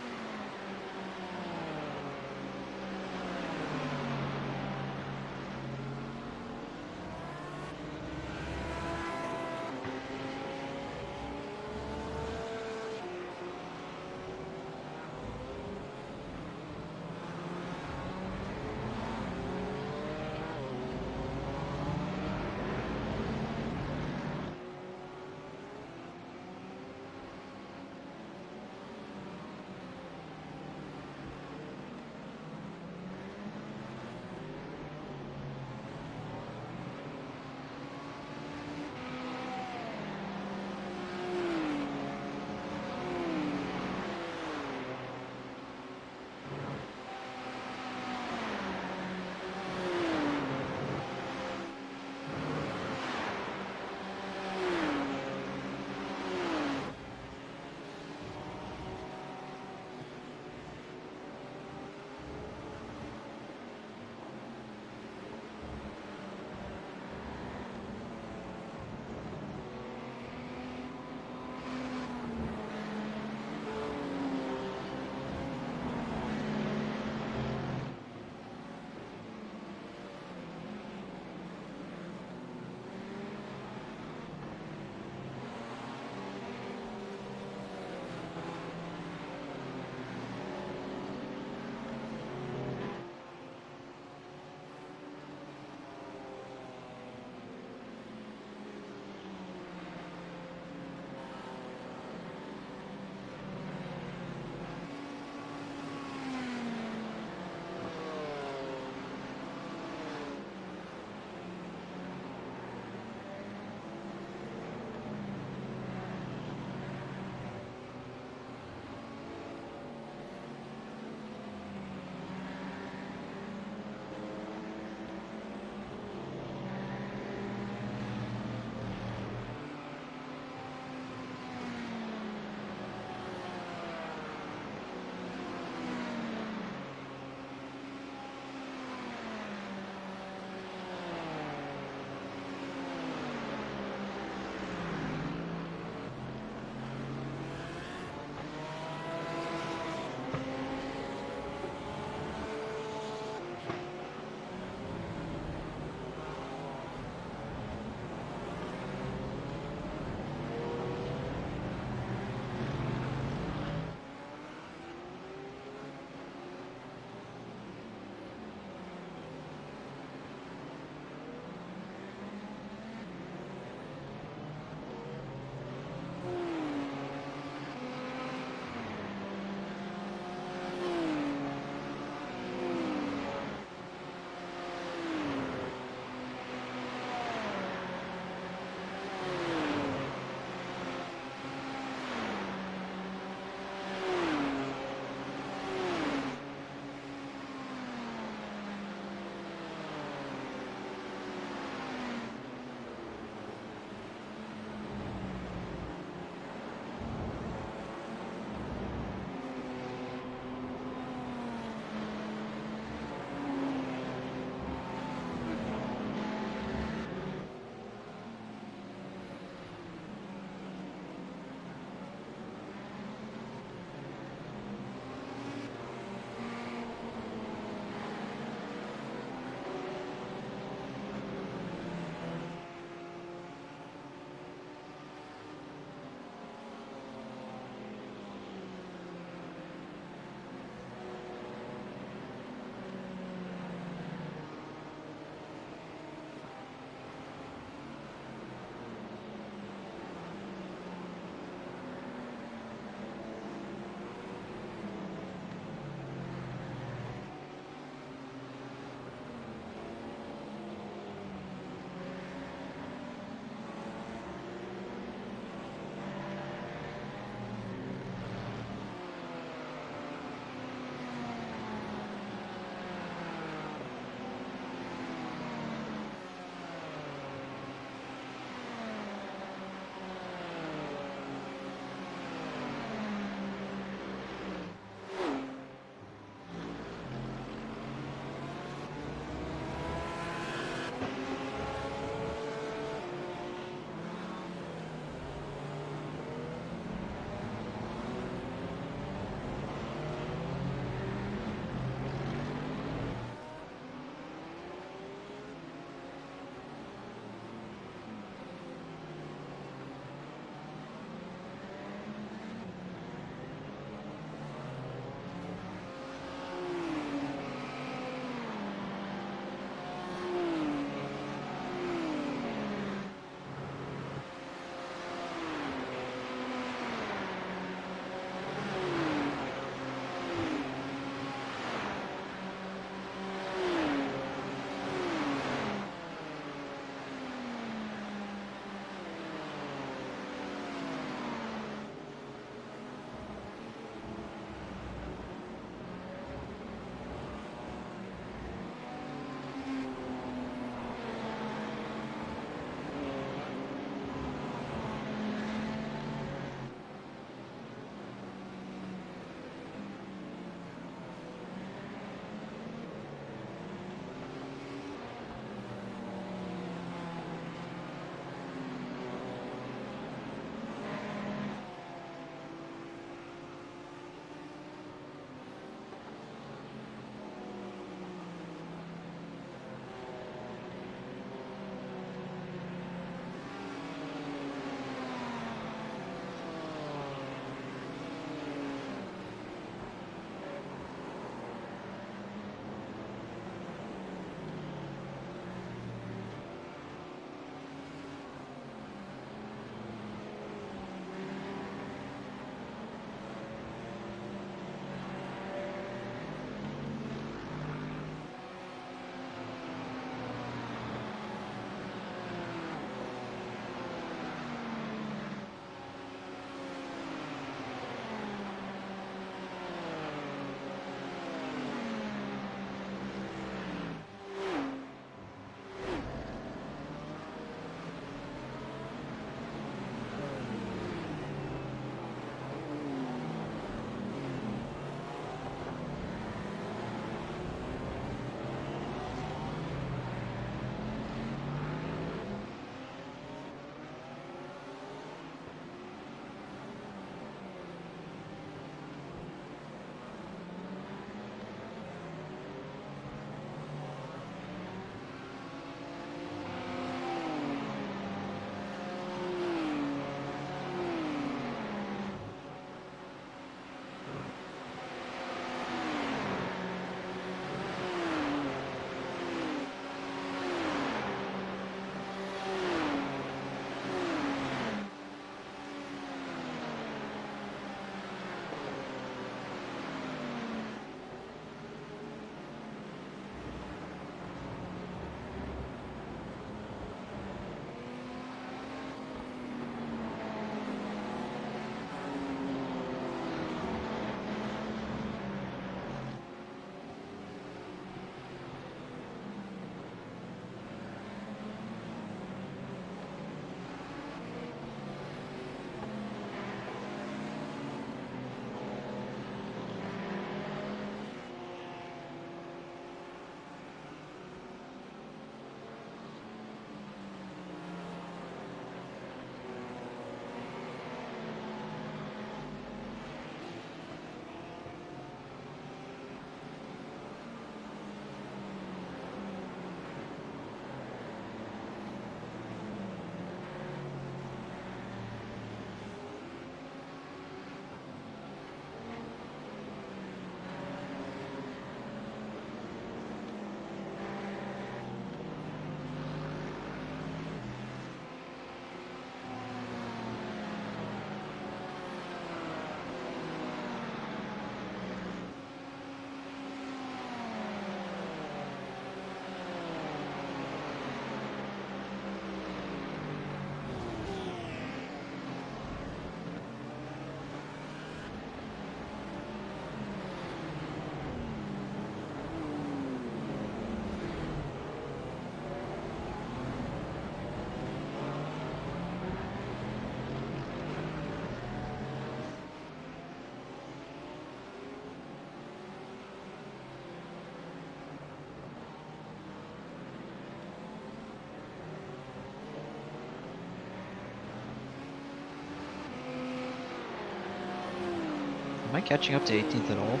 Am I catching up to 18th at all?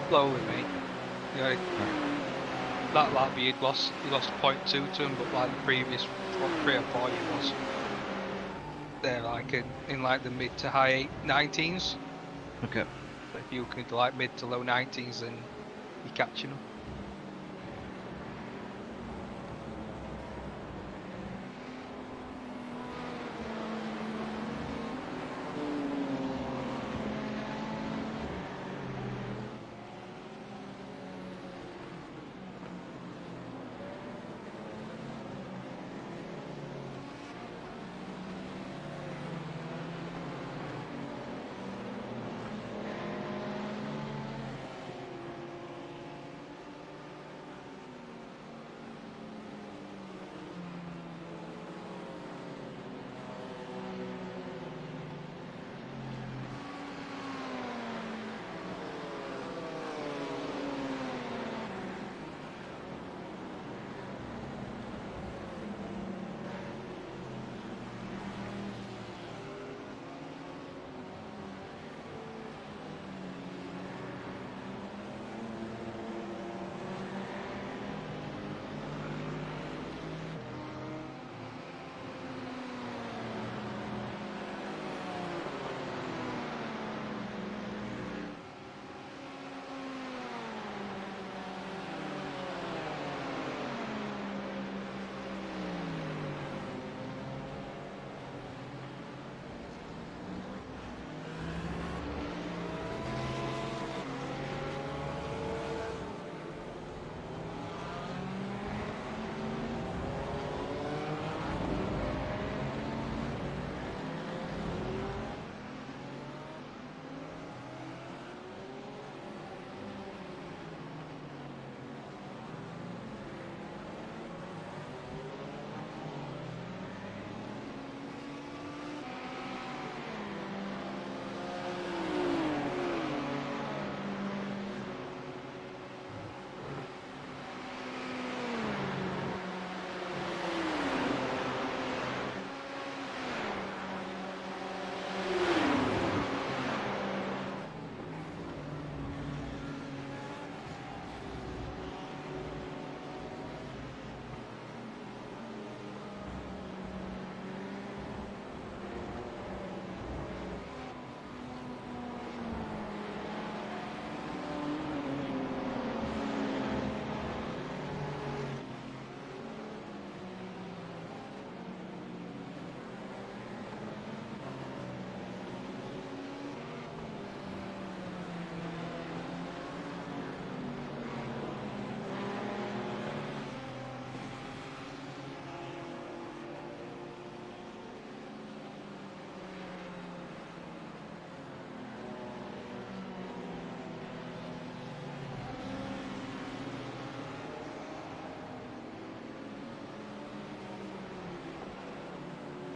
Slowly, mate. Yeah, that lap he lost 0.2 to him, but like the previous 3 or 4 he was. They're like in like the mid to high 19s. Okay. But if you could like mid to low 19s, then you're catching them.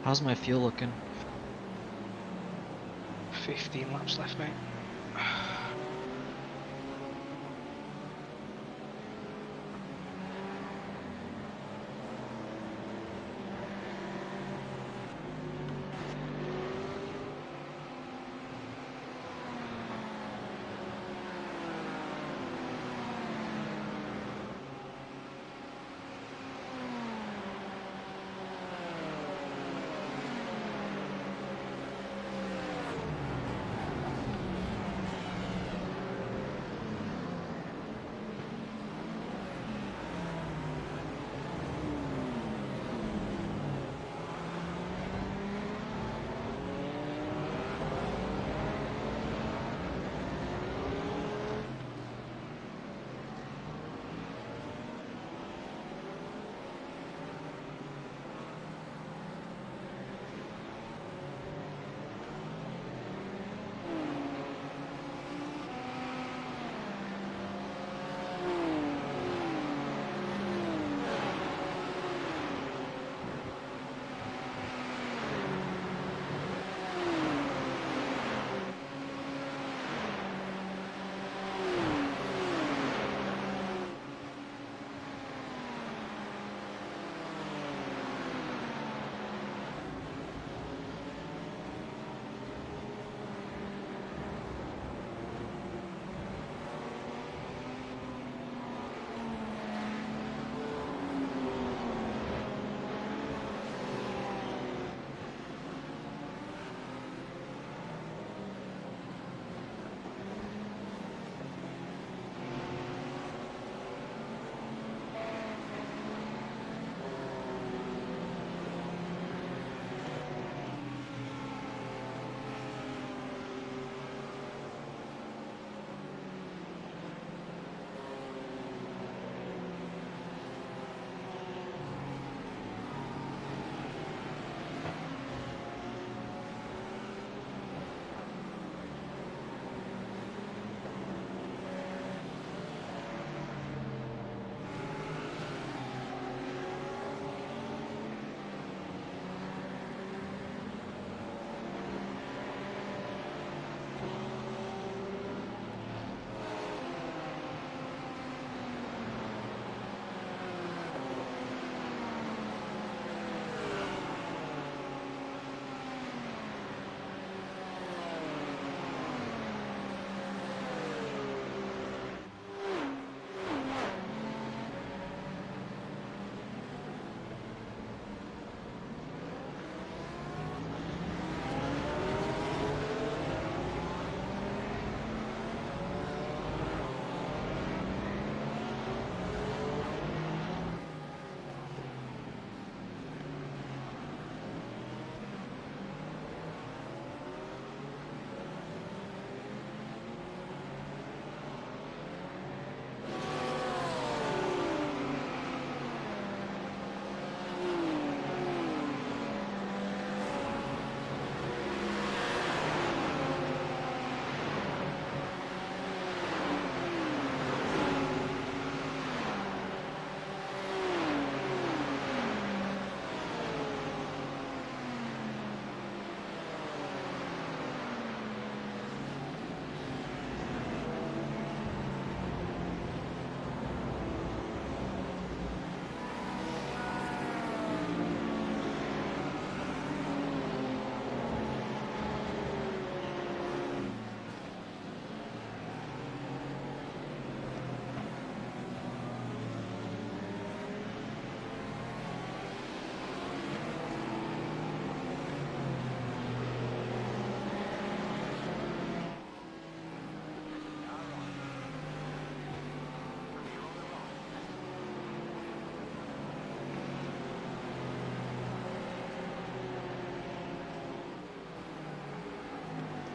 How's my fuel looking? 15 laps left, mate.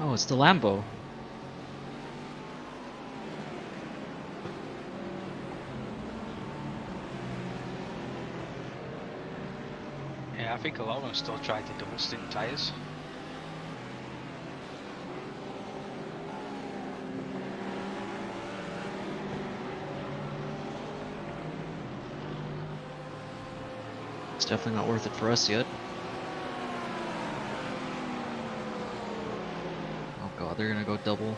Oh, it's the Lambo. Yeah, I think a lot of them still try the double stint tyres. It's definitely not worth it for us yet. Oh god, they're gonna go double.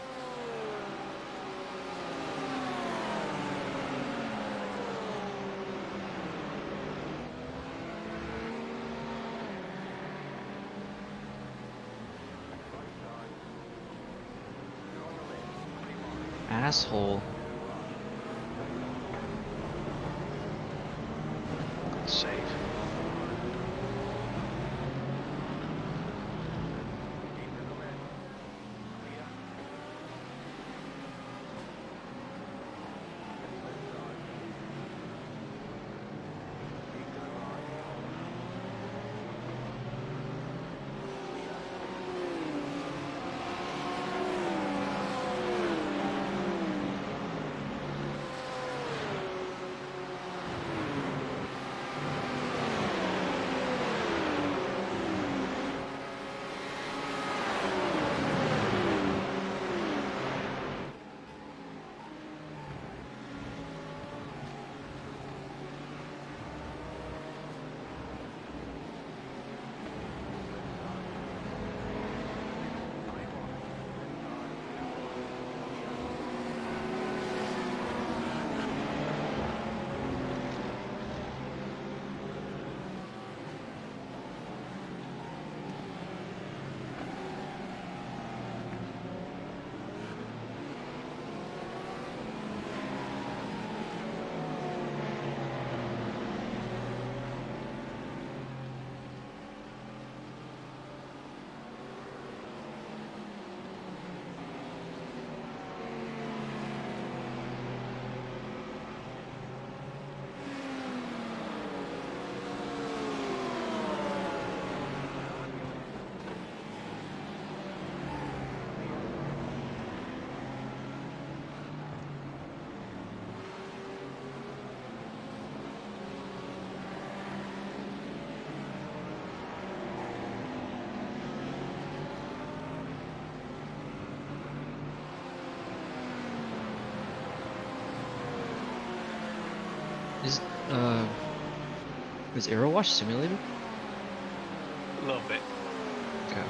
Asshole. Save. Is uh is Aerowash simulated? A little bit. Okay.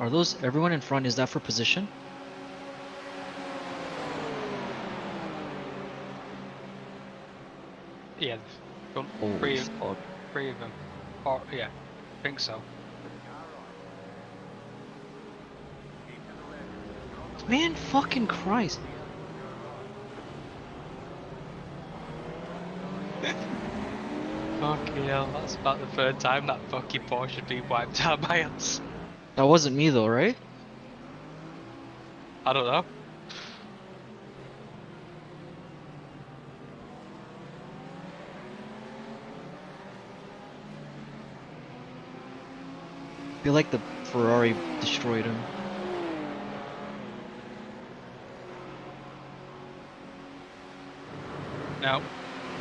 Are those everyone in front? Is that for position? Yeah, front Holy three, fuck. three of them. Or, yeah, I think so. Man, fucking Christ. Fucking hell, that's about the third time that fucking Porsche should be wiped out by us. That wasn't me though, right? I don't know. I feel like the Ferrari destroyed him. No,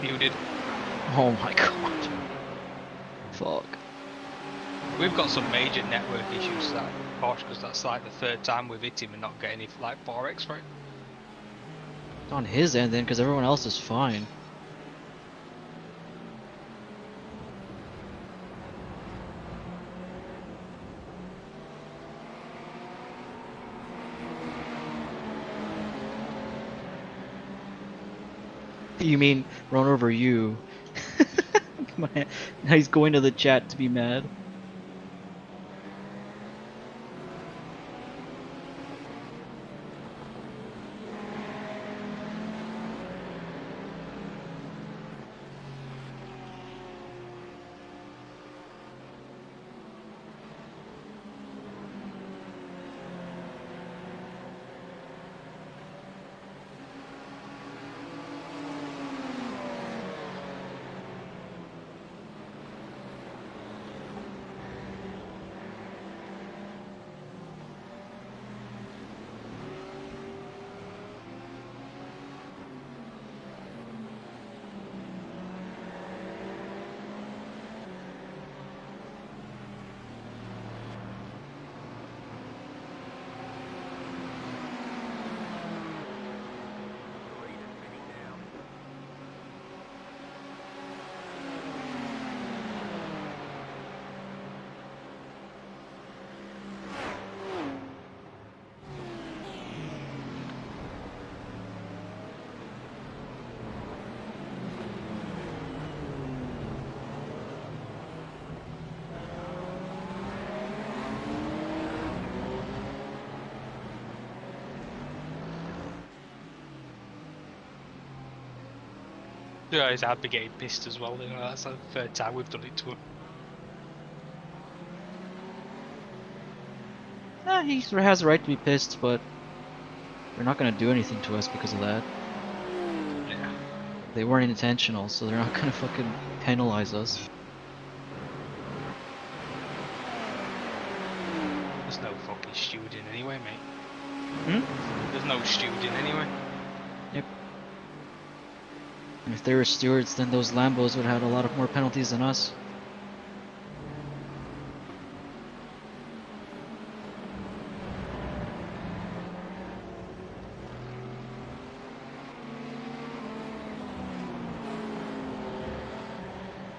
you did. Oh my god. Fuck. We've got some major network issues that Porsche, because that's like the third time we've hit him and not get any like 4x for it. It's on his end then, because everyone else is fine. You mean run over you? Man, now he's going to the chat to be mad. Yeah, he's had getting pissed as well. You know, that's the third time we've done it to him. He has the right to be pissed, but they're not gonna do anything to us because of that. Yeah. They weren't intentional, so they're not gonna fucking penalize us. There's no fucking stewarding anyway, mate. Hmm? There's no stewarding anyway. Yep. And if they were stewards, then those Lambos would have had a lot of more penalties than us.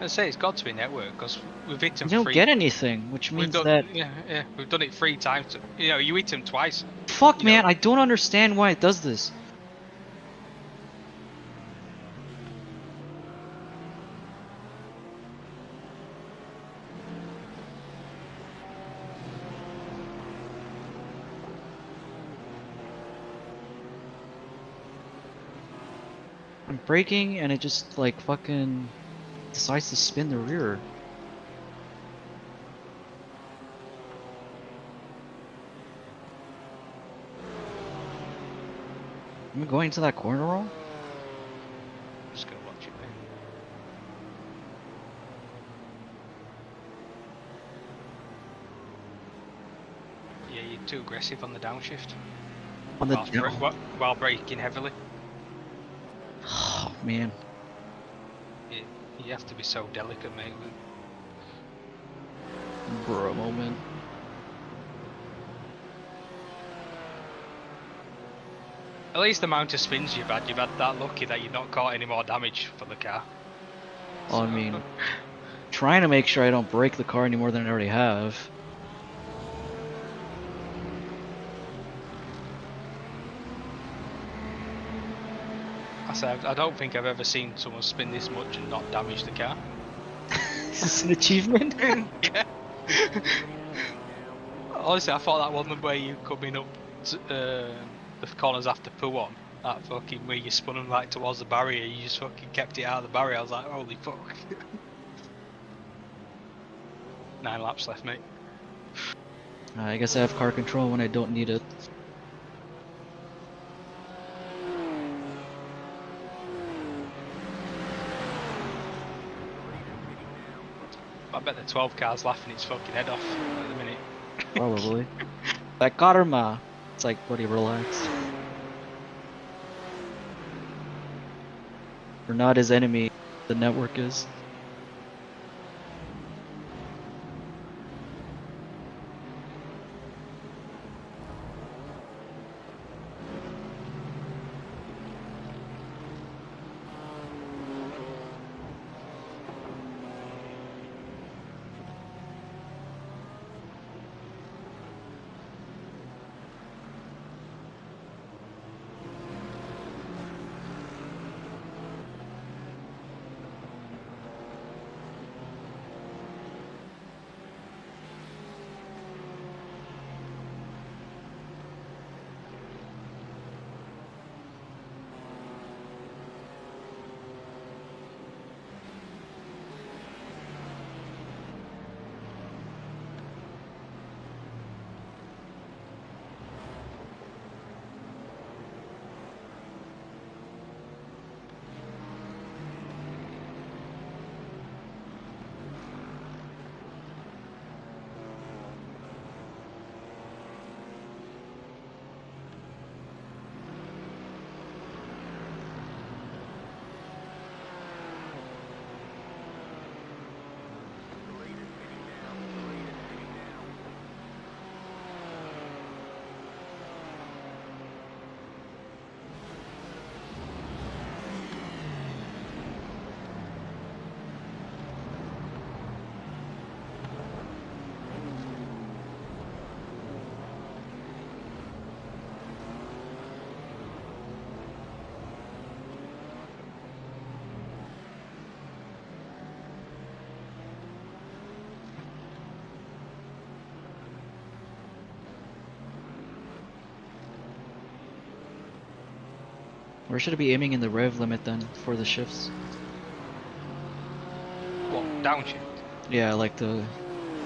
I say it's got to be network because we've hit him You don't three. get anything, which We've means done, that... yeah, we've done it 3 times. You know, you hit him twice. Fuck, You man, know. I don't understand why it does this. I'm braking and it just like fucking decides to spin the rear. Am I going to that corner wrong? Just gonna watch it, mate. Yeah, you're too aggressive on the downshift. On the down. While braking heavily. Oh man. You have to be so delicate, mate. Bro moment. At least the amount of spins you've had that lucky that you've not caught any more damage for the car. Well, I mean, trying to make sure I don't break the car any more than I already have. I said, I don't think I've ever seen someone spin this much and not damage the car. Is this an achievement? Yeah. Honestly, I thought that one the way you coming up to, the corners after Poo on, that fucking where you spun them like towards the barrier, you just fucking kept it out of the barrier. I was like, holy fuck. 9 laps left, mate. I guess I have car control when I don't need it. I bet the 12 car's laughing its fucking head off at the minute. Probably. That karma. It's like, buddy, relax. We're not his enemy. The network is. Where should I be aiming in the rev limit then for the shifts? What, downshift? Yeah, like the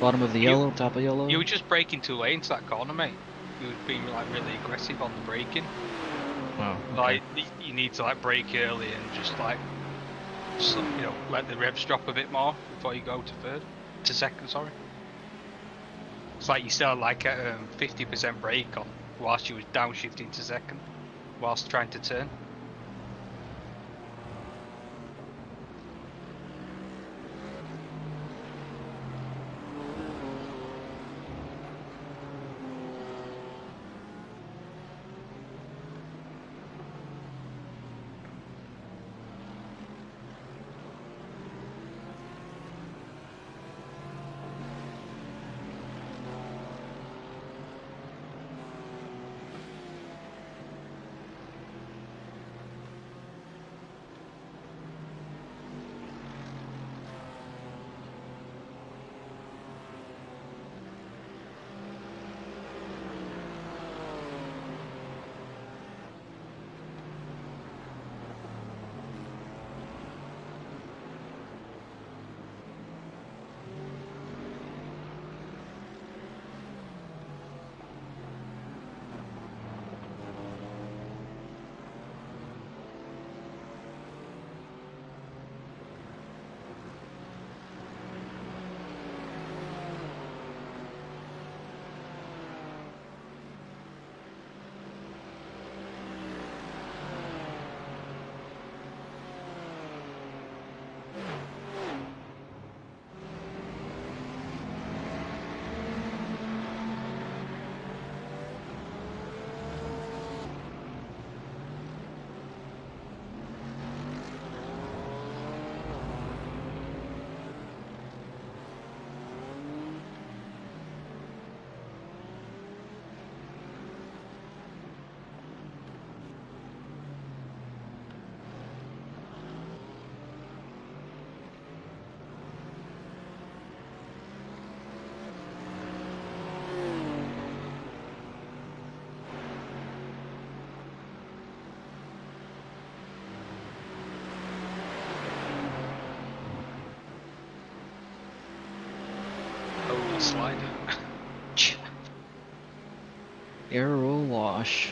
bottom of the yellow, top of yellow. You were just braking too late into that corner, mate. You were being like really aggressive on the braking. Oh, okay. Like you need to like brake early and just like, you know, let the revs drop a bit more before you go to second. Sorry. It's like you still had like a 50% brake on whilst you was downshifting to second, whilst trying to turn. Arrow wash.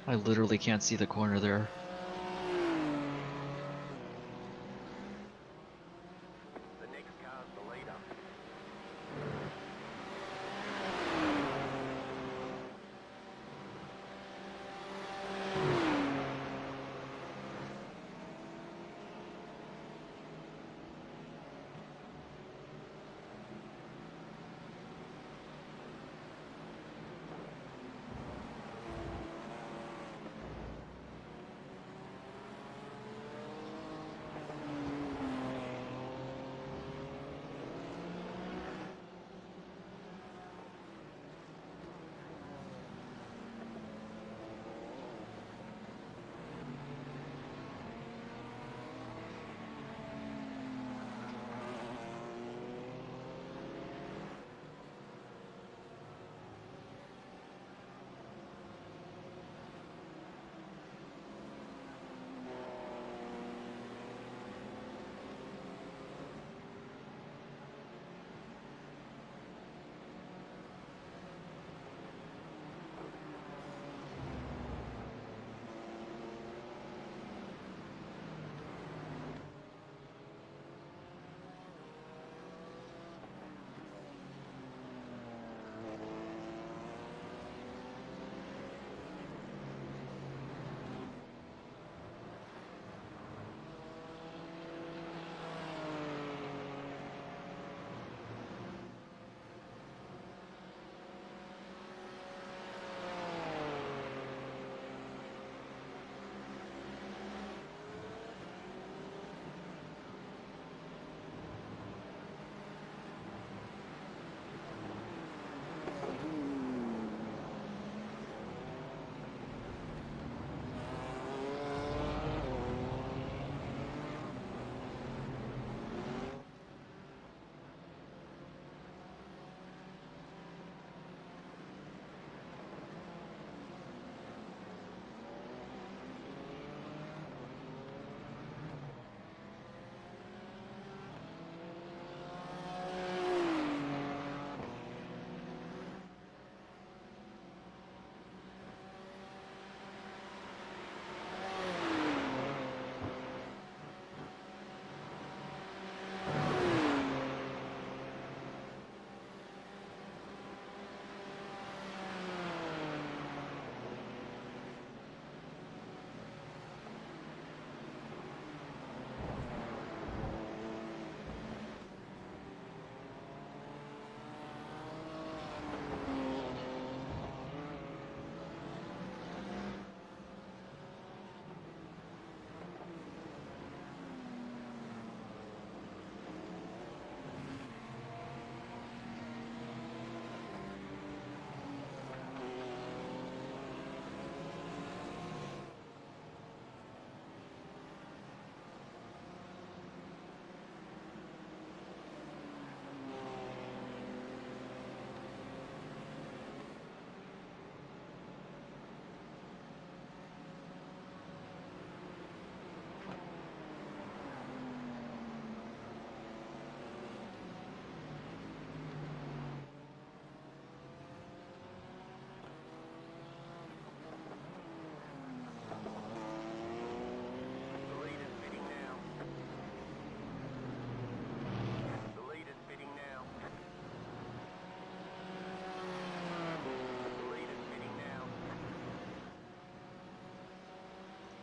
I literally can't see the corner there. The next car's the leader.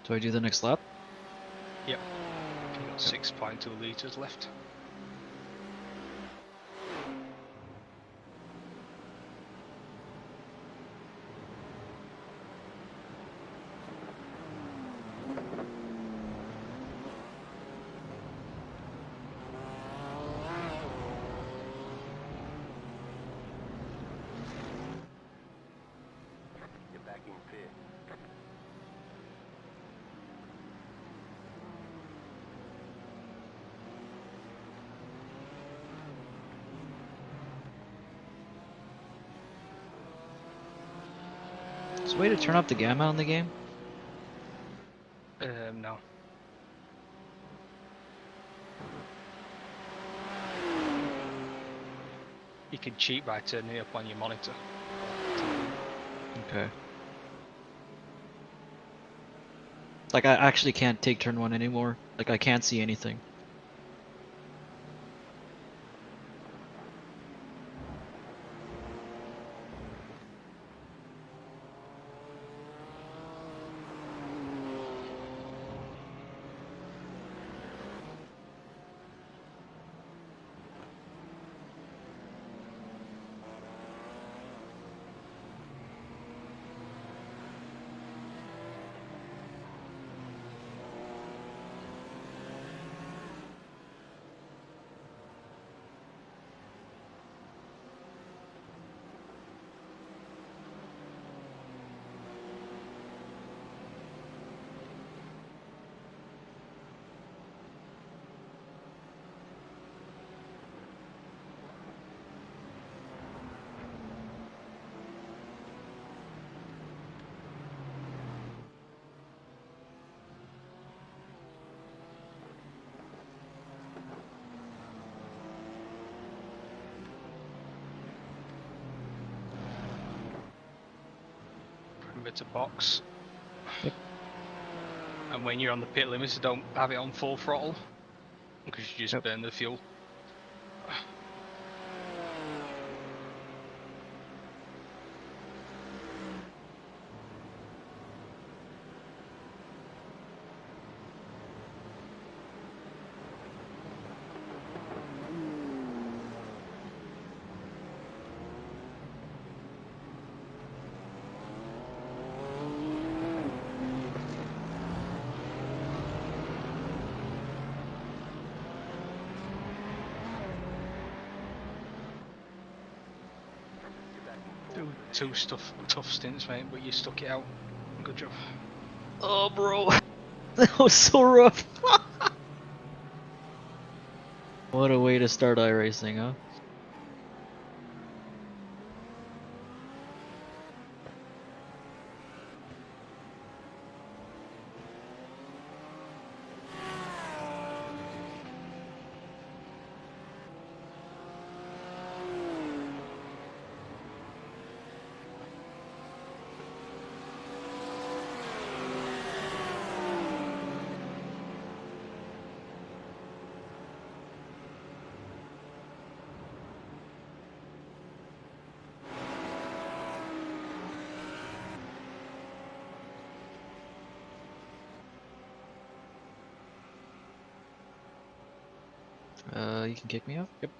Do I do the next lap? Yep. You've got 6.2 litres left. You're back in fifth. Is there a way to turn up the gamma on the game? No. You can cheat by turning it up on your monitor. Okay. Like, I actually can't take turn 1 anymore. Like, I can't see anything. Remember to box. Yep. And when you're on the pit limits, don't have it on full throttle because you just Yep. burn the fuel. Two tough stints, mate, but you stuck it out. Good job. Oh, bro. That was so rough. What a way to start iRacing, huh? You can kick me off? Yep.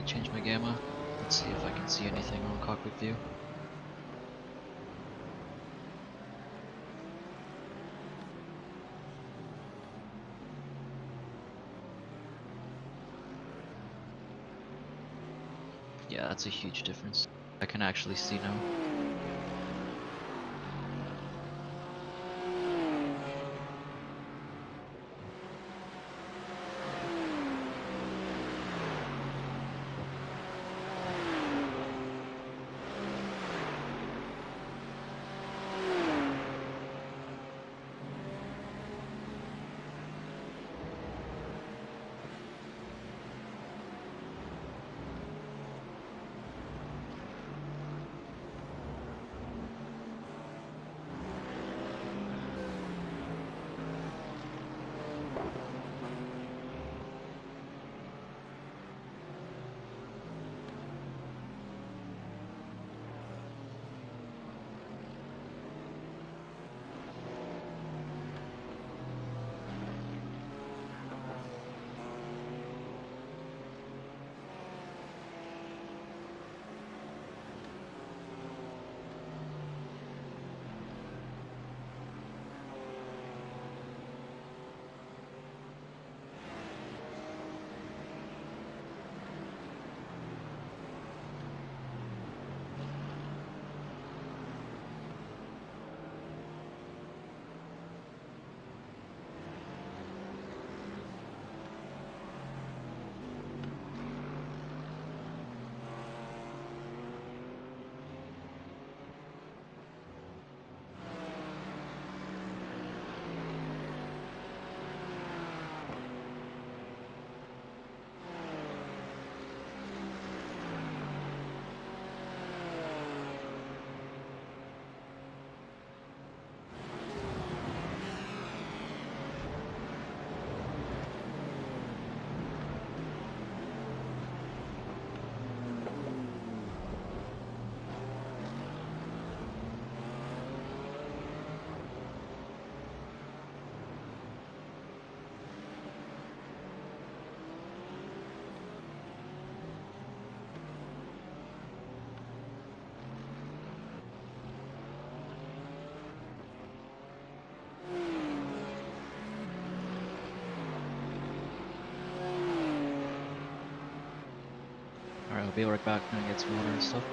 Alright, change my gamma. Let's see if I can see anything on cockpit view. Yeah, that's a huge difference. I can actually see now. Alright, I'll be right back and get some water and stuff.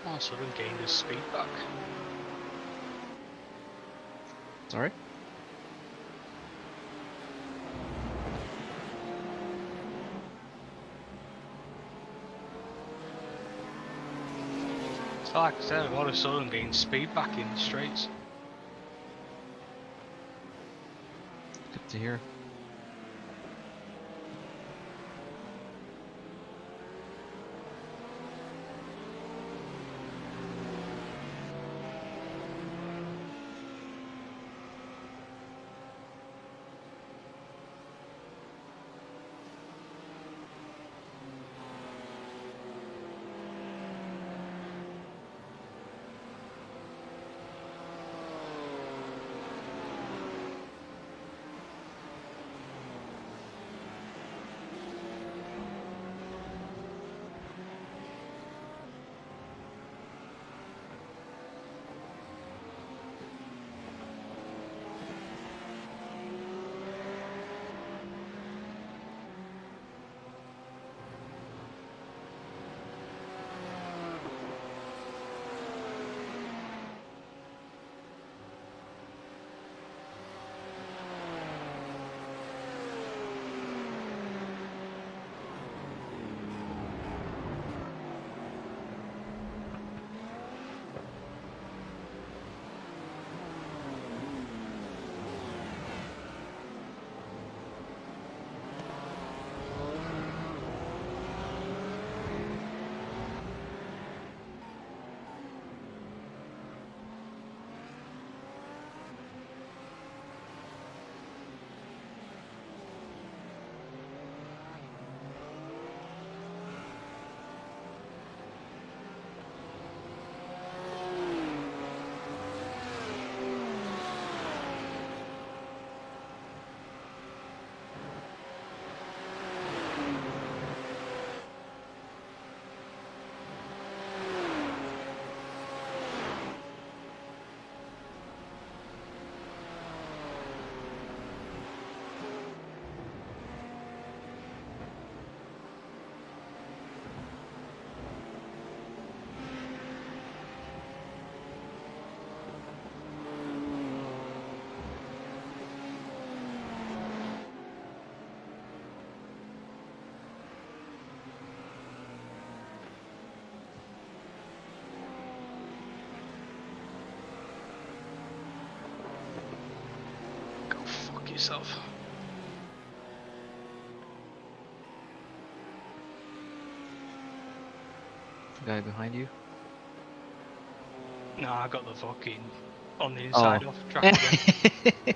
All sudden gained his speed back. Sorry? So like I said, all of a sudden gained speed back in the straights. Good to hear. Go fuck yourself. Guy behind you. Nah, I got the fucking on the inside Oh. off track again.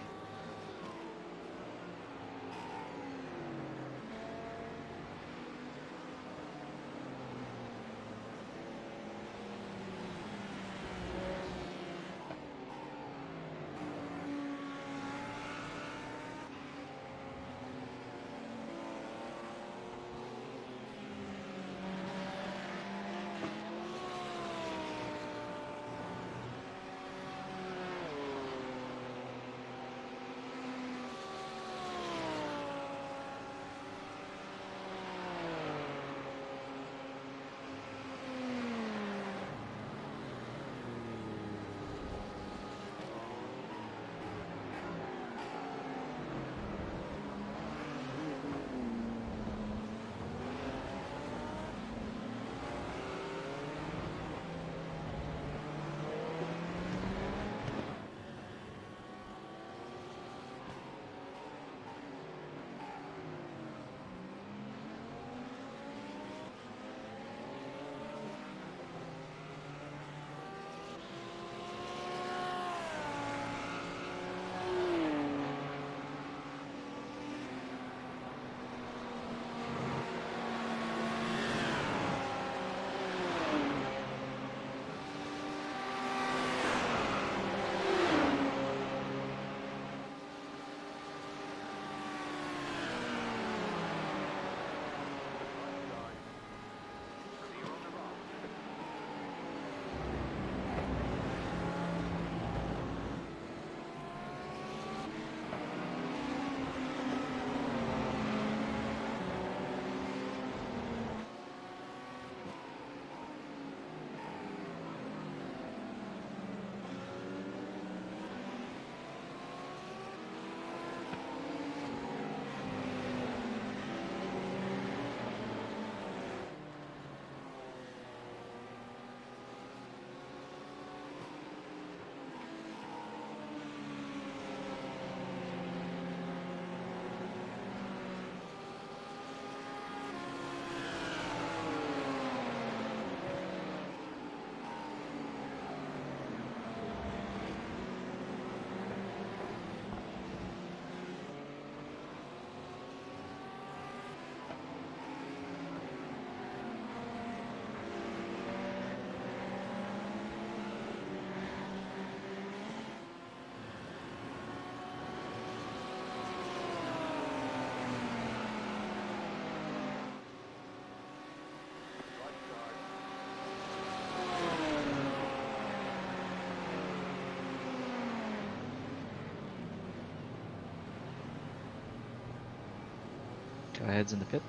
Go ahead's in the pit.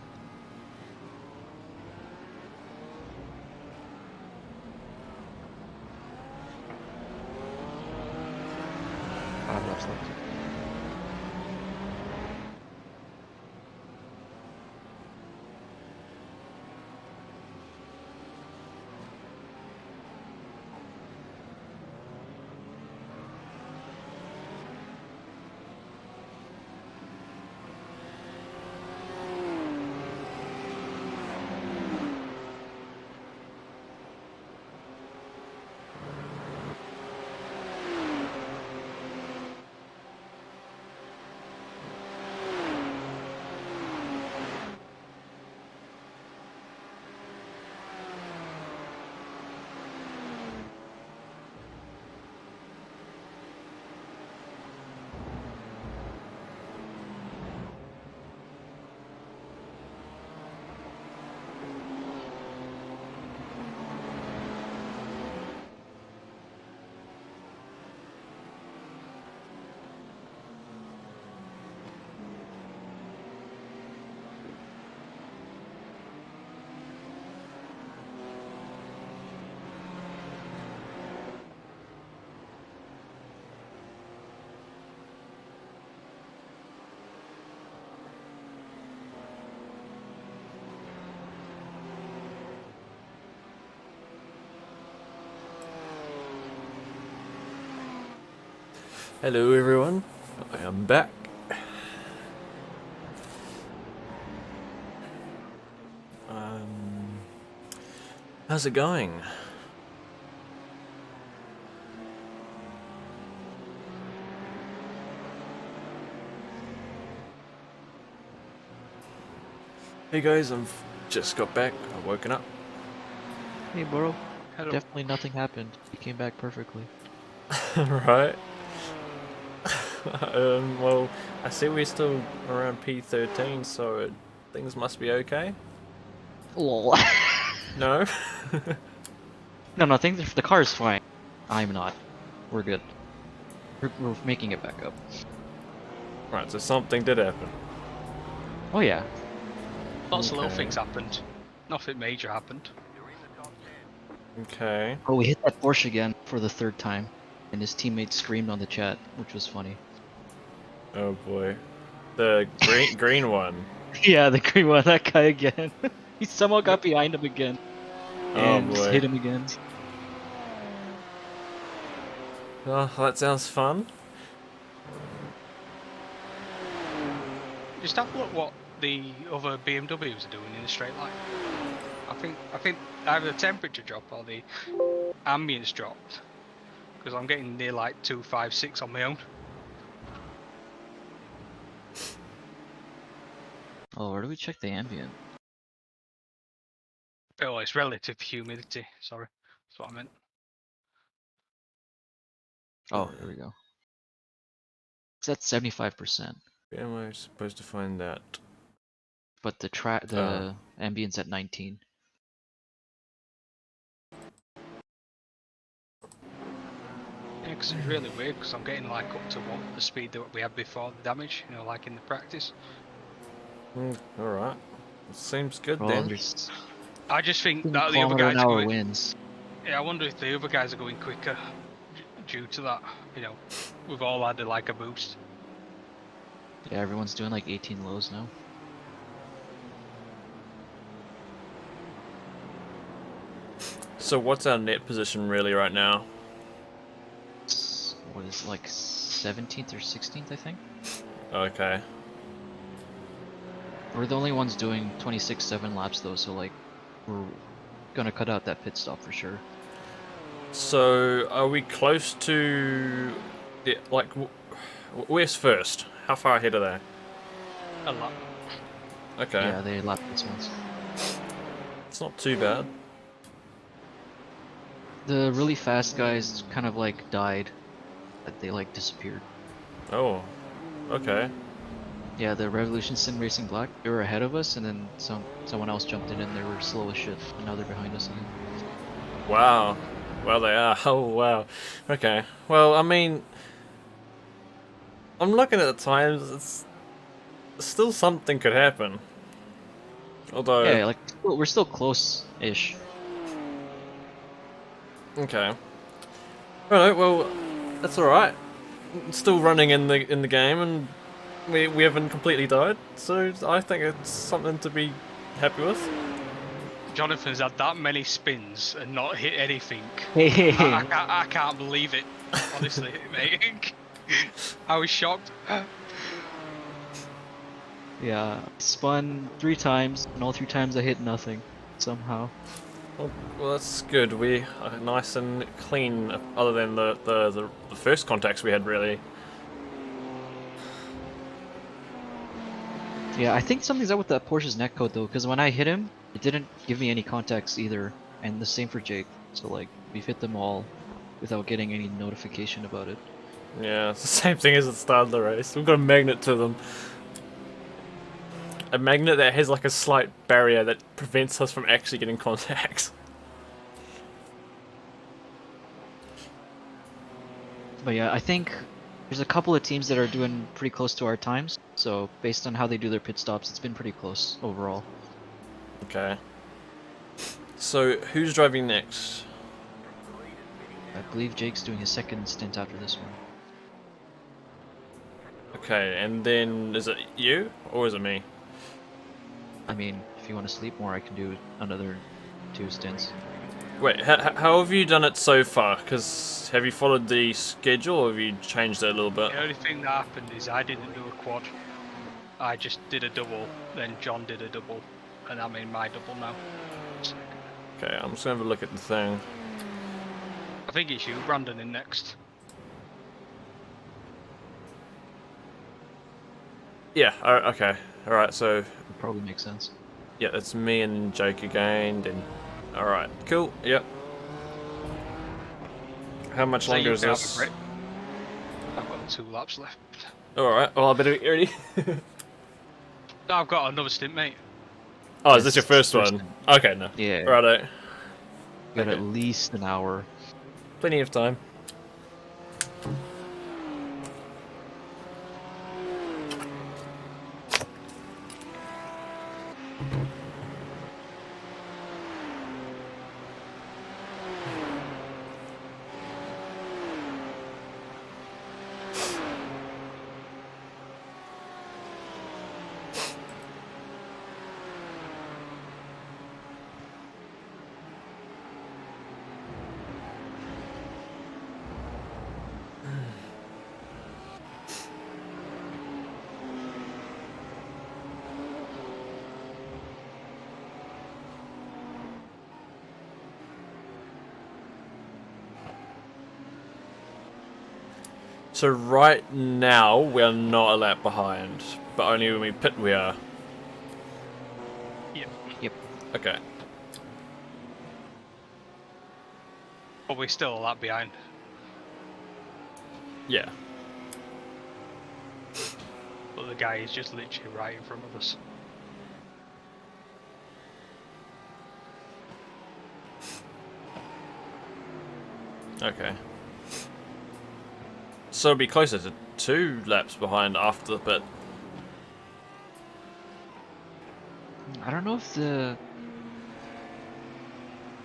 5 laps left. Hello everyone, I am back. How's it going? Hey guys, I've just got back, I've woken up. Hey, bro. Hello. Definitely nothing happened. You came back perfectly. Right. Well, I see we're still around P13, so things must be okay. Lol. No? No, I think the car is fine. I'm not. We're good. We're making it back up. Right, so something did happen. Oh yeah. Lots of little Okay. things happened. Nothing major happened. Okay. Oh, we hit that Porsche again for the 3rd time, and his teammate screamed on the chat, which was funny. Oh boy. The green one. Yeah, the green one, that guy again. He somehow got behind him again, Oh and just boy. hit him again. Oh, that sounds fun. Just have a look what the other BMWs are doing in the straight line. I think either the temperature drop or the ambience dropped, because I'm getting near like 256 on my own. Oh, where do we check the ambient? Oh, it's relative humidity. Sorry, that's what I meant. Oh, here we go. It's at 75%, Where am I supposed to find that? but the ambient's at 19. Yeah, because it's really weird. Because I'm getting like up to the speed that we had before the damage. You know, like in the practice. Alright. Seems good Well, then. there's I just think 2 that the other kilometer an guys are hour going. winds. Yeah, I wonder if the other guys are going quicker due to that. You know, we've all had like a boost. Yeah, everyone's doing like 18 lows now. So what's our net position really right now? What is it, like 17th or 16th, I think? Okay. We're the only ones doing 26.7 laps though, so like we're gonna cut out that pit stop for sure. So are we close to the, like where's first? How far ahead are they? A lot. Okay. Yeah, they lapped this once. It's not too bad. The really fast guys kind of like died. They like disappeared. Oh. Okay. Yeah, the Revolution Sim Racing Black, they were ahead of us, and then someone else jumped in and they were slow as shit, and now they're behind us again. Wow. Well, they are. Oh, wow. Okay. Well, I mean, I'm looking at the times. It's still something could happen. Although, Yeah, like we're still close-ish. okay. Alright, well, that's alright. Still running in the game, and we haven't completely died, so I think it's something to be happy with. Jonathan's had that many spins and not hit anything. Hey, I can't believe it. Honestly, mate. I was shocked. yeah, I spun 3 times, and all 3 times I hit nothing somehow. Well, that's good. We are nice and clean, other than the first contacts we had, really. Yeah, I think something's up with that Porsche's netcode though, because when I hit him, it didn't give me any contacts either, and the same for Jake. So like, we've hit them all without getting any notification about it. Yeah, it's the same thing as at the start of the race. We've got a magnet to them. A magnet that has like a slight barrier that prevents us from actually getting contacts. But yeah, I think there's a couple of teams that are doing pretty close to our times, so based on how they do their pit stops, it's been pretty close overall. Okay. So, who's driving next? I believe Jake's doing his second stint after this one. Okay, and then is it you or is it me? I mean, if you want to sleep more, I can do another 2 stints. Wait, how have you done it so far? Because have you followed the schedule or have you changed it a little bit? The only thing that happened is I didn't do a quad. I just did a double, then John did a double, and I'm in my double now. Okay, I'm just gonna have a look at the thing. I think it's you, Brandon, in next. Yeah, okay. Alright, so, Would probably make sense. yeah, it's me and Jake again, then. Alright, cool, yep. How much So longer you is can have a this? break. I've got 2 laps left. Alright, well, I better get ready. No, I've got another stint, mate. Oh, is this your first First one? Okay, no. Yeah. Righto. Got Okay. at least an hour. Plenty of time. So right now we're not a lap behind, but only when we pit we are. Yep. Yep. Okay. But we're still a lap behind. Yeah. But the guy is just literally right in front of us. Okay. So it'll be closer to 2 laps behind after the pit. I don't know if the...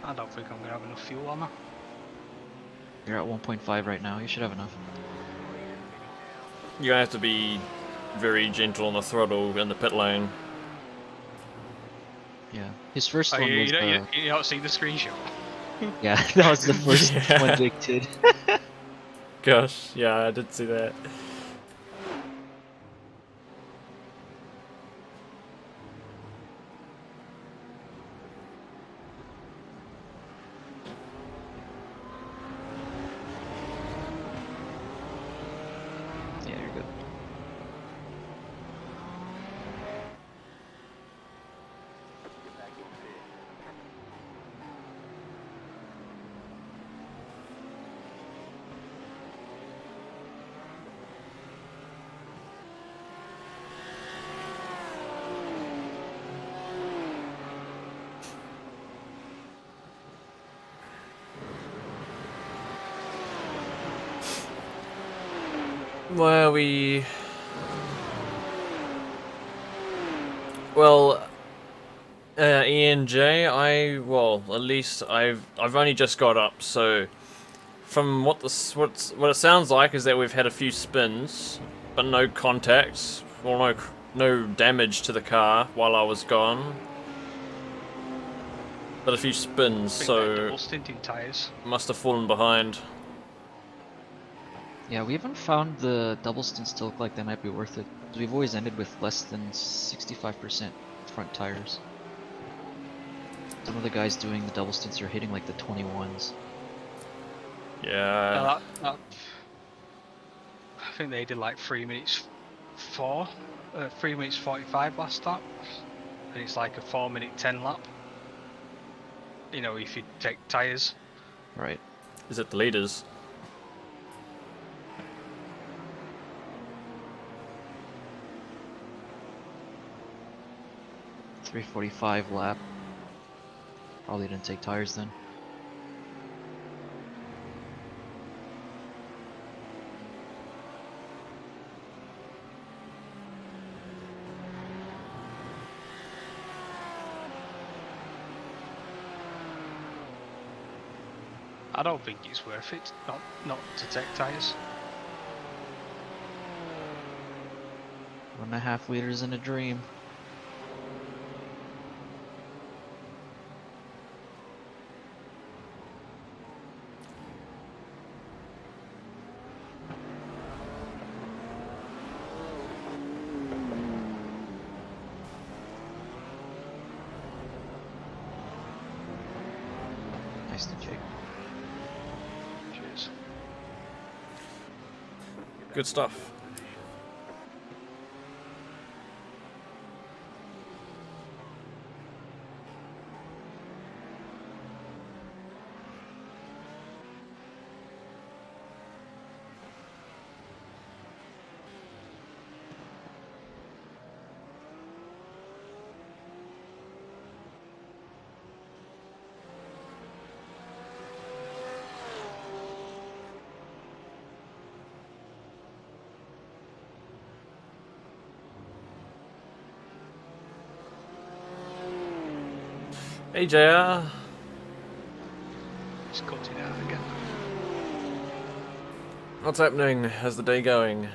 I don't think I'm going to have enough fuel on her. You're at 1.5 right now, you should have enough. You're gonna have to be very gentle on the throttle in the pit lane. Yeah. His first Oh, one you, was... you don't see the screenshot? Yeah, that was the first Yeah. one Jake did. Gosh, yeah, I did see that. Yeah, you're good. Get back in pit. Well, Well, ENJ, well, at least I've only just got up, so from what what it sounds like is that we've had a few spins, but no contacts, or no damage to the car while I was gone. But a few spins, I think they're so double stinting tyres. must have fallen behind. Yeah, we haven't found the double stints to look like they might be worth it. 'Cause we've always ended with less than 65% front tires. Some of the guys doing the double stints are hitting like the 21s. Yeah. I think they did like 3 minutes 3 minutes 45 last lap, and it's like a 4-minute 10 lap. You know, if you take tyres. Right. Is it the leaders? .345 lap. Probably didn't take tires then. I don't think it's worth it not to take tyres. 1.5 liters in a dream. Nice to Jake. Cheers. Good stuff. Hey JR. It's cutting out again. What's happening? How's the day going?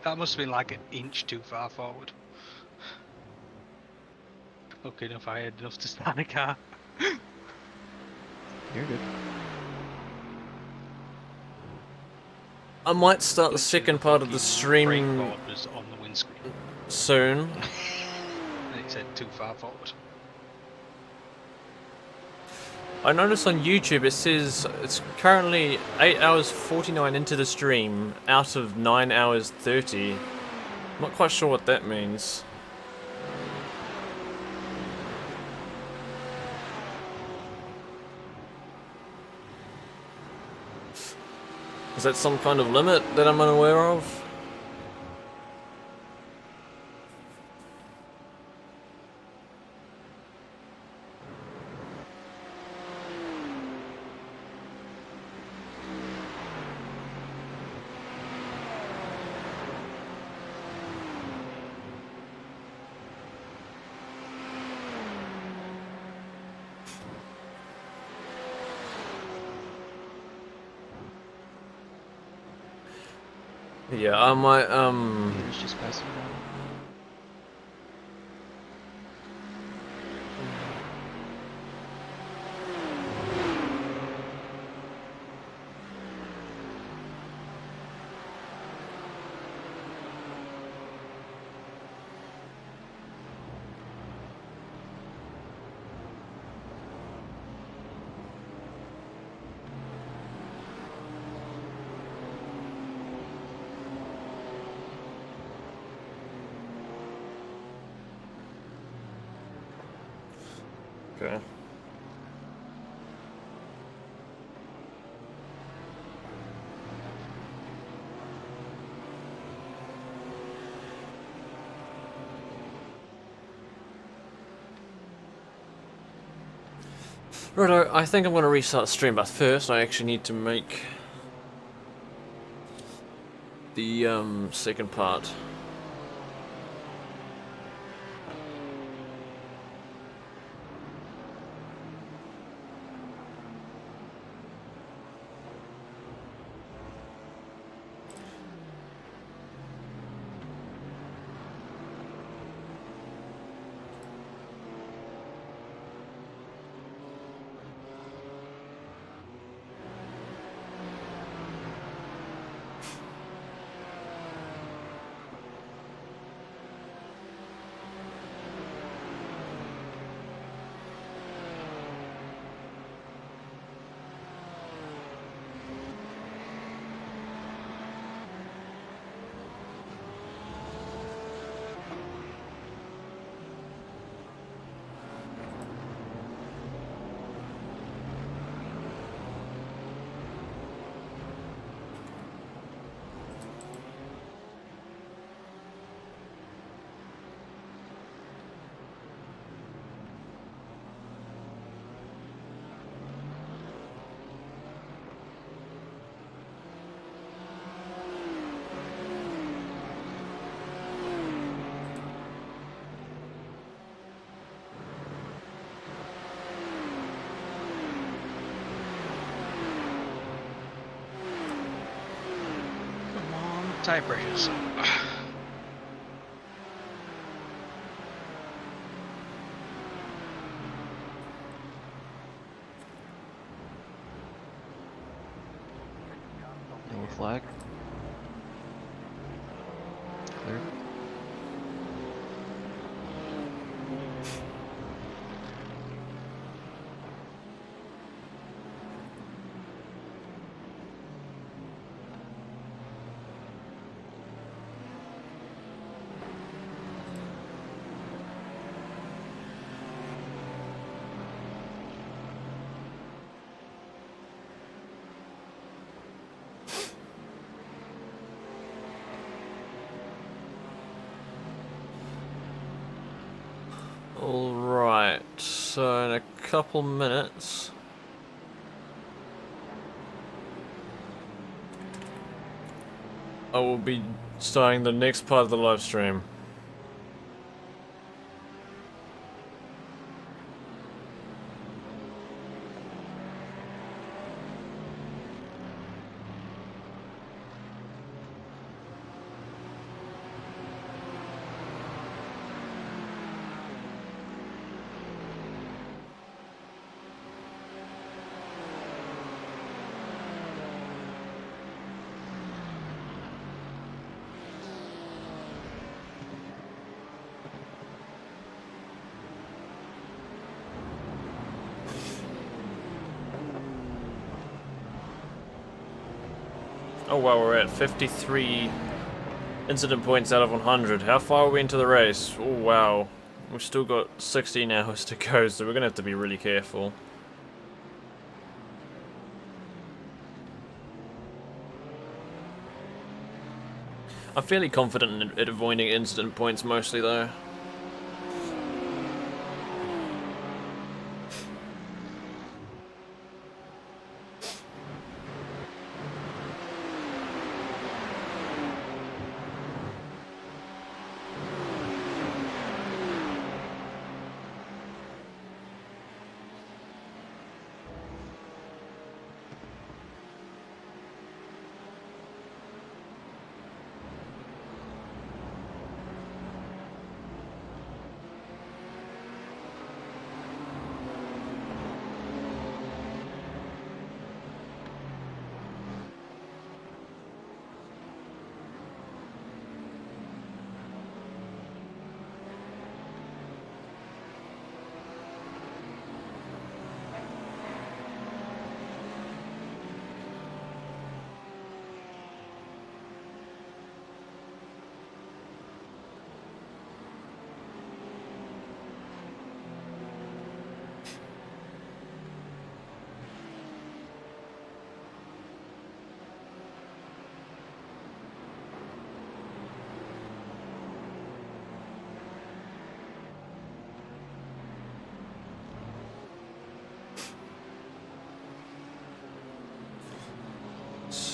That must have been like an inch too far forward. Lucky enough I had enough to start the car. You're good. I might start the second part of the Brake stream board was on the windscreen, soon. and it said too far forward. I noticed on YouTube it says it's currently 8 hours 49 into the stream out of 9 hours 30. I'm not quite sure what that means. Is that some kind of limit that I'm unaware of? Yeah, I might, Leaders just passing down. okay. Righto, I think I'm going to restart the stream, but first I actually need to make the second part. Come on, tire pressures. Yellow flag. Clear. Alright, so in a couple minutes I will be starting the next part of the live stream. Oh wow, we're at 53 incident points out of 100. How far are we into the race? Oh wow. We've still got 16 hours to go, so we're going to have to be really careful. I'm fairly confident at avoiding incident points mostly though.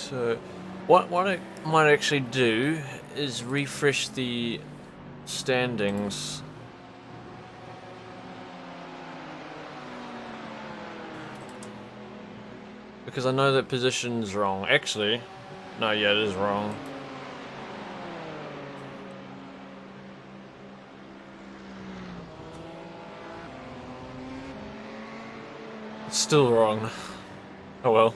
So, what I might actually do is refresh the standings. Because I know that position's wrong. Actually, no, yeah, it is wrong. It's still wrong. Oh well.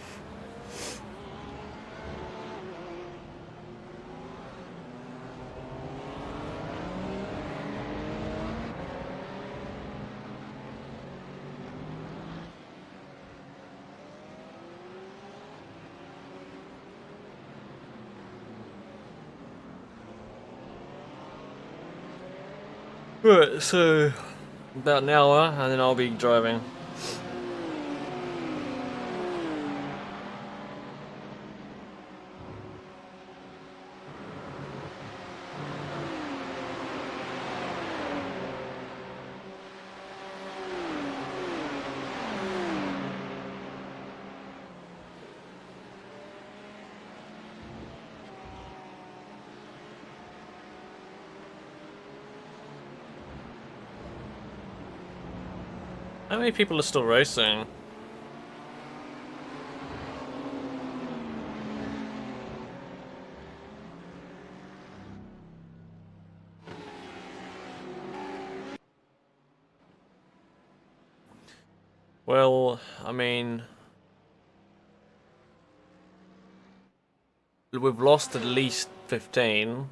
Right, so about an hour and then I'll be driving. How many people are still racing? Well, I mean, we've lost at least 15.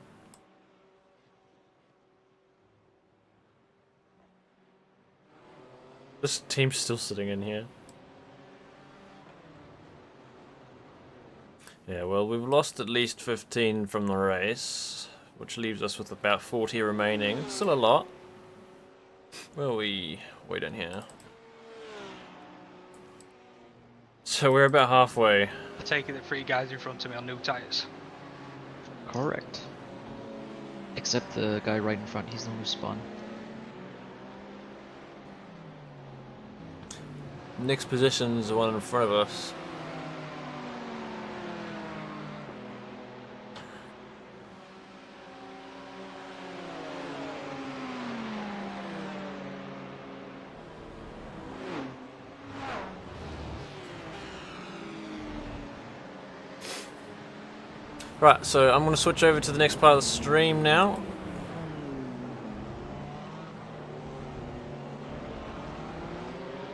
This team's still sitting in here. Yeah, well, we've lost at least 15 from the race, which leaves us with about 40 remaining. Still a lot. Where are we? Way down here. So we're about halfway. I take it the 3 guys in front of me on new tyres. Correct. Except the guy right in front, he's the one who spun. Next position's the one in front of us. Right, so I'm going to switch over to the next part of the stream now.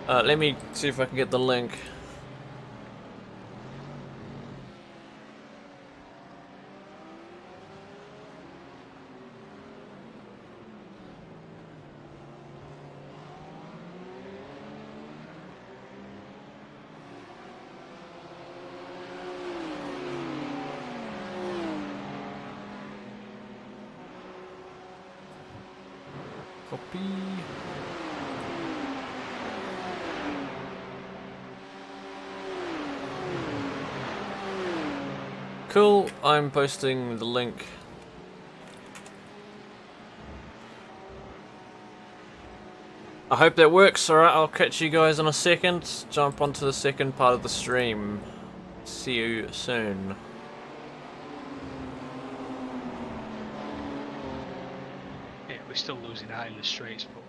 Let me see if I can get the link. Copy. Cool, I'm posting the link. I hope that works. Alright, I'll catch you guys in a second. Jump onto the second part of the stream. See you soon. Yeah, we're still losing out in the straights, but